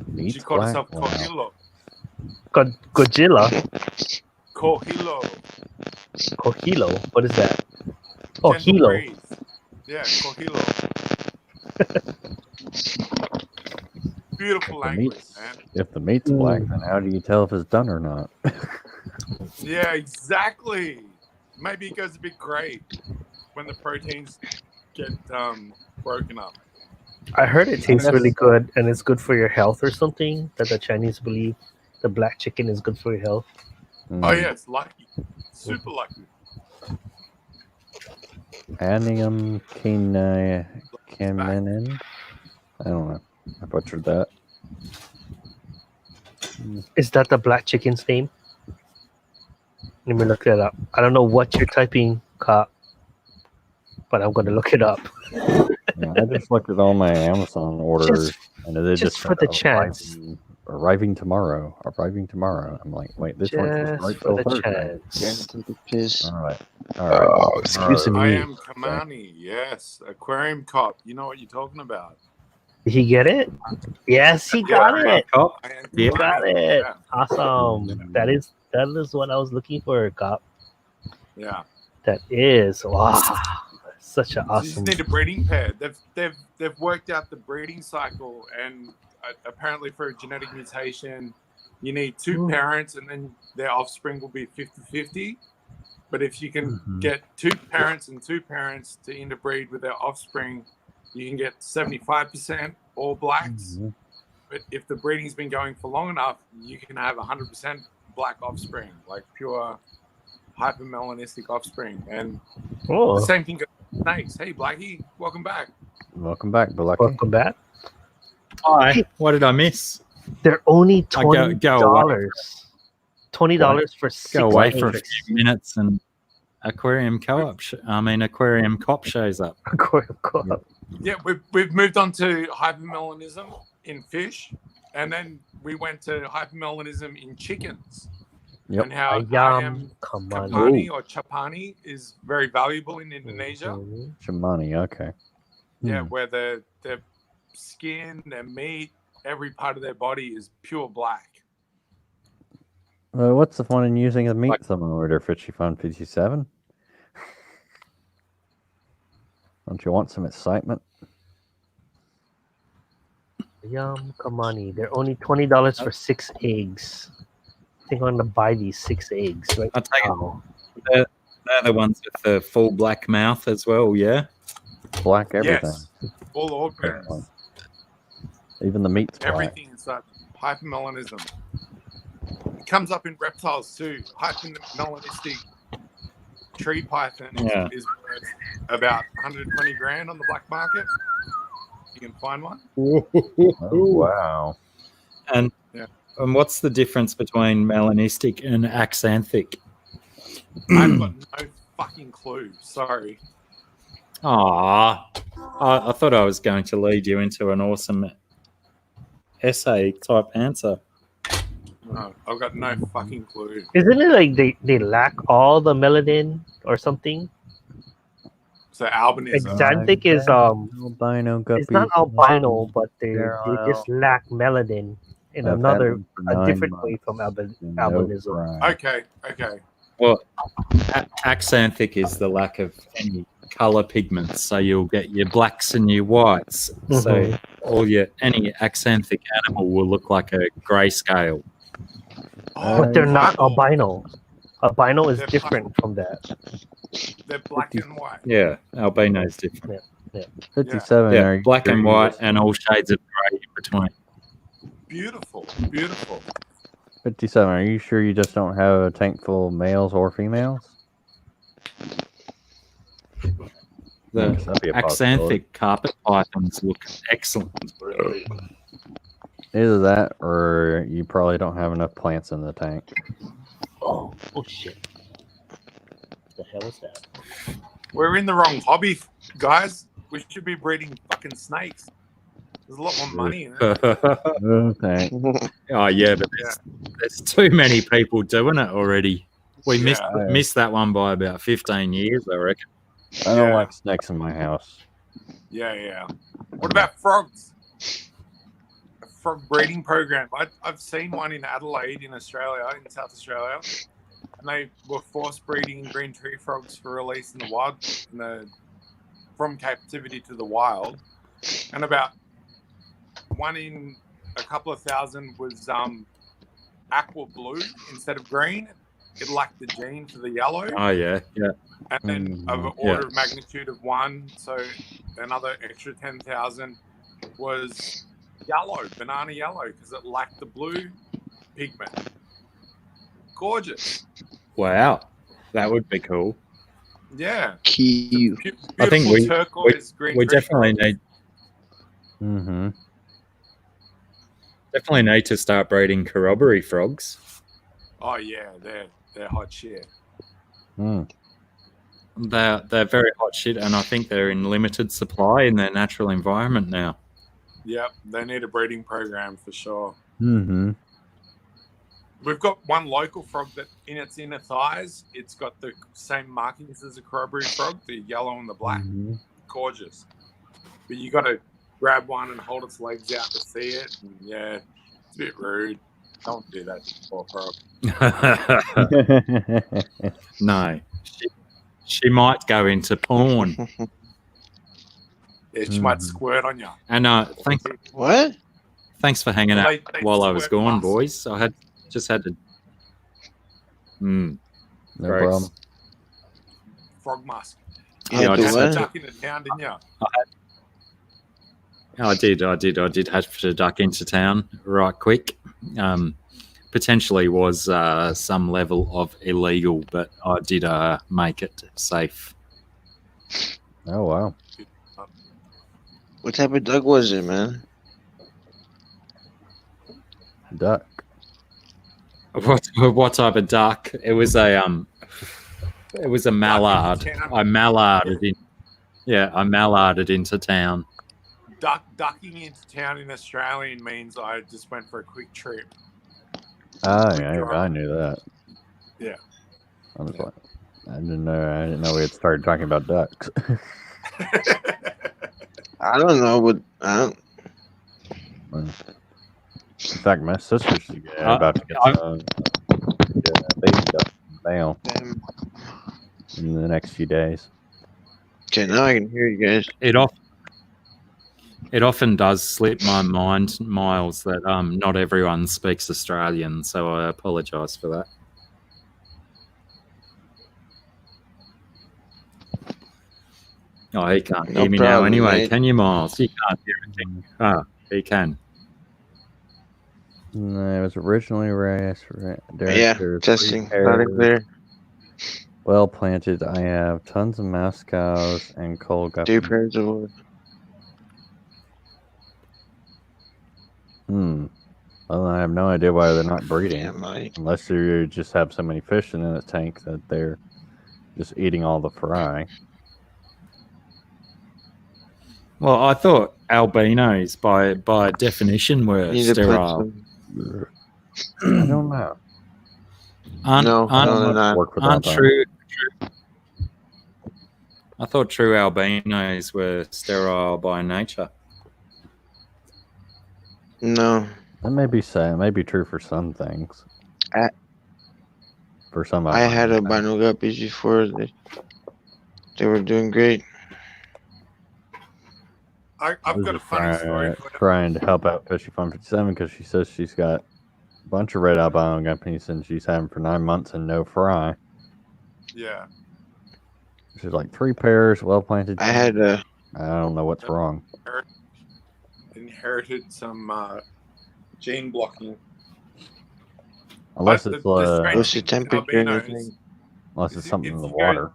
she Meat's called black. herself Wow. Kohilo. Godzilla. Kohilo. Kohilo. What is that? Oh, Gentle Hilo. breeze. Yeah, Kohilo. Beautiful The language, meat's, man. if the meat's black, then how do you tell if it's done or not? Yeah, exactly. Maybe it goes a bit grey when the proteins get broken up. I heard it tastes guess- really good and it's good for your health or something. That the Chinese believe the black chicken is good for your health. Oh yeah, it's lucky. Super lucky. Anium caninin? I don't know. I butchered that. Is that the black chicken's name? Let me look that up. I don't know what you're typing, Cop, but I'm going to look it up. Yeah, I just looked at all my Amazon orders, and it just just for said the chance. arriving tomorrow. I'm like, wait, this one's just Just right for till the Thursday. chance. Take a piss. All right. Tomorrow. excuse me. I am Kamani. Yes, aquarium cop. You know what you're talking about. Did he get it? Yes, he got it. Cop. I am He Kamani. got it. Yeah. Awesome. That is what I was looking for, Cop. Yeah. That is wow. Such an So you just awesome. need a breeding pair. They've worked out the breeding cycle, and apparently for a genetic mutation, you need two parents, and then their offspring will be 50-50. But if you can get two parents and two parents to interbreed with their offspring, you can get 75% all blacks. But if the breeding's been going for long enough, you can have 100% black offspring, like pure hypermelanistic offspring. And Oh, the same thing goes with snakes. Hey, Blacky, welcome back. Welcome back, Blacky. welcome back. Hi. What did I miss? They're only Go $20. away. $20 for 6 Go away for a eggs. few minutes and aquarium cop shows up. Aquarium co-op. Yeah, we've moved on to hypermelanism in fish, and then we went to hypermelanism in chickens. Yep. And how Ayam Kamani. Kapani or Chapani is very valuable in Indonesia. Shamani, okay. Yeah, where their skin, their meat, every part of their body is pure black. What's the fun in using a meat thermometer, 57? Don't you want some excitement? Ayam Kamani. They're only $20 for 6 eggs. I think I'm going to buy these 6 eggs. Right I'll take it. now. They're the ones with the full black mouth as well, yeah? Black everything. Yes, all organs, Even the meat's black. everything is that hypermelanism. It comes up in reptiles too. Hypermelanistic tree python is worth about 120 grand on the black market. You can find one. Oh, wow. And what's the difference between melanistic and axanthic? I've got no fucking clue. Sorry. Ah, I thought I was going to lead you into an awesome essay type answer. No, I've got no fucking clue. Isn't it like they lack all the melanin or something? So albinism. Axanthic is albino guppies. it's not albino, but they Sterile. just lack melanin in I've had another them for a 9 different way months from and no albinism. crime. Okay. Well, axanthic is the lack of any color pigments, so you'll get your blacks and your whites. So any axanthic animal will look like a grayscale. But they're not albino. Albino is They're different from that. They're black and white. Yeah, albino is different. 57. Yeah, Are you black sure and you white just- and all shades of grey in between. Beautiful. 57. Are you sure you just don't have a tank full of males or females? The Yes, that'd be a possibility. axanthic carpet pythons look excellent. Either that, or you probably don't have enough plants in the tank. Oh shit! The hell is that? We're in the wrong hobby, guys. We should be breeding fucking snakes. There's a lot more money in it. Okay. Oh yeah, but there's too many people doing it already. We Yeah. missed that one by about 15 years, I reckon. I don't Yeah. like snakes in my house. Yeah. What about frogs? A frog breeding program. I've seen one in Adelaide, in Australia, in South Australia, and they were force breeding green tree frogs for release in the wild, from captivity to the wild, and about one in a couple of thousand was aqua blue instead of green. It lacked the gene for the yellow. Oh yeah. And then of an order of magnitude of one, so another extra 10,000 was yellow, banana yellow, because it lacked the blue pigment. Gorgeous. Wow, that would be cool. Yeah. Cute. I think Beautiful turquoise green we tree definitely frogs. need to start breeding corroboree frogs. Oh yeah, they're hot shit. They're very hot shit, and I think they're in limited supply in their natural environment now. Yep, they need a breeding program for sure. Mm-hmm. We've got one local frog that in its inner thighs, it's got the same markings as a corroboree frog, the yellow and the black. Gorgeous. But you got to grab one and hold its legs out to see it. And yeah, it's a bit rude. Don't do that to the poor frog. No. She might go into porn. Yeah, she might squirt on you. And thanks. What? Thanks for hanging out They while I was squirt gone, musk. boys. I just had to. No Gross. problem. Frog musk. You Yeah, had I to just what? had to- Duck into town, didn't you? I did have to duck into town right quick. Potentially was some level of illegal, but I did make it safe. Oh wow. What type of duck was it, man? Duck. What type of duck? It was a mallard. I mallarded into town. Ducking into town in Australian means I just went for a quick trip. Oh yeah, I knew that. Yeah. I was like, I didn't know we had started talking about ducks. I don't know, but I don't. In fact, my sister's about to get some baby duck in the mail in the next few days. Okay, now I can hear you guys. It often does slip my mind, Miles, that not everyone speaks Australian, so I apologise for that. Oh, he can't No hear me now problem, anyway, mate. can you, Miles? You can't hear anything. Ah, he can. No, it was originally raised for Yeah, testing. Loud and clear. Well planted. I have tons of mouse cows and coal 2 guppies. pairs of wood. Well, I have no idea why they're not breeding. Damn, Mike. Unless you just have so many fish in the tank that they're just eating all the fry. Well, I thought albinos, by definition, were Need to put sterile. some. I don't know. No, they're not. Work with Aren't that, true. I thought true albinos were sterile by nature. No. That may be sad. It may be true for some things. For some, I had albino guppies before. They were doing great. I've got a funny story. Trying to help out Fishy Fun 57 because she says she's got a bunch of red albino guppies and she's had them for 9 months and no fry. Yeah. She's like 3 pairs, well planted. I had I don't know what's wrong. Inherited some gene blocking. Unless it's what's the temperature and albinos, everything? unless it's something in the if you go- water.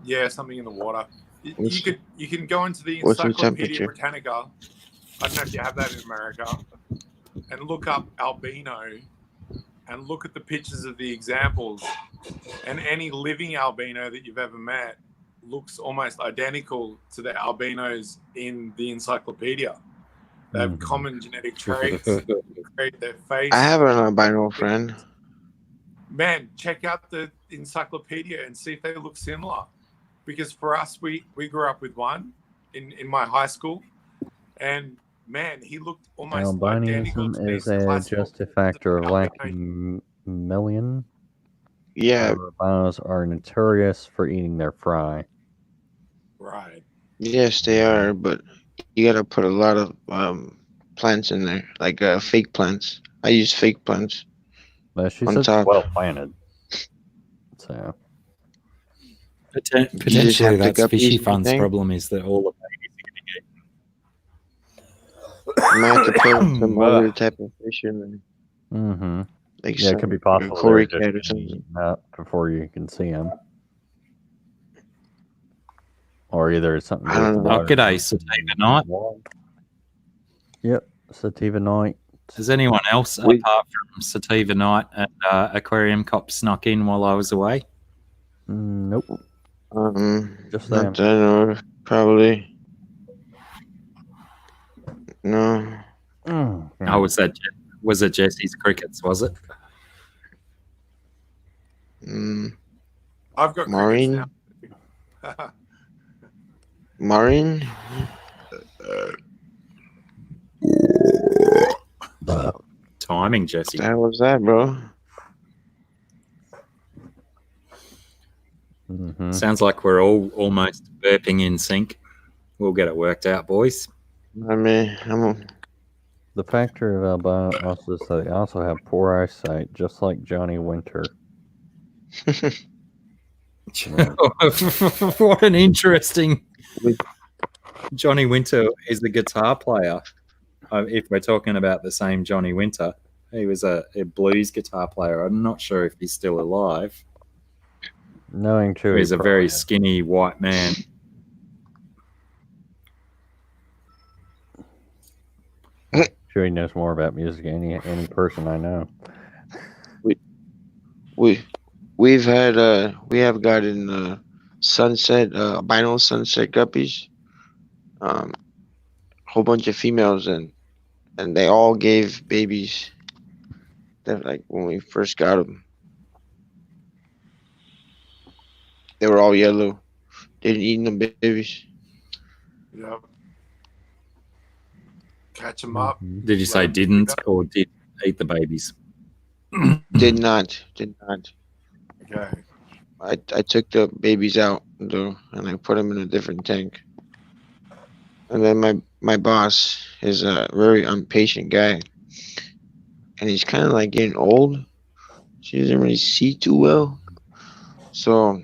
Yeah, something in the water. You can go into the What's the Encyclopedia temperature? Britannica. I don't know if you have that in America, and look up albino, and look at the pictures of the examples, and any living albino that you've ever met looks almost identical to the albinos in the encyclopedia. They have common genetic traits. Their face. I have an albino friend. Man, check out the encyclopedia and see if they look similar. Because for us, we grew up with one in my high school, and man, he looked almost identical to Albinism is these a classical adjusted factor of albino. lacking million. Yeah, Albinos are notorious for eating their fry. Right. yes, they are, but you gotta put a lot of plants in there, like fake plants. I use fake plants But she on said top. well planted. So Potentially, have the that's Fishy guppies, you Fun's think? problem is that all the I might have to put some other type of fish in there, like yeah, it could be some possible Cory they're cat or just getting something. eaten up before you can see them, or either it's something to do with the Oh, water. g'day, Sativa Night. Yep, Sativa Night. Has anyone else, apart from Sativa Night and Aquarium Cop, snuck in while I was away? Nope. Just Not them. that I know of, probably. No. Oh, was it Jesse's Crickets, was it? I've got Maureen. crickets now. Maureen. Timing, Jesse. What the hell was that, bro? Sounds like we're all almost burping in sync. We'll get it worked out, boys. I mean, The factor of albino is that they also have poor eyesight, just like Johnny Winter. What an interesting. Johnny Winter is a guitar player. If we're talking about the same Johnny Winter, he was a blues guitar player. I'm not sure if he's still alive. Knowing Chewie, He's a very skinny white man. Chewie knows more about music than any person I know. We have gotten sunset albino sunset guppies, whole bunch of females, and they all gave babies. That like when we first got them, they were all yellow. They didn't eat them babies. Yep. Catch them up. Did you say didn't or did eat the babies? Did not. Okay. I took the babies out though, and I put them in a different tank. And then my boss is a very impatient guy, and he's kind of like getting old. She doesn't really see too well, so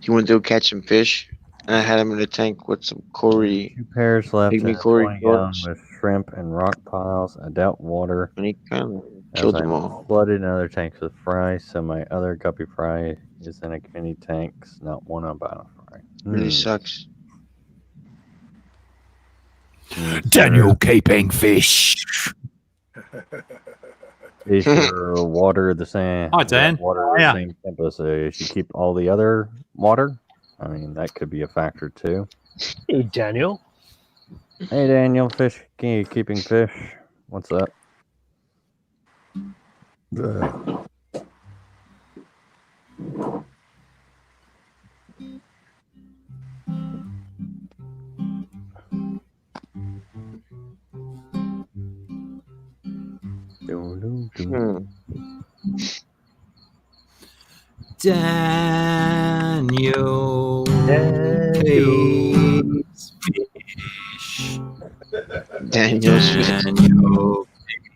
he went to go catch some fish, and I had him in a tank with some Cory. 2 pairs left in pygmy a Cory 20 gallon shorts, with shrimp and rock piles. I doubt water. and he kind of As killed I them all. flooded another tanks with fry, so my other guppy fry is in a mini tanks, not one albino fry. Really sucks. Daniel keeping fish. Is your water the same? Hi, Dan. Water the same temperature, so you should keep all the other water. I mean, that could be a factor too. Hey, Daniel. Hey, Daniel, keeping fish. What's up? Daniel keeps fish. Daniel's Daniel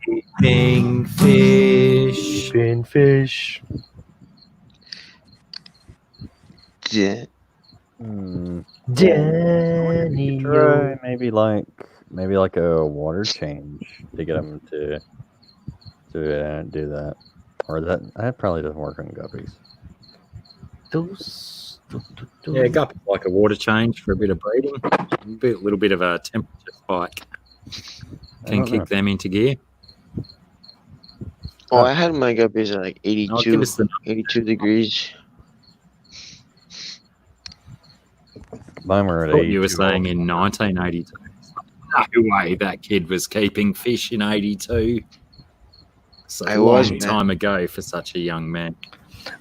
keeping fish. Keeping fish. Yeah. Daniel. Try maybe like a water change to get them to do that, or that probably doesn't work on guppies. Those. Yeah, go up like a water change for a bit of breeding. A little bit of a temperature spike can kick them into gear. Oh, I had my guppies at like I'll give 82, us the 82 degrees. Mine were at thought you were 82 saying all in the time. 1982. No way that kid was keeping fish in 82. It's a I long was, man. time ago for such a young man.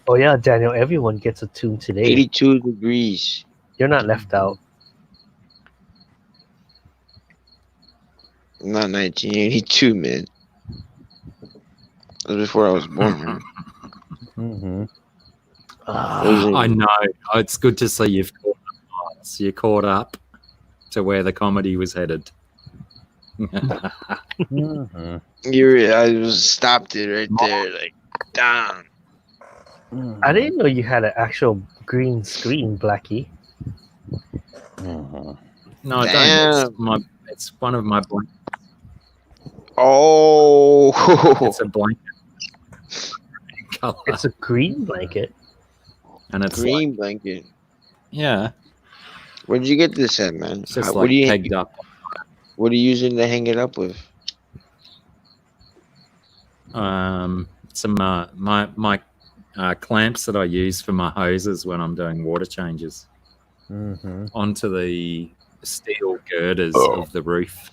Oh yeah, Daniel. Everyone gets a tune today. 82 degrees. You're not left out. Not 1982, man. That was before I was born, man. Mm-hmm. I know. Oh, it's good to see you've caught up. Miles. You caught up to where the comedy was headed. Mm-hmm. I was stopped it right there, like down. I didn't know you had an actual green screen, Blacky. Mm-hmm. No, I Damn. don't. It's one of my blankets. Oh, It's a blanket color, It's a green blanket. and it's green like, blanket. yeah, Where'd you get this at, man? it's just what like do you pegged up. What are you using to hang it up with? Some my clamps that I use for my hoses when I'm doing water changes Mm-hmm. onto the steel girders of the roof.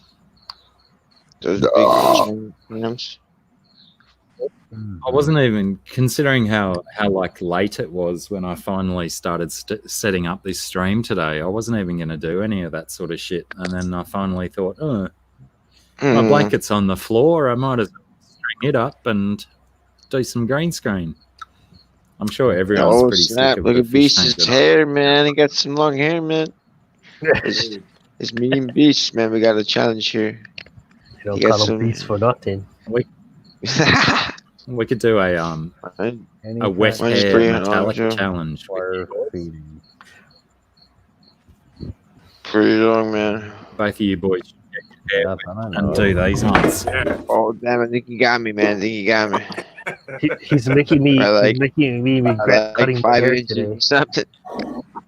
Those big clamps. I wasn't even considering how like late it was when I finally started setting up this stream today. I wasn't even going to do any of that sort of shit, and then I finally thought, my blanket's on the floor. I might as well string it up and do some green screen. I'm sure everyone's Oh pretty snap! sick of Look the at fish Beast's tank. hair, man. He got some long hair, man. It's me and Beast, man. We got a challenge here. You don't You got call them some- beasts for nothing. We could do a wet Mine's hair pretty metallic long, Joe. challenge. Wire feeding. Pretty long, man. Both of you boys should get your hair Nothing I know and of. do these ones. Yeah. Oh damn! I think you got me, man. I think you got me. He's making me. I like- he's making me regret Like cutting my 5 hair inches today. or something.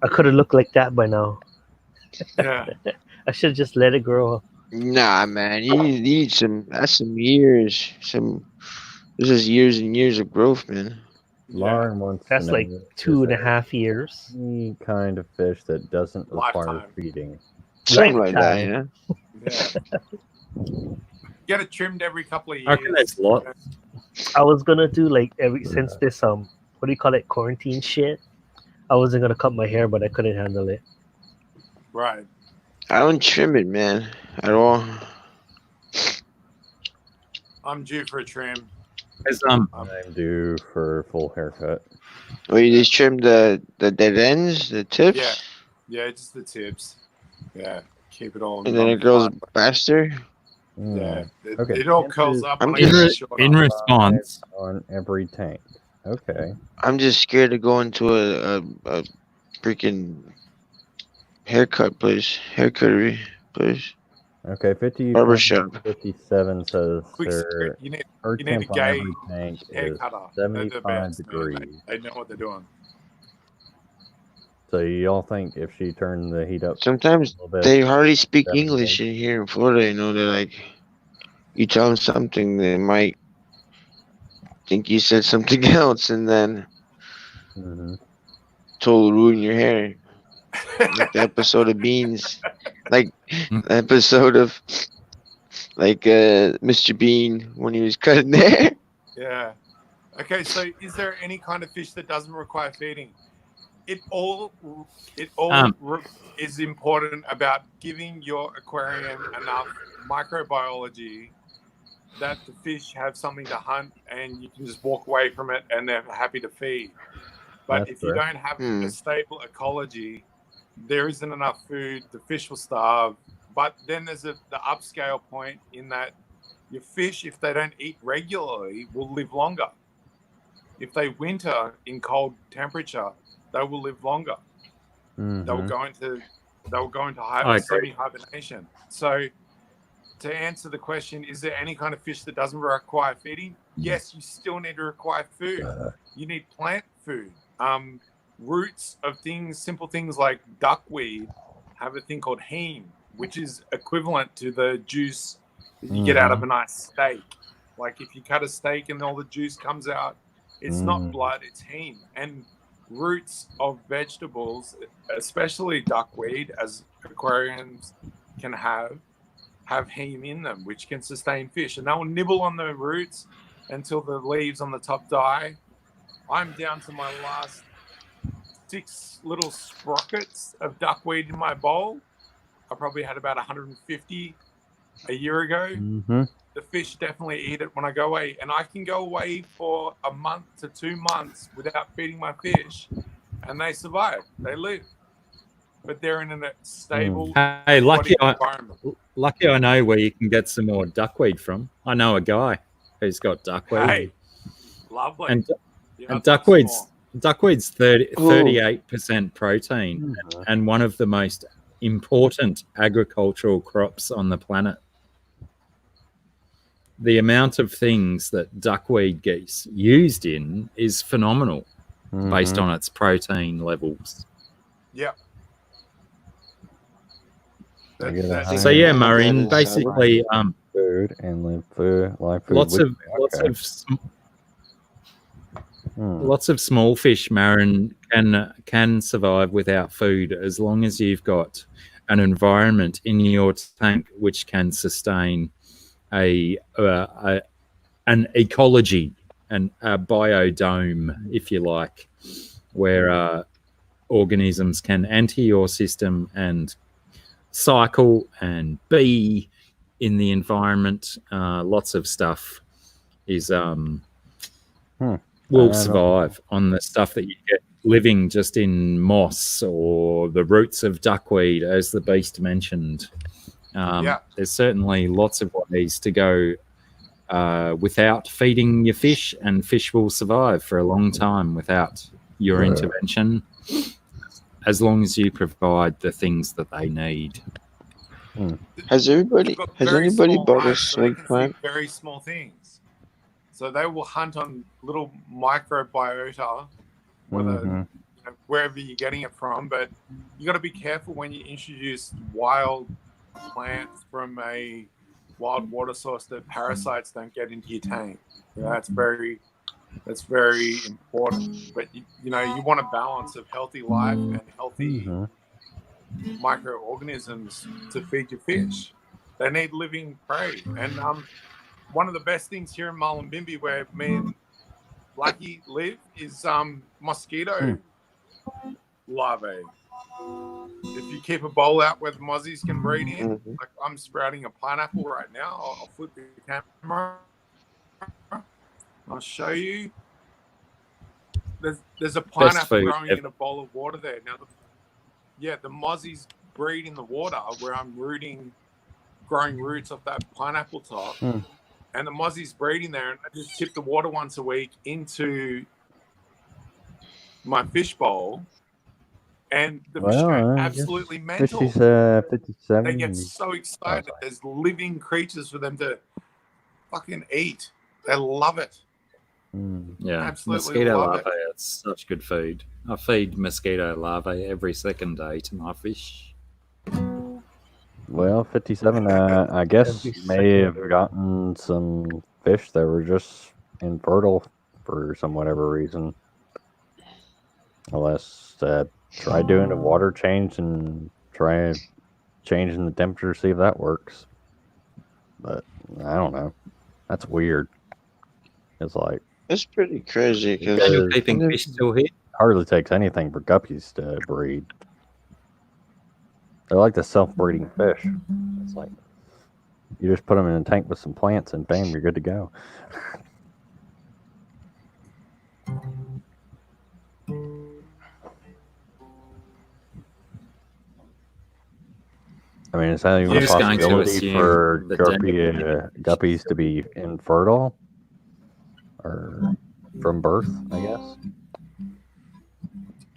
I could have looked like that by now. Yeah. I should just let it grow. Nah, man. You need some. That's some years. This is years and years of growth, man. Lauren wants That's to know like if 2.5 years. any kind of fish that doesn't require Lifetime. feeding. Something like that, you know. Yeah. Get it trimmed every couple of I reckon years. there's lots. I was gonna do like since this what do you call it, quarantine shit. I wasn't gonna cut my hair, but I couldn't handle it. Right. I don't trim it, man, at all. I'm due for a trim. I'm due for a full haircut. Oh, you just trim the dead ends, the tips, Yeah. Yeah, just the tips. Yeah. Keep it all. and then it grows faster. Yeah. Okay. It all curls up. I'm when I get just- short In up. response, On every tank. Okay. I'm just scared to go into a freaking haircut place, haircuttery place. Okay, 50 Barbershop. 57 says Quick their secret, you need earth a temp on gay every tank hair is cutter. They're the 75 best. degrees. They know what they're doing. So y'all think if she turned the heat up Sometimes a little bit, they hardly speak 78? English in here in Florida. You know, they're like, you tell them something, they might think you said something else, and then totally ruin your hair. Like the episode of Beans, like the episode of like Mr. Bean when he was cutting hair. Yeah. Okay, so is there any kind of fish that doesn't require feeding? It all is important about giving your aquarium enough microbiology that the fish have something to hunt and you can just walk away from it and they're happy to feed. But That's if you correct. don't have a stable ecology, there isn't enough food, the fish will starve. But then there's the upscale point in that your fish, if they don't eat regularly, will live longer. If they winter in cold temperature, they will live longer. They will go into semi-hibernation. So to answer the question, is there any kind of fish that doesn't require feeding? Yes, you still need to require food. You need plant food. roots of things, simple things like duckweed, have a thing called heme, which is equivalent to the juice that you get out of a nice steak. Like if you cut a steak and all the juice comes out, it's not blood, it's heme. And roots of vegetables, especially duckweed, as aquariums can have heme in them, which can sustain fish. And they'll nibble on the roots until the leaves on the top die. I'm down to my last 6 little sprockets of duckweed in my bowl. I probably had about 150 a year ago. The fish definitely eat it when I go away. And I can go away for a month to 2 months without feeding my fish, and they survive. They live. But they're in a stable Hey, lucky environment. I know where you can get some more duckweed from. I know a guy who's got duckweed. Hey, lovely. And duckweed's 38% protein and one of the most important agricultural crops on the planet. The amount of things that duckweed gets used in is phenomenal based on its protein levels. Yeah. So yeah, Maureen, basically food and live food, live food. Lots of small fish, Marin, can survive without food as long as you've got an environment in your tank which can sustain an ecology and a biodome, if you like, where organisms can enter your system and cycle and be in the environment. Lots of stuff is will survive on the stuff that you get living just in moss or the roots of duckweed, as the beast mentioned. There's certainly lots of ways to go without feeding your fish, and fish will survive for a long time without your intervention, as long as you provide the things that they need. Has anybody bought a snake plant? Very small things. So they will hunt on little microbiota, whether wherever you're getting it from. But you got to be careful when you introduce wild plants from a wild water source that parasites don't get into your tank. That's very important. But you want a balance of healthy life and healthy microorganisms to feed your fish. They need living prey. And one of the best things here in Mullumbimby, where me and Blacky live, is mosquito larvae. If you keep a bowl out where the mozzies can breed in, like I'm sprouting a pineapple right now. I'll flip the camera. I'll show you. There's a pineapple growing in a bowl of water there. Now, the mozzies breed in the water where I'm growing roots off that pineapple top. And the mozzies breeding there, and I just tip the water once a week into my fish bowl. And the fish go absolutely mental. 57. They get so excited. There's living creatures for them to fucking eat. They love it. Yeah, absolutely mosquito love larvae. It's such good food. I feed mosquito larvae every second day to my fish. Well, 57, I guess may have gotten some fish that were just infertile for some whatever reason. Unless try doing a water change and try changing the temperature, see if that works. But I don't know. That's weird. It's like it's pretty crazy because fish still here. Hardly takes anything for guppies to breed. They're like the self-breeding fish. It's like you just put them in a tank with some plants and bam, you're good to go. I mean, is that even a possibility for guppies to be infertile? Or from birth, I guess?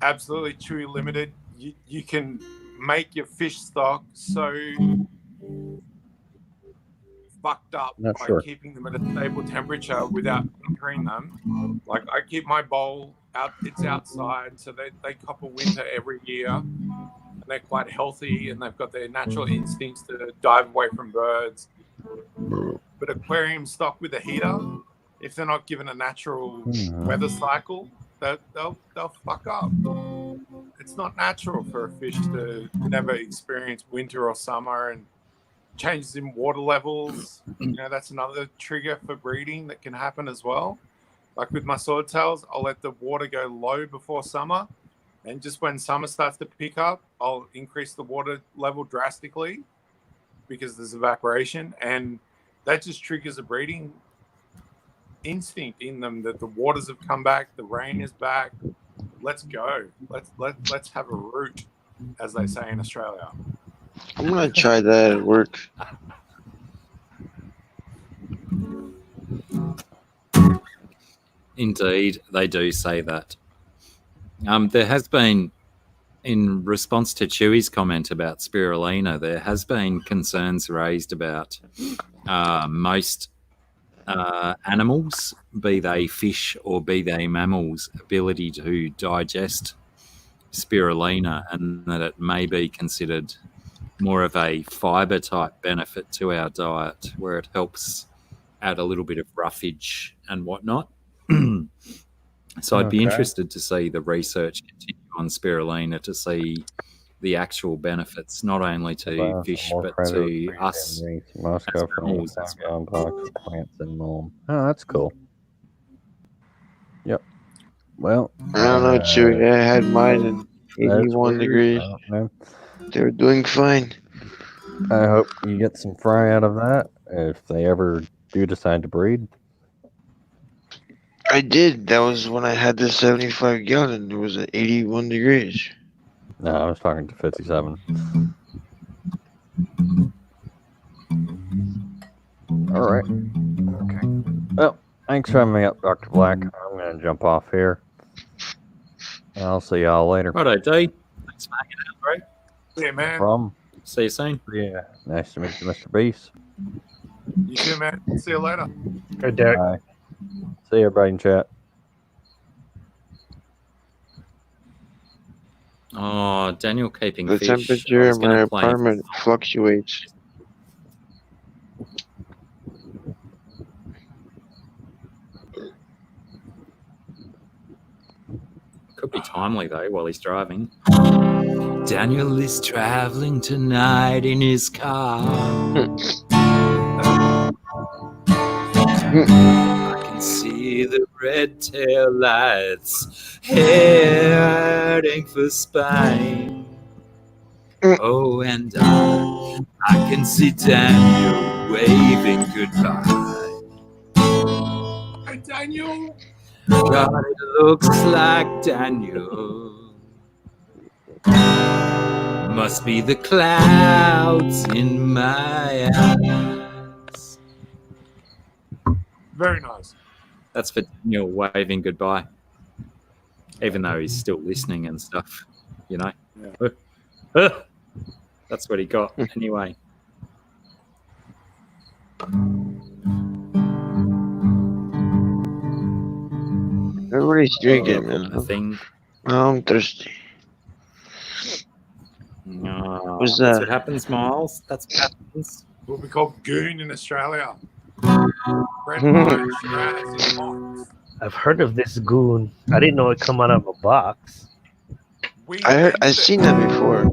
Absolutely, Chewy Limited. You can make your fish stock so fucked up by keeping them at a stable temperature without anchoring them. Like I keep my bowl it's outside, so they cop a winter every year, and they're quite healthy, and they've got their natural instincts to dive away from birds. But aquarium stock with a heater, if they're not given a natural weather cycle, they'll fuck up. It's not natural for a fish to never experience winter or summer, and changes in water levels. That's another trigger for breeding that can happen as well. Like with my swordtails, I'll let the water go low before summer, and just when summer starts to pick up, I'll increase the water level drastically because there's evaporation, and that just triggers a breeding instinct in them that the waters have come back, the rain is back. Let's go. Let's have a root, as they say in Australia. I'm gonna try that at work. Indeed, they do say that. There has been, in response to Chewy's comment about spirulina, there has been concerns raised about most animals, be they fish or be they mammals, ability to digest spirulina, and that it may be considered more of a fiber type benefit to our diet, where it helps add a little bit of roughage and whatnot. So I'd be interested to see the research continue on spirulina to see the actual benefits, not only to fish but to us. Must go from animals. plants and loam. Oh, that's cool. Yep. Well, I don't know, Chewy. I had mine in 81 degrees. They were doing fine. I hope you get some fry out of that if they ever do decide to breed. I did. That was when I had the 75 gallon. It was at 81 degrees. No, I was talking to 57. All right. Okay. Well, thanks for having me up, Dr. Black. I'm going to jump off here. I'll see y'all later. Righto, D. Thanks for hanging out, bro. Yeah, man. From? See you soon. Yeah. Nice to meet you, Mr. Beast. You too, man. See you later. Hey, Derek. Bye. See everybody in chat. Oh, Daniel keeping The fish. temperature in my apartment fluctuates. Could be timely though while he's driving. Daniel is traveling tonight in his car. I can see the red tail lights heading for Spain. Oh, and I can see Daniel waving goodbye. Hey, Daniel. God, it looks like Daniel must be the clouds in my eyes. Very nice. That's for Daniel waving goodbye, even though he's still listening and stuff, you know. Yeah. That's what he got anyway. Everybody's drinking, man. Nothing. Oh, I'm thirsty. No, What's that's that? what happens, Miles. That's what happens. What we call goon in Australia. Red wine, Shiraz, and wines. I've heard of this goon. I didn't know it come out of a box. I've seen that before,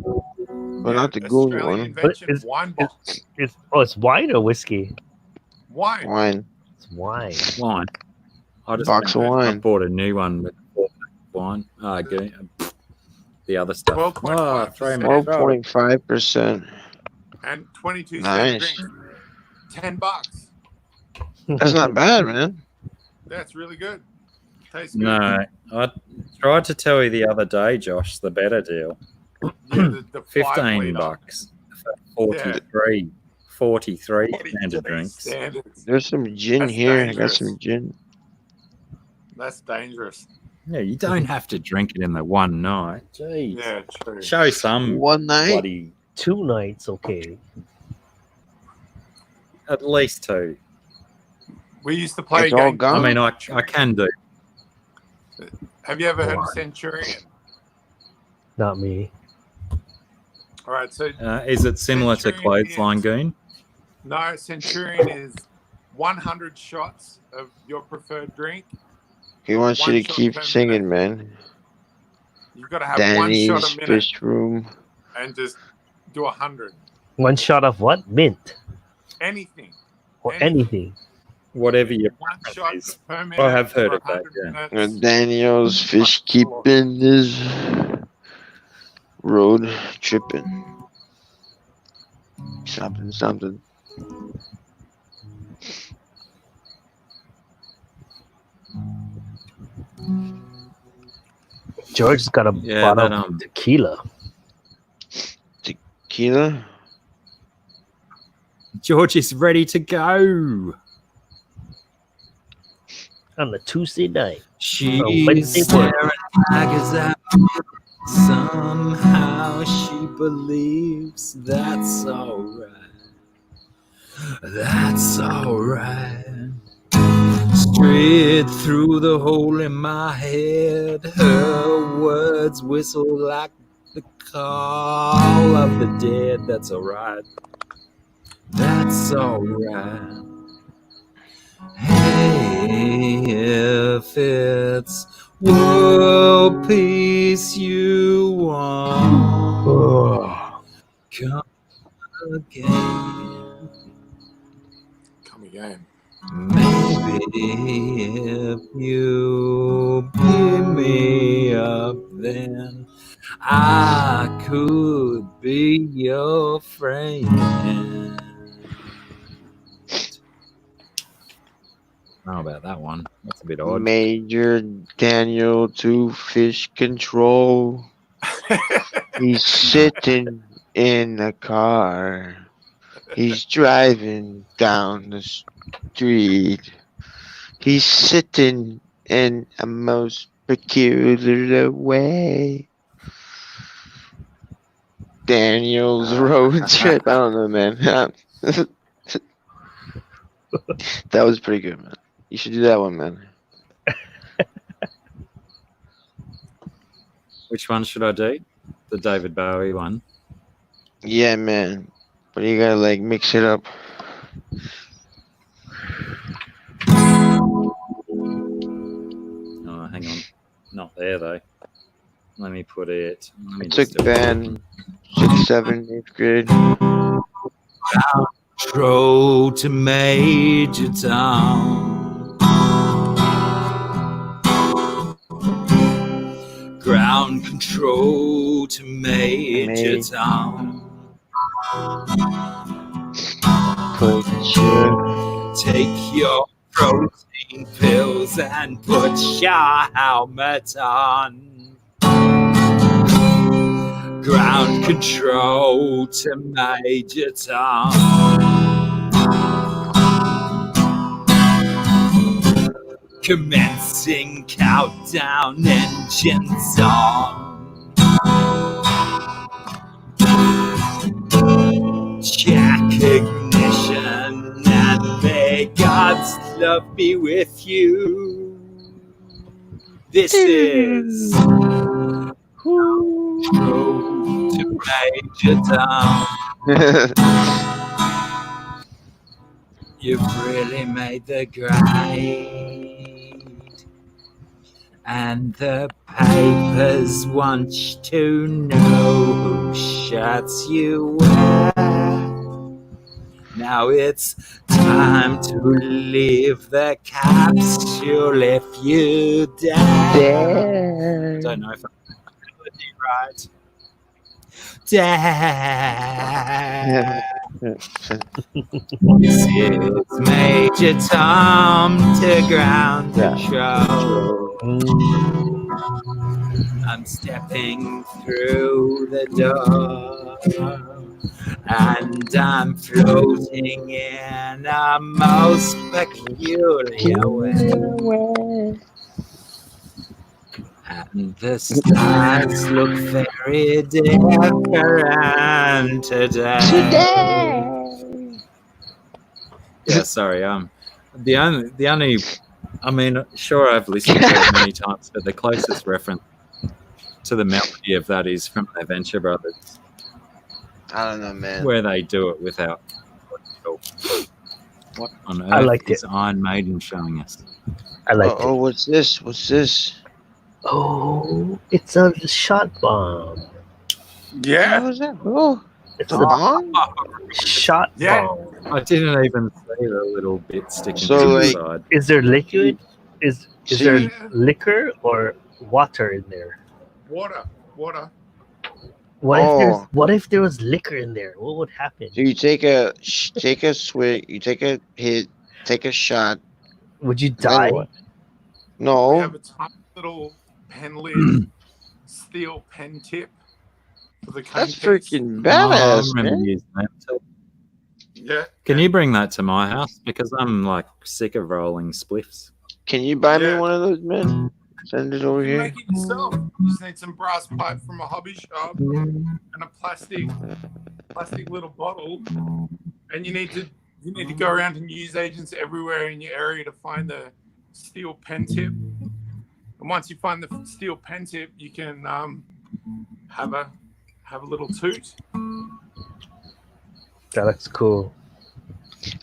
but not the goon Australian one. invention, wine box. It's wine or whiskey? Wine. Wine. It's wine. Wine. I just Box of I wine. bought a new one with wine. The other stuff. 12.5%. 12.5%. And 22 Nice. cent drink. $10. That's not bad, man. That's really good. Tastes good. No, I tried to tell you the other day, Josh, the better deal. Yeah, the 15 $5 bucks. 43. 43 standard drinks. standards. There's some gin That's here. I got dangerous. some gin. That's dangerous. Yeah, you don't have to drink it in the one night. Jeez. Yeah, true. Show some One night. bloody 2 nights, okay. at least 2. We used to play It's all game. gone. I mean, I can do. Have you ever heard of Centurion? Not me. All right, so Is it similar to Centurion Clothesline is- Goon? No, Centurion is 100 shots of your preferred drink. He wants you One to shot keep per singing, minute. man. You've got to have one Danny's shot a minute fish room. and just do 100. One shot of what? Mint Anything. or anything. Whatever you. One shot is. per minute. I have heard for of that, 100 yeah. minutes. Daniel's fish keeping is road tripping. Something. George's got a Yeah, bottle that, of tequila. Tequila? George is ready to go. On a Tuesday night. She's Wednesday staring morning. daggers at me. Somehow she believes that's alright. That's alright. Straight through the hole in my head, her words whistle like the call of the dead. That's alright. That's alright. Hey, if it's world peace you want, come again. Come again. Maybe if you beat me up, then I could be your friend. How about that one? That's a bit odd. Major Daniel to fish control. He's sitting in a car. He's driving down the street. He's sitting in a most peculiar way. Daniel's road trip. I don't know, man. That was pretty good, man. You should do that one, man. Which one should I do? The David Bowie one. Yeah, man. But you gotta like mix it up. Oh, hang on. Not there though. Let me put it. Let me I took just do it. band 6th, 7th, 8th grade. Control to Major Tom. Ground control to Major Tom. Put your Take your protein pills and put your helmet on. Ground control to Major Tom. Commencing countdown, engines on. Check ignition and may God's love be with you. This is Control to Major Tom. You've really made the grade, and the papers want to know who shirts you wear. Now it's time to leave the capsule if you dare. Don't know if I'm melody right. Dare. This is Major Tom to ground control. I'm stepping through the door, and I'm floating in a most peculiar way. And the stars look very different today. Yeah, sorry. The only I mean, sure, I've listened to it many times, but the closest reference to the melody of that is from the Venture Brothers, I don't know, man. where they do it without. What on I earth liked is Iron Maiden showing us? I liked Oh, it. what's this? What's this? Oh, it's a shot bomb. Yeah. How is that? Oh, It's the a bomb? shot Yeah. bomb. I didn't even see the little bit sticking So, to the like- side. Is there liquid? Is See, there liquor or water in there? Water. What if there was liquor in there? What would happen? so you take a swig, you take a hit, take a shot. Would you and then die? what? We No. have a tiny little pen lid, steel pen tip for the cane That's case. freaking Oh, I badass, remember man. using that too. Yeah. Can you bring that to my house? Because I'm like sick of rolling spliffs. Can you buy me Yeah. one of those, man? Send it over You here. make it yourself. You just need some brass pipe from a hobby shop and a plastic little bottle, and you need to go around to news agents everywhere in your area to find the steel pen tip. And once you find the steel pen tip, you can have a little toot. That looks cool.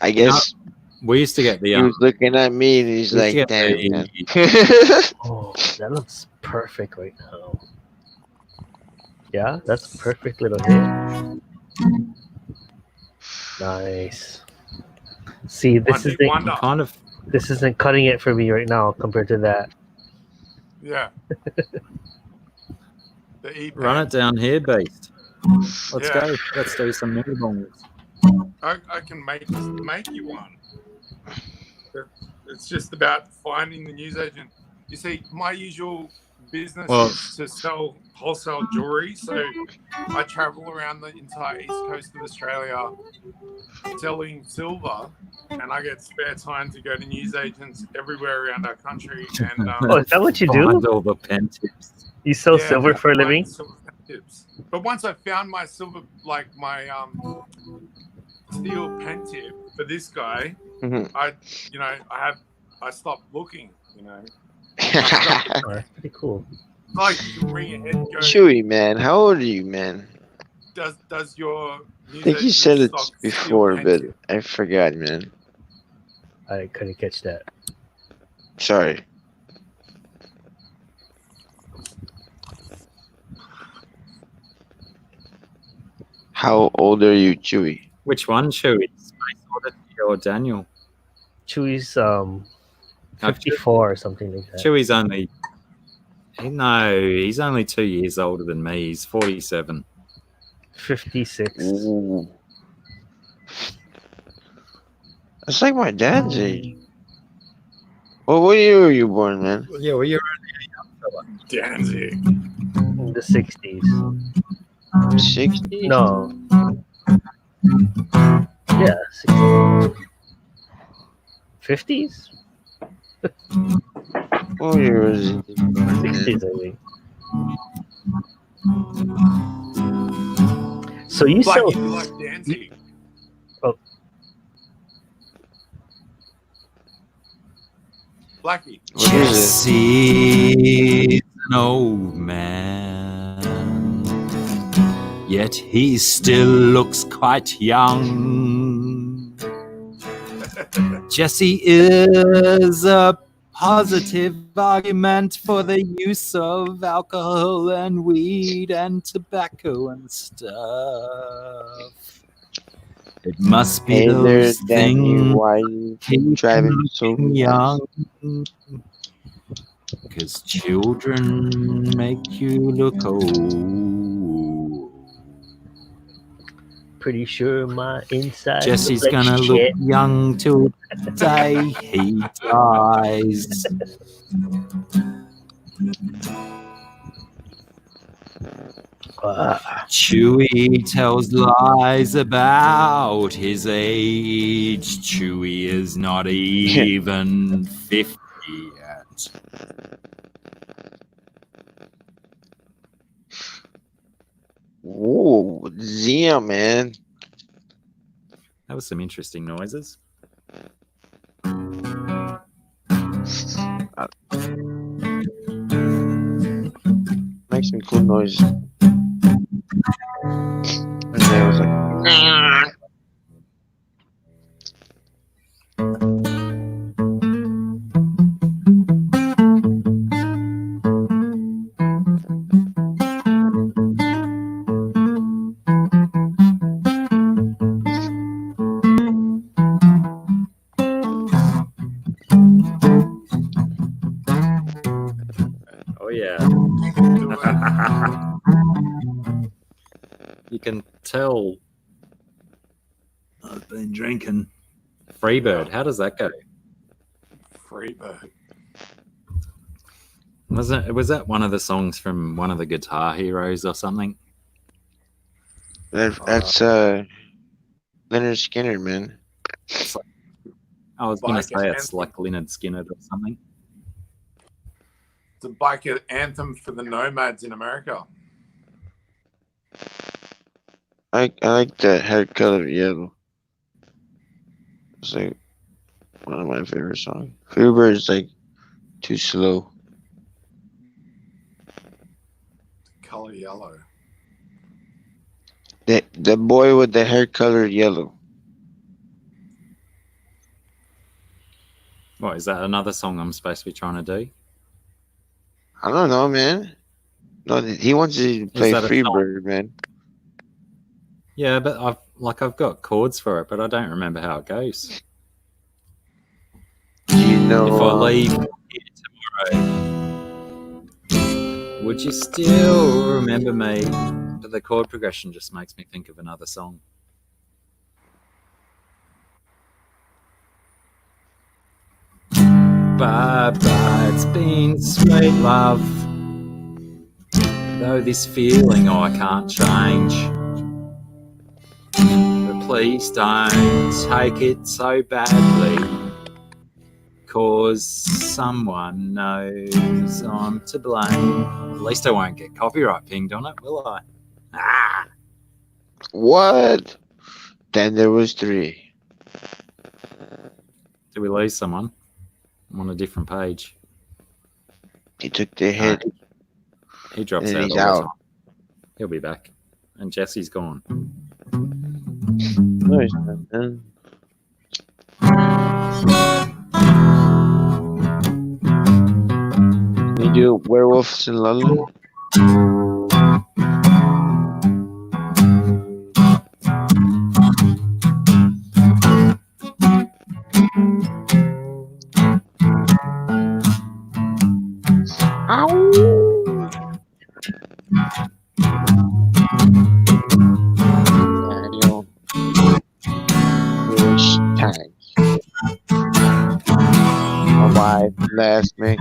I guess We used to get the he was looking at me and he's we used to like, get the- damn, man. Oh, that looks perfect right now. Yeah, that's a perfect little hit. Nice. See, this is Wonder. kind of this isn't cutting it for me right now compared to that. Yeah. The E-pen. run it down here, beast. Let's Yeah. go. Let's do some mini bongs. I can make you one. It's just about finding the newsagent. You see, my usual business is to sell wholesale jewelry, so I travel around the entire east coast of Australia selling silver, and I get spare time to go to newsagents everywhere around our country. And Oh, is that what you do? Find all the pen tips. You sell yeah, silver for a find living? silver pen tips. But once I found my silver, like my steel pen tip for this guy, Mhm. I stopped looking. Oh, that's pretty cool. Like you can ring ahead and go. Chewy, man. How old are you, man? Does your I think you newsagent said it stock steel before, pen but tip? I forgot, man. I couldn't catch that. Sorry. How old are you, Chewy? Which one, Chewy? Space Oddity or Daniel? Chewy's 54 or something like that. Chewy's only. No, he's only 2 years older than me. He's 47. 56. Ooh. That's like my dad's age. Well, what year were you born, man? Yeah, well, you're Danzig. In the 60s. 60? No. Yeah, 60s. 50s? What year was it? 60s, I think. So you Blacky, sell. you like Danzig? Oh. Blacky. What is it? Jesse's an old man, yet he still looks quite young. Jesse is a positive argument for the use of alcohol and weed and tobacco and stuff. It must be Hey there, those Danny. things Why you keep driving so looking fast? young. Because children make you look old. Pretty sure my inside. Jesse's looks like gonna shit. look young till the day he dies. Chewy tells lies about his age. Chewy is not even 50 yet. Whoa, Zia, man. That was some interesting noises. Make some cool noise. And then I was like, Oh yeah. You can tell I've been drinking. Freebird. How does that go? Freebird. Was that one of the songs from one of the Guitar Heroes or something? that's Leonard Skinner, man. It's like, I was going to Biker say it's anthem. like Lynyrd Skynyrd or something. It's a biker anthem for the nomads in America. I like that hair color yellow. It's like one of my favorite songs. Freebird is like too slow. Color yellow. The boy with the hair colored yellow. What, is that another song I'm supposed to be trying to do? I don't know, man. No, he wants to play that a Freebird, man. Yeah, but I've got chords for it, but I don't remember how it goes. Do you know? If I leave here tomorrow, would you still remember me? But the chord progression just makes me think of another song. Bye bye, it's been sweet love. Though this feeling I can't change. But please don't take it so badly. 'Cause someone knows I'm to blame. At least I won't get copyright pinged on it, will I? Ah! What? Then there was 3. Did we lose someone? I'm on a different page. He took the hit. He drops and out he's all the out. time. He'll be back. And Jesse's gone. No, he's not, man. You do Werewolves in London? Radio. Hashtag. My wife left me.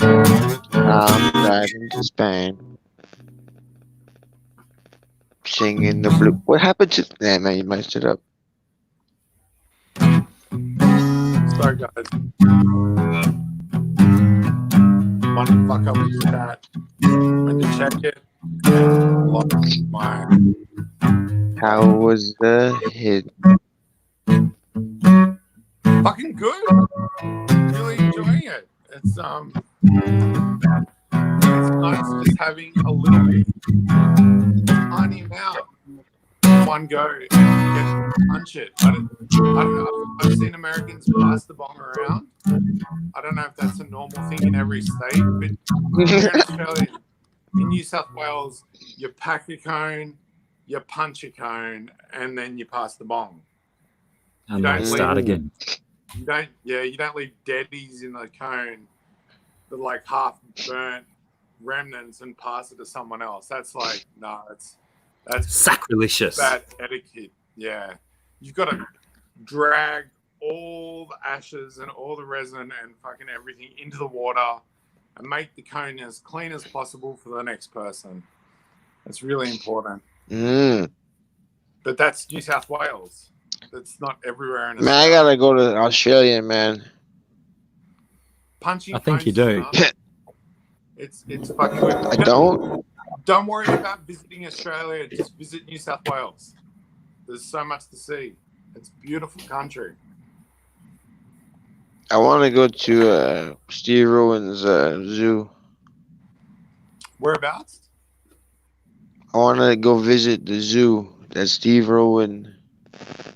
I'm driving to Spain. Singing the blue. What happened to? Nah, man, you messed it up. Sorry, guys. One fuck up with that. Went to check it. And lost my. How was the hit? Fucking good. Really enjoying it. It's nice just having a little bit, tiny amount, one go, and get to punch it. I don't know. I've seen Americans pass the bong around. I don't know if that's a normal thing in every state, but here in Australia, in New South Wales, you pack a cone, you punch a cone, and then you pass the bong. And then start again. You don't leave deadies in the cone that like half burnt remnants and pass it to someone else. That's like, no, that's sacrilegious. Bad etiquette. Yeah. You've got to drag all the ashes and all the resin and fucking everything into the water and make the cone as clean as possible for the next person. That's really important. But that's New South Wales. That's not everywhere in Australia. Man, I gotta go to Australia, man. Punching. I think you do. It's fucking good. I don't. Don't worry about visiting Australia. Just visit New South Wales. There's so much to see. It's a beautiful country. I want to go to Steve Irwin's zoo. Whereabouts? I want to go visit the zoo that Steve Irwin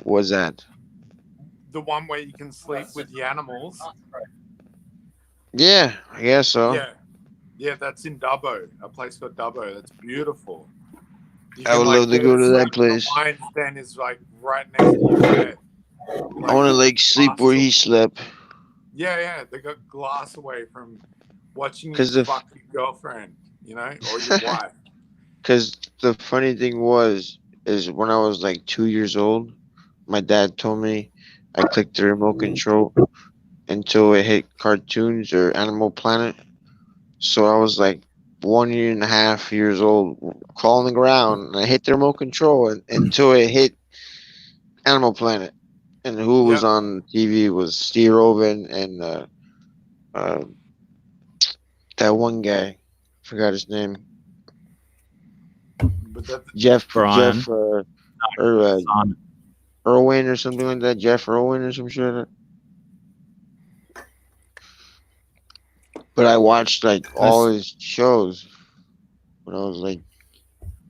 was at. The one where you can sleep with the animals. Yeah, I guess so. Yeah, that's in Dubbo. A place called Dubbo. That's beautiful. I would love to go to that place. The lion's den is like right next to your bed. I want to like sleep where he slept. Yeah. They got glass away from watching you 'Cause the- fuck your girlfriend, or your wife. Because the funny thing is when I was like 2 years old, my dad told me I clicked the remote control until it hit cartoons or Animal Planet. So I was like 1.5 years old, crawling around, and I hit the remote control until it hit Animal Planet. And who was on TV was Steve Irwin and that one guy, forgot his name. Jeff Brian. Irwin or something like that. Jeff Irwin or some shit. But I watched like all his shows when I was like.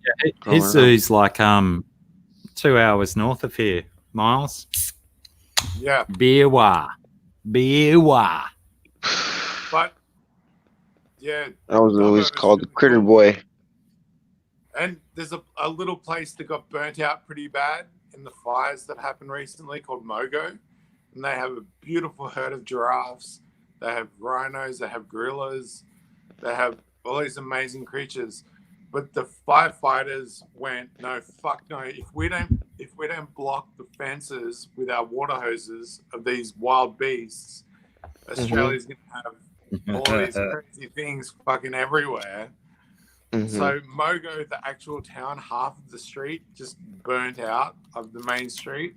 Yeah, his zoo's like 2 hours north of here, Miles. Yeah. Beerwa. But yeah, I was always called the Critter Boy. and there's a little place that got burnt out pretty bad in the fires that happened recently called Mogo, and they have a beautiful herd of giraffes. They have rhinos, they have gorillas, they have all these amazing creatures. But the firefighters went, no, fuck no. If we don't block the fences with our water hoses of these wild beasts, Australia's gonna have all these crazy things fucking everywhere. So Mogo, the actual town, half of the street just burnt out of the main street.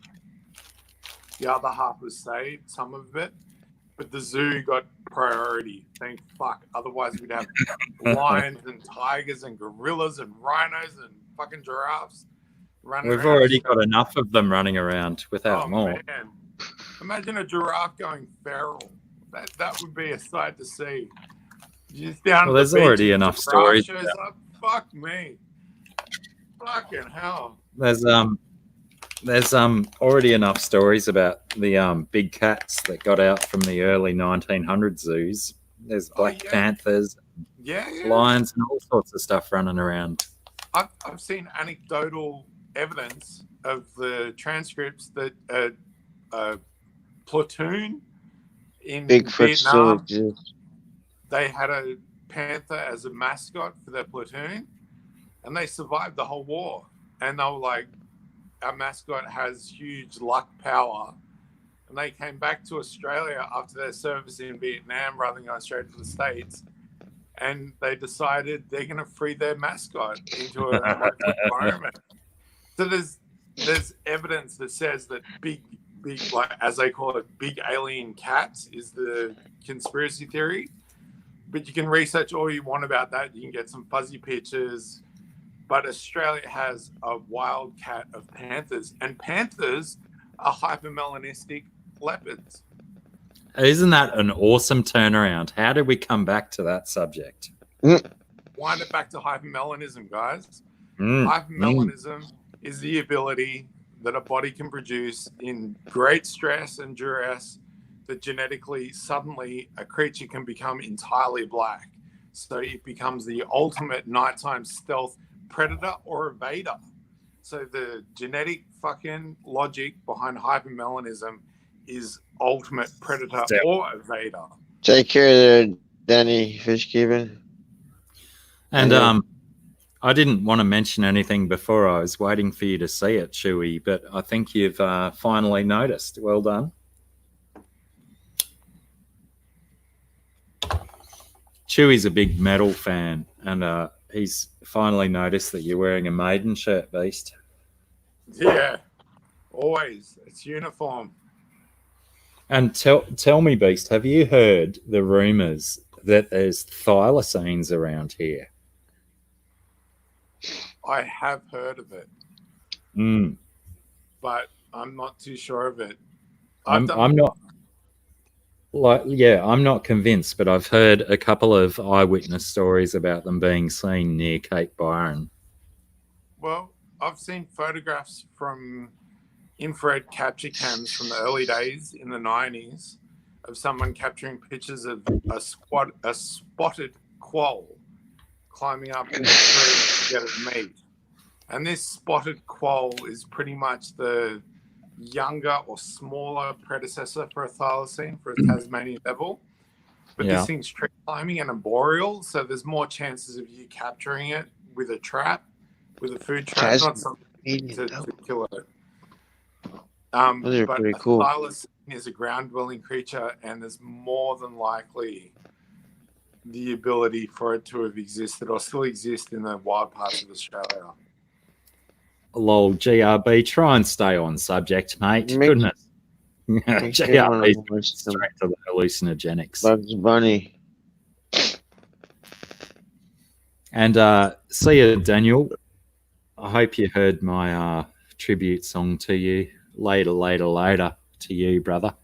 The other half was saved, some of it. But the zoo got priority. Thank fuck. Otherwise, we'd have lions and tigers and gorillas and rhinos and fucking giraffes running We've around. already got enough of them running around without more. Man. Imagine a giraffe going feral. That would be a sight to see. You're just down Well, at there's the beach already and a enough giraffe stories shows about- up. Fuck me. Fucking hell. There's already enough stories about the big cats that got out from the early 1900 zoos. There's black panthers, lions, and all sorts of stuff running around. I've seen anecdotal evidence of the transcripts that a platoon in Bigfoot Vietnam, still exists. they had a panther as a mascot for their platoon, and they survived the whole war. And they were like, our mascot has huge luck power. And they came back to Australia after their service in Vietnam rather than going straight to the States. And they decided they're going to free their mascot into a local environment. So there's evidence that says that big, like as they call it, big alien cats is the conspiracy theory. But you can research all you want about that. You can get some fuzzy pictures. But Australia has a wild cat of panthers, and panthers are hypermelanistic leopards. Isn't that an awesome turnaround? How did we come back to that subject? Wind it back to hypermelanism, guys. Hypermelanism is the ability that a body can produce in great stress and duress that genetically, suddenly, a creature can become entirely black. So it becomes the ultimate nighttime stealth predator or evader. So the genetic fucking logic behind hypermelanism is ultimate predator or evader. Take care there, Danny Fishkeeping. And I didn't want to mention anything before. I was waiting for you to see it, Chewy, but I think you've finally noticed. Well done. Chewy's a big metal fan, and he's finally noticed that you're wearing a Maiden shirt, Beast. Yeah, always. It's uniform. And tell me, Beast, have you heard the rumours that there's thylacines around here? I have heard of it, but I'm not too sure of it. I'm not. Like, yeah, I'm not convinced, but I've heard a couple of eyewitness stories about them being seen near Cape Byron. Well, I've seen photographs from infrared capture cams from the early days in the 90s of someone capturing pictures of a spotted quoll climbing up in the tree to get its meat. And this spotted quoll is pretty much the younger or smaller predecessor for a thylacine, for a Tasmanian devil. But Yeah. this thing's tree climbing and arboreal, so there's more chances of you capturing it with a trap, with a food trap, not something to kill it. Those are But pretty a cool. thylacine is a ground-dwelling creature, and there's more than likely the ability for it to have existed or still exist in the wild parts of Australia. Lol, GRB, try and stay on subject, mate. Goodness. GRB straight to the hallucinogenics. Bugs Bunny. And see you, Daniel. I hope you heard my tribute song to you. Later to you, brother.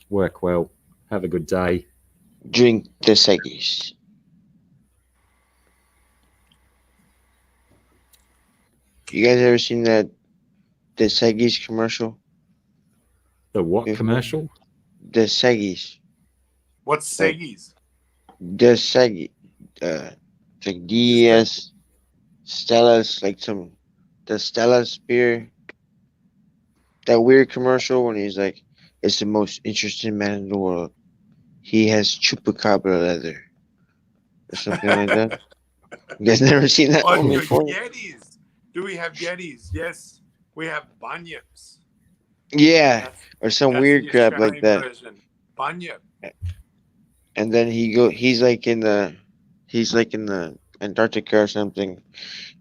Work well. Have a good day. Drink the Seggies. You guys ever seen the Seggies commercial? The what commercial? The Seggies. What's Seggies? The Seggy. It's like DES, Stella's, like the Stella's beer. That weird commercial when he's like, it's the most interesting man in the world. He has chupacabra leather. Or something like that. You guys never seen that one before? Yetis. Do we have Yetis? Yes, we have Bunyips. Yeah, or some That's weird the crap like Australian that. version. Bunyip. And then he's like in the Antarctica or something,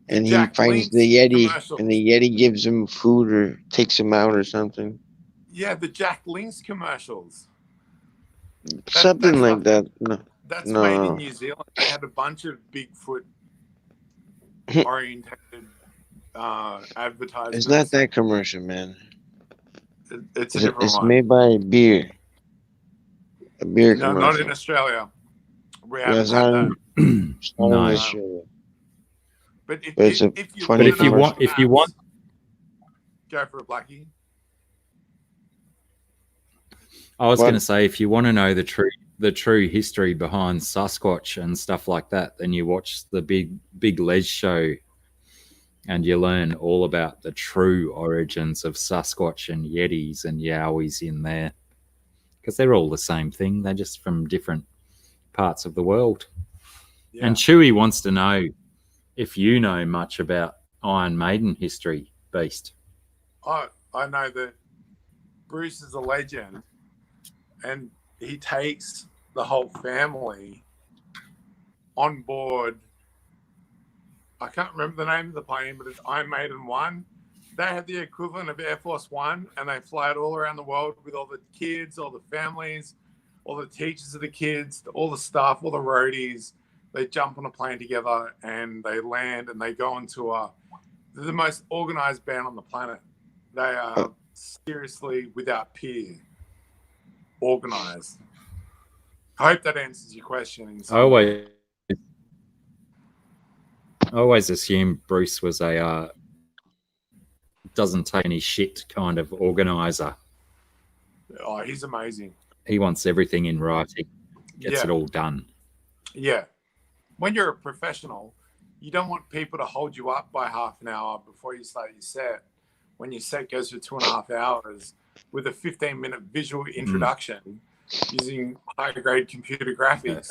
and he Jack finds Link's the Yeti, commercials. and the Yeti gives him food or takes him out or something. Yeah, the Jack Link's commercials. Something like that. No, That's no, made in no. New Zealand. They had a bunch of Bigfoot orientated advertisements. It's not that commercial, man. It's a different It's one. made by a beer No, commercial. not in Australia. We Yeah, haven't it's had not that. it's not in No. Australia. But it's a if you funny But if you want, go for it, Blacky. I was What? going to say, if you want to know the true history behind Sasquatch and stuff like that, then you watch the Big Les show, and you learn all about the true origins of Sasquatch and Yetis and Yowies in there, because they're all the same thing. They're just from different parts of the world. Yeah. And Chewy wants to know if you know much about Iron Maiden history, Beast. I know that Bruce is a legend, and he takes the whole family on board. I can't remember the name of the plane, but it's Iron Maiden 1. They have the equivalent of Air Force One, and they fly it all around the world with all the kids, all the families, all the teachers of the kids, all the staff, all the roadies. They jump on a plane together, and they land, and they go on tour. They're the most organized band on the planet. They are seriously, without peer, organized. I hope that answers your question. In some way. I always assumed Bruce was a doesn't take any shit kind of organizer. Oh, he's amazing. He wants everything in writing, gets it all done. Yeah. When you're a professional, you don't want people to hold you up by half an hour before you start your set. When your set goes for 2.5 hours with a 15-minute visual introduction using high-grade computer graphics,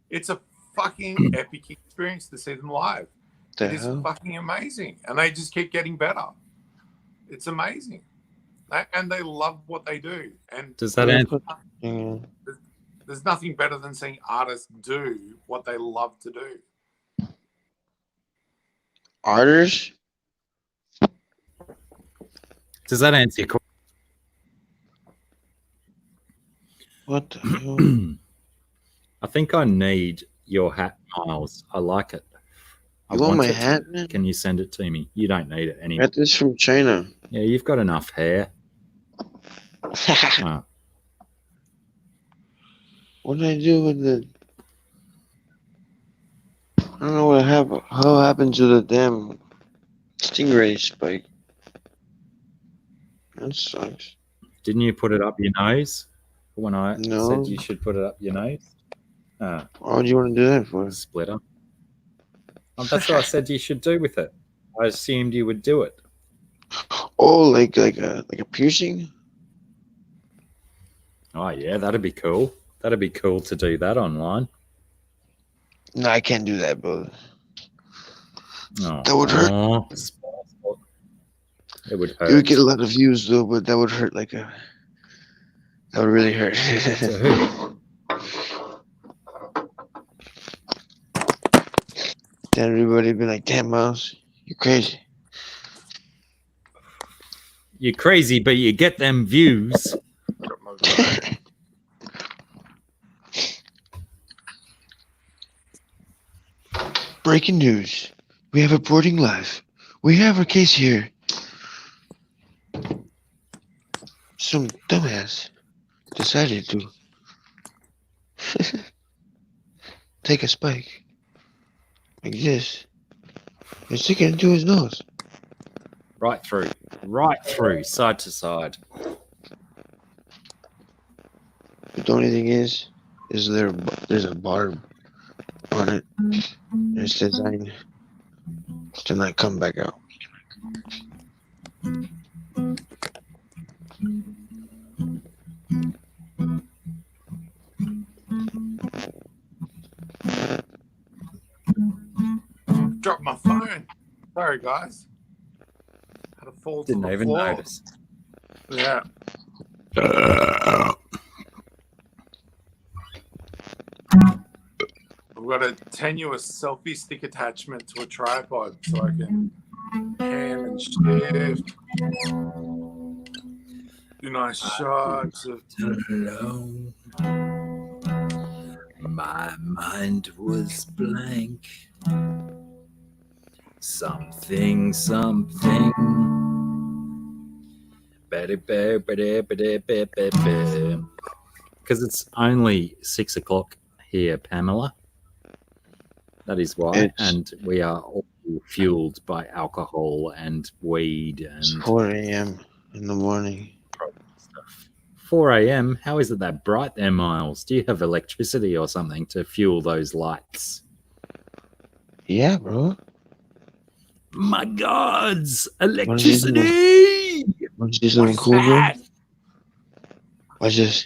it's a fucking epic experience to see them live. It is fucking amazing, and they just keep getting better. It's amazing, and they love what they do. And does that answer? There's nothing better than seeing artists do what they love to do. Artists? Does that answer your question? What the hell? I think I need your hat, Miles. I like it. You want my it. hat, man? Can you send it to me? You don't need it anymore. Got this from China. Yeah, you've got enough hair. What did I do with the? I don't know what happened. How happened to the damn stingray spike? That sucks. Didn't you put it up your nose when I No. said you should put it up your nose? Ah, Why would you want to do that for? splitter. Oh, that's what I said you should do with it. I assumed you would do it. Oh, like a piercing? Oh yeah, that'd be cool. That'd be cool to do that online. No, I can't do that, brother. Oh, That would hurt. It would It hurt. would get a lot of views though, but that would hurt like a. That would really hurt. To who? Then everybody would be like, "Damn, Miles, you're crazy." You're crazy, but you get them views. Breaking news. We have reporting live. We have a case here. Some dumbass decided to take a spike like this and stick it into his nose. Right through, side to side. But the only thing is there's a barb on it. And it's designed to not come back out. Dropped my phone. Sorry, guys. Had to fall to Didn't the even floor. notice. Yeah. I've got a tenuous selfie stick attachment to a tripod so I can pan and shift. Do nice shots of Alone. My mind was blank. Something. Because it's only 6 o'clock here, Pamela. That is why. And we are all fueled by alcohol and weed and It's 4 a.m. in the morning. 4 a.m. How is it that bright there, Miles? Do you have electricity or something to fuel those lights? Yeah, bro. My gods, electricity! Want to see something cool, bro? Watch this.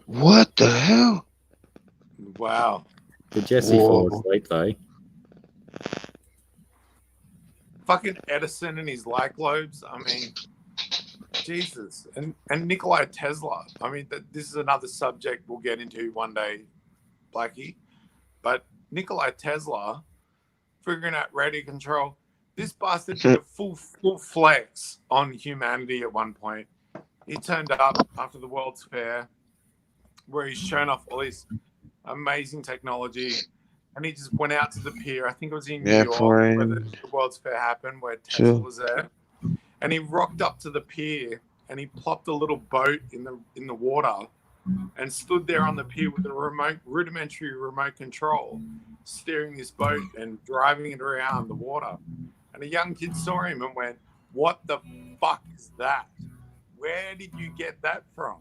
What the hell? wow. Did Jesse fall asleep though? Fucking Edison and his light globes. I mean, Jesus. And Nikola Tesla. I mean, this is another subject we'll get into one day, Blacky. But Nikola Tesla, figuring out radio control. This bastard did a full flex on humanity at one point. He turned up after the World's Fair, where he's shown off all this amazing technology, and he just went out to the pier. I think it was in New York, where the World's Fair happened, where Tesla was there. And he rocked up to the pier, and he plopped a little boat in the water, and stood there on the pier with a rudimentary remote control, steering this boat and driving it around the water. And a young kid saw him and went, "What the fuck is that? Where did you get that from?"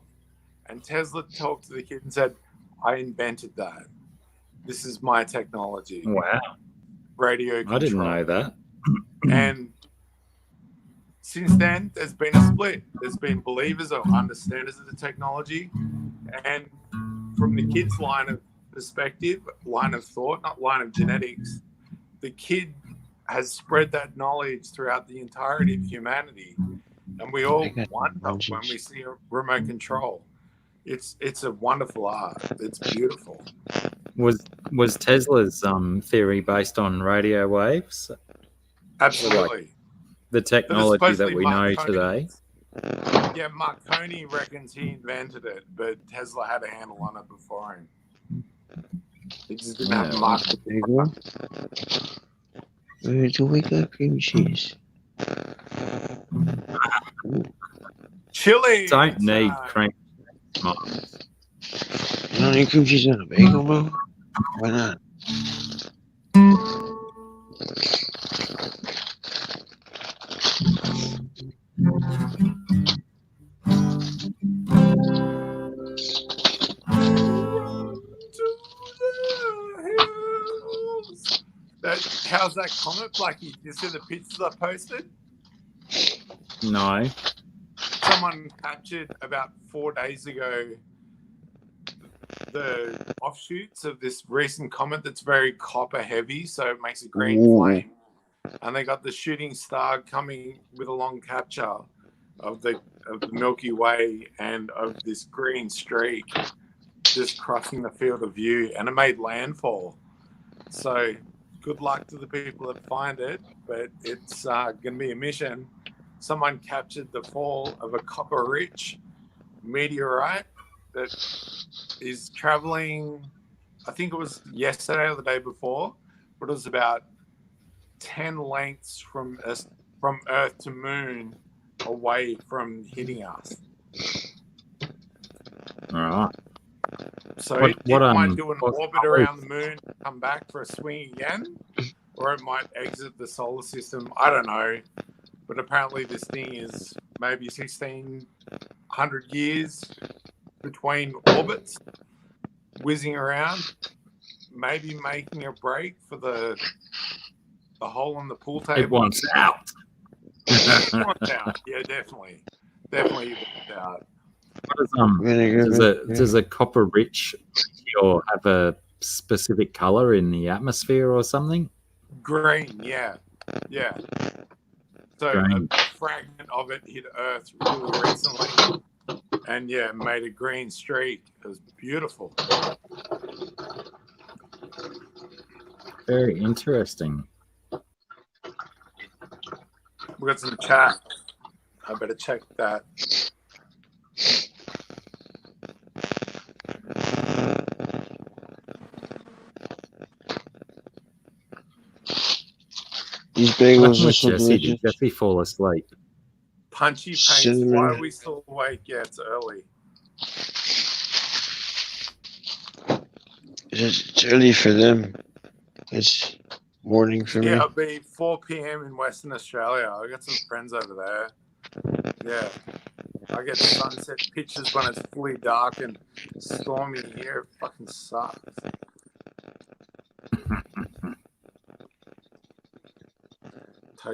And Tesla talked to the kid and said, "I invented that. This is my technology." Wow. Radio control. I didn't know that. And since then, there's been a split. There's been believers or understanders of the technology. And from the kid's line of perspective, line of thought, not line of genetics, the kid has spread that knowledge throughout the entirety of humanity. And we all wonder when we see a remote control. It's a wonderful art. It's beautiful. Was Tesla's theory based on radio waves? Absolutely. Like the technology that we know today? Yeah, Marconi reckons he invented it, but Tesla had a handle on it before him. He just didn't have market. There you go. Ready to wake up, cream cheese. Chili. Don't need cream. You know any cream cheese on a bagel, bro? Why not? How's that comet, Blacky? Did you see the pictures I posted? No. Someone captured about 4 days ago the offshoots of this recent comet that's very copper heavy, so it makes a green flame. And they got the shooting star coming with a long capture of the Milky Way and of this green streak just crossing the field of view, and it made landfall. So good luck to the people that find it, but it's going to be a mission. Someone captured the fall of a copper-rich meteorite that is traveling, I think it was yesterday or the day before, but it was about 10 lengths from Earth to Moon away from hitting us. All right. So it might do an orbit around the moon, come back for a swing again, or it might exit the solar system. I don't know. But apparently this thing is maybe 1,600 years between orbits, whizzing around, maybe making a break for the hole in the pool table. It wants out. It wants out. Yeah, definitely. Definitely it wants out. Does a copper rich or have a specific color in the atmosphere or something? Green, yeah. Yeah. So a fragment of it hit Earth really recently and made a green streak. It was beautiful. Very interesting. We got some chat. I better check that. These bagels are so delicious. Did Jesse fall asleep? Punchy paints. Why are we still awake? Yeah, it's early. It's early for them. It's morning for me. Yeah, it'll be 4 p.m. in Western Australia. I got some friends over there. Yeah. I get sunset pictures when it's fully dark and stormy here. It fucking sucks.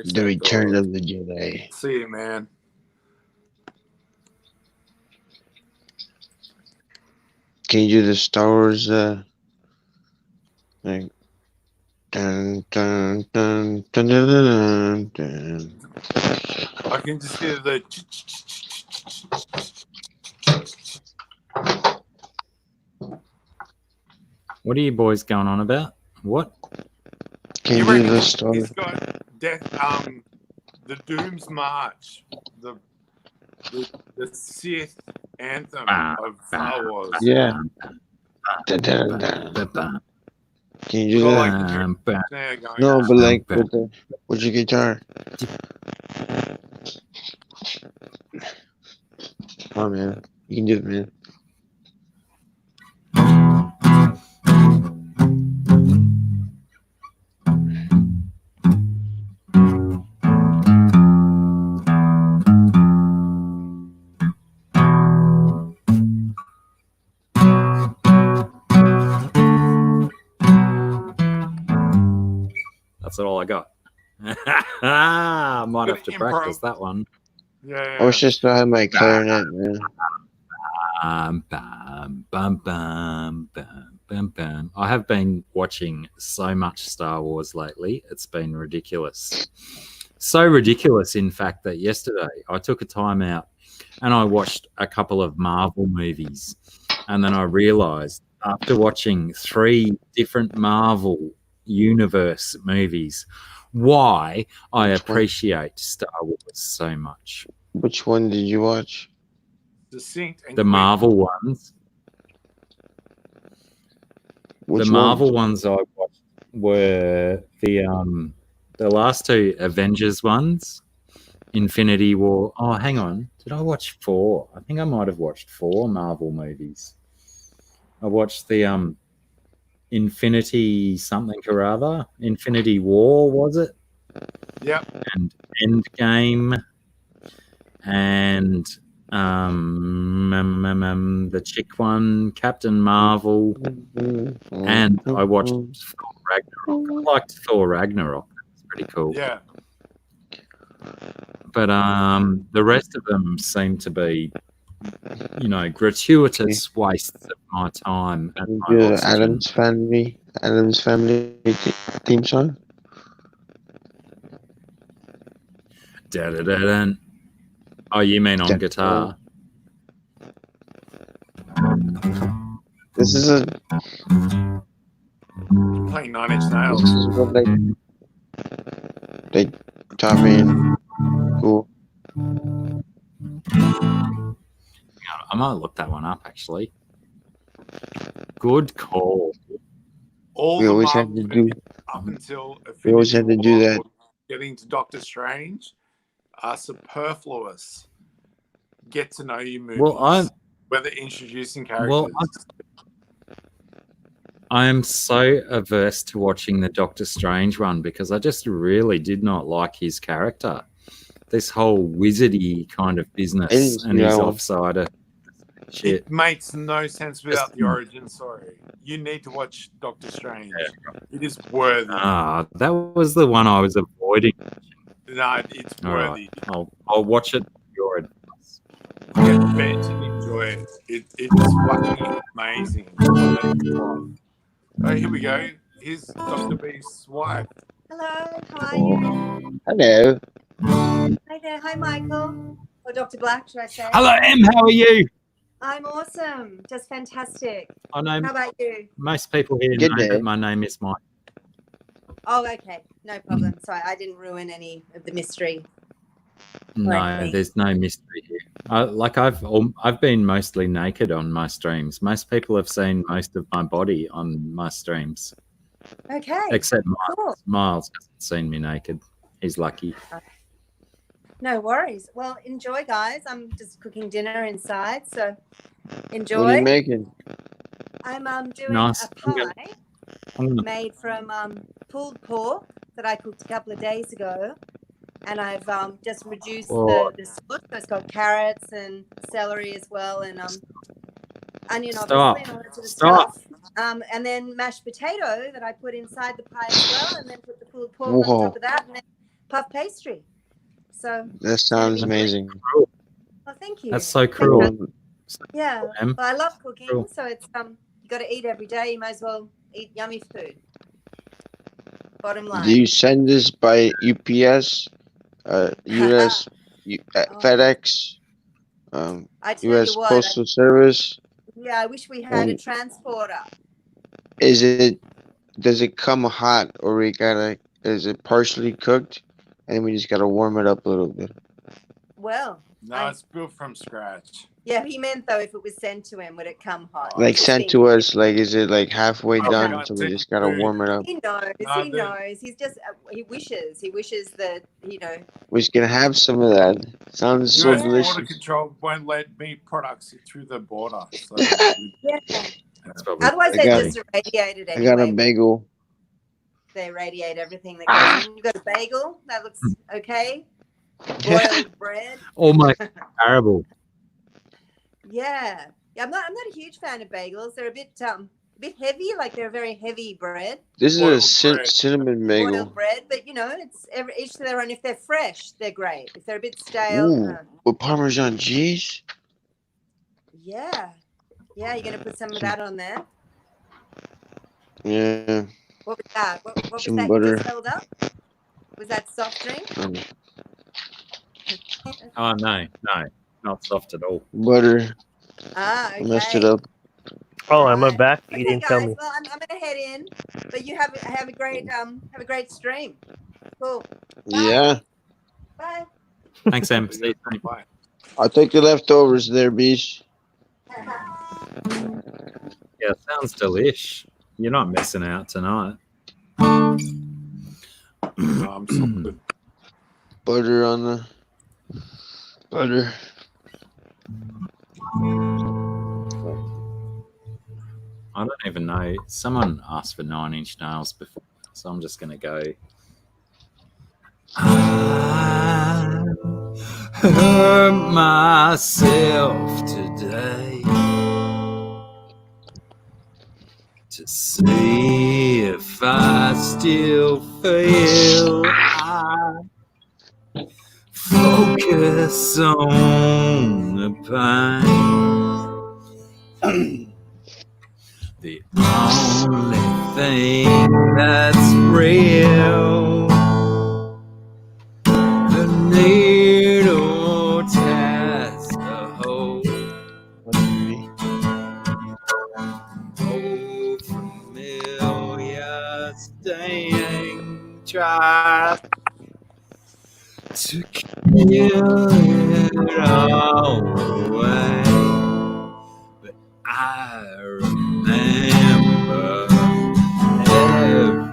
The Return of the Jedi. See you, man. Can you do the Star Wars like dun dun dun dun dun dun dun? I can just hear the What are you boys going on about? What? Can you do the Star He's got the Doom's March, the Sith anthem of Star Wars. Yeah. Dun, dun, dun. Can you do that? No, but like with your guitar. Oh man, you can do it, man. That's all I got. I might have to practice that one. Yeah. I wish I still had my clarinet, man. Bum, bum, bum, bum, bum, bum, bum. I have been watching so much Star Wars lately. It's been ridiculous. So ridiculous, in fact, that yesterday I took a time out and I watched a couple of Marvel movies. And then I realized after watching 3 different Marvel universe movies why I appreciate Star Wars so much. Which one did you watch? The Marvel ones. Which the Marvel ones I watched were the last 2 Avengers ones, Infinity War. Oh, hang on. Did I watch 4? I think I might have watched 4 Marvel movies. I watched the Infinity something or other. Infinity War, was it? Yep. And Endgame. And the chick one, Captain Marvel. And I watched Thor Ragnarok. I liked Thor Ragnarok. It's pretty cool. Yeah. But the rest of them seem to be, gratuitous wastes of my time and my The oxygen. Adam's Family theme song. Da-da-da-dun. Oh, you mean on guitar? This is a. Playing Nine Inch Nails. This is what they taught me in school. I might look that one up actually. Good call. All We the always had Marvel to do. movies up until We always Infinity had to do War that. or getting to Doctor Strange are superfluous. Get to know you movies. Well, where they're introducing characters. I am so averse to watching the Doctor Strange one because I just really did not like his character. This whole wizardy kind of business and his offside of shit. It makes no sense without the origin story. You need to watch Doctor Strange. Yeah. It is worthy. That was the one I was avoiding. No, it's worthy. Right. I'll watch it. Your advice. Get to bed and enjoy it. It's fucking amazing. Oh, here we go. Here's Dr. Beast's wife. Hello, how are you? Hello. Hi there. Hi, Michael. Or Dr. Black, should I say? Hello, Em. How are you? I'm awesome. Just fantastic. I know. How about you? Most people here know that my name is Mike. Oh, okay. No problem. Sorry, I didn't ruin any of the mystery. No, there's no mystery here. I've been mostly naked on my streams. Most people have seen most of my body on my streams. Okay. Except Miles. Cool. Miles hasn't seen me naked. He's lucky. No worries. Well, enjoy, guys. I'm just cooking dinner inside, so enjoy. What are you making? I'm doing Nice. a pie made from pulled pork that I cooked a couple of days ago. And I've just reduced the sauce. So it's got carrots and celery as well, and onion, obviously, and all that sort of stuff. And then mashed potato that I put inside the pie as well, and then put the pulled pork on top of that, and then puff pastry. So that sounds amazing. Oh, thank you. That's so cool. Yeah, well, I love cooking, so it's you got to eat every day. You might as well eat yummy food. Bottom line. Do you send this by UPS? US, FedEx, US Postal Service. Yeah, I wish we had a transporter. Does it come hot, or is it partially cooked, and we just gotta warm it up a little bit? Well, no, it's built from scratch. Yeah, he meant though, if it was sent to him, would it come hot? Like sent to us, like is it like halfway done, so we just gotta warm it up? He knows. He knows. He's just he wishes that We're just gonna have some of that. Sounds so delicious. Border control won't let me products through the border. So yeah. Otherwise, they just irradiate it anyway. I got a bagel. They irradiate everything that goes in. You got a bagel? That looks okay. Boiled bread. Almost terrible. Yeah, I'm not a huge fan of bagels. They're a bit heavy, like they're a very heavy bread. This is a cinnamon bagel. Boiled bread, but it's each to their own. If they're fresh, they're great. If they're a bit stale, with Parmesan cheese. Yeah, you're gonna put some of that on there. Yeah. What was that? What was some that butter. you just held up? Was that soft drink? Oh no, not soft at all. Butter. Okay. Messed it up. Oh, I'm back. You Okay, didn't guys. tell me. Well, I'm gonna head in, but you have a great stream. Cool. Bye. Yeah. Bye. Thanks, Em. See you soon. Bye. I'll take the leftovers there, Beast. Yeah, sounds delish. You're not missing out tonight. I'm so good. Butter on the butter. I don't even know. Someone asked for 9-inch nails before, so I'm just going to go. I hurt myself today to see if I still feel. I focus on the pain. The only thing that's real. The needle tears a hole. Oh, familiar stain tries to kill it all away. But I remember everything.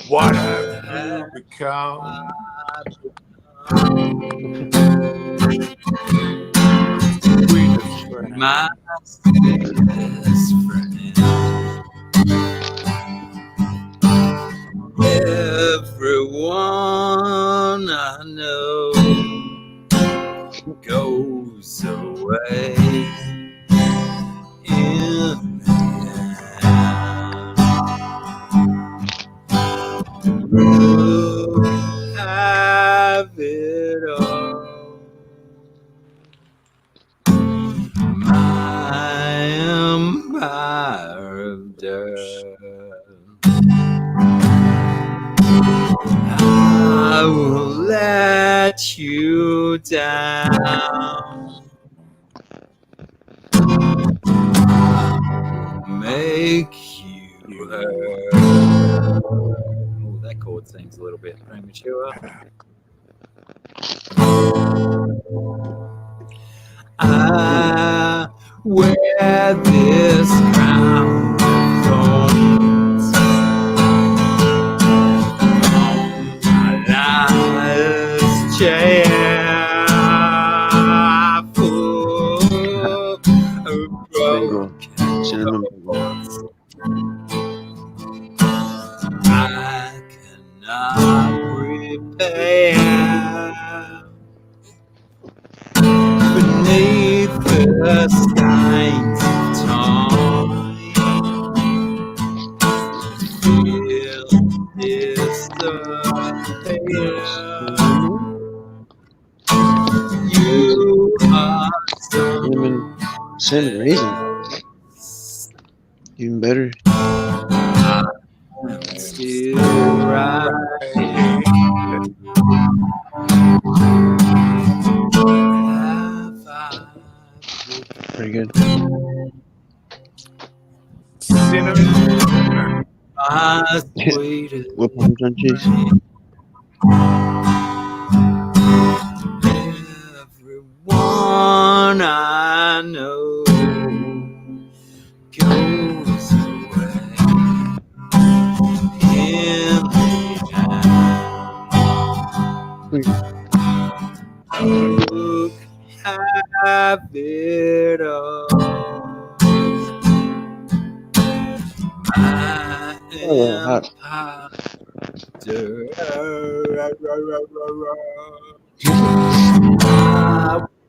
What have you become? Sweetest friend. My sweetest friend. Everyone I know goes away in the end. We'll have it all. My empire of dirt. I will let you down. Make you hurt. Oh, that chord seems a little bit premature. I wear this crown of thorns on my last chair full of broken bones. I cannot repair. Beneath the stains of time, feel disappear. You are Cinnamon raisin. Even better. I'm still right here. Pretty good. Cinnamon. My sweetest Whip on John Cheese. Everyone I know goes away in the end. Look, have it all. I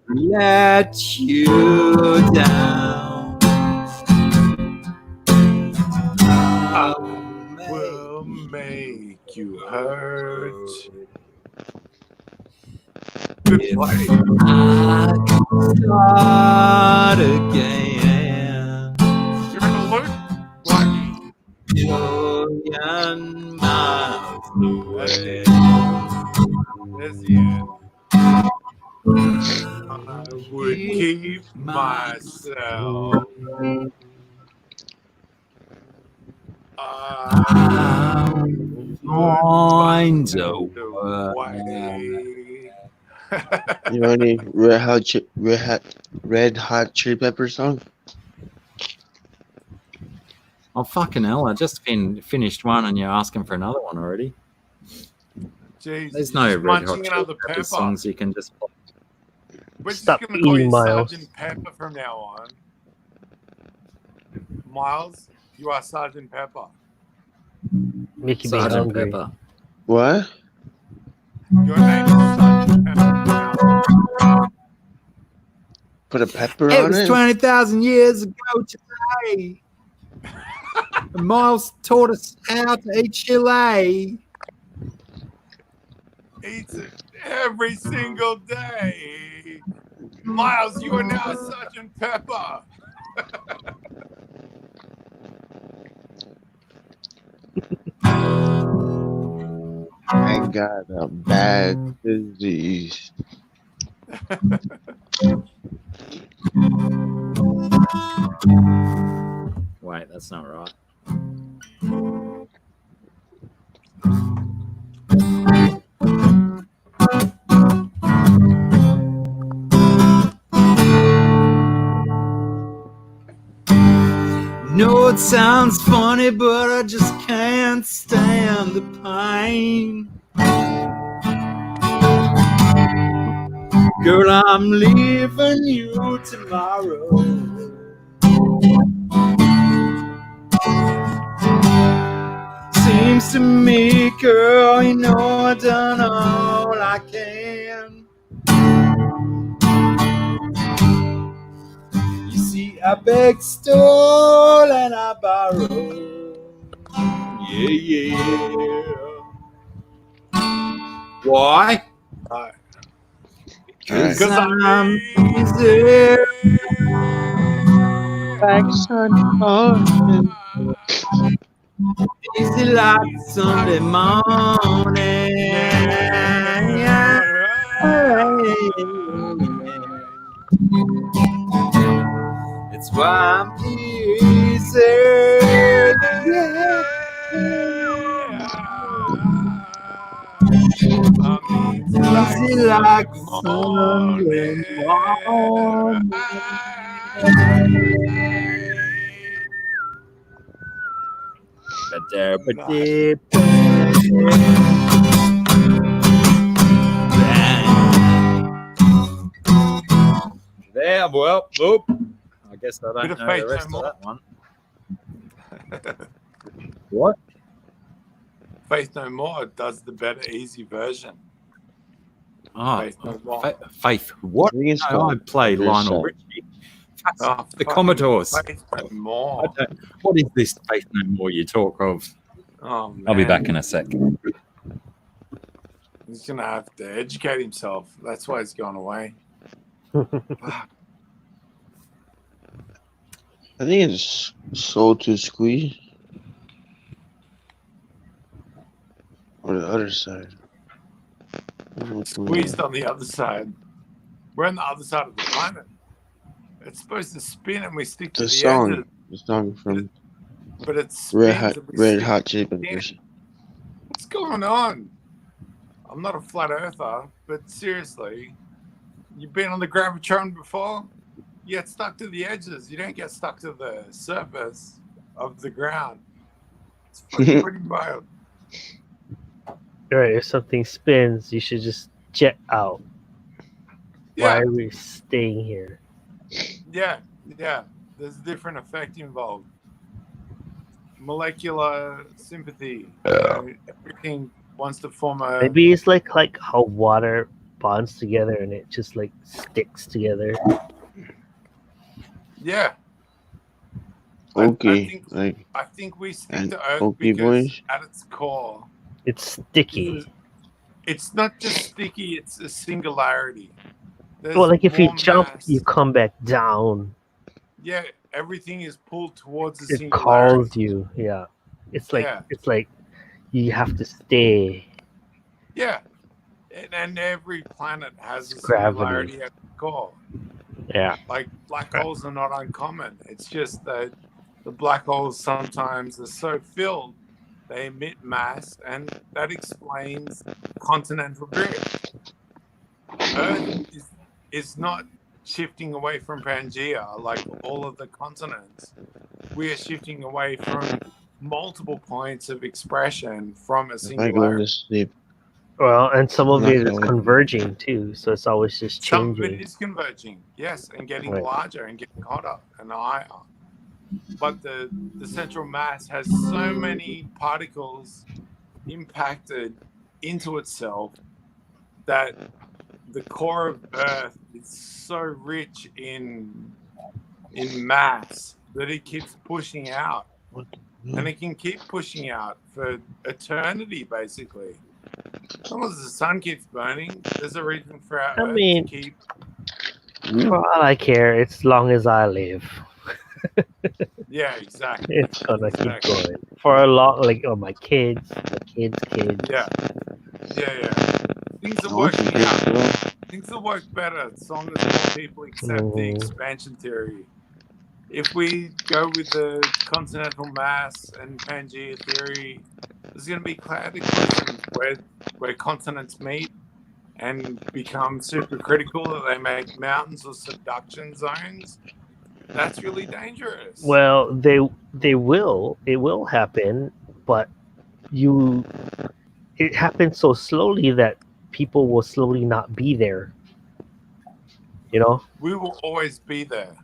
let you down. I will make you hurt. Good play. I can start again. You're in the loop, Blacky. Million miles away. There's the end. I would keep myself. I Find a way. You know any red hot chili pepper song? Oh fucking hell! I just finished one, and you're asking for another one already. Jeez, There's you're no just Red Hot munching Chili another Peppers pepper. songs you can just play. We're just Stop going to call eating, you Miles. Sergeant Pepper from now on. Miles, you are Sergeant Pepper. Making me Sergeant hungry. Pepper. What? Your name is Sergeant Pepper from now on. Put a pepper It on was it? 20,000 years ago today. Miles taught us how to eat chili. Eats it every single day. Miles, you are now Sergeant Pepper. I got a bad disease. Wait, that's not right. No, it sounds funny, but I just can't stand the pain. Girl, I'm leaving you tomorrow. Seems to me, girl, you know I've done all I can. You see, I beg, stole, and I borrow. Yeah, yeah. Why? Right. Because Alright. I'm easy. Like Sunday morning. Easy like Sunday morning. Yeah. It's why I'm easy. Yeah. Easy like Sunday morning. There, well, whoop. I guess I Bit don't of know Faith the rest No of More. that one. What? Faith No More does the better, easy version. Oh, Faith No More. Faith. What? I think it's No, I called play Lionel Underside. Richie. That's Oh, the fucking Commodores. Faith No More. What is this Faith No More you talk of? Oh, man. I'll be back in a sec. He's going to have to educate himself. That's why he's gone away. I think it's Soul to Squeeze. Or the other side. Squeezed on the other side. We're on the other side of the planet. It's supposed to spin and we stick to The the song. edges. The song from But it spins and we Red stick Hot to Chili the end. Peppers. What's going on? I'm not a flat earther, but seriously, you've been on the gravitron before? You get stuck to the edges. You don't get stuck to the surface of the ground. It's fucking pretty wild. Right, if something spins, you should just jet out. Yeah. Why are we staying here? Yeah. There's a different effect involved. Molecular sympathy. You know, everything wants to form a. Maybe it's like how water bonds together and it just like sticks together. Yeah. Okay. I think we stick and to Earth okay, because boys. at its core, It's sticky. it's not just sticky, it's a singularity. There's Well, like if you more jump, mass. you come back down. Yeah, everything is pulled towards a It singularity. calls you. Yeah, it's like Yeah. you have to stay. Yeah. And every planet has a Gravity. singularity at the core. Yeah. Like black holes are not uncommon. It's just that the black holes sometimes are so filled, they emit mass, and that explains continental drift. Earth is not shifting away from Pangea like all of the continents. We are shifting away from multiple points of expression from a If I go to singularity. sleep. Well, and some of Not it is knowing. converging too, so it's always just Some of it changing. is converging, yes, and getting Right. larger and getting hotter and higher. But the central mass has so many particles impacted into itself that the core of Earth is so rich in mass that it keeps pushing out, and it can keep pushing out for eternity, basically. As long as the sun keeps burning, there's a reason for our I Earth mean, to keep. for all I care, as long as I live, Yeah, exactly. it's gonna keep Exactly. going for a lot. Like, oh, my kids, kids. Yeah. Things are I want some working kids, out. bro. Things will work better as long as more people accept the expansion theory. If we go with the continental mass and Pangea theory, there's going to be cataclysms where continents meet and become supercritical, that they make mountains or subduction zones. That's really dangerous. Well, they will. It will happen, but it happens so slowly that people will slowly not be there. You know. We will always be there.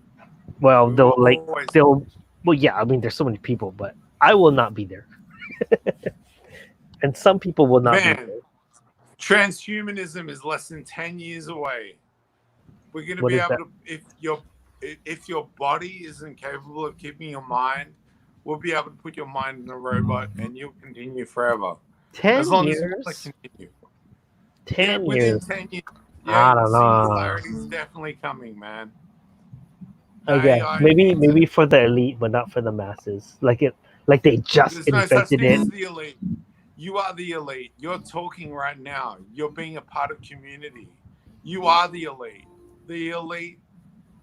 Well, We will always. Well, yeah. I mean, there's so many people, but I will not be there, and some people will not be Man, there. transhumanism is less than 10 years away. We're going to What be is able that? to, if your body isn't capable of keeping your mind, we'll be able to put your mind in a robot and you'll continue forever. 10 as long years. as you want to continue. 10 within years. 10 years. I Yeah, don't know. singularity is definitely coming, man. The Okay, AI maybe for the elite, but not for the masses. Like they just There's no such invented thing it. as the elite. You are the elite. You're talking right now. You're being a part of community. You are the elite. The elite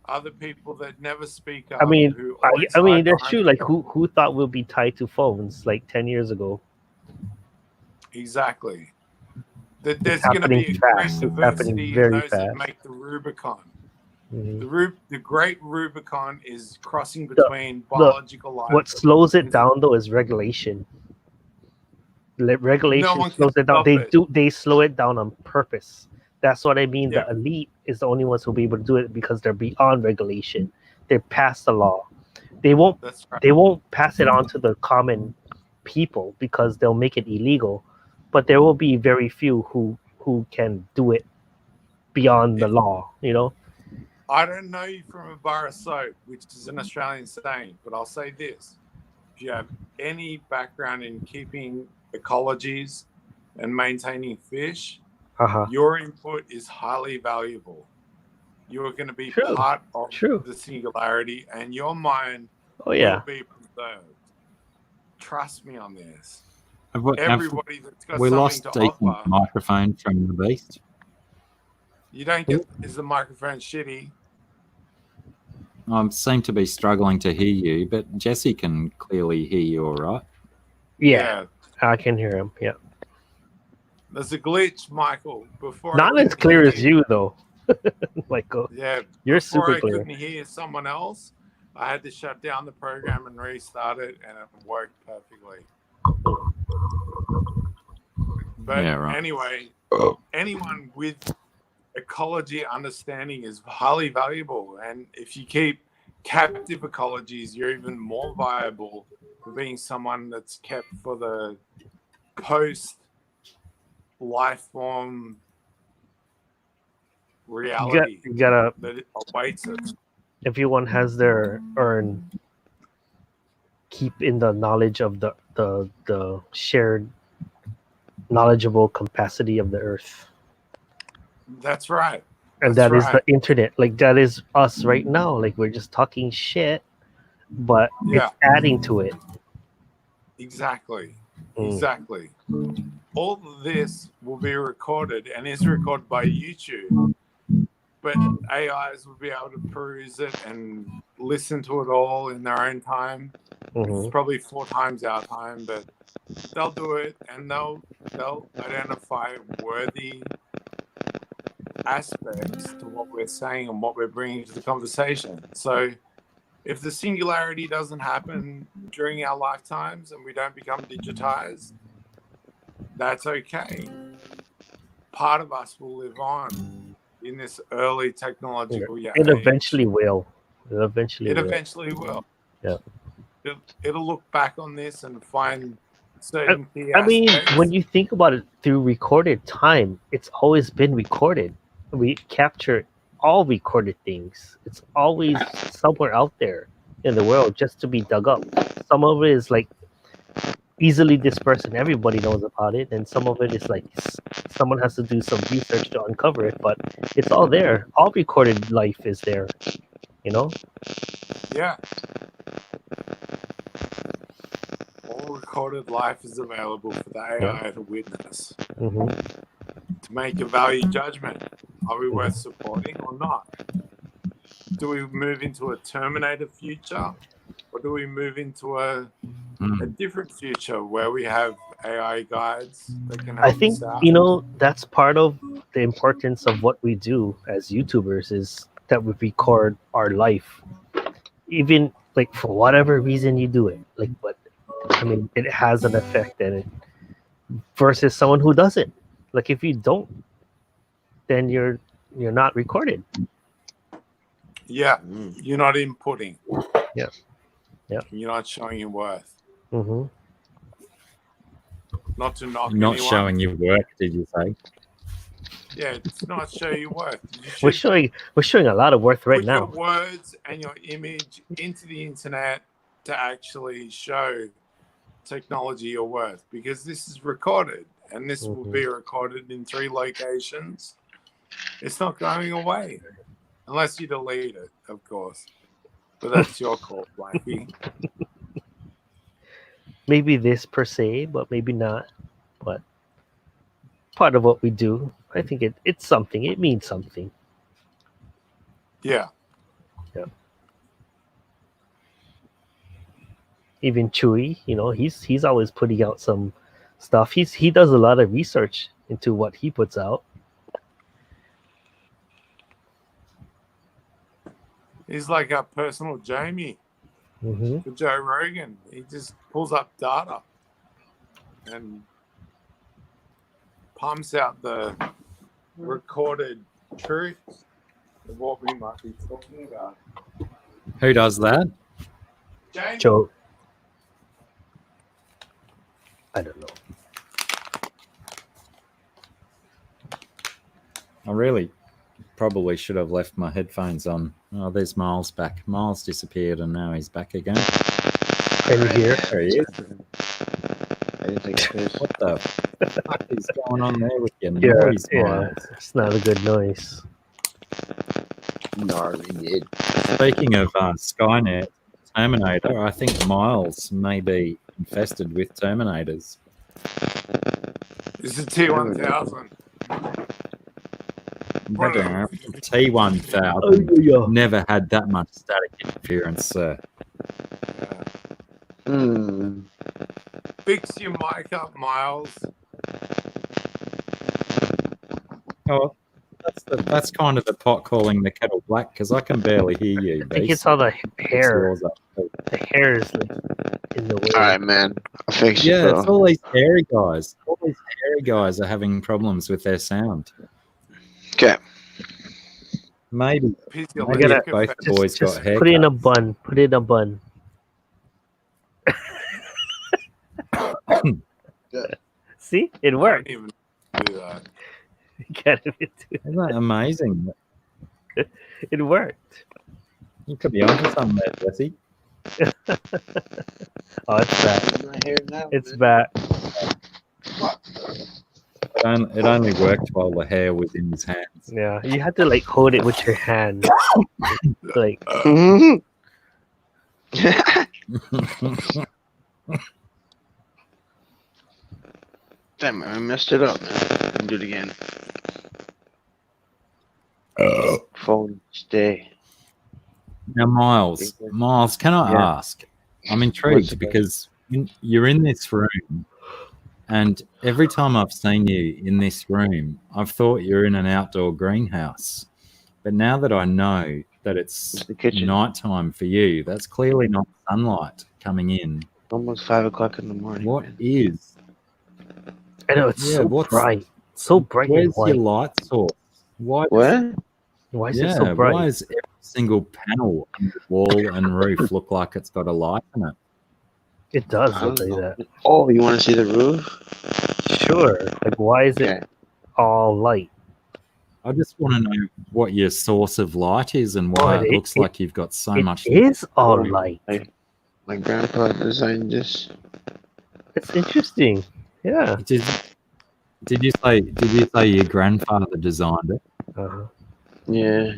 are the people that never speak up. I mean, who always I mean, hide that's behind true. the Like, curtain. who thought we'll be tied to phones like 10 years ago? Exactly. That there's It's going to be happening a great fast. It's happening diversity in very those that fast. make the Rubicon. Mhm. The great Rubicon is crossing between biological life. What slows it down though is regulation. Regulation No one can slows it down. stop it. They slow it down on purpose. That's what I mean. Yeah. The elite is the only ones who'll be able to do it because they're beyond regulation. They're past the law. They won't. That's right. They won't pass it on to the common people because they'll make it illegal. But there will be very few who can do it beyond the law. You know. I don't know you from a bar of soap, which is an Australian saying, but I'll say this. If you have any background in keeping ecologies and maintaining fish, your input is highly valuable. You are going to be part of the singularity, and your mind will be preserved. Trust me on this. Everybody that's got we something lost to Ethan's offer. microphone from the beast. You don't get, is the microphone shitty? I seem to be struggling to hear you, but Jesse can clearly hear you all right. Yeah, I can hear him. Yeah. There's a glitch, Michael. Before Not as clear as you though. Michael. Yeah, you're before super I clear. couldn't hear someone else, I had to shut down the program and restart it, and it worked perfectly. But Yeah, right. anyway, anyone with ecology understanding is highly valuable, and if you keep captive ecologies, you're even more viable for being someone that's kept for the post life form reality You gotta that it awaits us. everyone has their keep in the knowledge of the shared knowledgeable capacity of the earth. That's right. And That's that is right. the internet. Like that is us right now. Like we're just talking shit, but Yeah. it's adding to it. Exactly. Exactly. All of this will be recorded and is recorded by YouTube, but AIs will be able to peruse it and listen to it all in their own time. It's probably 4 times our time, but they'll do it and they'll identify worthy aspects to what we're saying and what we're bringing to the conversation. So if the singularity doesn't happen during our lifetimes and we don't become digitized, that's okay. part of us will live on in this early technological age. It eventually will. It eventually will. Yeah. It'll look back on this and find certain key I mean, aspects. when you think about it through recorded time, it's always been recorded. We capture all recorded things. It's always somewhere out there in the world just to be dug up. Some of it is like easily dispersed and everybody knows about it, and some of it is like someone has to do some research to uncover it, but it's all there. All recorded life is there, you know? Yeah. All recorded life is available for the AI to witness. To make a value judgment. Are we worth supporting or not? Do we move into a Terminator future? Or do we move into a different future where we have AI guides that can help I think, us out? you know, that's part of the importance of what we do as YouTubers is that we record our life. Even like for whatever reason you do it. Like, but I mean, it has an effect in it versus someone who doesn't. Like if you don't, then you're not recorded. Yeah, you're not inputting. Yeah. You're not showing your worth. Mm-hmm. Not to knock Not anyone. showing your work, did you say? Yeah, it's not show your worth. We're showing a lot of worth right put now. your words and your image into the internet to actually show technology your worth, because this is recorded and this will be recorded in 3 locations. It's not going away unless you delete it, of course. But that's your call, Blacky. Maybe this per se, but maybe not. But part of what we do, I think it's something. It means something. Yeah. Yeah. Even Chewy, you know, he's always putting out some stuff. He does a lot of research into what he puts out. He's like our personal Jamie for Joe Rogan. He just pulls up data and pumps out the recorded truth of what we might be talking about. Who does that? Jamie. Joe. I don't know. I really probably should have left my headphones on. Oh, there's Miles back. Miles disappeared and now he's back again. Can you hear? There he is. I didn't think it What the fuck is going on there with your Yeah, noise, yeah, Miles? it's not a good noise. gnarly, dude. Speaking of Skynet, Terminator, I think Miles may be infested with Terminators. It's a T1000. T1000 never had that much static interference, sir. Fix your mic up, Miles. Oh, that's kind of the pot calling the kettle black, because I can barely hear you. I think it's all the hair. The hair is like in the way. All right, man. I'll fix you. Yeah, bro. it's all these hairy guys. All these hairy guys are having problems with their sound. Okay. Maybe I gotta both the boys just got haircuts. put it in a bun. Put it in a bun. See, it worked. I don't even do that. Isn't that amazing? It worked. You could be onto something there, Jesse. Oh, it's bad. My hair now, It's man. bad. It only worked while the hair was in his hands. Yeah, you had to like hold it with your hand. Like, Damn, I messed it up, man. I'll do it again. Phone stay. Now, Miles, can I Yeah. ask? I'm intrigued because you're in this room, and every time I've seen you in this room, I've thought you're in an outdoor greenhouse. But now that I know that it's nighttime for you, that's clearly not sunlight coming in. Almost 5 o'clock in the morning. What man. is? I know it's so bright. So bright and Where's white. your light source? Why? What? Why is it Yeah, so bright? why does every single panel on the wall and roof look like it's got a light in it? It does I look don't like know. that. Oh, you want to see the roof? Sure. Like, why is Okay. it all light? I just want to know what your source of light is and why it looks like you've got so much. It is all light. light. My grandpa designed this. It's interesting. Yeah. Did you say your grandfather designed it? Uh-huh. Yeah.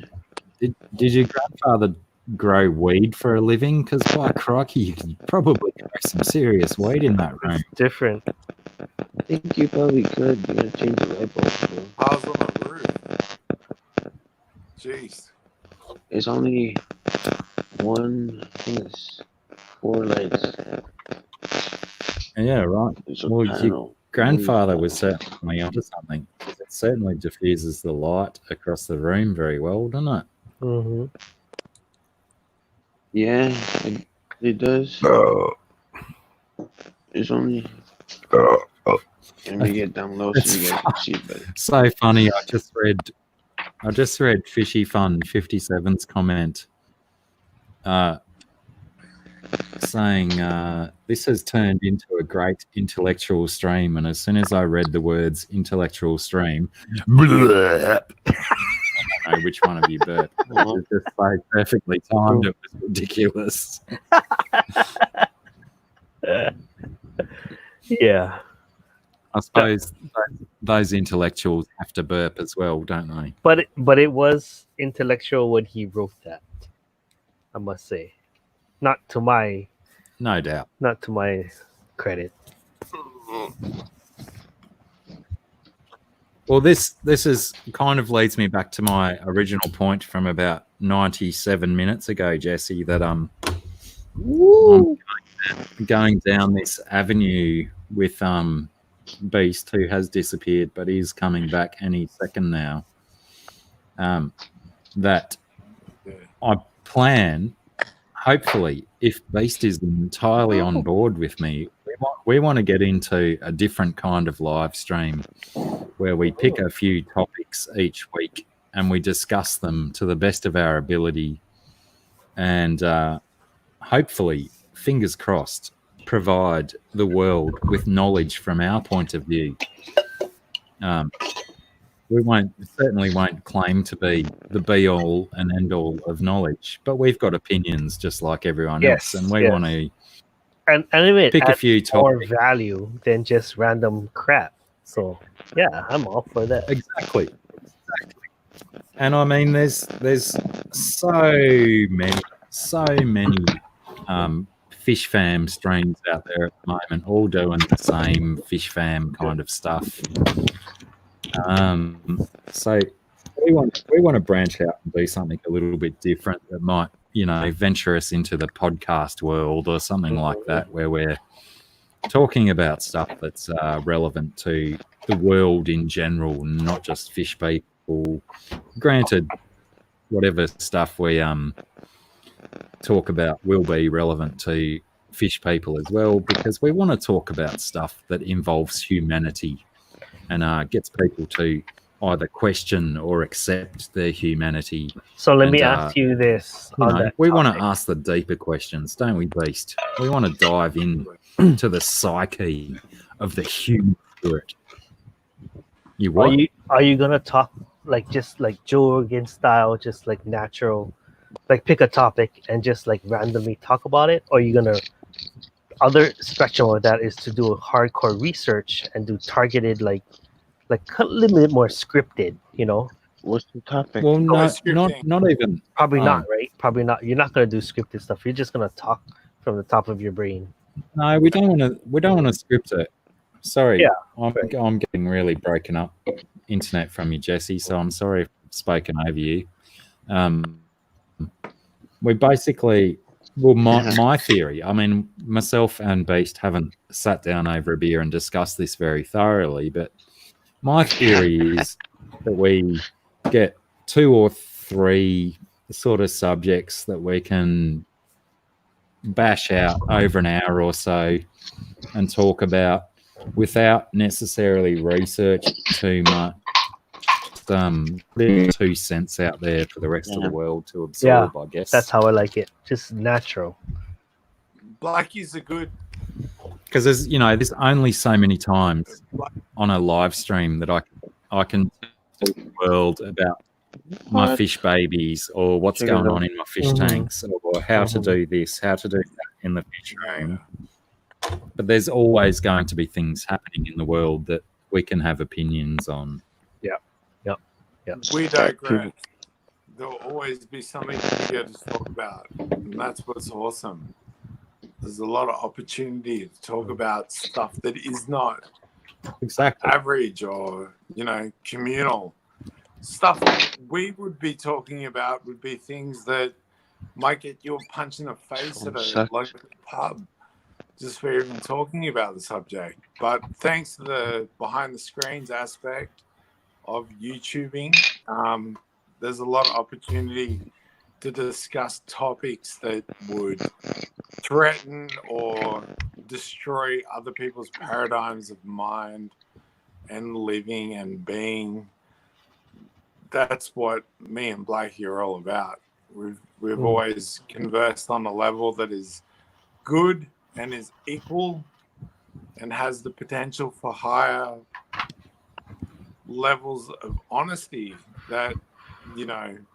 Did your grandfather grow weed for a living? Because by crikey, you could probably grow some serious weed in that room. Different. I think you probably could. You gotta change the light bulb. Bro. I was on the roof. Jeez. It's only one. I think it's 4 lights. Yeah, right. It's a Well, your panel. grandfather was certainly onto something. It certainly diffuses the light across the room very well, doesn't it? Mm-hmm. Yeah, it does. It's only. Let me get down low so you guys can see it better. So funny. I just read Fishy Fun 57's comment saying this has turned into a great intellectual stream, and as soon as I read the words intellectual stream, I don't know which one of you burped. It was just so perfectly timed. It was ridiculous. Yeah. I suppose those intellectuals have to burp as well, don't they? But it was intellectual when he wrote that, I must say. Not to my No doubt. Not to my credit. Well, this is kind of leads me back to my original point from about 97 minutes ago, Jesse, that I'm going down this avenue with Beast, who has disappeared but is coming back any second now. That I plan, hopefully, if Beast is entirely on board with me, we want to get into a different kind of live stream where we pick a few topics each week and we discuss them to the best of our ability, and hopefully, fingers crossed, provide the world with knowledge from our point of view. We certainly won't claim to be the be all and end all of knowledge, but we've got opinions just like everyone else, and we want to and pick a few more topics. value than just random crap. So yeah, I'm all for that. Exactly. And I mean, there's so many fish fam streams out there at the moment, all doing the same fish fam kind of stuff. So we want to branch out and do something a little bit different that might, venture us into the podcast world or something like that, where we're talking about stuff that's relevant to the world in general, not just fish people. Granted, whatever stuff we talk about will be relevant to fish people as well, because we want to talk about stuff that involves humanity and gets people to either question or accept their humanity. So let me ask you this. We want to ask the deeper questions, don't we, Beast? We want to dive in to the psyche of the human spirit. You what? Are you gonna talk just like Joe Rogan style, just like natural, like pick a topic and just like randomly talk about it? Or are you gonna other spectrum of that is to do hardcore research and do targeted like a little bit more scripted, What's the topic? Well, not even. Probably not, right? Probably not. You're not gonna do scripted stuff. You're just gonna talk from the top of your brain. No, we don't want to. We don't want to script it. Sorry, Yeah, I'm getting really broken up internet from you, Jesse. So I'm sorry if I've spoken over you. We basically, my theory. I mean, myself and Beast haven't sat down over a beer and discussed this very thoroughly, but my theory is that we get 2 or 3 sort of subjects that we can bash out over an hour or so and talk about, without necessarily research too much. Putting 2 cents out there for the rest of the world to absorb, I guess. That's how I like it. Just natural. Blackies are good. Because there's only so many times on a live stream that I can tell the world about my fish babies or what's going on in my fish tanks or how to do this, how to do that in the fish room. But there's always going to be things happening in the world that we can have opinions on. We digress. There'll always be something bigger to talk about. And that's what's awesome. There's a lot of opportunity to talk about stuff that is not average or, communal. Stuff we would be talking about would be things that might get you a punch in the face at a local pub just for even talking about the subject. But thanks to the behind the screens aspect of YouTubing, there's a lot of opportunity to discuss topics that would threaten or destroy other people's paradigms of mind and living and being. That's what me and Blacky are all about. We've always conversed on a level that is good and is equal and has the potential for higher levels of honesty that,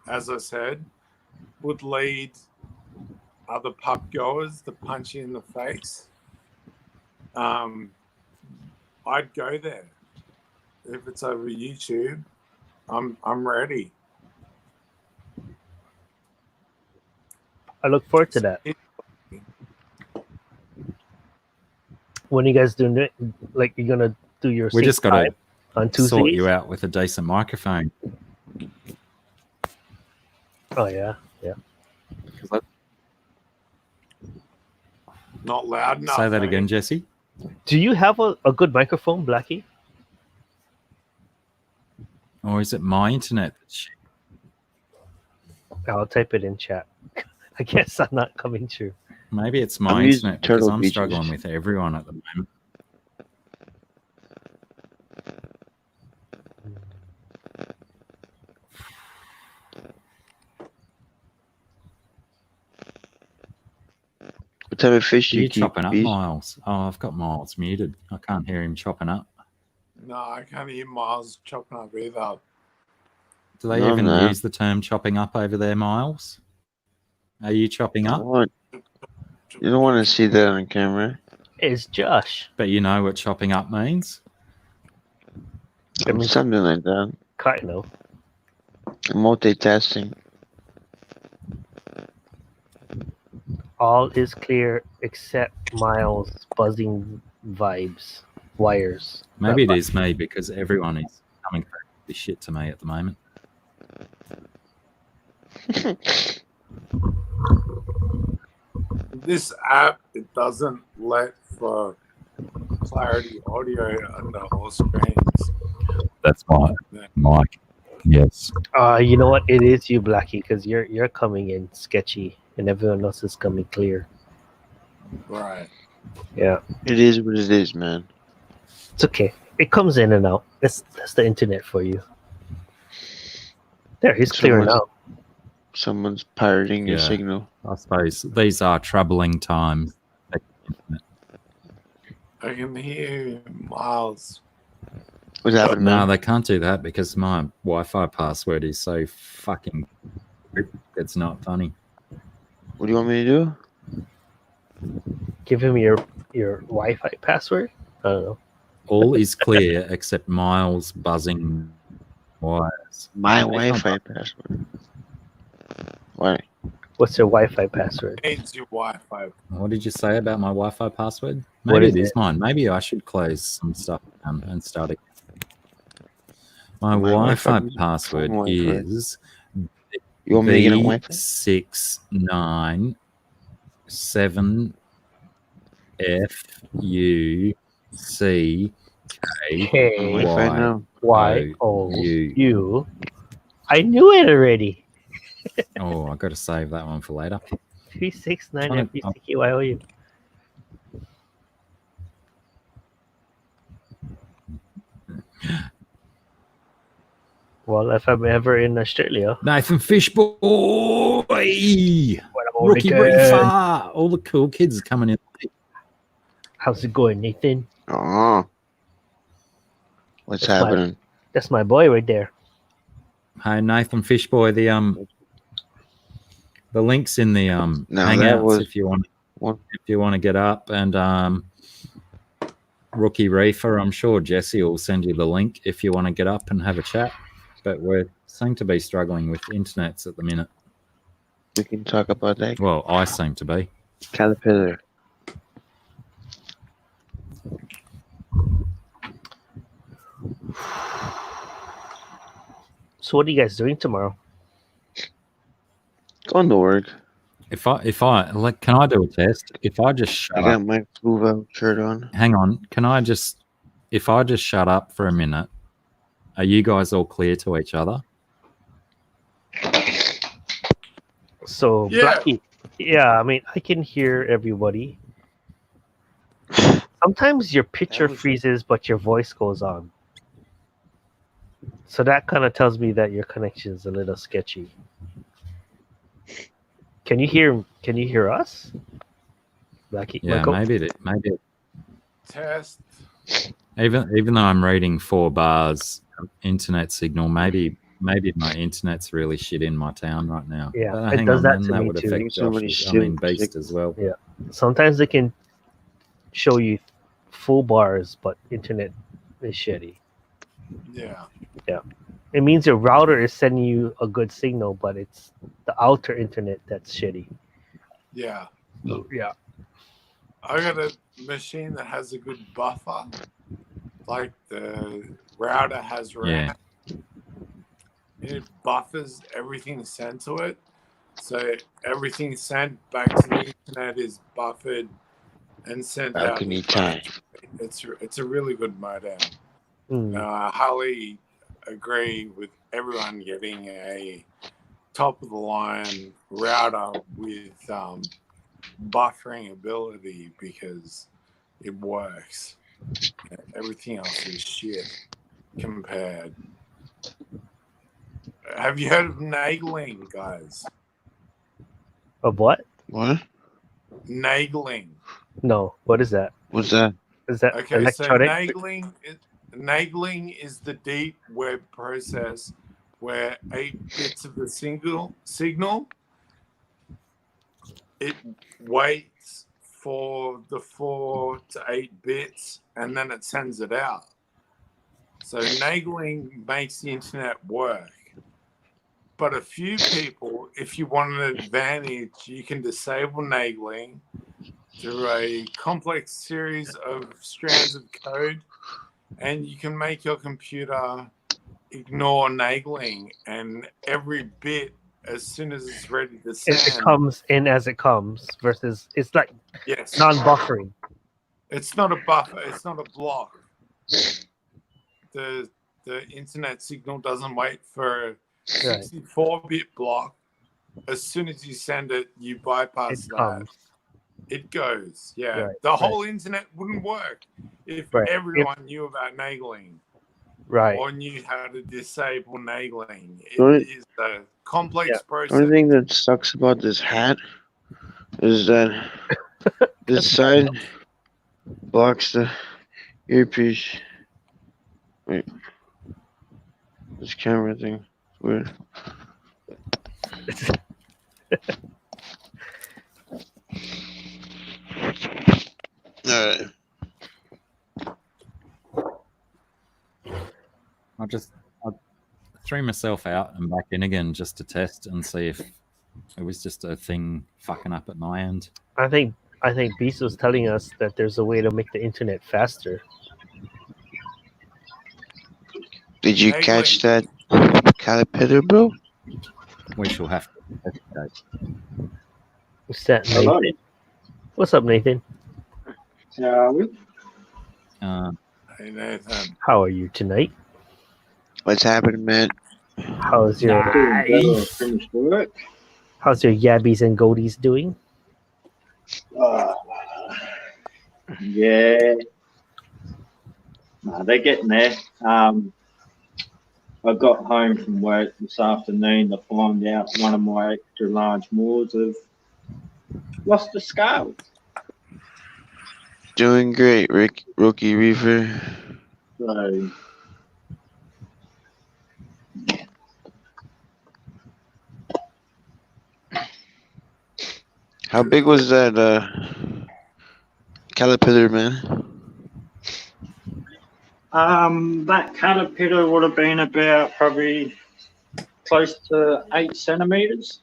as I said, would lead other pub goers to punch you in the face. I'd go there. If it's over YouTube, I'm ready. I look forward to that. When are you guys doing it? Like, you're gonna do your We just got to on Tuesdays? sort you out with a decent microphone. Oh yeah. Not loud enough. Say that again, Jesse. Do you have a good microphone, Blacky? Or is it my internet? I'll type it in chat. I guess I'm not coming through. Maybe it's my internet because I'm struggling with everyone at the moment. What type of fish do Are you you keep, chopping up, Beast? Miles? Oh, I've got Miles muted. I can't hear him chopping up. No, I can't hear Miles chopping up either. Do they even use the term chopping up over there, Miles? Are you chopping up? You don't want to see that on camera. It's Josh. But you know what chopping up means? Something like that. Kind of. Multitasking. All is clear except Miles' buzzing wires. Maybe it is me because everyone is coming through this shit to me at the moment. This app, it doesn't let for clarity audio under all screens. That's my mic. Yes. You know what? It is you, Blacky, because you're coming in sketchy and everyone else is coming clear. Right. Yeah. It is what it is, man. It's okay. It comes in and out. That's the internet for you. There, he's clear now. Someone's pirating your signal. I suppose these are troubling times. I can hear Miles. What's happening, No, man? they can't do that because my Wi-Fi password is so fucking... It's not funny. What do you want me to do? Give him your Wi-Fi password? I don't know. All is clear except Miles buzzing wires. My Wi-Fi password. Why? What's your Wi-Fi password? It's your Wi-Fi. What did you say about my Wi-Fi password? What Maybe is it is it? mine. Maybe I should close some stuff down and start it. My My Wi-Fi Wi-Fi password Wi-Fi. is You want me to get on Wi-Fi? Wi-Fi now. Y-O-U. I knew it already. Oh, I got to save that one for later. 369 FBCKYOU. Well, if I'm ever in Australia, Nathan Fishboy, when I'm on Rookie return. Reefer, all the cool kids are coming in. How's it going, Nathan? Oh, what's That's my- happening? That's my boy right there. Hey, Nathan Fishboy, the link's in the that Hangouts was if you want one. if you want to get up, and Rookie Reefer, I'm sure Jesse will send you the link if you want to get up and have a chat. But we seem to be struggling with internets at the minute. We can talk about that. Well, I seem to be. Caterpillar. So what are you guys doing tomorrow? Going to work. If I like, can I do a test? If I just shut I got up, my blue out shirt on. hang on. If I just shut up for a minute, are you guys all clear to each other? So Yeah. Blacky, yeah, I mean I can hear everybody. Sometimes your picture freezes, but your voice goes on. So that kind of tells me that your connection is a little sketchy. Can you hear us? Blacky, Yeah, Michael? maybe. Test. Even though I'm reading 4 bars internet signal, maybe my internet's really shit in my town right now. Yeah, But it hang does on, that then to that me would too. affect Somebody Josh's. I shoot mean, Beast sick. as well. Yeah. Sometimes they can show you full bars, but internet is shitty. Yeah. It means your router is sending you a good signal, but it's the outer internet that's shitty. Yeah. Yeah. I got a machine that has a good buffer. Like the router has RAM. Yeah. It buffers everything sent to it. So everything sent back to the internet is buffered and sent out. Balcony time. It's a really good modem. Mm. I highly agree with everyone getting a top of the line router with buffering ability because it works. Everything else is shit compared. Have you heard of nagling, guys? Of what? What? Nagling. No. What is that? What's that? Is that Okay, electronic? so nagling is the deep web process where 8 bits of the signal, it waits for the 4 to 8 bits and then it sends it out. So nagling makes the internet work. But a few people, if you want an advantage, you can disable nagling through a complex series of strands of code, and you can make your computer ignore nagling, and every bit, as soon as it's ready to send, It comes in as it comes versus it's like yes, non-buffering. it's not a buffer, it's not a block. The internet signal doesn't wait for a 64-bit block. As soon as you send it, you bypass that. Comes. It goes. Yeah. Right, The whole internet wouldn't work if everyone knew about nagling. Right. Or knew how to disable nagling. It Right. is a complex process. The only thing that sucks about this hat is that this side blocks the earpiece. Wait. This camera thing. It's weird. Alright. I threw myself out and back in again just to test and see if it was just a thing fucking up at my end. I think Beast was telling us that there's a way to make the internet faster. Did you catch that caterpillar, bro? We shall have to investigate. What's that, Hello. Nathan? What's up, Nathan? Hey, Nathan. How are you tonight? What's happening, man? How's your How's your yabbies and goaties doing? Yeah. No, they're getting there. I got home from work this afternoon to find out one of my extra large moors have lost the scale. Doing great, Rick. Rookie Reefer. So, How big was that caterpillar, man? that caterpillar would have been about probably close to 8 centimeters.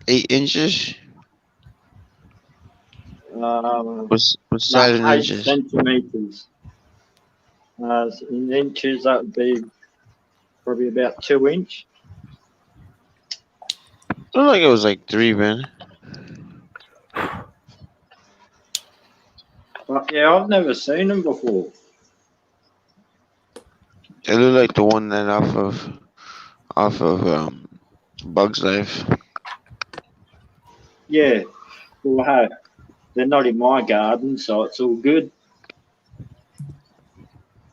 8 inches? What size in 8 inches? centimeters. In inches, that would be probably about 2 inch. Looked like it was like 3, man. But yeah, I've never seen them before. It looked like the one that off of Bug's Life. Yeah, well, hey, they're not in my garden, so it's all good.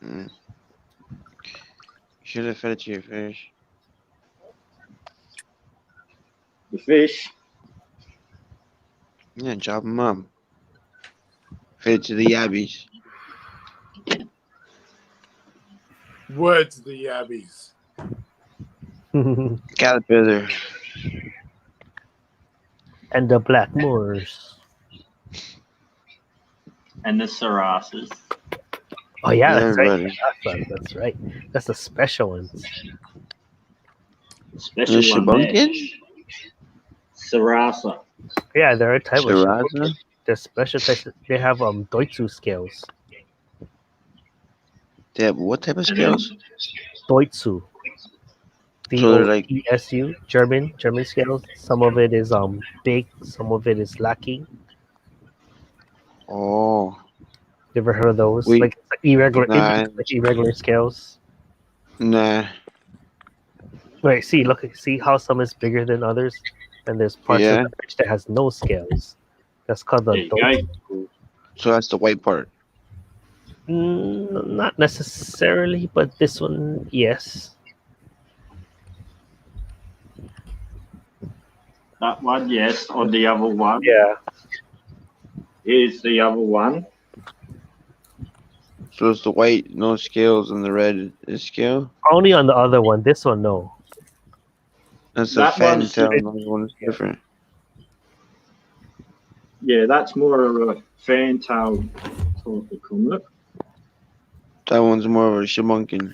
Mm. Should have fed it to your fish. The fish. Yeah, chop them up. Fed it to the yabbies. Word to the yabbies. Caterpillar. And the black moors. And the sarasas. Oh yeah, that's right. Everybody. That's right. That's the special ones. Special The one there. Shibunkin? Sarasa. Yeah, they're a type of Sarasa? shibunkin. They're special types. They have Doitsu scales. They have what type of scales? Doitsu. So they're like- DOESU, German scales. Some of it is big, some of it is lacking. Oh. You ever heard of those? We- like irregular, Nah. like irregular scales. Nah. Wait, see how some is bigger than others, and there's parts Yeah. of the bridge that has no scales. That's called the There you Doitsu. go. So that's the white part. Not necessarily, but this one, yes. That one, yes. Or the other one. Yeah. Here's the other one. So it's the white, no scales, and the red is scale. Only on the other one. This one, no. That's the That one's- fantail. That one is different. Yeah, that's more of a fantail type of comet. That one's more of a shibunkin.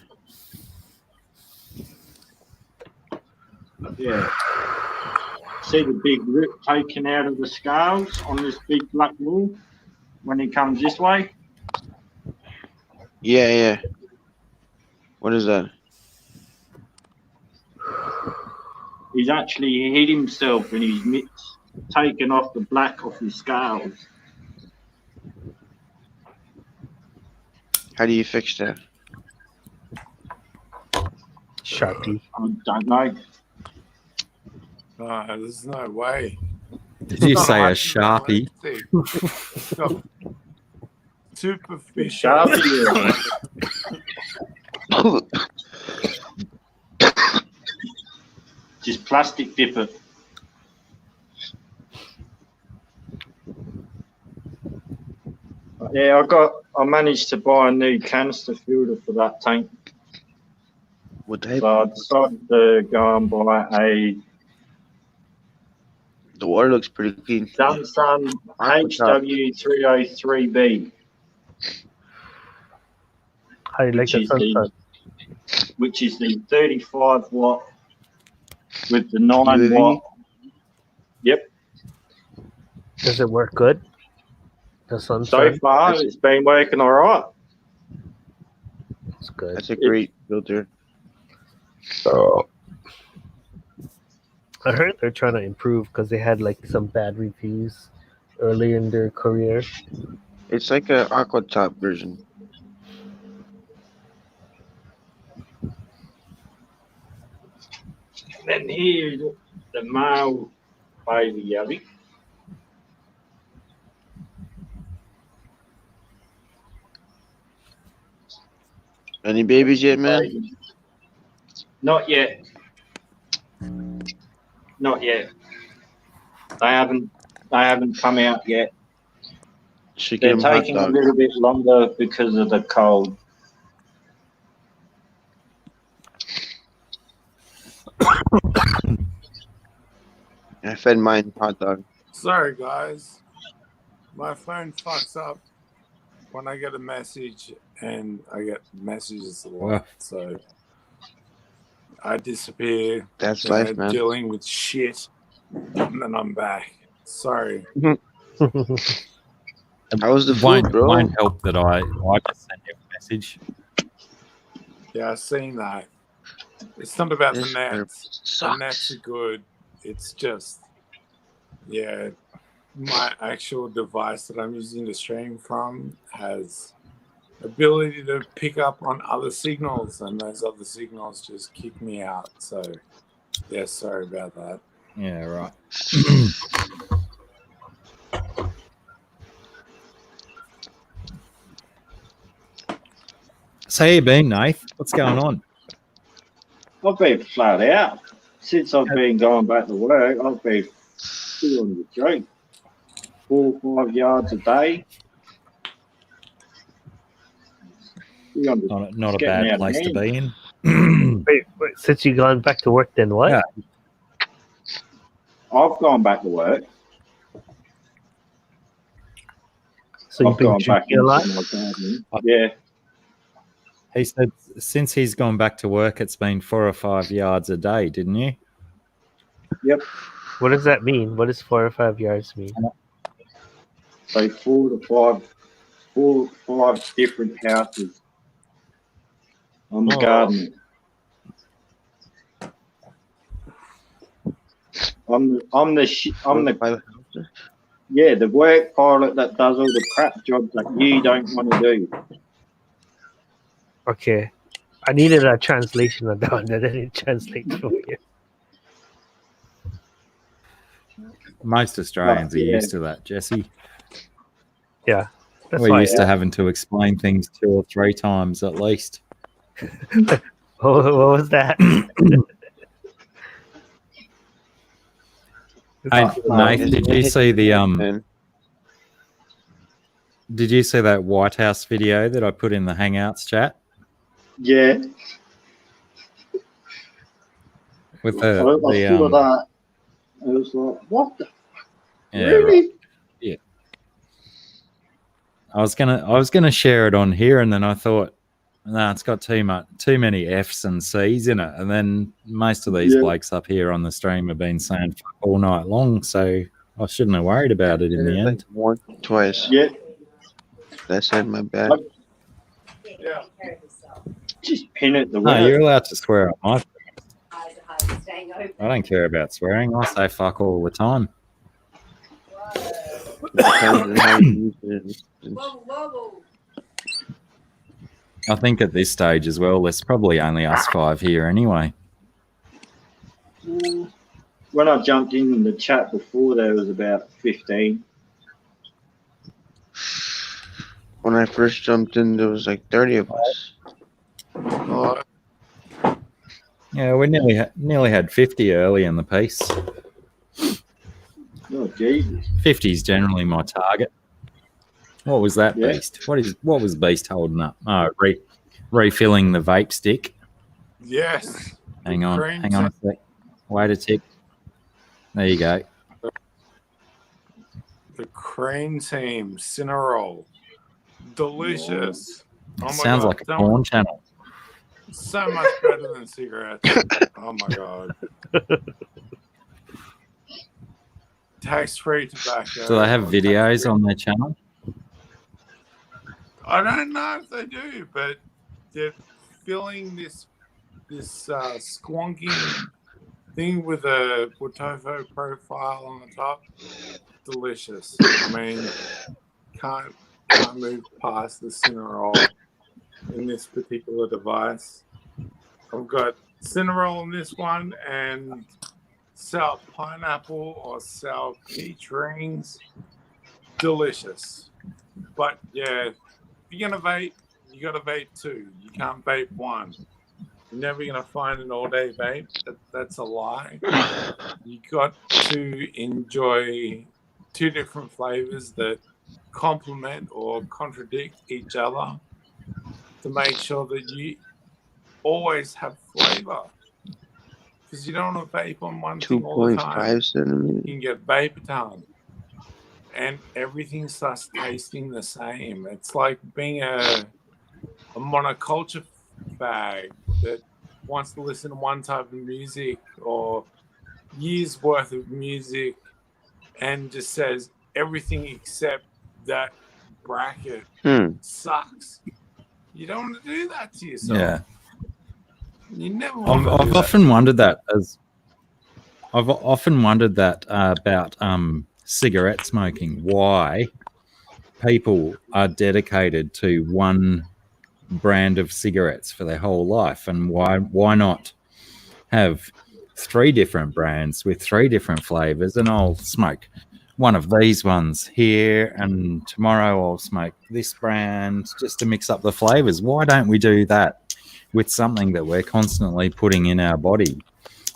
Yeah. See the big rip taken out of the scales on this big black wall when he comes this way? Yeah, yeah. What is that? He's actually hit himself and he's taken off the black off his scales. How do you fix that? Sharpie. I don't know. Oh, there's no way. Did you say a Sharpie? Superficial. Sharpie. Just plastic dip it. Yeah, I managed to buy a new canister filter for that tank. What type? So I decided to go and buy The water looks pretty clean. Samsung HW303B, How do you like which the is the sunset? which is the 35 watt with the 9 UV? watt. Yep. Does it work good? The So sunset? far, it's been working all right. It's good. That's a great filter. I heard they're trying to improve because they had like some bad reviews early in their career. It's like a aqua top version. Then here's the male baby yabby. Any babies yet, man? Not yet. Not yet. They haven't come out yet. Should get They're them hot taking a dog. little bit longer because of the cold. I fed mine hot dog. Sorry, guys. My phone fucks up when I get a message, and I get messages a lot. Wow. So I disappear. That's you know, life, man. Dealing with shit, and then I'm back. Sorry. How was the Won't, food, bro? won't help that I just sent you a message. Yeah, I've seen that. It's not about This the nets. The sucks. nets are good. It's just, yeah, my actual device that I'm using to stream from has ability to pick up on other signals, and those other signals just kick me out. So, yeah, sorry about that. Yeah, right. So how you been, Nath? What's going on? I've been flat out. Since I've been going back to work, I've been feeling the drink. 4 or 5 yards a day. Not a bad place to be in. Wait, since you gone back to work, then what? Yeah. I've gone back to work. So you've I've been gone back drinking a lot? into my gardening. Yeah. He said since he's gone back to work, it's been 4 or 5 yards a day, didn't you? Yep. What does that mean? What does 4 or 5 yards mean? So 4 or 5 different houses. I'm the gardener. I'm the yeah, the work pilot that does all the crap jobs that you don't want to do. Okay. I needed a translation of that one. That didn't translate for you. Most Australians are Yeah. used to that, Jesse. Yeah. That's We're why used to having to explain things 2 or 3 times at least. What was that? Hey, Nath, did you see the Did you see that White House video that I put in the Hangouts chat Yeah. with I saw that. I was like, what the? Yeah, Really? right. Yeah. I was gonna share it on here, and then I thought, no, it's got too many F's and C's in it. And then most of these blokes up here on the stream have been saying fuck all night long, so I shouldn't have worried about it in the end. Once, twice. Yeah. That said, my bad. Yeah. Just pin it the No, way. you're allowed to swear on my I don't care about swearing. I say fuck all the time. Depends on how you use it. I think at this stage as well, there's probably only us 5 here anyway. When I jumped in the chat before, there was about 15. When I first jumped in, there was like 30 of us. Yeah, we nearly had 50 early in the piece. Oh Jesus! 50 is generally my target. What was that, Yeah. Beast? What was Beast holding up? Oh, refilling the vape stick. Yes. Hang on a sec. Wait a tick. There you go. The Crane Team Cinnarol. Delicious. Oh my Sounds God, like a porn channel. So much better than cigarettes. Oh my God. Tax-free tobacco. Do they have videos on their channel? I don't know if they do, but they're filling this squonky thing with a Wotofo profile on the top. Delicious. I mean, can't move past the Cinnarol in this particular device. I've got Cinnarol in this one and sour pineapple or sour peach rings. Delicious. But yeah, if you're gonna vape, you got to vape two. You can't vape one. You're never going to find an all-day vape. That's a lie. You got to enjoy two different flavors that complement or contradict each other to make sure that you always have flavor. Because you don't want to vape on one thing all the time. 2.5 centimeters. You can get vapor tongue. And everything starts tasting the same. It's like being a monoculture fag that wants to listen to one type of music or years worth of music and just says everything except that bracket sucks. You don't want to do that to yourself. Yeah. You never want to I've do often wondered that about cigarette smoking. Why people are dedicated to one brand of cigarettes for their whole life, and why not have 3 different brands with 3 different flavors, and I'll smoke one of these ones here, and tomorrow I'll smoke this brand just to mix up the flavors. Why don't we do that with something that we're constantly putting in our body,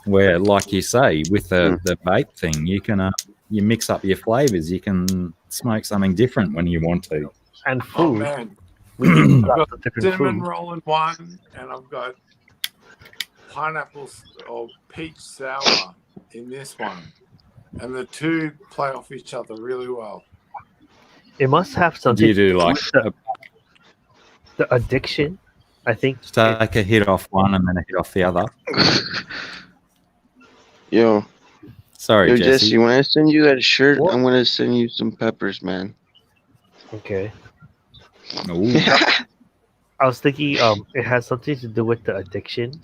where, like you say, with the vape thing, you can you mix up your flavors. You can smoke something different when you want to. And Oh food. man, I've I've got cinnamon roll in one, and I've got pineapple or peach sour in this one, and the two play off each other really well. It must have something You do like the addiction. I think take a hit off one and then a hit off the other. Yo, Sorry, Jesse, when I send you that shirt, What? I'm gonna send you some peppers, man. Okay. Ooh. I was thinking it has something to do with the addiction.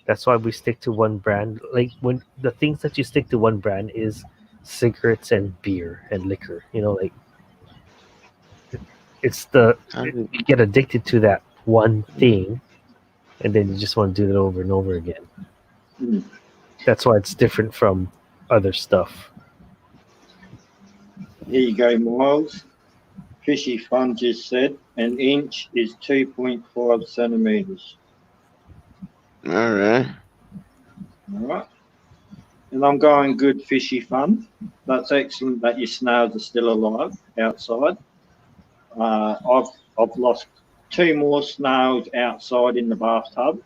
That's why we stick to one brand. Like when the things that you stick to one brand is cigarettes and beer and liquor. You know, like it's you get addicted to that one thing, and then you just want to do it over and over again. That's why it's different from other stuff. Here you go, Miles. Fishy Fun just said an inch is 2.5 centimeters. All right. All right. And I'm going good, Fishy Fun. That's excellent that your snails are still alive outside. I've lost 2 more snails outside in the bathtub.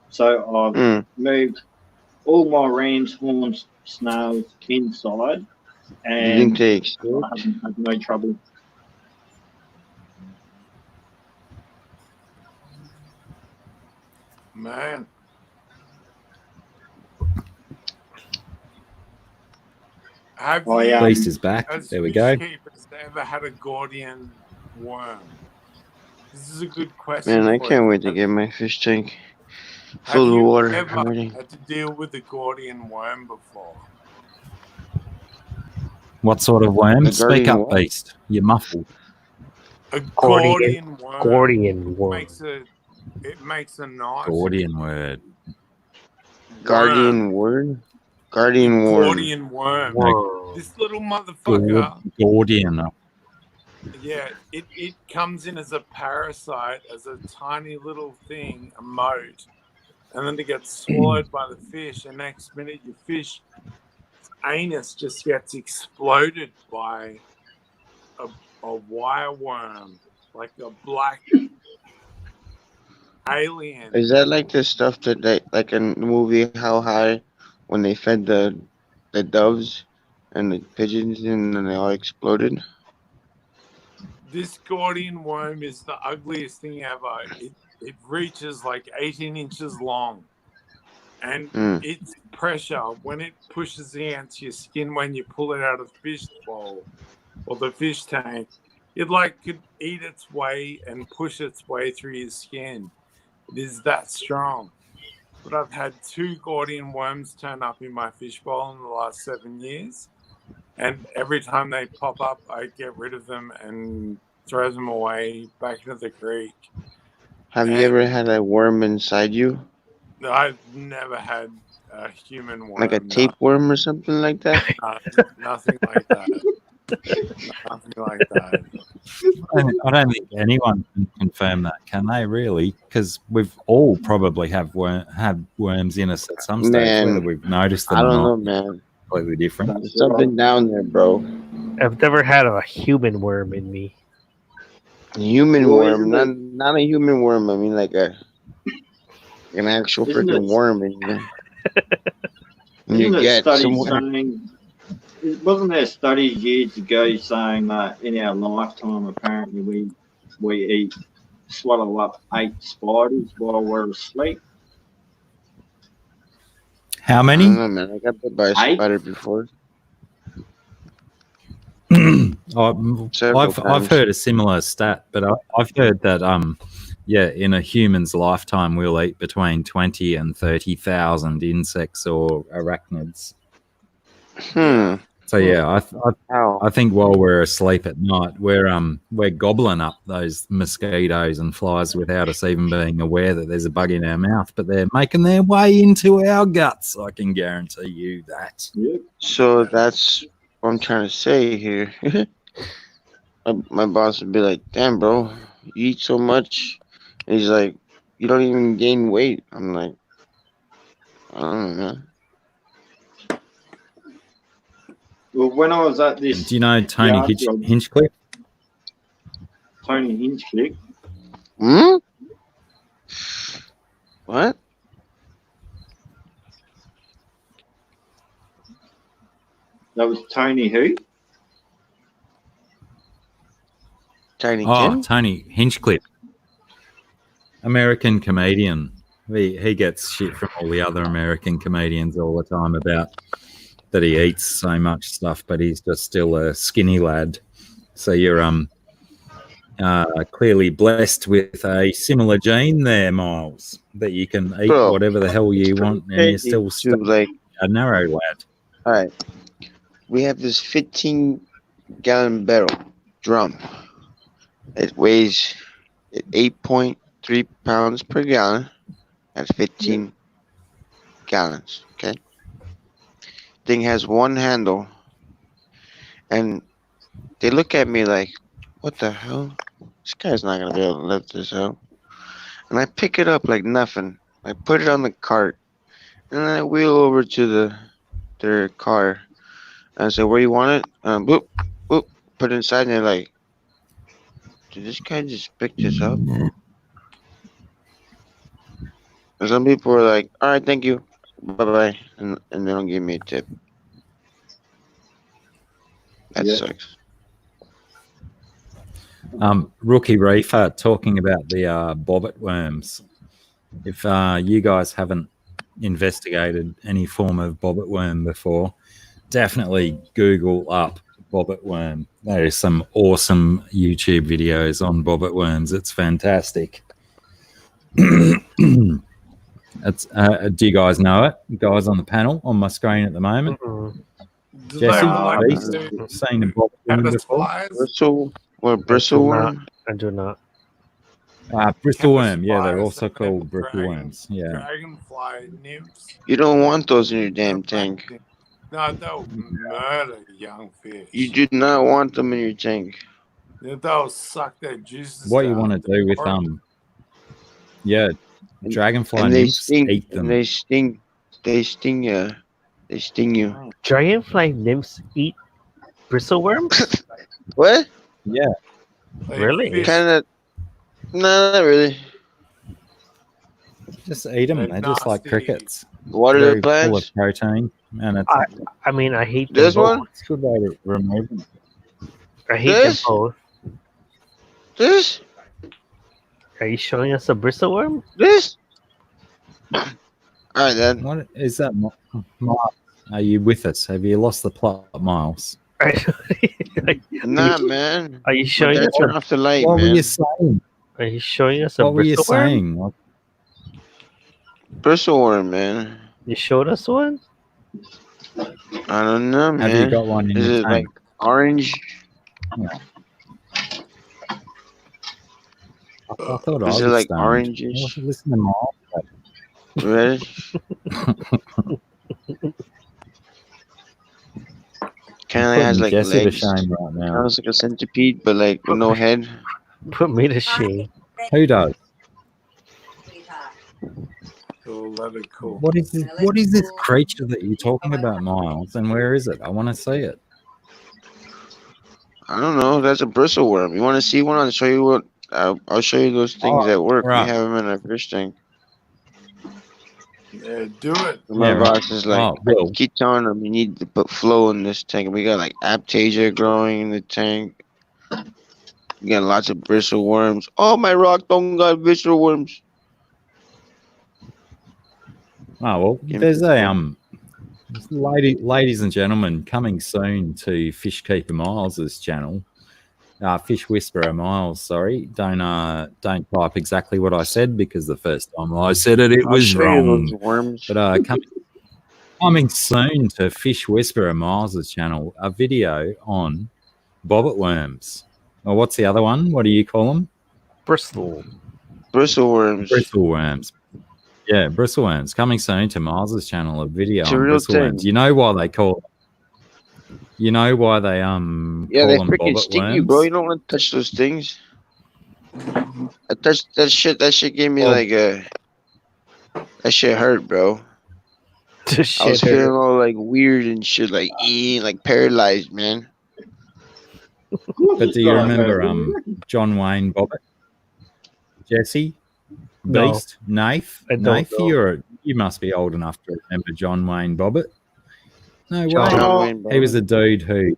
So I've moved all my ram's horns snails inside, and I haven't had no trouble. Man. Have Beast is back. as There we fish go. keepers, ever had a Gordian worm? This is a good question. Man, I for can't you. wait to get my fish tank Have filled with you water ever already. had to deal with the Gordian worm before? What sort of worm? The Speak Guardian up, what? Beast. You're muffled. A Gordian worm. Gordian worm. It makes a nice Gordian word. Guardian word? Guardian worm. Gordian worm. No, This little motherfucker. Gordian. Yeah, it comes in as a parasite, as a tiny little thing, a mote, and then it gets swallowed by the fish, and next minute your fish anus just gets exploded by a wire worm, like a black alien. Is that like the stuff that they, like in the movie How High, when they fed the doves and the pigeons and then they all exploded? This Gordian worm is the ugliest thing ever. It reaches like 18 inches long. And its pressure, when it pushes against your skin when you pull it out of the fish bowl or the fish tank, it like could eat its way and push its way through your skin. It is that strong. But I've had 2 Gordian worms turn up in my fish bowl in the last 7 years. And every time they pop up, I get rid of them and throw them away back into the creek. Have you ever had a worm inside you? I've never had a human worm. Like a tapeworm or something like that? Nothing like that. Nothing like that. I don't think anyone can confirm that, can they? Really? Because we've all probably have worms in us at some stage, Man, whether we've noticed them I or don't not. know, man. Completely different. That's There's something down there, bro. I've never had a human worm in me. Human Well, worm, isn't it- not a human worm. I mean, like an actual Isn't freaking it- worm in you. And Isn't you it get studies somewhere. saying? Wasn't there studies years ago saying that in our lifetime, apparently we swallow up 8 spiders while we're asleep? How I many? don't know, man. I got bit by a 8? spider before. Several I've times. heard a similar stat, but I've heard that in a human's lifetime we'll eat between 20 and 30,000 insects or arachnids. So yeah, I think while we're asleep at night, we're gobbling up those mosquitoes and flies without us even being aware that there's a bug in our mouth, but they're making their way into our guts. I can guarantee you that. So that's what I'm trying to say here. My boss would be like, "Damn, bro, you eat so much." And he's like, "You don't even gain weight." I'm like, "I don't know." Well, when I was at this, Do you know Tony yard job- Hinchcliffe? Tony Hinchcliffe. Hmm? What? That was Tony who? Tiny Oh, Tim? Tony Hinchcliffe, American comedian. He gets shit from all the other American comedians all the time about that he eats so much stuff, but he's just still a skinny lad. So you're clearly blessed with a similar gene there, Miles, that you can eat Bro, whatever the hell you want and you're still to, like, a narrow lad. all right, we have this 15-gallon barrel drum. It weighs 8.3 pounds per gallon. That's 15 gallons. Okay. Thing has one handle, and they look at me like, "What the hell? This guy's not gonna be able to lift this up." And I pick it up like nothing. I put it on the cart, and then I wheel over to their car. And I say, "Where you want it?" Boop, boop. Put it inside, and they're like, "Did this guy just pick this up?" And some people are like, "All right, thank you, bye bye," and they don't give me a tip. That sucks. Rookie Reefer talking about the bobbit worms. If you guys haven't investigated any form of bobbit worm before, definitely Google up bobbit worm. There is some awesome YouTube videos on bobbit worms. It's fantastic. It's, do you guys know it? You guys on the panel on my screen at the moment? Jesse, seen the bobbit worm before? Bristleworm? I do not. Bristleworm, yeah, they're also called bristleworms. Yeah. Dragonfly nymphs. You don't want those in your damn tank. No, they'll murder young fish. You do not want them in your tank. They'll suck their juices. What you want to do with dragonfly And they nymphs, sting. eat them. And they sting. They sting you. They sting you. Dragonfly nymphs eat bristleworms? What? Yeah. Really? Kind of. No, not really. Just eat them. They're just like crickets. What are Very their full of plants? protein, and it's I mean, I hate them This both. one? it's a good way to remove them. I hate This? them both. This? Are you showing us a bristleworm? This? All right, then. What is that? Miles, are you with us? Have you lost the plot, Miles? Nah, man. Are you showing us Turn a, off the light, What were man. you saying? Are you showing us a What were you bristleworm? saying? Bristleworm, man. You showed us one? I don't know, man. Have you got one in Is your it like tank? orange? I thought Is I it was like stoned. orangish? I should listen to Miles. Reddish? Kind of Putting has like Jesse to legs. shame right now. Sounds like a centipede, but like with no head. Put me to shame. Who does? Cool, that is cool. What is this? What is this creature that you're talking about, Miles? And where is it? I want to see it. I don't know. That's a bristleworm. You want to see one? I'll show you what. I'll show you those things Oh, at work. right. We have them in our fish tank. Yeah, do it. My boss is like, Bill. keep telling them you need to put flow in this tank. We got like Aptasia growing in the tank. We got lots of bristleworms. Oh, my rock don't got bristleworms. Oh well, there's a ladies and gentlemen, coming soon to Fish Keeper Miles's channel. Fish Whisperer Miles, sorry. Don't type exactly what I said, because the first time I said it, I'll was show you wrong. those worms. But coming soon to Fish Whisperer Miles's channel, a video on bobbit worms. Or what's the other one? What do you call them? Bristleworms. Bristleworms. Yeah, bristleworms. Coming soon to Miles's channel, a video It's a on real bristleworms. thing. You know why they call? You know why they Yeah, call they them freaking bobbit stingy, worms? bro. You don't want to touch those things. I touched that shit. That shit gave me Well- like a. That shit hurt, bro. I was Shit feeling hurt. all like weird and shit, like like paralyzed, man. But do you remember John Wayne Bobbitt? Jesse? No. Beast? Nath? I don't Nath, know. you must be old enough to remember John Wayne Bobbitt. No way. John Wayne He was Bobbitt. a dude who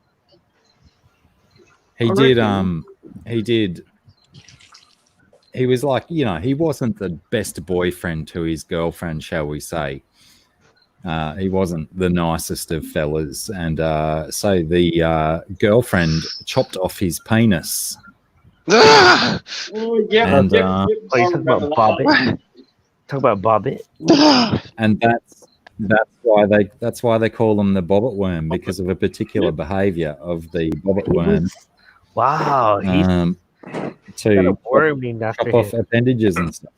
he was like, he wasn't the best boyfriend to his girlfriend, shall we say. He wasn't the nicest of fellas, and so the girlfriend chopped off his penis. Oh, yeah. And, yep, uh, yep, Oh, you I talk about remember that. Bobbit? Talk about Bobbit? And that's why they call them the bobbit worm, because of a particular behaviour of the bobbit worm. Wow, he's got a To worm named after chop off him. appendages and stuff.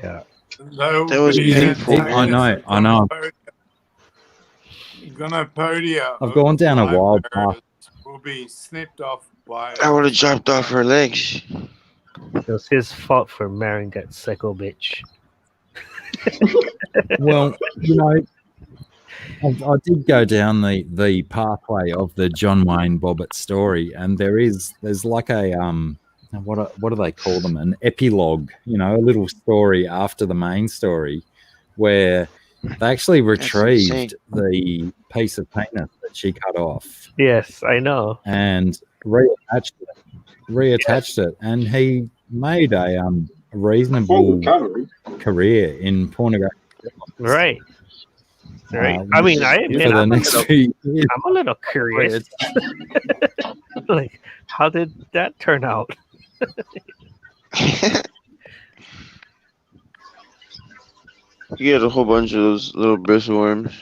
Yeah. That was Nobody has painful, taken man. I know. Gonopodia. I've gone down a wild path. Will be snipped off by. I would have chopped off her legs. It was his fault for marrying that psycho bitch. Well, I did go down the pathway of the John Wayne Bobbitt story, and there's like a what do they call them? An epilogue, a little story after the main story, where they actually retrieved the piece of penis that she cut off Yes, I know. and reattached it, and he made a Full reasonable recovery. career in pornography. Right. Right. I mean, I admit for the I'm next few years. a little curious. Like, how did that turn out? You get a whole bunch of those little bristleworms.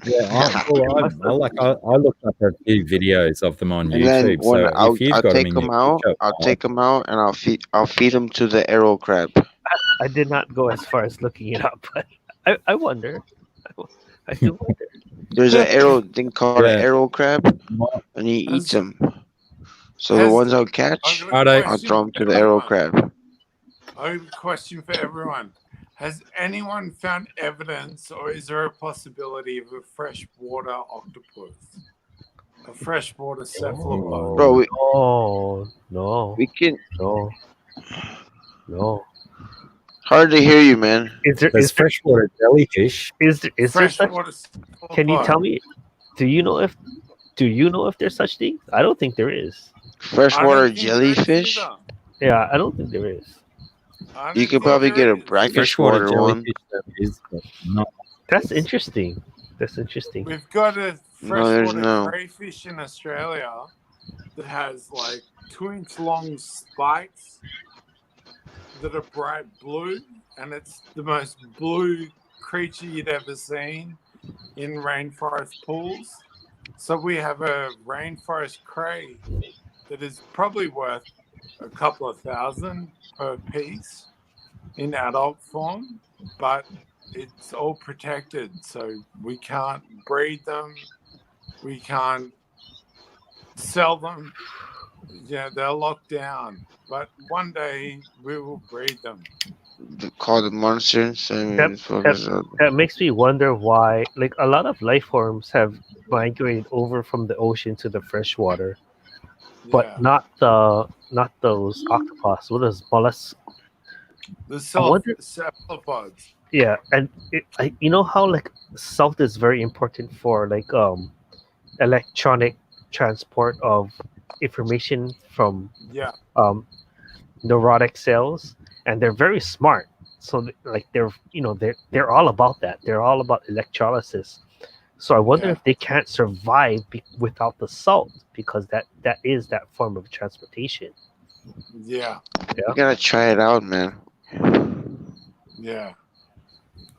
Yeah, I looked up a few videos of them on And then YouTube. when So I'll if you've got take them in them your out, picture, I'll take them out and I'll feed them to the arrow crab. I did not go as far as looking it up, but I wonder. I do wonder. There's an arrow thing called an Yeah. arrow crab, and he eats them. So the Has- ones I'll catch, I'll throw them to the arrow crab. I have a question for everyone. Has anyone found evidence, or is there a possibility of a freshwater octopus? A freshwater cephalopod? Bro, No. we can. No. Hard to hear you, man. There's freshwater jellyfish. Is there such? Freshwater cephalopod. Can you tell me? Do you know if there's such things? I don't think there is. Freshwater jellyfish? Yeah, I don't think there is. You could probably get a brackish water one. That's interesting. That's interesting. We've got a No, there's freshwater no. crayfish in Australia that has like 2-inch long spikes that are bright blue, and it's the most blue creature you'd ever seen in rainforest pools. So we have a rainforest cray that is probably worth a couple of thousand per piece in adult form, but it's all protected, so we can't breed them. We can't sell them. Yeah, they're locked down. But one day we will breed them. Call the monsters. I mean, That, focus that on. that makes me wonder why, like, a lot of life forms have migrated over from the ocean to the freshwater, but Yeah. not those octopus. What is mollusks? The I wonder. cephalopods. Yeah, and you know how like salt is very important for like electronic transport of information from Yeah. neurotic cells, and they're very smart. So like they're all about that. They're all about electrolysis. So I wonder Yeah. if they can't survive without the salt, because that is that form of transportation. Yeah. You gotta try it out, man. Yeah.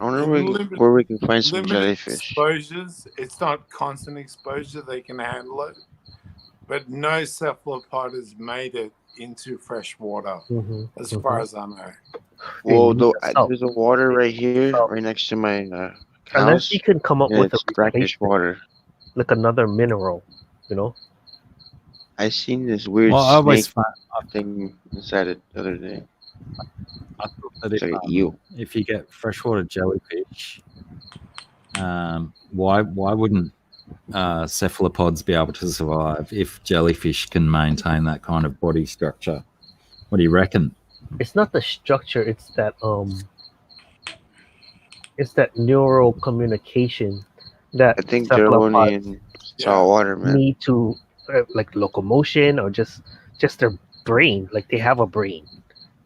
I wonder In where we can find some limited jellyfish. exposures, it's not constant exposure, they can handle it. But no cephalopod has made it into fresh water, as far as I know. Well, there's a water right here, right next to my Unless house. you can come up and with a it's brackish replacement, water. like another mineral, you know. I seen this weird Well, I always snake find, thing inside it the other day. I thought that It's like an eel. if you get freshwater jellyfish, why wouldn't cephalopods be able to survive if jellyfish can maintain that kind of body structure? What do you reckon? It's not the structure; it's that neural communication that I think they're only cephalopods in salt water, man. need to like locomotion, or just their brain. Like they have a brain,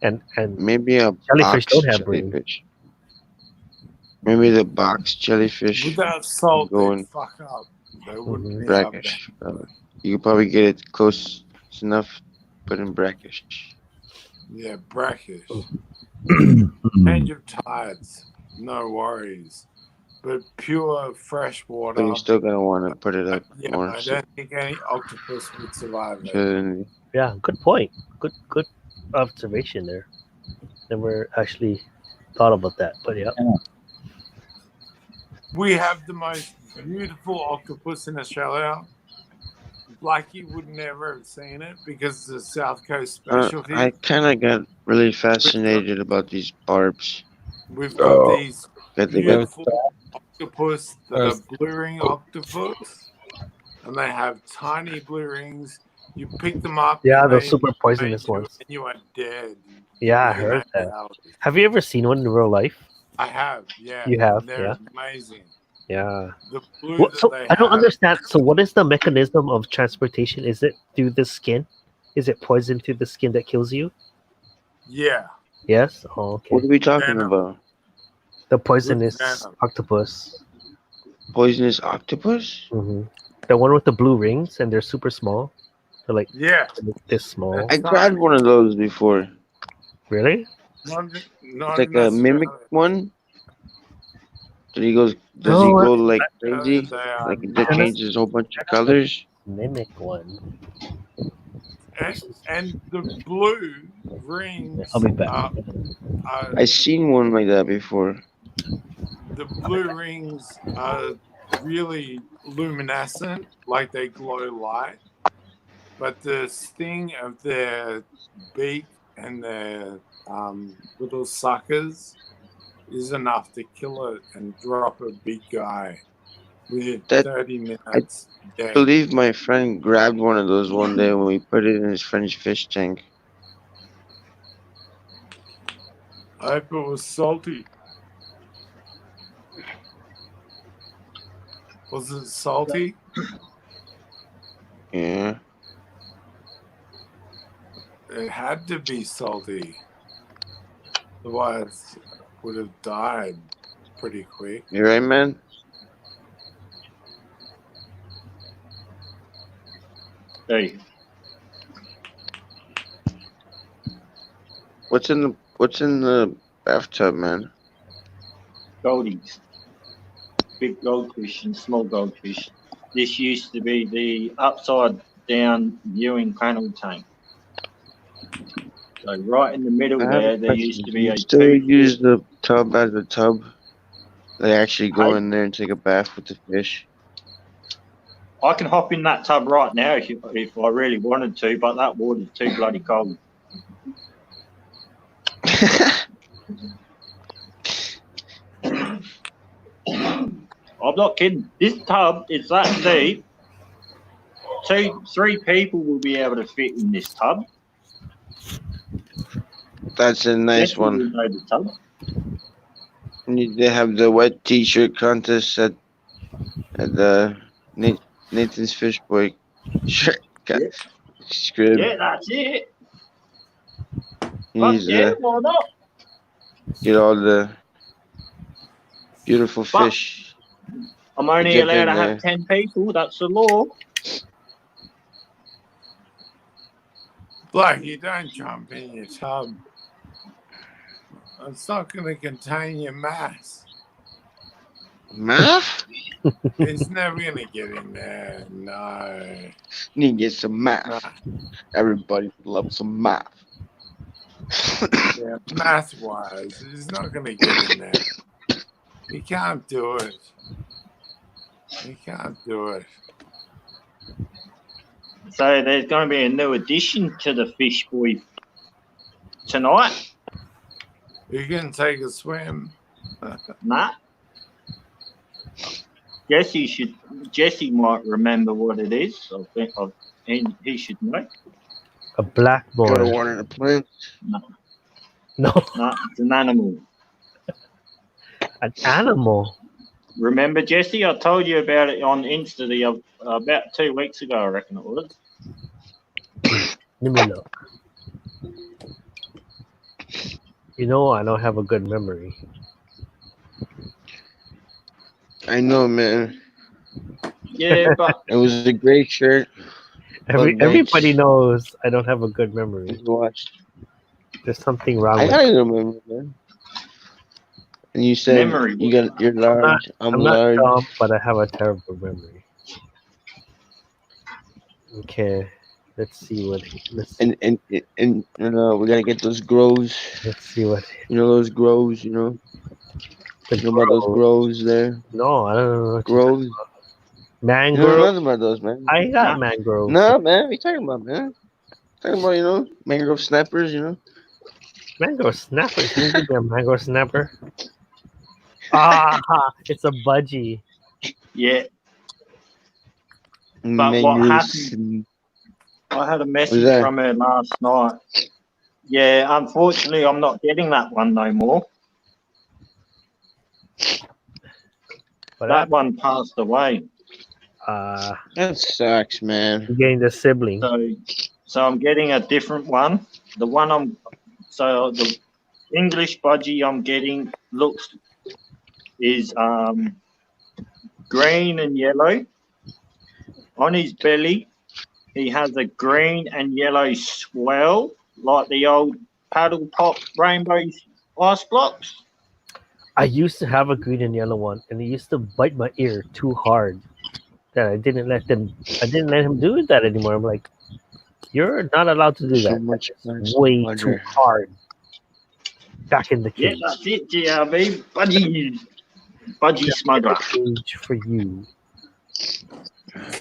and Maybe a jellyfish box don't have brain. jellyfish. Maybe the box jellyfish Without salt, go they'd in fuck up. They wouldn't be able to. brackish. You could probably get it close enough, put in brackish. Yeah, brackish. Change of tides, no worries. But pure fresh water. But you're still gonna want to put it up Yeah, more. I don't think any octopus would survive it. So, Yeah, good point. Good observation there. Never actually thought about that, but yeah. We have the most beautiful octopus in Australia. Blacky would never have seen it because it's a South Coast specialty. I kind of got really fascinated about these barbs. We've got these That they got beautiful octopus that are blue ring octopus, and they have tiny blue rings. You pick them up. Yeah, and those they super poisonous bite you ones. And you are dead. Yeah, I within heard 8 that. hours. Have you ever seen one in real life? I have, yeah. You have, They're yeah. amazing. Yeah. The blue What, that so they I don't have. understand. So what is the mechanism of transportation? Is it through the skin? Is it poison through the skin that kills you? Yeah. Yes. Oh, okay. What are we talking about? The poisonous venom. octopus. Poisonous octopus? The one with the blue rings, and they're super small. They're like this small. I grabbed one of those before. Really? Not It's like in a Australia. mimic one. Does he No, go like crazy? they are Like that not. changes a whole bunch of colors? Mimic one. And the blue rings. I'll be back. I seen one like that before. The blue rings are really luminescent, like they glow light. But the sting of their beak and their little suckers is enough to kill it and drop a big guy within 30 minutes. I believe my friend grabbed one of those one day when we put it in his French fish tank. I hope it was salty. Was it salty? Yeah. It had to be salty. Otherwise, it would have died pretty quick. You right, man? Hey, What's in the bathtub, man? goldies. Big goldfish and small goldfish. This used to be the upside down viewing panel tank. So right in the middle I have there, a there question. used to Do be you a still 2 use the tub as a tub? They actually go in there and take a bath with the fish. I can hop in that tub right now if I really wanted to, but that water's too bloody cold. I'm not kidding. This tub is that deep. 3 people will be able to fit in this tub. That's a nice Yes, we one. will know the tub. They have the wet t-shirt contest at the Nathan's Fish Boy shirt. Yeah. Scrib. Yeah, that's it. He's yeah, why not? get all the beautiful But fish. I'm only Jump allowed in to there. have 10 people. That's the law. Blacky, don't jump in your tub. It's not going to contain your mass. Math? It's never going to get in there. No. Need to get some math. Everybody loves some math. Yeah, math-wise, it's not going to get in there. You can't do it. You can't do it. So there's going to be a new addition to the Fish Boy tonight. You can take a swim. Nah. Jesse might remember what it is. I think he should know. A black boy. Got one in the plant. No. No. No, it's an animal. An animal? Remember, Jesse? I told you about it on Insta about 2 weeks ago, I reckon it was. Let me look. You know, I don't have a good memory. I know, man. Yeah, but it was a great shirt. Everybody knows I don't have a good memory. Watch. There's something wrong I with gotta remember, man. And you said memory. you're large. I'm not large. dumb, but I have a terrible memory. Okay, let's see what. And you know, we gotta get those grows. Let's see what. You know those grows. You know. The You know about those grows there. No, I don't know. What grows. you're talking about. Mangrove. You know nothing about those, man. I got mangroves. No, man. What are you talking about, man? Talking about mangrove snappers. Mangrove snappers. You give me a mangrove snapper. Ah, it's a budgie. Yeah. But what happened? I had a message from her last night. Yeah, unfortunately, I'm not getting that one no more. But that one passed away. That sucks, man. You're getting the sibling. So I'm getting a different one. The English budgie I'm getting is green and yellow. On his belly, he has a green and yellow swell, like the old paddle pop rainbow ice blocks. I used to have a green and yellow one, and he used to bite my ear too hard that I didn't let him do that anymore. I'm like, you're not allowed to do that. That's way too hard. Back in the cage. Yeah, that's it, GRB. Budgie smuggler. Cage for you.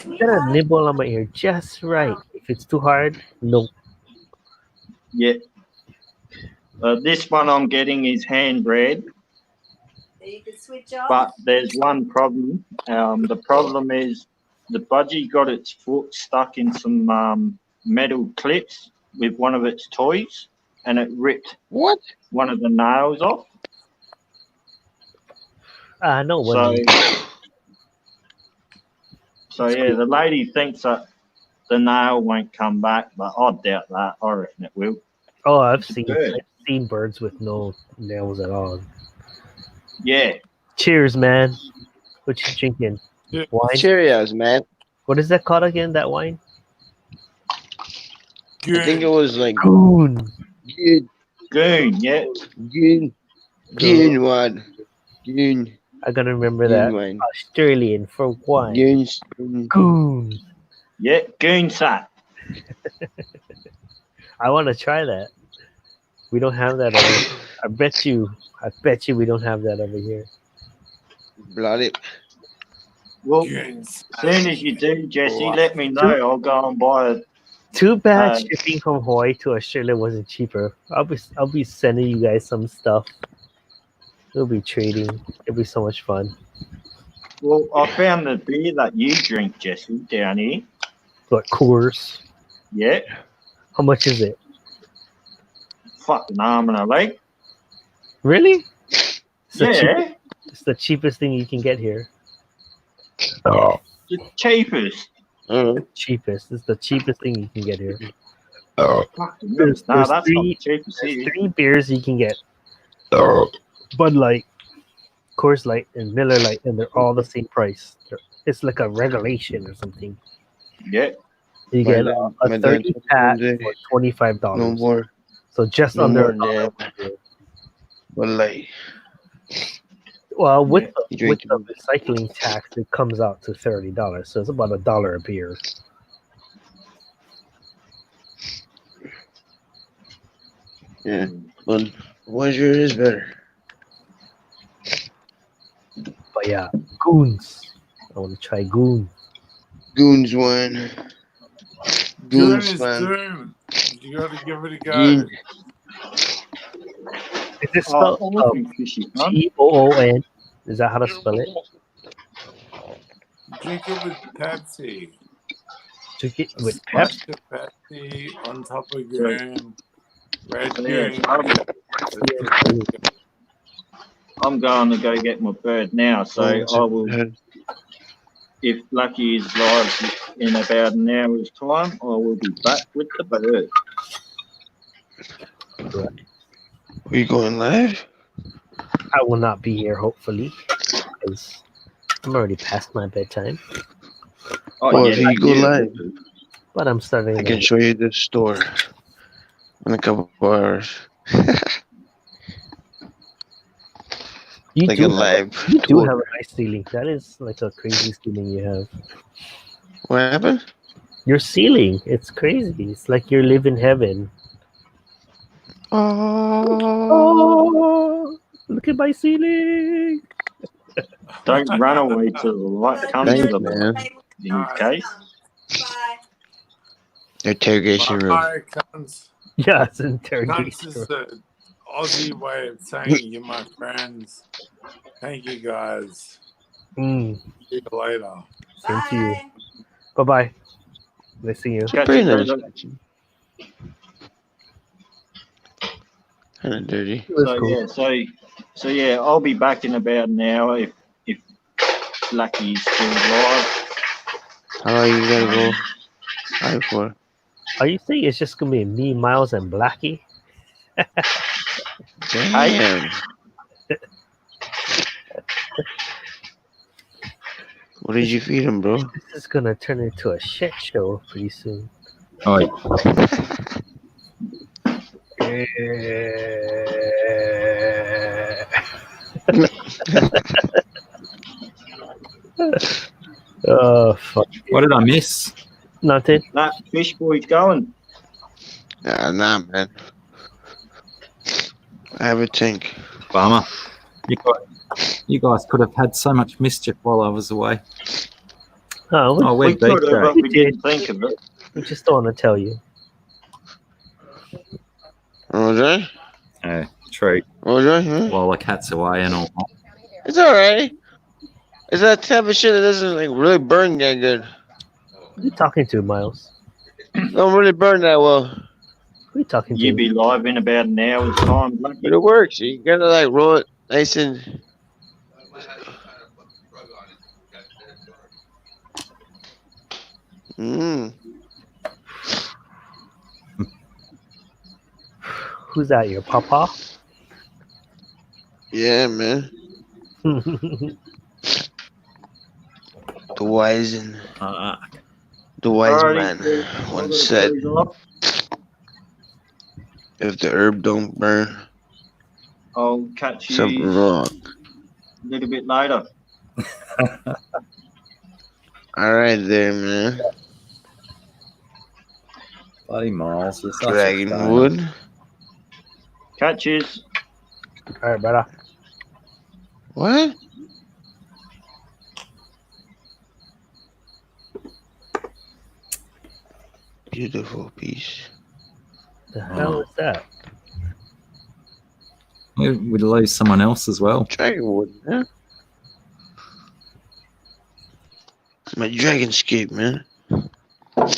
You gotta nibble on my ear just right. If it's too hard, no. Yeah. This one I'm getting is hand-bred. You can switch off. But there's one problem. The problem is the budgie got its foot stuck in some metal clips with one of its toys, and it ripped one of the nails off. No. So yeah, the lady thinks that the nail won't come back, but I doubt that. I reckon it will. Oh, I've seen birds with no nails at all. Yeah. Cheers, man. What you drinking? Wine? Cheerios, man. What is that called again, that wine? I think it was like Goon. Goon, yeah. Goon one. Goon. I gotta remember that. Wine. Australian for wine. Goon. Yeah, goon sat. I want to try that. We don't have that over. I bet you we don't have that over here. Bloody. Well, Yes. as soon as you do, Jesse, Wow. let me know. I'll go and buy it. Too bad shipping from Hawaii to Australia wasn't cheaper. I'll be sending you guys some stuff. We'll be trading. It'll be so much fun. Well, I found the beer that you drink, Jesse, down here. What, Coors? Yeah. How much is it? Fucking arm and a leg. Really? Yeah. It's the cheapest thing you can get here. Oh. The cheapest. Cheapest. It's the cheapest thing you can get here. Fucking There's that's not the three, cheapest there's here. 3 beers you can get. Bud Light, Coors Light, and Miller Light, and they're all the same price. It's like a regulation or something. Yeah. You My get dad- a my dad 30 told me pack one day, for $25. No more. So just No under more $1. damn. But like, Well, with you the, with drink the recycling tax, it comes out to $30. So it's about $1 a beer. yeah. But Voyager is better. But yeah, Goons. I want to try Goon. Goons one. Goon Goons is man. doom. You gotta give it a go. Gene. Is it spelled Goon? Is that how to spell it? Drink it with Pepsi. Drink it A with splash Pepsi. of Pepsi on top of Goon. Red Yeah, Goon. I'm going to go get my bird now, so I will. If Blacky is live in about an hour's time, I will be back with the bird. Are you going live? I will not be here, hopefully, because I'm already past my bedtime. Oh, if you go live, But I'm starting. I can show you the store in a couple of hours. You like do a have live you do tour. have a nice ceiling. That is like a crazy ceiling you have. What happened? Your ceiling, it's crazy. It's like you live in heaven. Oh, look at my ceiling. Don't run away to the light. Come Thanks, to the man. light. Okay. Interrogation room. Bye, cunts. Yeah, it's an Cunts interrogation. is the Aussie way of saying you're my friends. Thank you, guys. See you later. Same to you. Bye bye. Nice seeing you. Catch Pretty you, nice. brother. Kind of dirty. So yeah, so yeah, I'll be back in about an hour if Blacky's still live. How long you gotta go live for? Are you saying it's just gonna be me, Miles, and Blacky? Damn. What did you feed him, bro? This is gonna turn into a shit show pretty soon. Oh, Oh fuck! what did I miss? Nothing. Nah, Fish Boy's going. Nah, man. I have a tank. Bummer. You guys could have had so much mischief while I was away. Oh, we're We could beat have, but track. we didn't think of it. I just don't want to tell you. What was that? True. What was that? Huh? While the cat's away and all. It's alright. It's that type of shit that doesn't like really burn that good. Who are you talking to, Miles? Don't really burn that well. Who are you talking You'll to? be live in about an hour's time, Blacky. But it works. You gotta like roll it nice and. Who's that? Your papa? Yeah, man. The wise and the wise Alright, man once said, "If the herb don't burn, I'll catch you something wrong." a little bit later. All right, there, man. Bloody Miles, you're such a Dragonwood. Catches. All right, brother. What? beautiful piece. The hell is that? We'd lose someone else as well. Dragonwood, man. My dragonscape, man.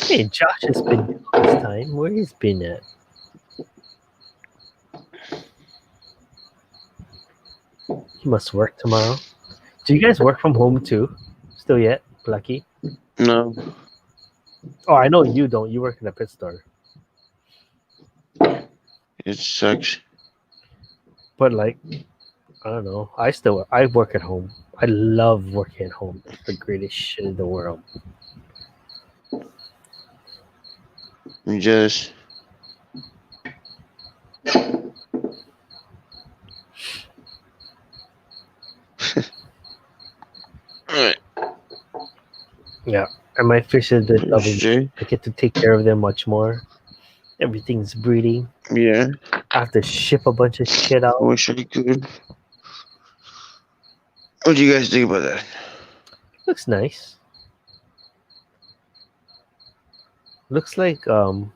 Hey, Josh has been this time. Where he's been at? He must work tomorrow. Do you guys work from home too? Still yet, Blacky? No. Oh, I know you don't. You work in a pet store. It sucks. But like, I don't know. I work at home. I love working at home. It's the greatest shit in the world. I'm just. Alright. Yeah, and my fish is been loving. I get to take care of them much more. Everything's breeding. Yeah. I have to ship a bunch of shit out. I wish I could. What do you guys think about that? Looks nice. Looks like what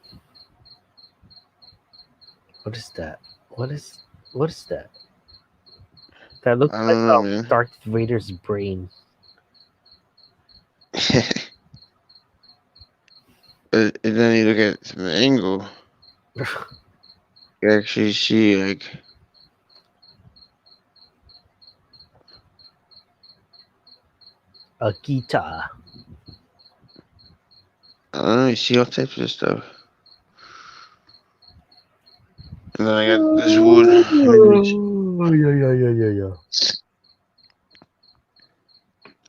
is that? What is that? That looks I don't know, man. Darth Vader's brain. But then you look at it from the angle, you actually see like a guitar. I don't know, you see all types of stuff. And then I got this wood. Oh, yeah.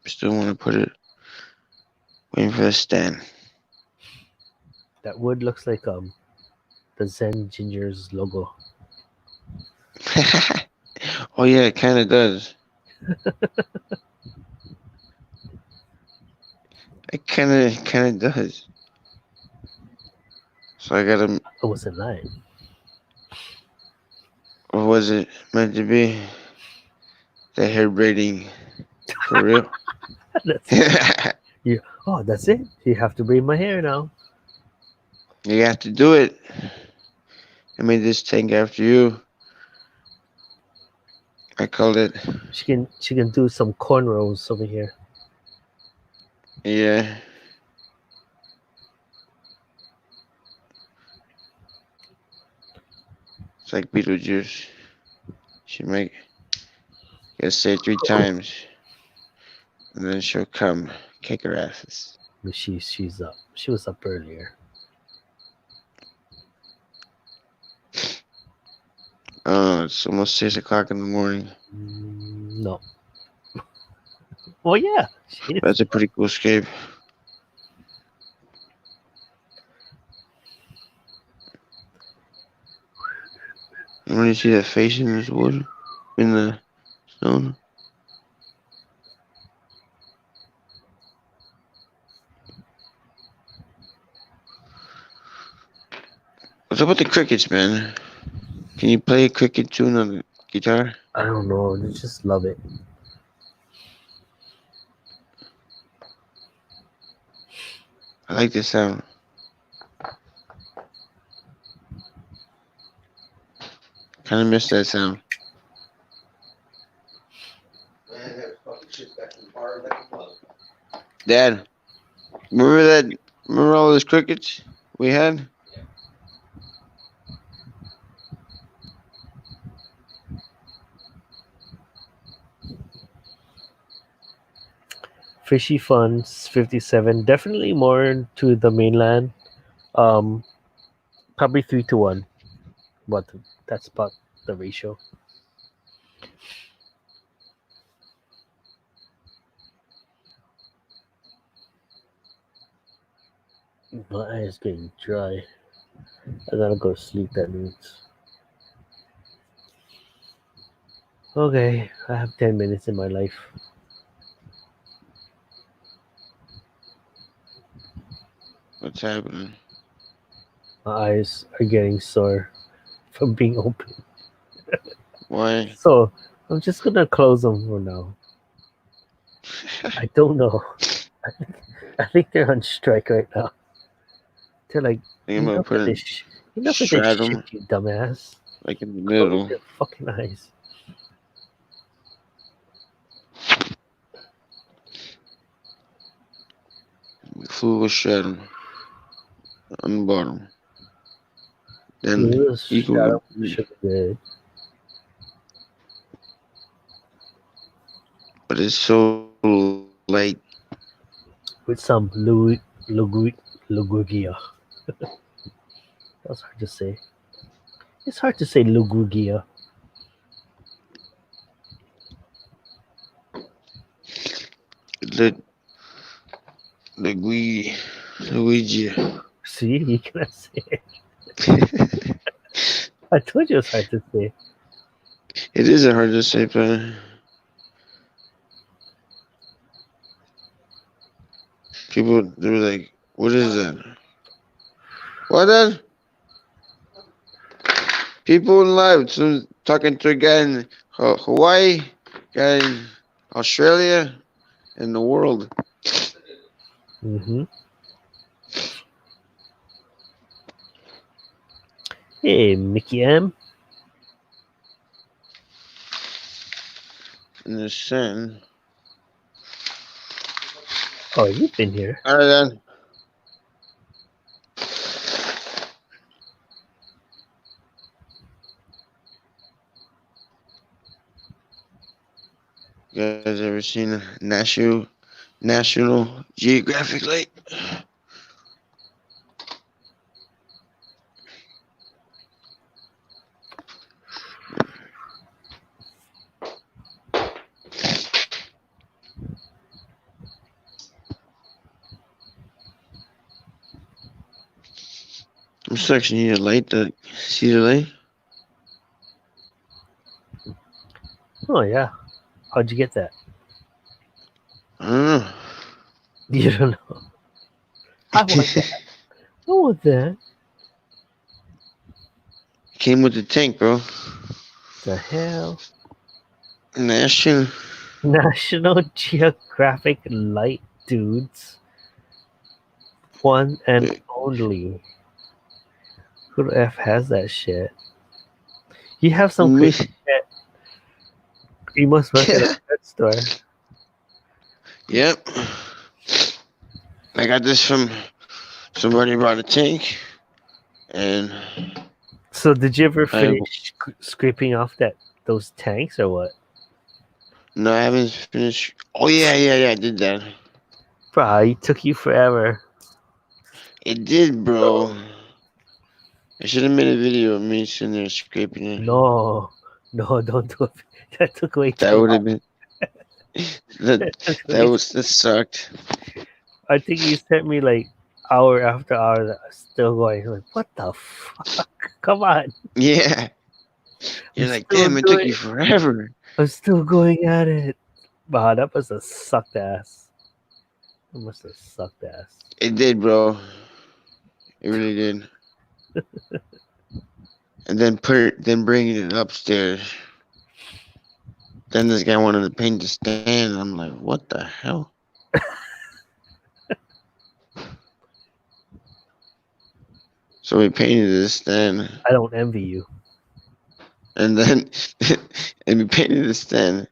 Still want to put it. Waiting for the stand. That wood looks like the Zen Ginger's logo. Oh yeah, it kind of does. It kind of does. So I gotta. I wasn't lying. Or was it meant to be? The hair braiding for real? That's it. That's it. You have to braid my hair now. You have to do it. I made this tank after you. I called it. She can do some cornrows over here. Yeah. It's like Beetlejuice. She might get say it 3 times, and then she'll come kick her asses. She's up. She was up earlier. It's almost 6 o'clock in the morning. No. Well, yeah. That's a pretty cool scape. You want to see that face in this wood? In the stone? What's up with the crickets, man? Can you play a cricket tune on the guitar? I don't know. I just love it. I like this sound. Kind of miss that sound. Dad, remember all those crickets we had? Fishy Funds 57. Definitely more to the mainland. Probably 3-1. But that's about the ratio. My eye is getting dry. I gotta go to sleep, that means. Okay, I have 10 minutes in my life. What's happening? My eyes are getting sore from being open. Why? So I'm just gonna close them for now. I don't know. I think they're on strike right now. They're like, I think I'm gonna enough put of it this, enough of this stratum shit, you dumbass. like in the Close middle. your fucking eyes. Full stratum on the bottom. Then This you can shadow go, should be good. but it's so light. With some Lugugia. That's hard to say. It's hard to say Lugugia. Luigi. See, you cannot say it. I told you it's hard to say. It is hard to say, but people, they were like, what is that? What that? People in live, so talking to a guy in Hawaii, guy in Australia, and the world. Mm-hmm. Hey, Mickey M. In the sun. Oh, you've been here. All right, then. You guys ever seen a National Geographic Lake? I'm sucking you need a light to see the light. Oh, yeah. How'd you get that? I don't know. You don't know. I want that. I want that. Came with the tank, bro. The hell? National Geographic Light, dudes. One and only. Who the F has that shit? You have some crazy shit. You must work at a pet store. Yep. I got this from somebody brought a tank, and So did you ever finish scraping off those tanks or what? No, I haven't finished. Oh yeah, I did that. Bro, it took you forever. It did, bro. I should have made a video of me sitting there scraping it. No, don't do it. That took way too That would have long. been that sucked. I think you sent me like hour after hour that I was still going. Like, what the fuck? Come on. Yeah. You're like, damn, it took you forever. I'm still going at it. Wow, that must have sucked ass. That must have sucked ass. It did, bro. It really did. And then bringing it upstairs. Then this guy wanted to paint the stand. I'm like, what the hell? So we painted this stand. I don't envy you. And then and we painted the stand.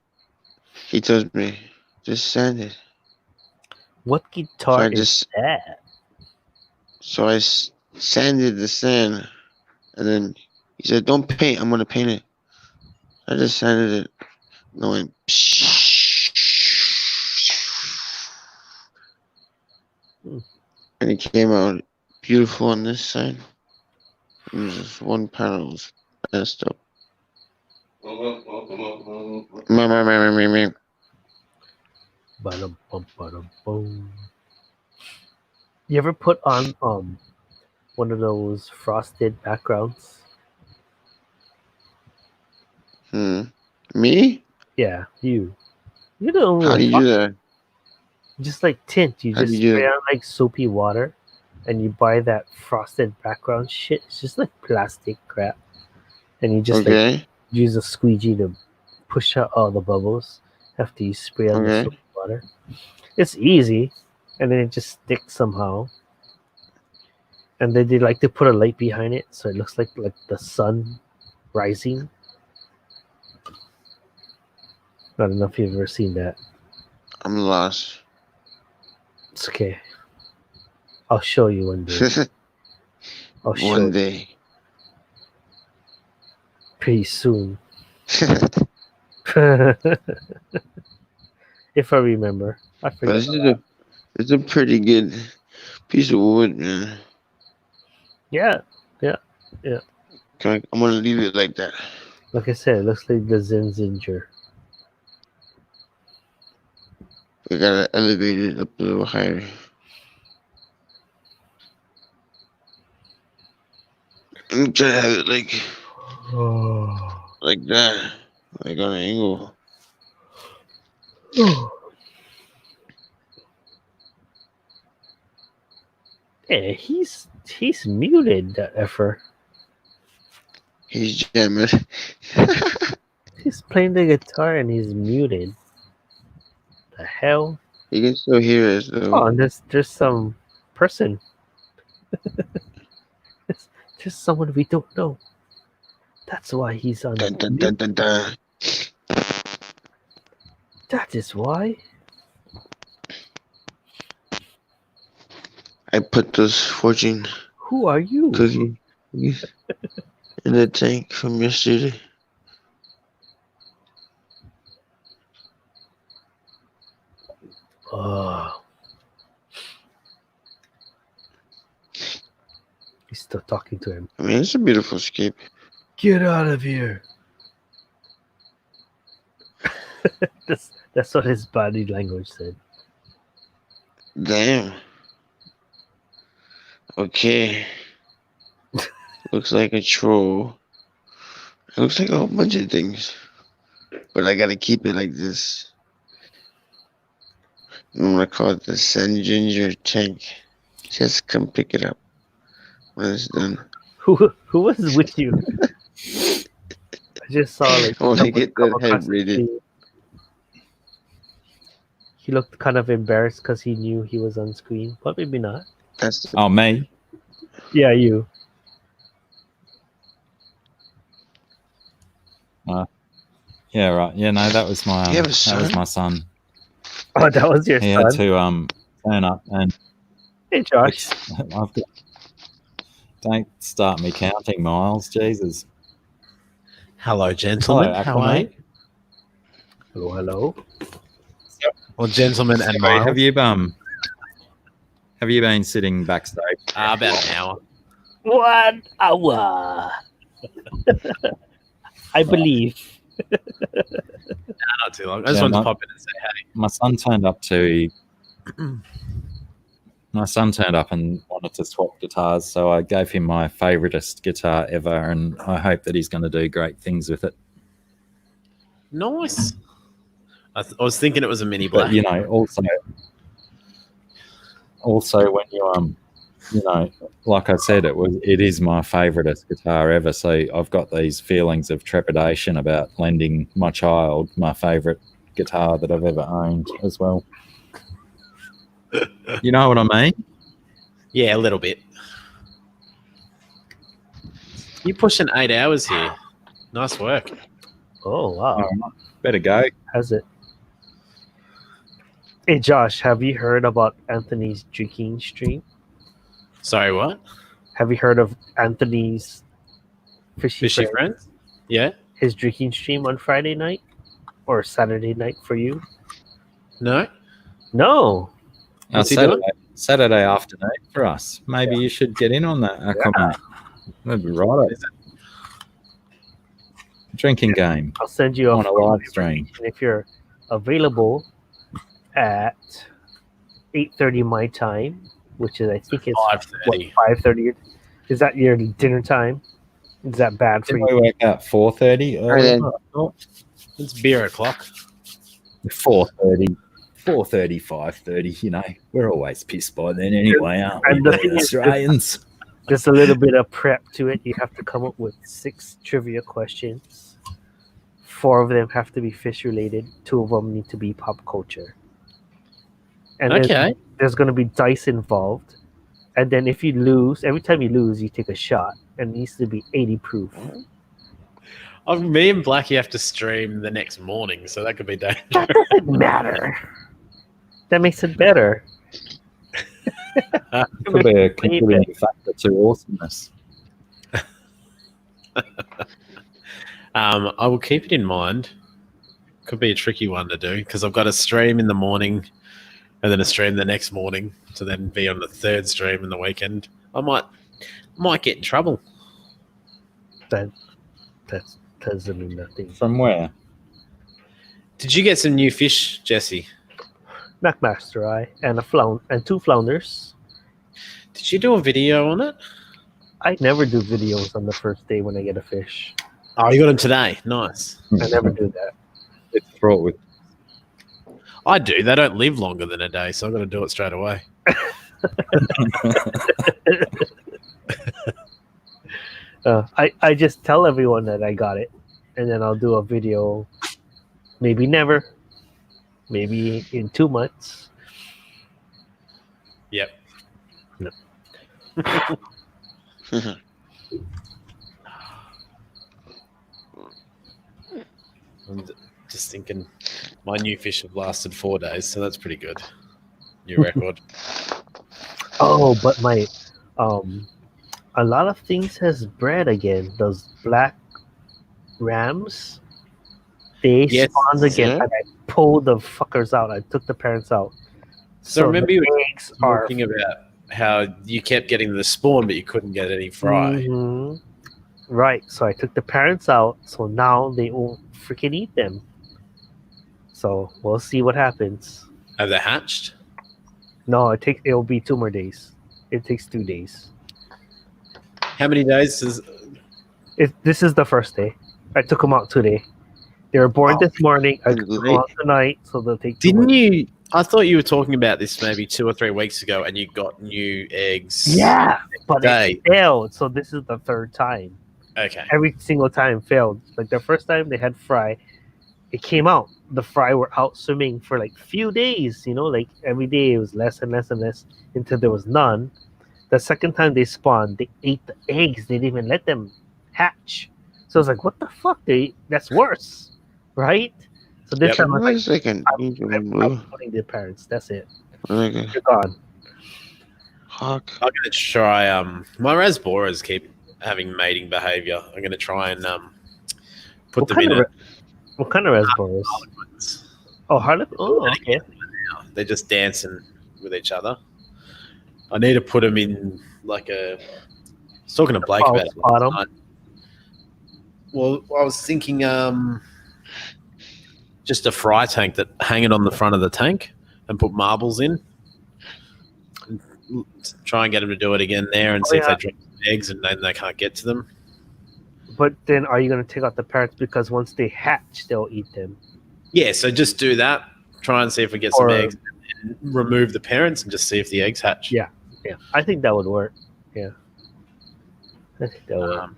He told me, just sand it. What guitar is that? So I sanded the sand. And then he said, don't paint. I'm going to paint it. I just sanded it. Going, and it came out beautiful on this side. And just one panel was messed up. You ever put on one of those frosted backgrounds? Me? Yeah, you. You know. How do you do that? Just like tint. You How do just you do spray it? on like soapy water, and you buy that frosted background shit. It's just like plastic crap, and you just like use a squeegee to push out all the bubbles after you spray on the soapy water. It's easy, and then it just sticks somehow. And then they like to put a light behind it, so it looks like the sun rising. I don't know if you've ever seen that. I'm lost. It's okay. I'll show you one day. I'll show One you day. pretty soon. If I remember. I But forget. it's a pretty good piece of wood, man. Yeah. I'm gonna leave it like that. Like I said, it looks like the Zinzinger. We gotta elevate it up a little higher. I'm trying to have it like that, like on an angle. Yeah, he's muted, that effer. He's jamming. He's playing the guitar and he's muted. The hell? You can still hear us though. Oh, and there's some person. There's someone we don't know. That's why he's on. Dun, dun, dun, dun, dun. That is why. I put those fortune Who are you? cookies in the tank from yesterday. Oh. He's still talking to him. I mean, it's a beautiful escape. Get out of here. That's what his body language said. Damn. Okay. Looks like a troll. It looks like a whole bunch of things. But I gotta keep it like this. I'm gonna call it the Sun Ginger tank. Just come pick it up when it's done. Who was with you? I just saw like I wanna someone get come that across head the rated. screen. He looked kind of embarrassed because he knew he was on screen, but maybe not. That's the Oh, me? Yeah, you. Yeah, right. Yeah, no, that was my You have a that was son? my son. Oh, that was your He son. had to turn up and Hey, Josh. I've got, don't start me counting, Miles. Jesus. Hello, gentlemen. Hello, How are you? Aquaman. Hello. Well, gentlemen and Sorry, Miles. have you been sitting backstage? About an hour. 1 hour. I believe. Not too long. I just Yeah, wanted my- to pop in and say hey. My son turned up and wanted to swap guitars, so I gave him my favoritist guitar ever, and I hope that he's going to do great things with it. Nice. I was thinking it was a mini But black. you know, also when you know, like I said, it is my favoritist guitar ever. So I've got these feelings of trepidation about lending my child my favorite guitar that I've ever owned as well. You know what I mean? Yeah, a little bit. You pushing 8 hours here. Nice work. Oh, wow. Better go. Has it? Hey, Josh, have you heard about Anthony's drinking stream? Sorry, what? Have you heard of Anthony's Fishy Fishy friends? Yeah? His drinking stream on Friday night? Or Saturday night for you? No? No. What's he doing? Saturday afternoon for us. Maybe you should get in on that. That'd be right. Drinking game. I'll send you on a live stream. And if you're available at 8:30 my time, which is I think it's 5:30. 5:30. Is that your dinner time? Is that bad for Didn't you? we work out 4:30? It's beer o'clock. 4:30. 4:30, 5:30, you know. We're always pissed by then anyway, aren't we? And the The thing is, Australians. there's a little bit of prep to it. You have to come up with 6 trivia questions. 4 of them have to be fish related. 2 of them need to be pop culture. And Okay. there's going to be dice involved. And then if you lose, every time you lose, you take a shot, and it needs to be 80 proof. Me and Blacky have to stream the next morning, so that could be dangerous. That doesn't matter. That makes it better. Could be a contributing factor to awesomeness. I will keep it in mind. Could be a tricky one to do because I've got a stream in the morning and then a stream the next morning to then be on the third stream in the weekend. I might get in trouble. That doesn't mean nothing. From where? Did you get some new fish, Jesse? Knackmaster eye and and 2 flounders. Did you do a video on it? I never do videos on the first day when I get a fish. Oh, you got them today. Nice. I never do that. It's fraught with. I do. They don't live longer than a day, so I've got to do it straight away. I just tell everyone that I got it, and then I'll do a video. Maybe never. Maybe in 2 months. Yep. No. I'm just thinking my new fish have lasted 4 days, so that's pretty good. New record. Oh, but my a lot of things has bred again. Those black rams, they spawned again, and I pulled the fuckers out. I took the parents out. So remember you were eggs are talking about how you kept getting the spawn, but you couldn't get any fry. Mhm. Right. So I took the parents out, so now they won't freaking eat them. So we'll see what happens. Have they hatched? No, it'll be 2 more days. It takes 2 days. How many days is This is the first day. I took them out today. They were born this morning. I took them out tonight, so they'll take 2 more. Didn't you? I thought you were talking about this maybe 2 or 3 weeks ago, and you got new eggs. Yeah, but day. it failed. So this is the 3rd time. Okay. Every single time failed. Like the first time they had fry, it came out. The fry were out swimming for like few days. Like every day it was less and less and less until there was none. The second time they spawned, they ate the eggs. They didn't even let them hatch. So I was like, what the fuck? That's worse, right? So this time I was like, I'm putting the parents. That's it. Okay. You're gone. Hawk. I'm gonna try. My rasboras keep having mating behavior. I'm gonna try and put them in. What kind of raspberries? Oh, harlequin. Oh, okay. They're just dancing with each other. I need to put them in like a. I was talking to Blake about it last night. Well, I was thinking just a fry tank that hang it on the front of the tank and put marbles in. And try and get them to do it again there and see if they drop eggs and then they can't get to them. But then are you going to take out the parents because once they hatch, they'll eat them? Yeah, so just do that. Try and see if we get some eggs and remove the parents and just see if the eggs hatch. Yeah. I think that would work. Yeah. I think that would work.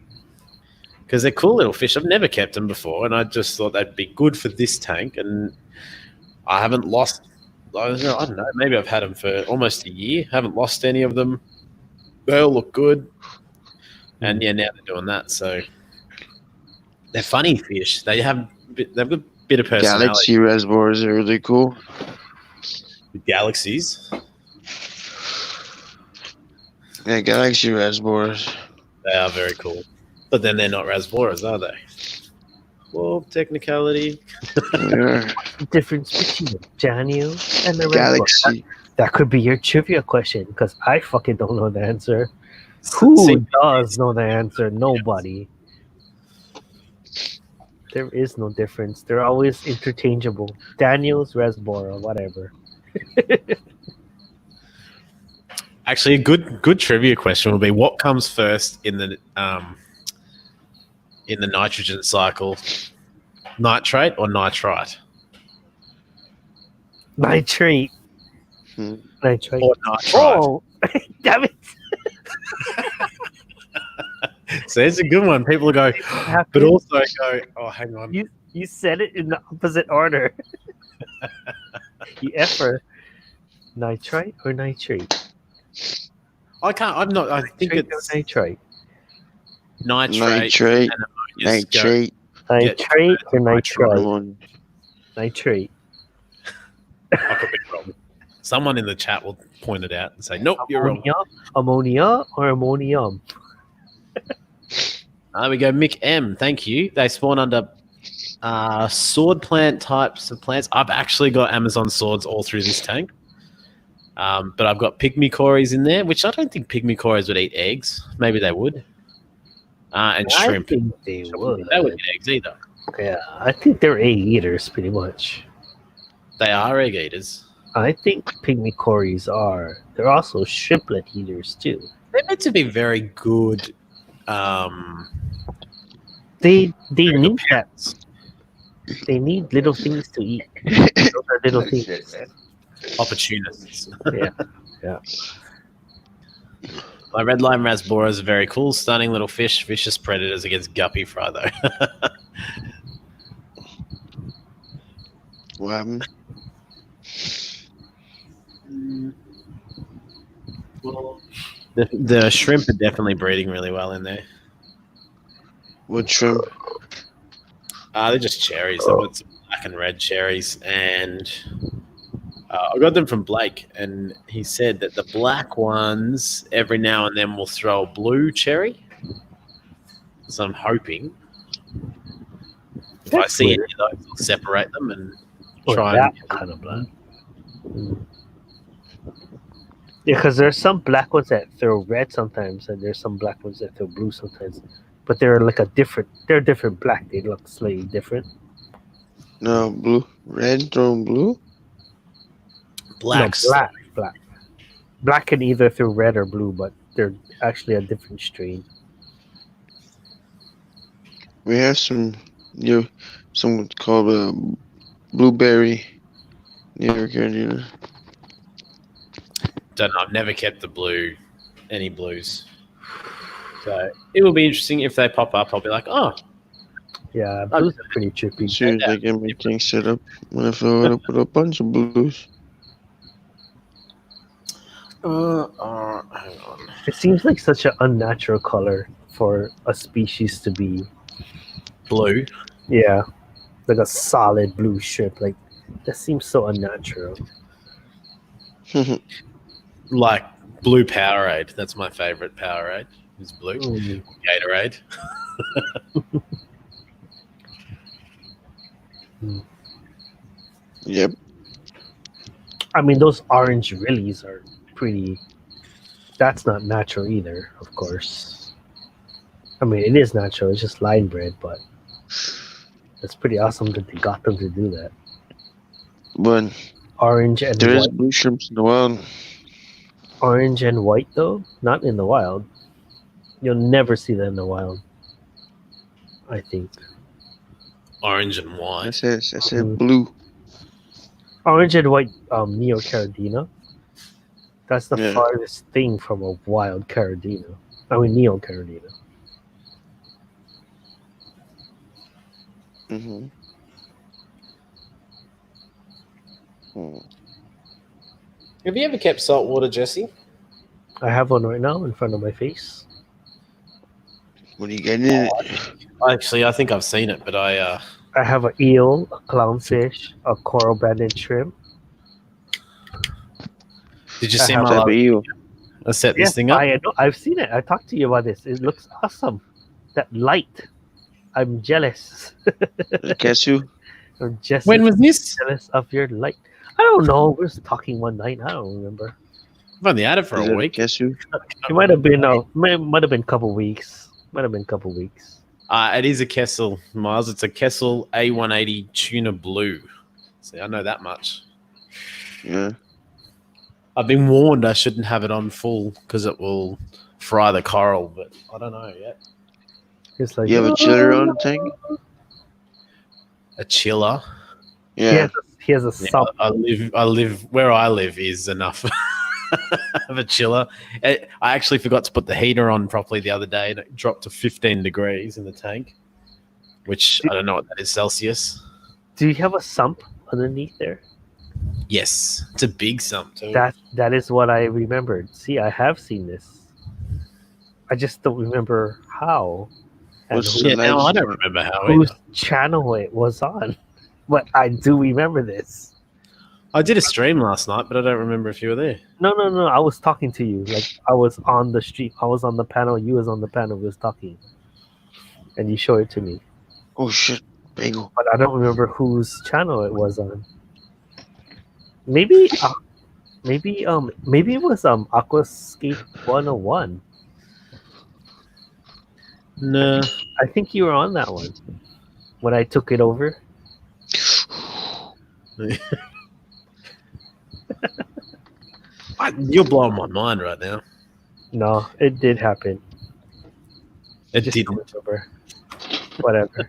Because they're cool little fish. I've never kept them before, and I just thought they'd be good for this tank. And I haven't lost. I don't know. Maybe I've had them for almost a year. Haven't lost any of them. They all look good. And now they're doing that. So they're funny fish. They've got a bit of personality. Galaxy reservoirs are really cool. The galaxies. Yeah, galaxy reservoirs. They are very cool. But then they're not rasboras, are they? Well, technicality. The difference between a Janio and a Galaxy. That could be your trivia question because I fucking don't know the answer. Who does know the answer? Nobody. There is no difference. They're always interchangeable. Daniels, Rasbora, whatever. Actually, a good trivia question would be: what comes first in the nitrogen cycle, nitrate or nitrite? Nitrate. Nitrate. Or nitrite. Oh, damn it. So it's a good one. People go, but also go, oh, hang on. You said it in the opposite order. You effer. Nitrite or nitrate? I can't. I'm not. I think it's nitrate. nitrate. Nitrate. and ammonia's go- Nitrate. Nitrate or nitrite? Ammonia. Nitrate. I could be wrong. Someone in the chat will point it out and say, "Nope, you're wrong." Ammonia or ammonium? There we go. Mick M. Thank you. They spawn under sword plant types of plants. I've actually got Amazon swords all through this tank. But I've got pygmy cories in there, which I don't think pygmy cories would eat eggs. Maybe they would. And shrimp. I think they would. They wouldn't eat eggs either. Yeah, I think they're egg eaters pretty much. They are egg eaters. I think pygmy cories are. They're also shrimplet eaters too. They're meant to be very good. They need that. They need little things to eat. Those are little things. Opportunists. Yeah. My red line rasboras are very cool, stunning little fish, vicious predators against guppy fry though. What happened? The shrimp are definitely breeding really well in there. What shrimp? They're just cherries. They've got some black and red cherries, and I got them from Blake, and he said that the black ones every now and then will throw a blue cherry. So I'm hoping if I see any of those, I'll separate them and try that and kind of black. Yeah, because there's some black ones that throw red sometimes, and there's some black ones that throw blue sometimes. But they're like they're different black. They look slightly different. No, blue. Red throwing blue? Black. No, black. Black can either throw red or blue, but they're actually a different strain. We have some called blueberry near Carolina. Don't know. I've never kept any blues. So it will be interesting if they pop up. I'll be like, oh. Yeah, blues are pretty trippy. As soon as I get my thing set up, I'm going to fill it up with a bunch of blues. Hang on. It seems like such an unnatural color for a species to be blue. Yeah, like a solid blue shrimp. Like that seems so unnatural. Like blue Powerade. That's my favorite Powerade. Is blue. Gatorade. Yep. I mean, those orange willies are pretty. That's not natural either, of course. I mean, it is natural. It's just line bred, but it's pretty awesome that they got them to do that. But orange and there is white. blue shrimps in the wild. Orange and white, though, not in the wild. You'll never see that in the wild. I think. Orange and white. I said blue. Orange and white Neocaridina. That's the farthest thing from a wild Caridina. I mean, Neocaridina. Mm-hmm. Have you ever kept saltwater, Jesse? I have one right now in front of my face. What are you getting in it? Actually, I think I've seen it, but I have an eel, a clownfish, a coral banded shrimp. Did you see my love eel? I set this thing up. I know. I've seen it. I talked to you about this. It looks awesome. That light. I'm jealous. Guess who? I'm just when was this? Jealous of your light. I don't know. We were talking one night. I don't remember. I've only had it for a week. Guess who? It might have been might have been a couple weeks. Might have been a couple weeks. It is a Kessel, Miles. It's a Kessel A180 tuna blue. See, I know that much. Yeah. I've been warned I shouldn't have it on full because it will fry the coral, but I don't know yet. It's like, you have a chiller on the tank? A chiller? Yeah. He has a sump. I live where I live is enough of a chiller. I actually forgot to put the heater on properly the other day and it dropped to 15 degrees in the tank, which I don't know what that is Celsius. Do you have a sump underneath there? Yes, it's a big sum too. That is what I remembered. See, I have seen this. I just don't remember how. And What's who- the Yeah, now I next don't one? remember how whose either. channel it was on. But I do remember this. I did a stream last night, but I don't remember if you were there. No. I was talking to you. Like I was on the stream. I was on the panel. You was on the panel. We was talking, and you showed it to me. Oh shit, bagel. But I don't remember whose channel it was on. Maybe it was Aquascape 101. No. I think you were on that one when I took it over. You're blowing my mind right now. No, it did happen. It Just didn't. remember. Whatever.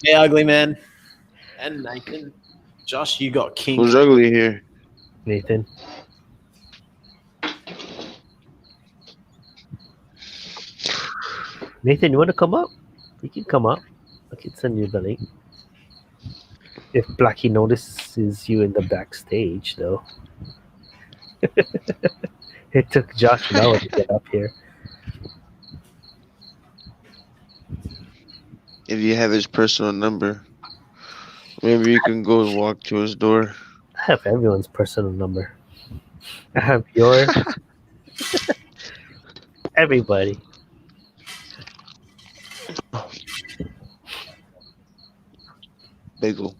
Yeah, ugly man. And Nathan. Josh, you got king. Who's ugly here? Nathan. Nathan, you want to come up? You can come up. I can send you the link. If Blacky notices you in the backstage, though. It took Josh an hour to get up here. If you have his personal number, maybe you can go and walk to his door. I have everyone's personal number. I have yours. Everybody. Bagel.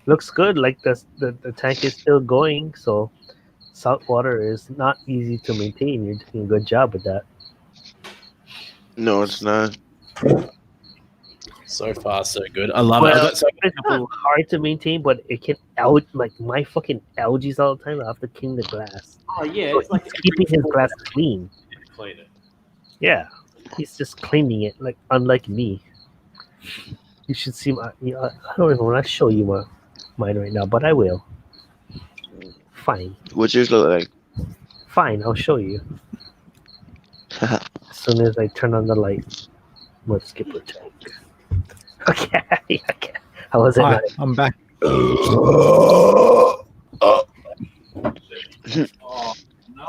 Looks good. Like the tank is still going, so salt water is not easy to maintain. You're doing a good job with that. No, it's not. So far, so good. I love it. Well, I got so it's not hard to maintain, but it can like my fucking algae all the time. I have to clean the glass. Oh yeah, So it's like he's keeping his glass clean. clean it. Yeah, he's just cleaning it. Like unlike me, you should see my. I don't even want to show you mine right now, but I will. Fine, What's yours look like? fine. I'll show you as soon as I turn on the light. Let's skip the tank. Okay, okay. I wasn't. Hi, I'm back. Oh,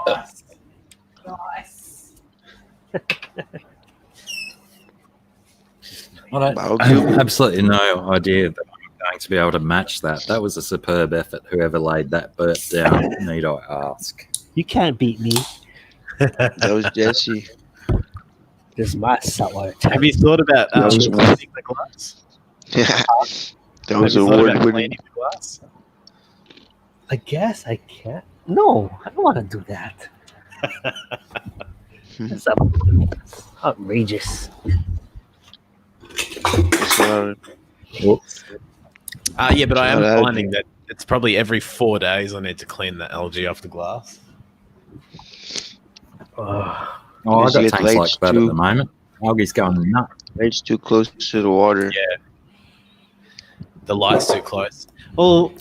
nice. Nice. I have absolutely no idea that I'm going to be able to match that. That was a superb effort. Whoever laid that bird down, need I ask? You can't beat me. That was Jesse. This is my saltwater tank. Have you thought about That was cleaning the glass? That was Have you thought award about winning. cleaning the glass? I guess I can't. No, I don't want to do that. That's outrageous. Whoops. Yeah, but I am Not algae. finding that it's probably every 4 days I need to clean the algae off the glass. Oh, I Because got you get tanks like lights that at too. the moment. Algae's going nuts. It's too close to the water. Yeah. The light's too close. Well,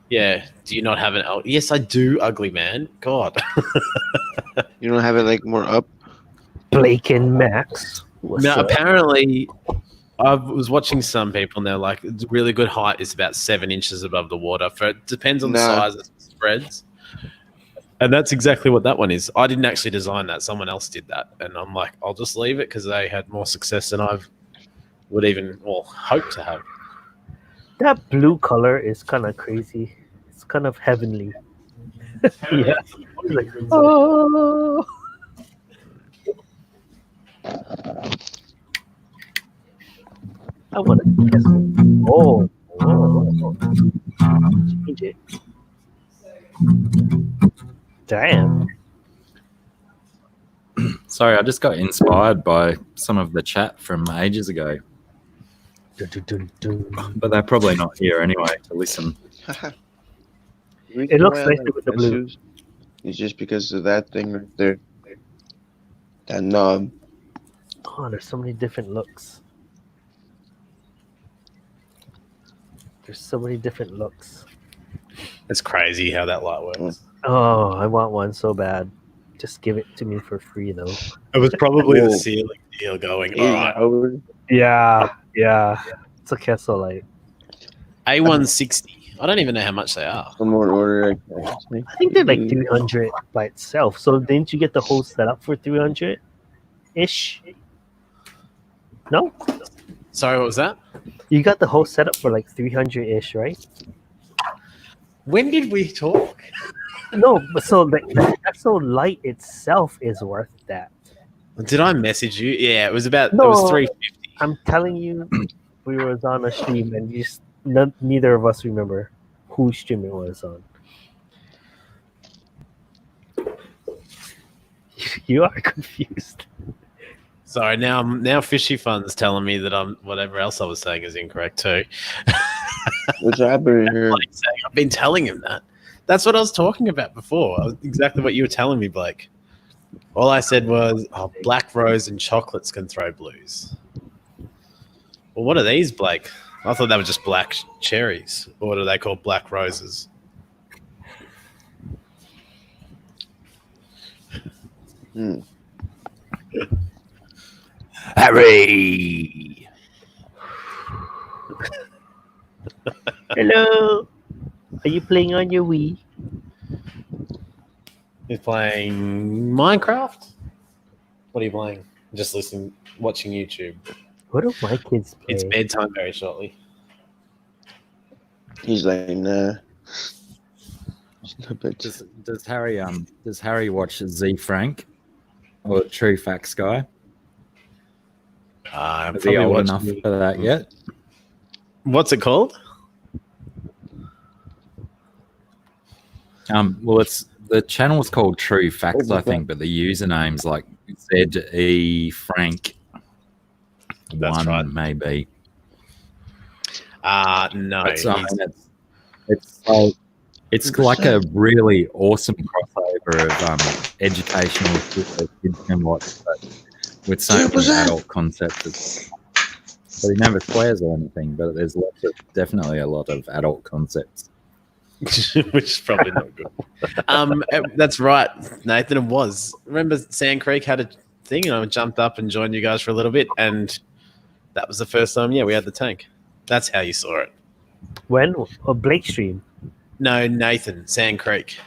yeah. Do you not have an algae? Yes, I do, ugly man. God. You don't have it like more up? Blake and Max. What's Now, up? apparently, I was watching some people and they're like, really good height is about 7 inches above the water. It depends on the Nah. size of the spreads. And that's exactly what that one is. I didn't actually design that. Someone else did that. And I'm like, I'll just leave it because they had more success than I would even hope to have. That blue color is kind of crazy. It's kind of heavenly. Yeah. It's like, oh. I want to guess. Oh. Change it. Damn. Sorry, I just got inspired by some of the chat from ages ago. But they're probably not here anyway to listen. It looks nicer with the blue. It's just because of that thing right there. That knob. Oh, there's so many different looks. There's so many different looks. It's crazy how that light works. Oh, I want one so bad. just give it to me for free though. It was probably the Whoa. ceiling deal going. Is All that right, over? Yeah. It's a Castle Light. A160. I don't even know how much they are. One more order. I think they're like 300 by itself. So didn't you get the whole setup for 300 ish? No, Sorry, what was that? you got the whole setup for like 300 ish, right? When did we talk? No, but so the Castle Light itself is worth that. Did I message you? Yeah, it was about. No, It was 350. I'm telling you, we was on a stream and neither of us remember whose stream it was on. You are confused. Sorry, now Fishy Fun's telling me that I'm whatever else I was saying is incorrect too. What's happening here? I've been telling him that. That's what I was talking about before. Exactly what you were telling me, Blake. All I said was, black rose and chocolates can throw blues. Well, what are these, Blake? I thought they were just black cherries. Or what are they called? Black roses. Harry! Hello. Are you playing on your Wii? He's playing Minecraft? What are you playing? Just listening, watching YouTube. What do my kids play? It's bedtime very shortly. He's like, nah. Does Harry watch Z Frank or True Facts Guy? Is he old enough for that yet? What's it called? Well, the channel's called True Facts, I think, but the username's like ZE Frank. That's one, right. maybe. No. It's like a really awesome crossover of educational shit that kids can watch, but with so many adult concepts. But he never swears or anything, but there's definitely a lot of adult concepts. Which is probably not good. That's right, Nathan. It was. Remember, Sand Creek had a thing, and I jumped up and joined you guys for a little bit, and that was the first time. Yeah, we had the tank. That's how you saw it. When? Or Blake stream? No, Nathan, Sand Creek.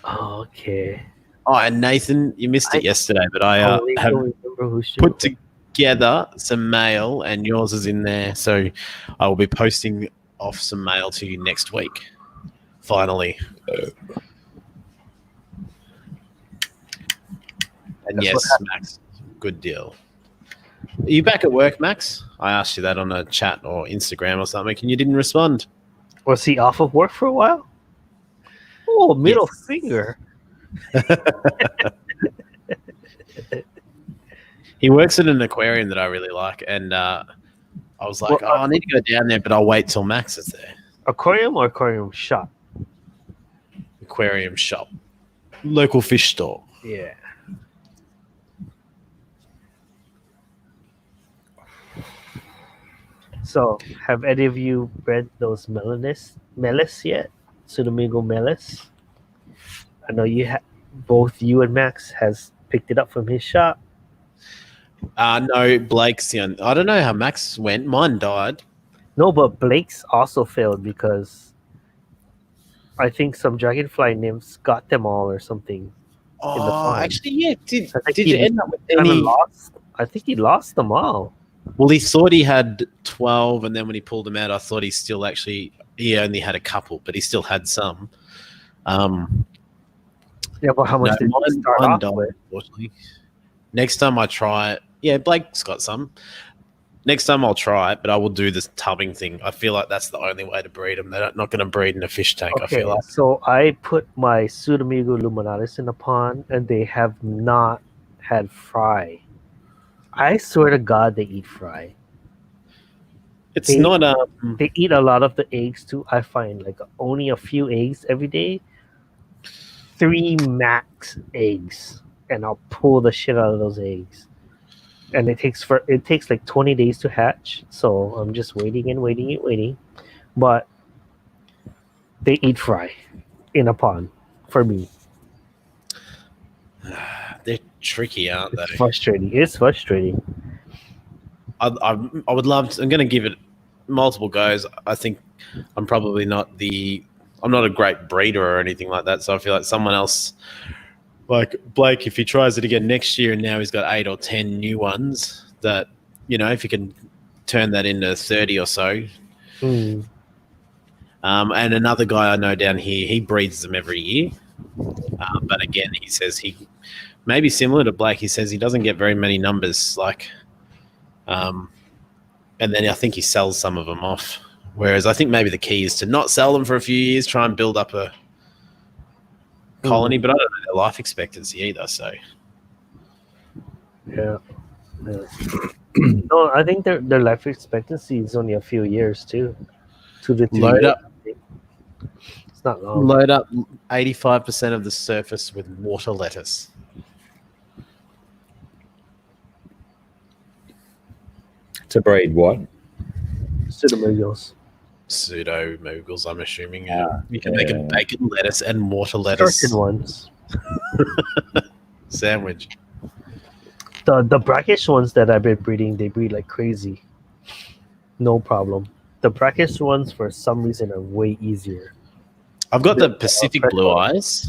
Oh, okay. Oh, and Nathan, you missed it yesterday, but I have put together some mail, and yours is in there, so I will be posting off some mail to you next week. Finally. And yes, Max, good deal. Are you back at work, Max? I asked you that on a chat or Instagram or something, and you didn't respond. Was he off of work for a while? Oh, middle finger. He works at an aquarium that I really like, and I was like, I need to go down there, but I'll wait till Max is there. Aquarium or aquarium shop? Aquarium shop. Local fish store. Yeah. So, have any of you read those Melis yet? Tsunamigo Melis? I know both you and Max has picked it up from his shop. No, Blake's the I don't know how Max went. Mine died. No, but Blake's also failed because I think some dragonfly nymphs got them all or something. In the pond. Actually, yeah. Did you end up with any? I think he lost them all. Well, he thought he had 12, and then when he pulled them out, I thought he only had a couple, but he still had some. Yeah, but how much did he start off with? Unfortunately. Next time I try it, yeah, Blake's got some. Next time I'll try it, but I will do this tubbing thing. I feel like that's the only way to breed them. They're not going to breed in a fish tank, I feel like. So I put my Pseudamigo luminatus in the pond, and they have not had fry. I swear to God, they eat fry. They eat a lot of the eggs too. I find like only a few eggs every day. 3 max eggs, and I'll pull the shit out of those eggs. And it takes like 20 days to hatch. So I'm just waiting. But they eat fry in a pond for me. They're tricky, aren't It's they? frustrating. It's frustrating. I would love to, I'm going to give it multiple goes. I think I'm probably not I'm not a great breeder or anything like that. So I feel like someone else, like Blake, if he tries it again next year and now he's got 8 or 10 new ones that, if he can turn that into 30 or so. Mm. And another guy I know down here, he breeds them every year. But again, he says maybe similar to Blake, he says he doesn't get very many numbers, and then I think he sells some of them off. Whereas I think maybe the key is to not sell them for a few years, try and build up a colony, but I don't know their life expectancy either. So Yeah. No, I think their life expectancy is only a few years too. 2 to 3 load years. up, It's not long. load up 85% of the surface with water lettuce. To breed what? Pseudomugils. Pseudo moogles, I'm assuming. You can make a bacon lettuce and water Certain lettuce ones. sandwich. The brackish ones that I've been breeding, they breed like crazy. No problem. The brackish ones, for some reason, are way easier. I've got the Pacific Blue Eyes.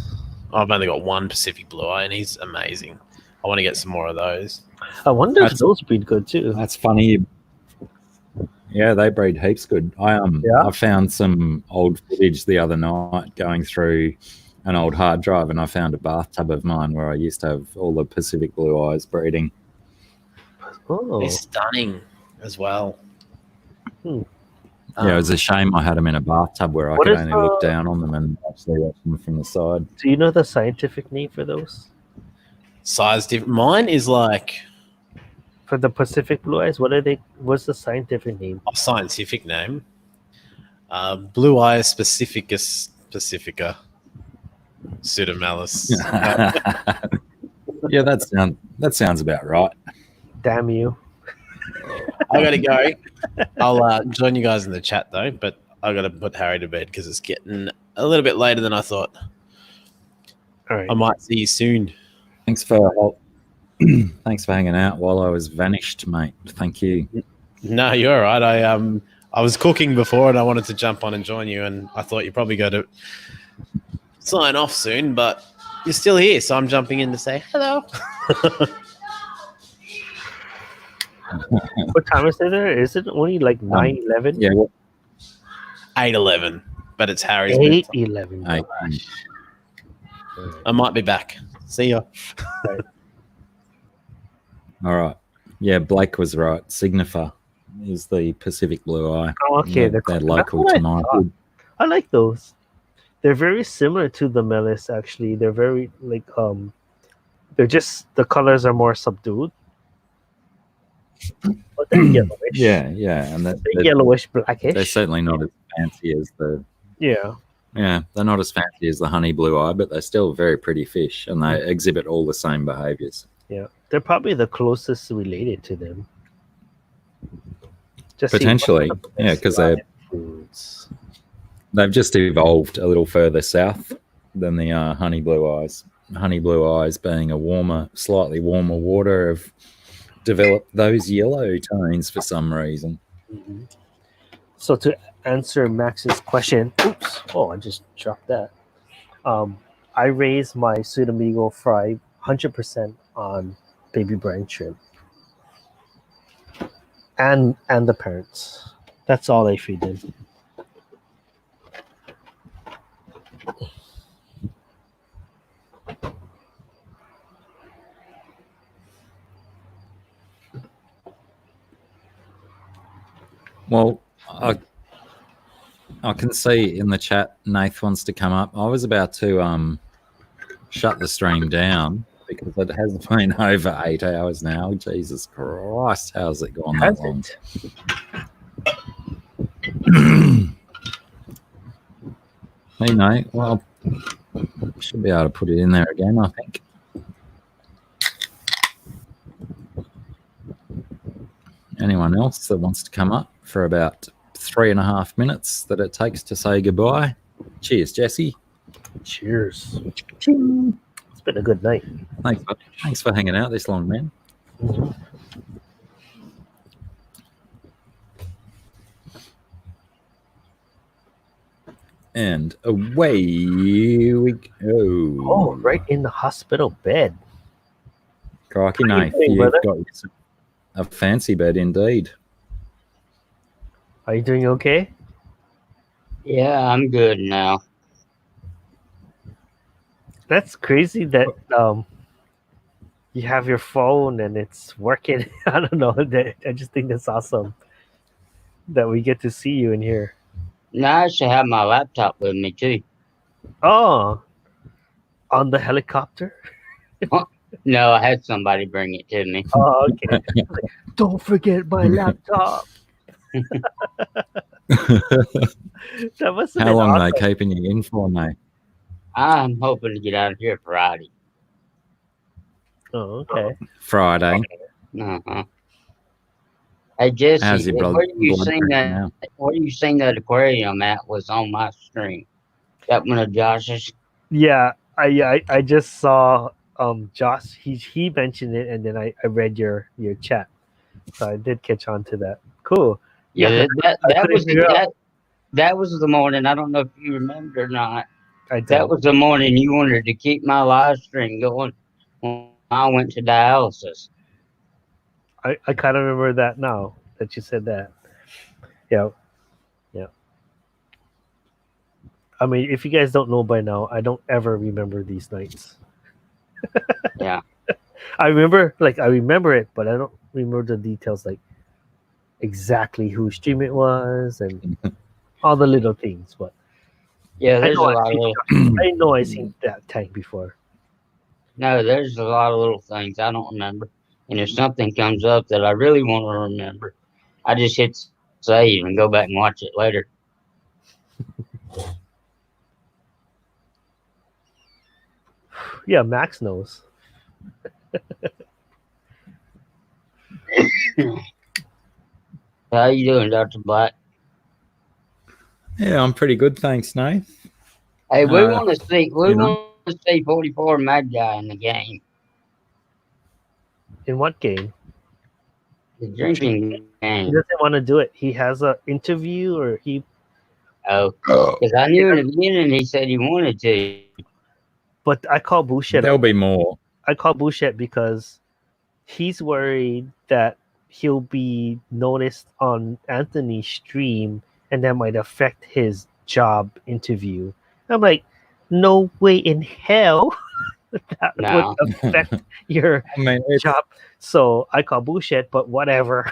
I've only got one Pacific Blue Eye, and he's amazing. I want to get some more of those. I wonder if those breed good too. That's funny. Yeah, they breed heaps good. I found some old footage the other night going through an old hard drive, and I found a bathtub of mine where I used to have all the Pacific Blue Eyes breeding. Oh, They're stunning as well. Yeah, it was a shame I had them in a bathtub where I What could is only look down on them and actually watch them from the side. Do you know the scientific name for those? Size different. Mine is like For the Pacific Blue Eyes, what are they? What's the scientific name? a scientific name. Blue Eye Pacificus pacifica. Pseudomalus. Yeah, that sounds about right. Damn you! I gotta go. I'll join you guys in the chat though, but I gotta put Harry to bed because it's getting a little bit later than I thought. All right. I might see you soon. Thanks for hanging out while I was vanished, mate. Thank you. No, you're all right. I was cooking before and I wanted to jump on and join you, and I thought you're probably going to sign off soon, but you're still here, so I'm jumping in to say hello. What time is it there? Is it only like 9:11? Yeah, 8:11, but it's Harry's 8:11. I might be back. See ya. All right. Yeah, Blake was right. Signifer is the Pacific Blue Eye. Oh, okay. They're local that's to what I mine. thought. I like those. They're very similar to the Melis, actually. They're very they're just the colors are more subdued. But they're yellowish. Yeah, and They're yellowish blackish. They're certainly not as fancy as the. Yeah. Yeah, they're not as fancy as the honey blue eye, but they're still very pretty fish, and they exhibit all the same behaviors. Yeah, they're probably the closest related to them. Just Potentially, yeah, because they've just evolved a little further south than the honey blue eyes. Honey blue eyes, being a slightly warmer water, have developed those yellow tones for some reason. Mm-hmm. So to answer Max's question, oops, oh, I just dropped that. I raised my Pseudomigo fry 100% on baby brine shrimp, and the parents. That's all I feed them. Well, I can see in the chat Nath wants to come up. I was about to shut the stream down because it has been over 8 hours now. Jesus Christ, how's it gone that long? Hey, Nate. Well, should be able to put it in there again, I think. Anyone else that wants to come up for about 3.5 minutes that it takes to say goodbye? Cheers, Jesse. Cheers. been a good night. Thanks for hanging out this long, man. And away we go. Oh, right in the hospital bed. Crikey, How you Nath, doing, you've brother? got a fancy bed indeed. Are you doing okay? Yeah, I'm good now. That's crazy that you have your phone and it's working. I don't know. I just think that's awesome that we get to see you in here. Now I should have my laptop with me too. Oh, on the helicopter? No, I had somebody bring it to me. Oh, okay. Don't forget my laptop. That must have How been long are awesome. they keeping you in for, mate? I'm hoping to get out of here Friday. Oh, okay. Friday. Uh-huh. Hey Jesse, How's your blood where you pressure seen that? now? Where you seen that aquarium at was on my stream. That one of Josh's. Yeah, I just saw Josh. He mentioned it, and then I read your chat, so I did catch on to that. Cool. Yeah, I that couldn't was figure out. that was the morning. I don't know if you remember or not. I That don't. was the morning you wanted to keep my live stream going when I went to dialysis. I kind of remember that now that you said that. Yeah. I mean, if you guys don't know by now, I don't ever remember these nights. Yeah. I remember it, but I don't remember the details, like exactly whose stream it was and all the little things. But Yeah, I there's a know lot of I know I've seen that tank before. no, there's a lot of little things I don't remember. And if something comes up that I really want to remember, I just hit save and go back and watch it later. Yeah, Max knows. How you doing, Dr. Black? Yeah, I'm pretty good, thanks, Nath. Hey, we Uh, want to see you know. 44 Mad Guy in the game. In what game? The drinking He game. doesn't want to do it. He has an interview, or he. Oh, because I knew in the beginning he said he wanted to. But I call bullshit. There'll be more. I call bullshit because he's worried that he'll be noticed on Anthony's stream, and that might affect his job interview. I'm like, no way in hell that No. would affect your job. So I call bullshit, but whatever.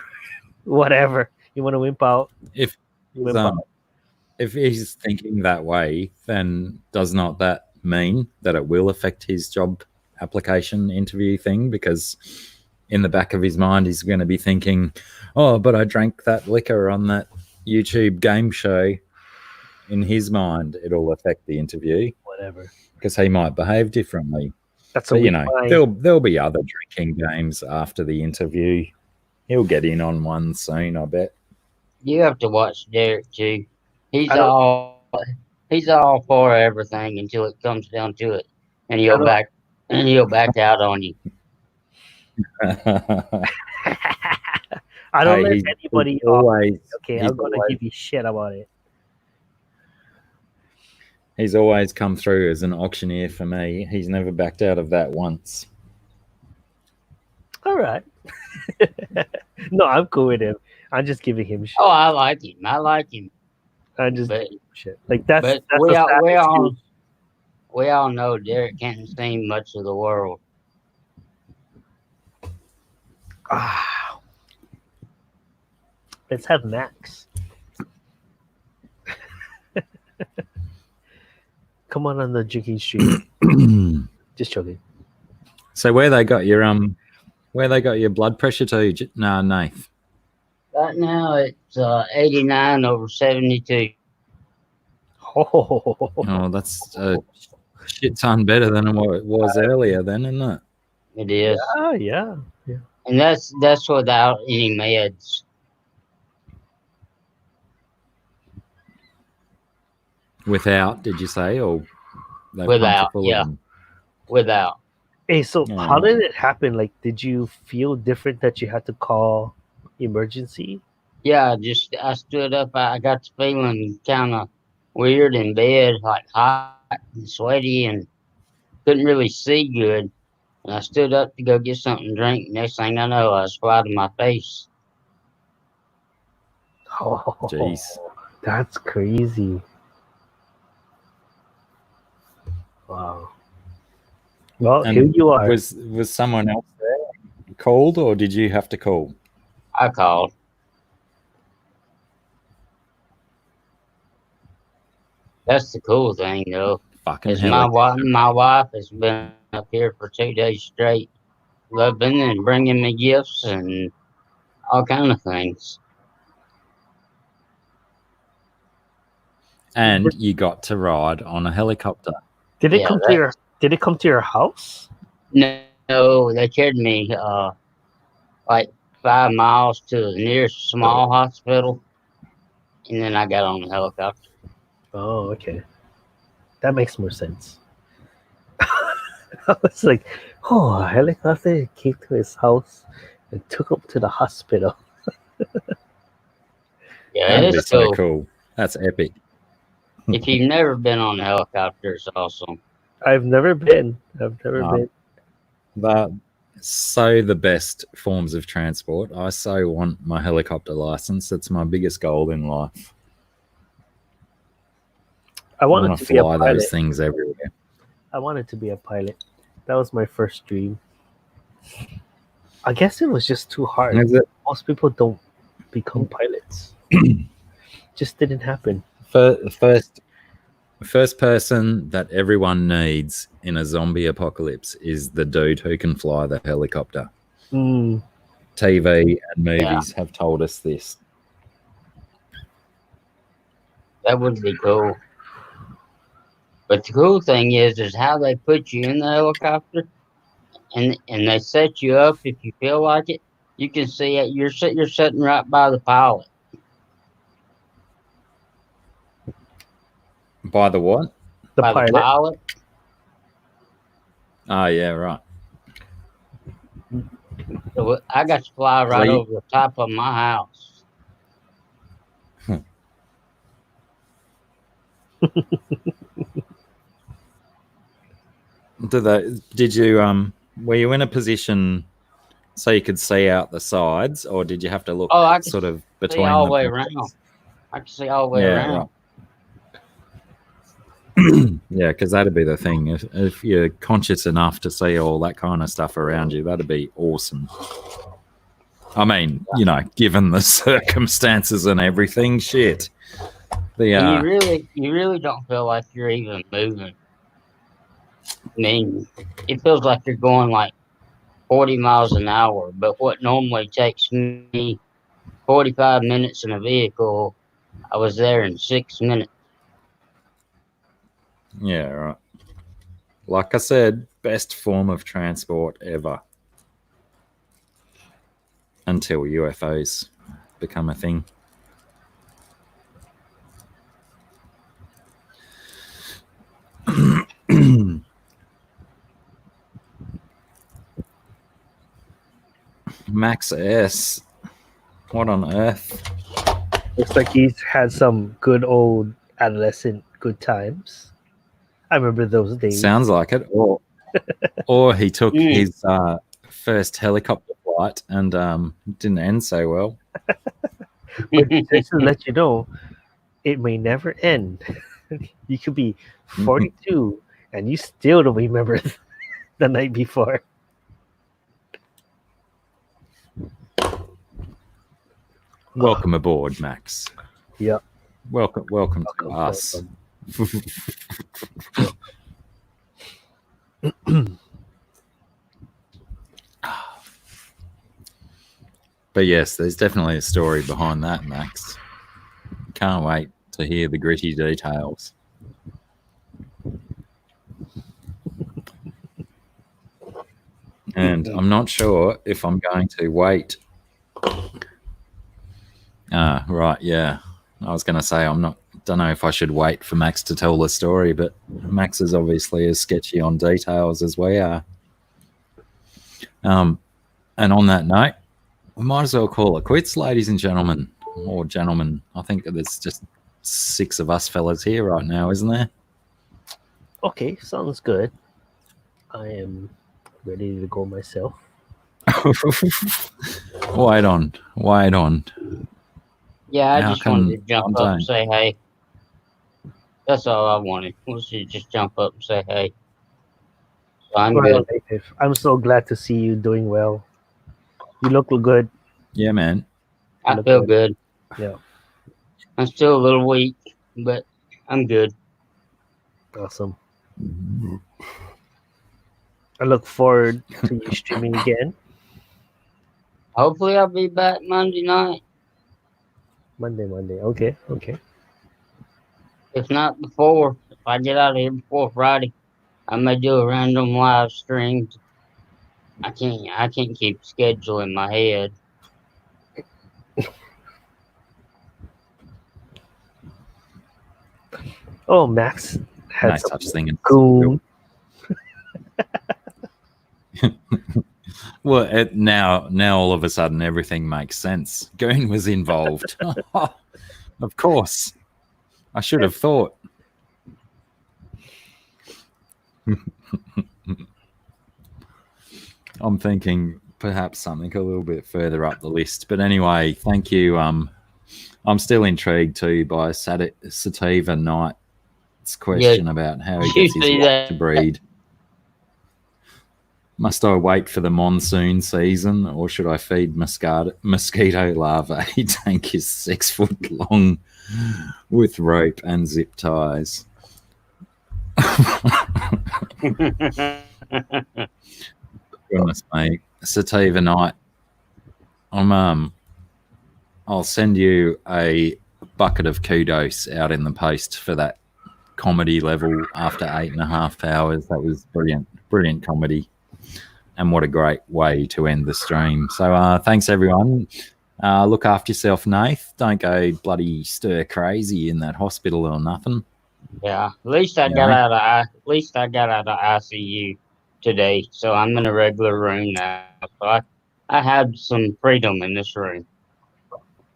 Whatever. You want to wimp out? If Wimp out. if he's thinking that way, then does not that mean that it will affect his job application interview thing? Because in the back of his mind, he's going to be thinking, oh, but I drank that liquor on that YouTube game show. In his mind, it'll affect the interview. Whatever. Because he might behave differently. That's but, a you weak know, mind. there'll be other drinking games after the interview. He'll get in on one soon, I bet. You have to watch Derek too. He's I don't- all for everything until it comes down to it, and I he'll don't- back out on you. I don't Hey, let he's anybody always- okay, he's I'm gonna always- give you shit about it. He's always come through as an auctioneer for me. He's never backed out of that once. All right. No, I'm cool with him. I'm just giving him shit. Oh, I like him. I like him. I'm just But, giving him shit. Like that's but a we sad all excuse. we all know Derek can't see much of the world. Ah. Let's have Max. Come on the drinking street. Just joking. So where they got your blood pressure to? No, Nath. Right now it's 89 over 72. Oh, that's a shit ton better than what it was earlier, then, isn't it? It is. Yeah. And that's without any meds. Without, did you say, or they Without, pumped you full yeah. of them? Without. Hey, so Oh. how did it happen? Like, did you feel different that you had to call emergency? Yeah, I stood up. I got the feeling kind of weird in bed, like hot and sweaty, and couldn't really see good. And I stood up to go get something to drink. Next thing I know, I was flat on my face. Oh, Jeez. that's crazy. Wow. Well, And here you are. Was someone else there called, or did you have to call? I called. That's the cool thing, though. Fucking Is hell. my wife has been up here for 2 days straight, loving and bringing me gifts and all kind of things. And you got to ride on a helicopter. Did it Yeah, come to your? Did it come to your house? No, they carried me like 5 miles to the nearest small hospital, and then I got on the helicopter. Oh, okay. That makes more sense. I was like, oh, a helicopter came to his house and took him to the hospital. Yeah, That'd be it's so cool. cool. That's epic. If you've never been on a helicopter, it's awesome. I've never been. I've never been. But so the best forms of transport. I so want my helicopter license. It's my biggest goal in life. I wanted wanna to be a fly pilot. those things everywhere. I wanted to be a pilot. That was my first dream. I guess it was just too hard. Is it? Most people don't become pilots. Just didn't happen. The first person that everyone needs in a zombie apocalypse is the dude who can fly the helicopter. Mm. TV and movies have told us this. That would be cool. But the cool thing is how they put you in the helicopter, and they set you up if you feel like it. You can see it. You're sitting right by the pilot. By the what? The pilot. Oh, yeah, right. So I got to fly right Well, over the top of my house. Did you were you in a position so you could see out the sides, or did you have to look I could sort of see between all the the way buckets? around. I can see all the way Yeah, around. Yeah, because that'd be the thing. If you're conscious enough to see all that kind of stuff around you, that'd be awesome. I mean, you know, given the circumstances and everything, shit. And you really don't feel like you're even moving. I mean, it feels like you're going like 40 miles an hour, but what normally takes me 45 minutes in a vehicle, I was there in 6 minutes. Yeah, right. Like I said, best form of transport ever. Until UFOs become a thing. Max S. What on earth? Looks like he's had some good old adolescent good times. I remember those days. Sounds like it. Or he took his first helicopter flight and didn't end so well. But just to let you know, it may never end. You could be 42 and you still don't remember the night before. Welcome aboard, Max. Yeah. Welcome to us. But yes, there's definitely a story behind that, Max. Can't wait to hear the gritty details. And I'm not sure if I'm going to wait. Right, yeah. I was going to say don't know if I should wait for Max to tell the story, but Max is obviously as sketchy on details as we are. And on that note, we might as well call it quits, ladies and gentlemen, or gentlemen. I think there's just 6 of us fellas here right now, isn't there? Okay, sounds good. I am ready to go myself. Wait on. Yeah, I How just wanted to come jump I up and don't? say hey. That's all I wanted. Was to just jump up and say hey. So I'm Well, good. Native, I'm so glad to see you doing well. You look good. Yeah, man. I feel good. Yeah. I'm still a little weak, but I'm good. Awesome. I look forward to you streaming again. Hopefully I'll be back Monday night. Monday. Okay. If not before, if I get out of here before Friday, I may do a random live stream. I can't keep schedule in my head. Oh, Max had No some such thing as cool. Well, now all of a sudden everything makes sense. Goon was involved. Of course. I should have thought. I'm thinking perhaps something a little bit further up the list. But anyway, thank you. I'm still intrigued too by Sativa Knight's question about how he gets his wife to breed. Must I wait for the monsoon season, or should I feed mosquito larvae? Tank is 6 foot long with rope and zip ties. Goodness me, Sativa Night. I'll send you a bucket of kudos out in the post for that comedy level after 8.5 hours. That was brilliant comedy. And what a great way to end the stream. So thanks, everyone. Look after yourself, Nath. Don't go bloody stir crazy in that hospital or nothing. Yeah, at least I got out of ICU today, so I'm in a regular room now. So I have some freedom in this room.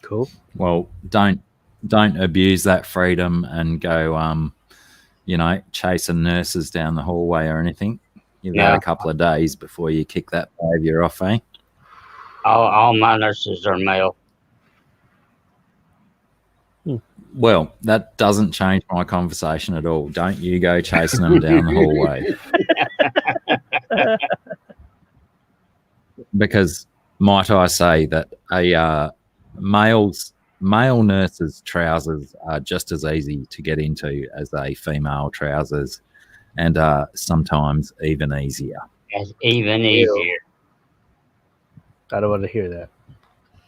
Cool. Well, don't abuse that freedom and go chasing nurses down the hallway or anything. You've had a couple of days before you kick that behavior off, eh? All my nurses are male. Well, that doesn't change my conversation at all. Don't you go chasing them down the hallway. Because might I say that a male nurse's trousers are just as easy to get into as a female trousers, and sometimes even easier. That's even easier. I don't want to hear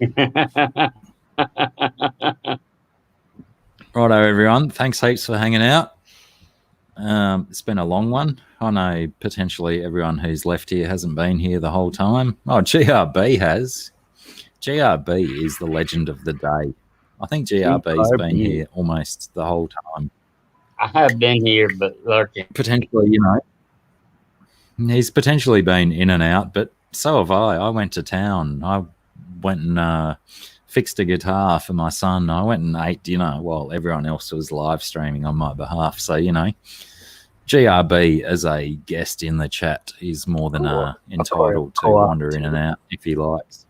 that. Righto, everyone. Thanks heaps for hanging out. It's been a long one. I know potentially everyone who's left here hasn't been here the whole time. Oh, GRB has. GRB is the legend of the day. I think GRB's been here almost the whole time. I have been here, but lurking. Potentially, he's potentially been in and out, but so have I. I went to town. I went and fixed a guitar for my son. I went and ate dinner while everyone else was live streaming on my behalf. So, GRB as a guest in the chat is more than entitled to wander in and out if he likes.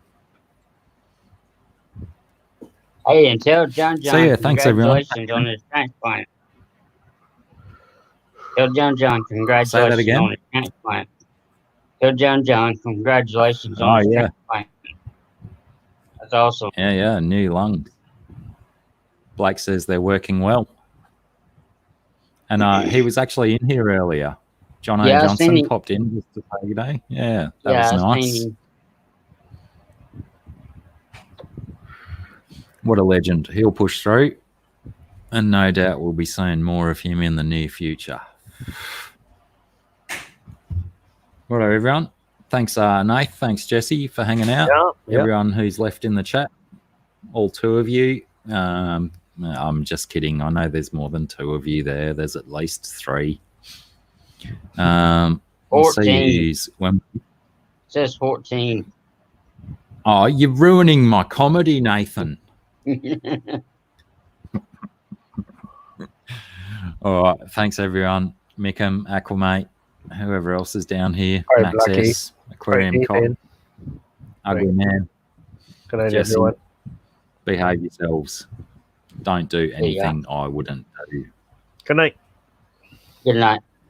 Hey, and tell John So, yeah, thanks, everyone. congratulations on his transplant. Tell John congratulations Say that again? on his transplant. Tell John congratulations on his transplant. That's awesome. Yeah, new lungs. Blake says they're working well. And he was actually in here earlier. John A. Johnson popped in just to say good day. Yeah, that was nice. What a legend. He'll push through. And no doubt we'll be seeing more of him in the near future. Righto, everyone. Thanks, Nath. Thanks, Jesse, for hanging out. Yeah. Everyone who's left in the chat, all 2 of you. I'm just kidding. I know there's more than 2 of you there. There's at least 3. We'll see you when says 14. Oh, you're ruining my comedy, Nathan. All right. Thanks, everyone. Mickham, Aquamate, whoever else is down here. All right, Max Blacky. S, Aquarium All right, Cop, Ugly Man, Good night, Jesse. everyone. Behave yourselves. Don't do anything I wouldn't do. Good night. Good night.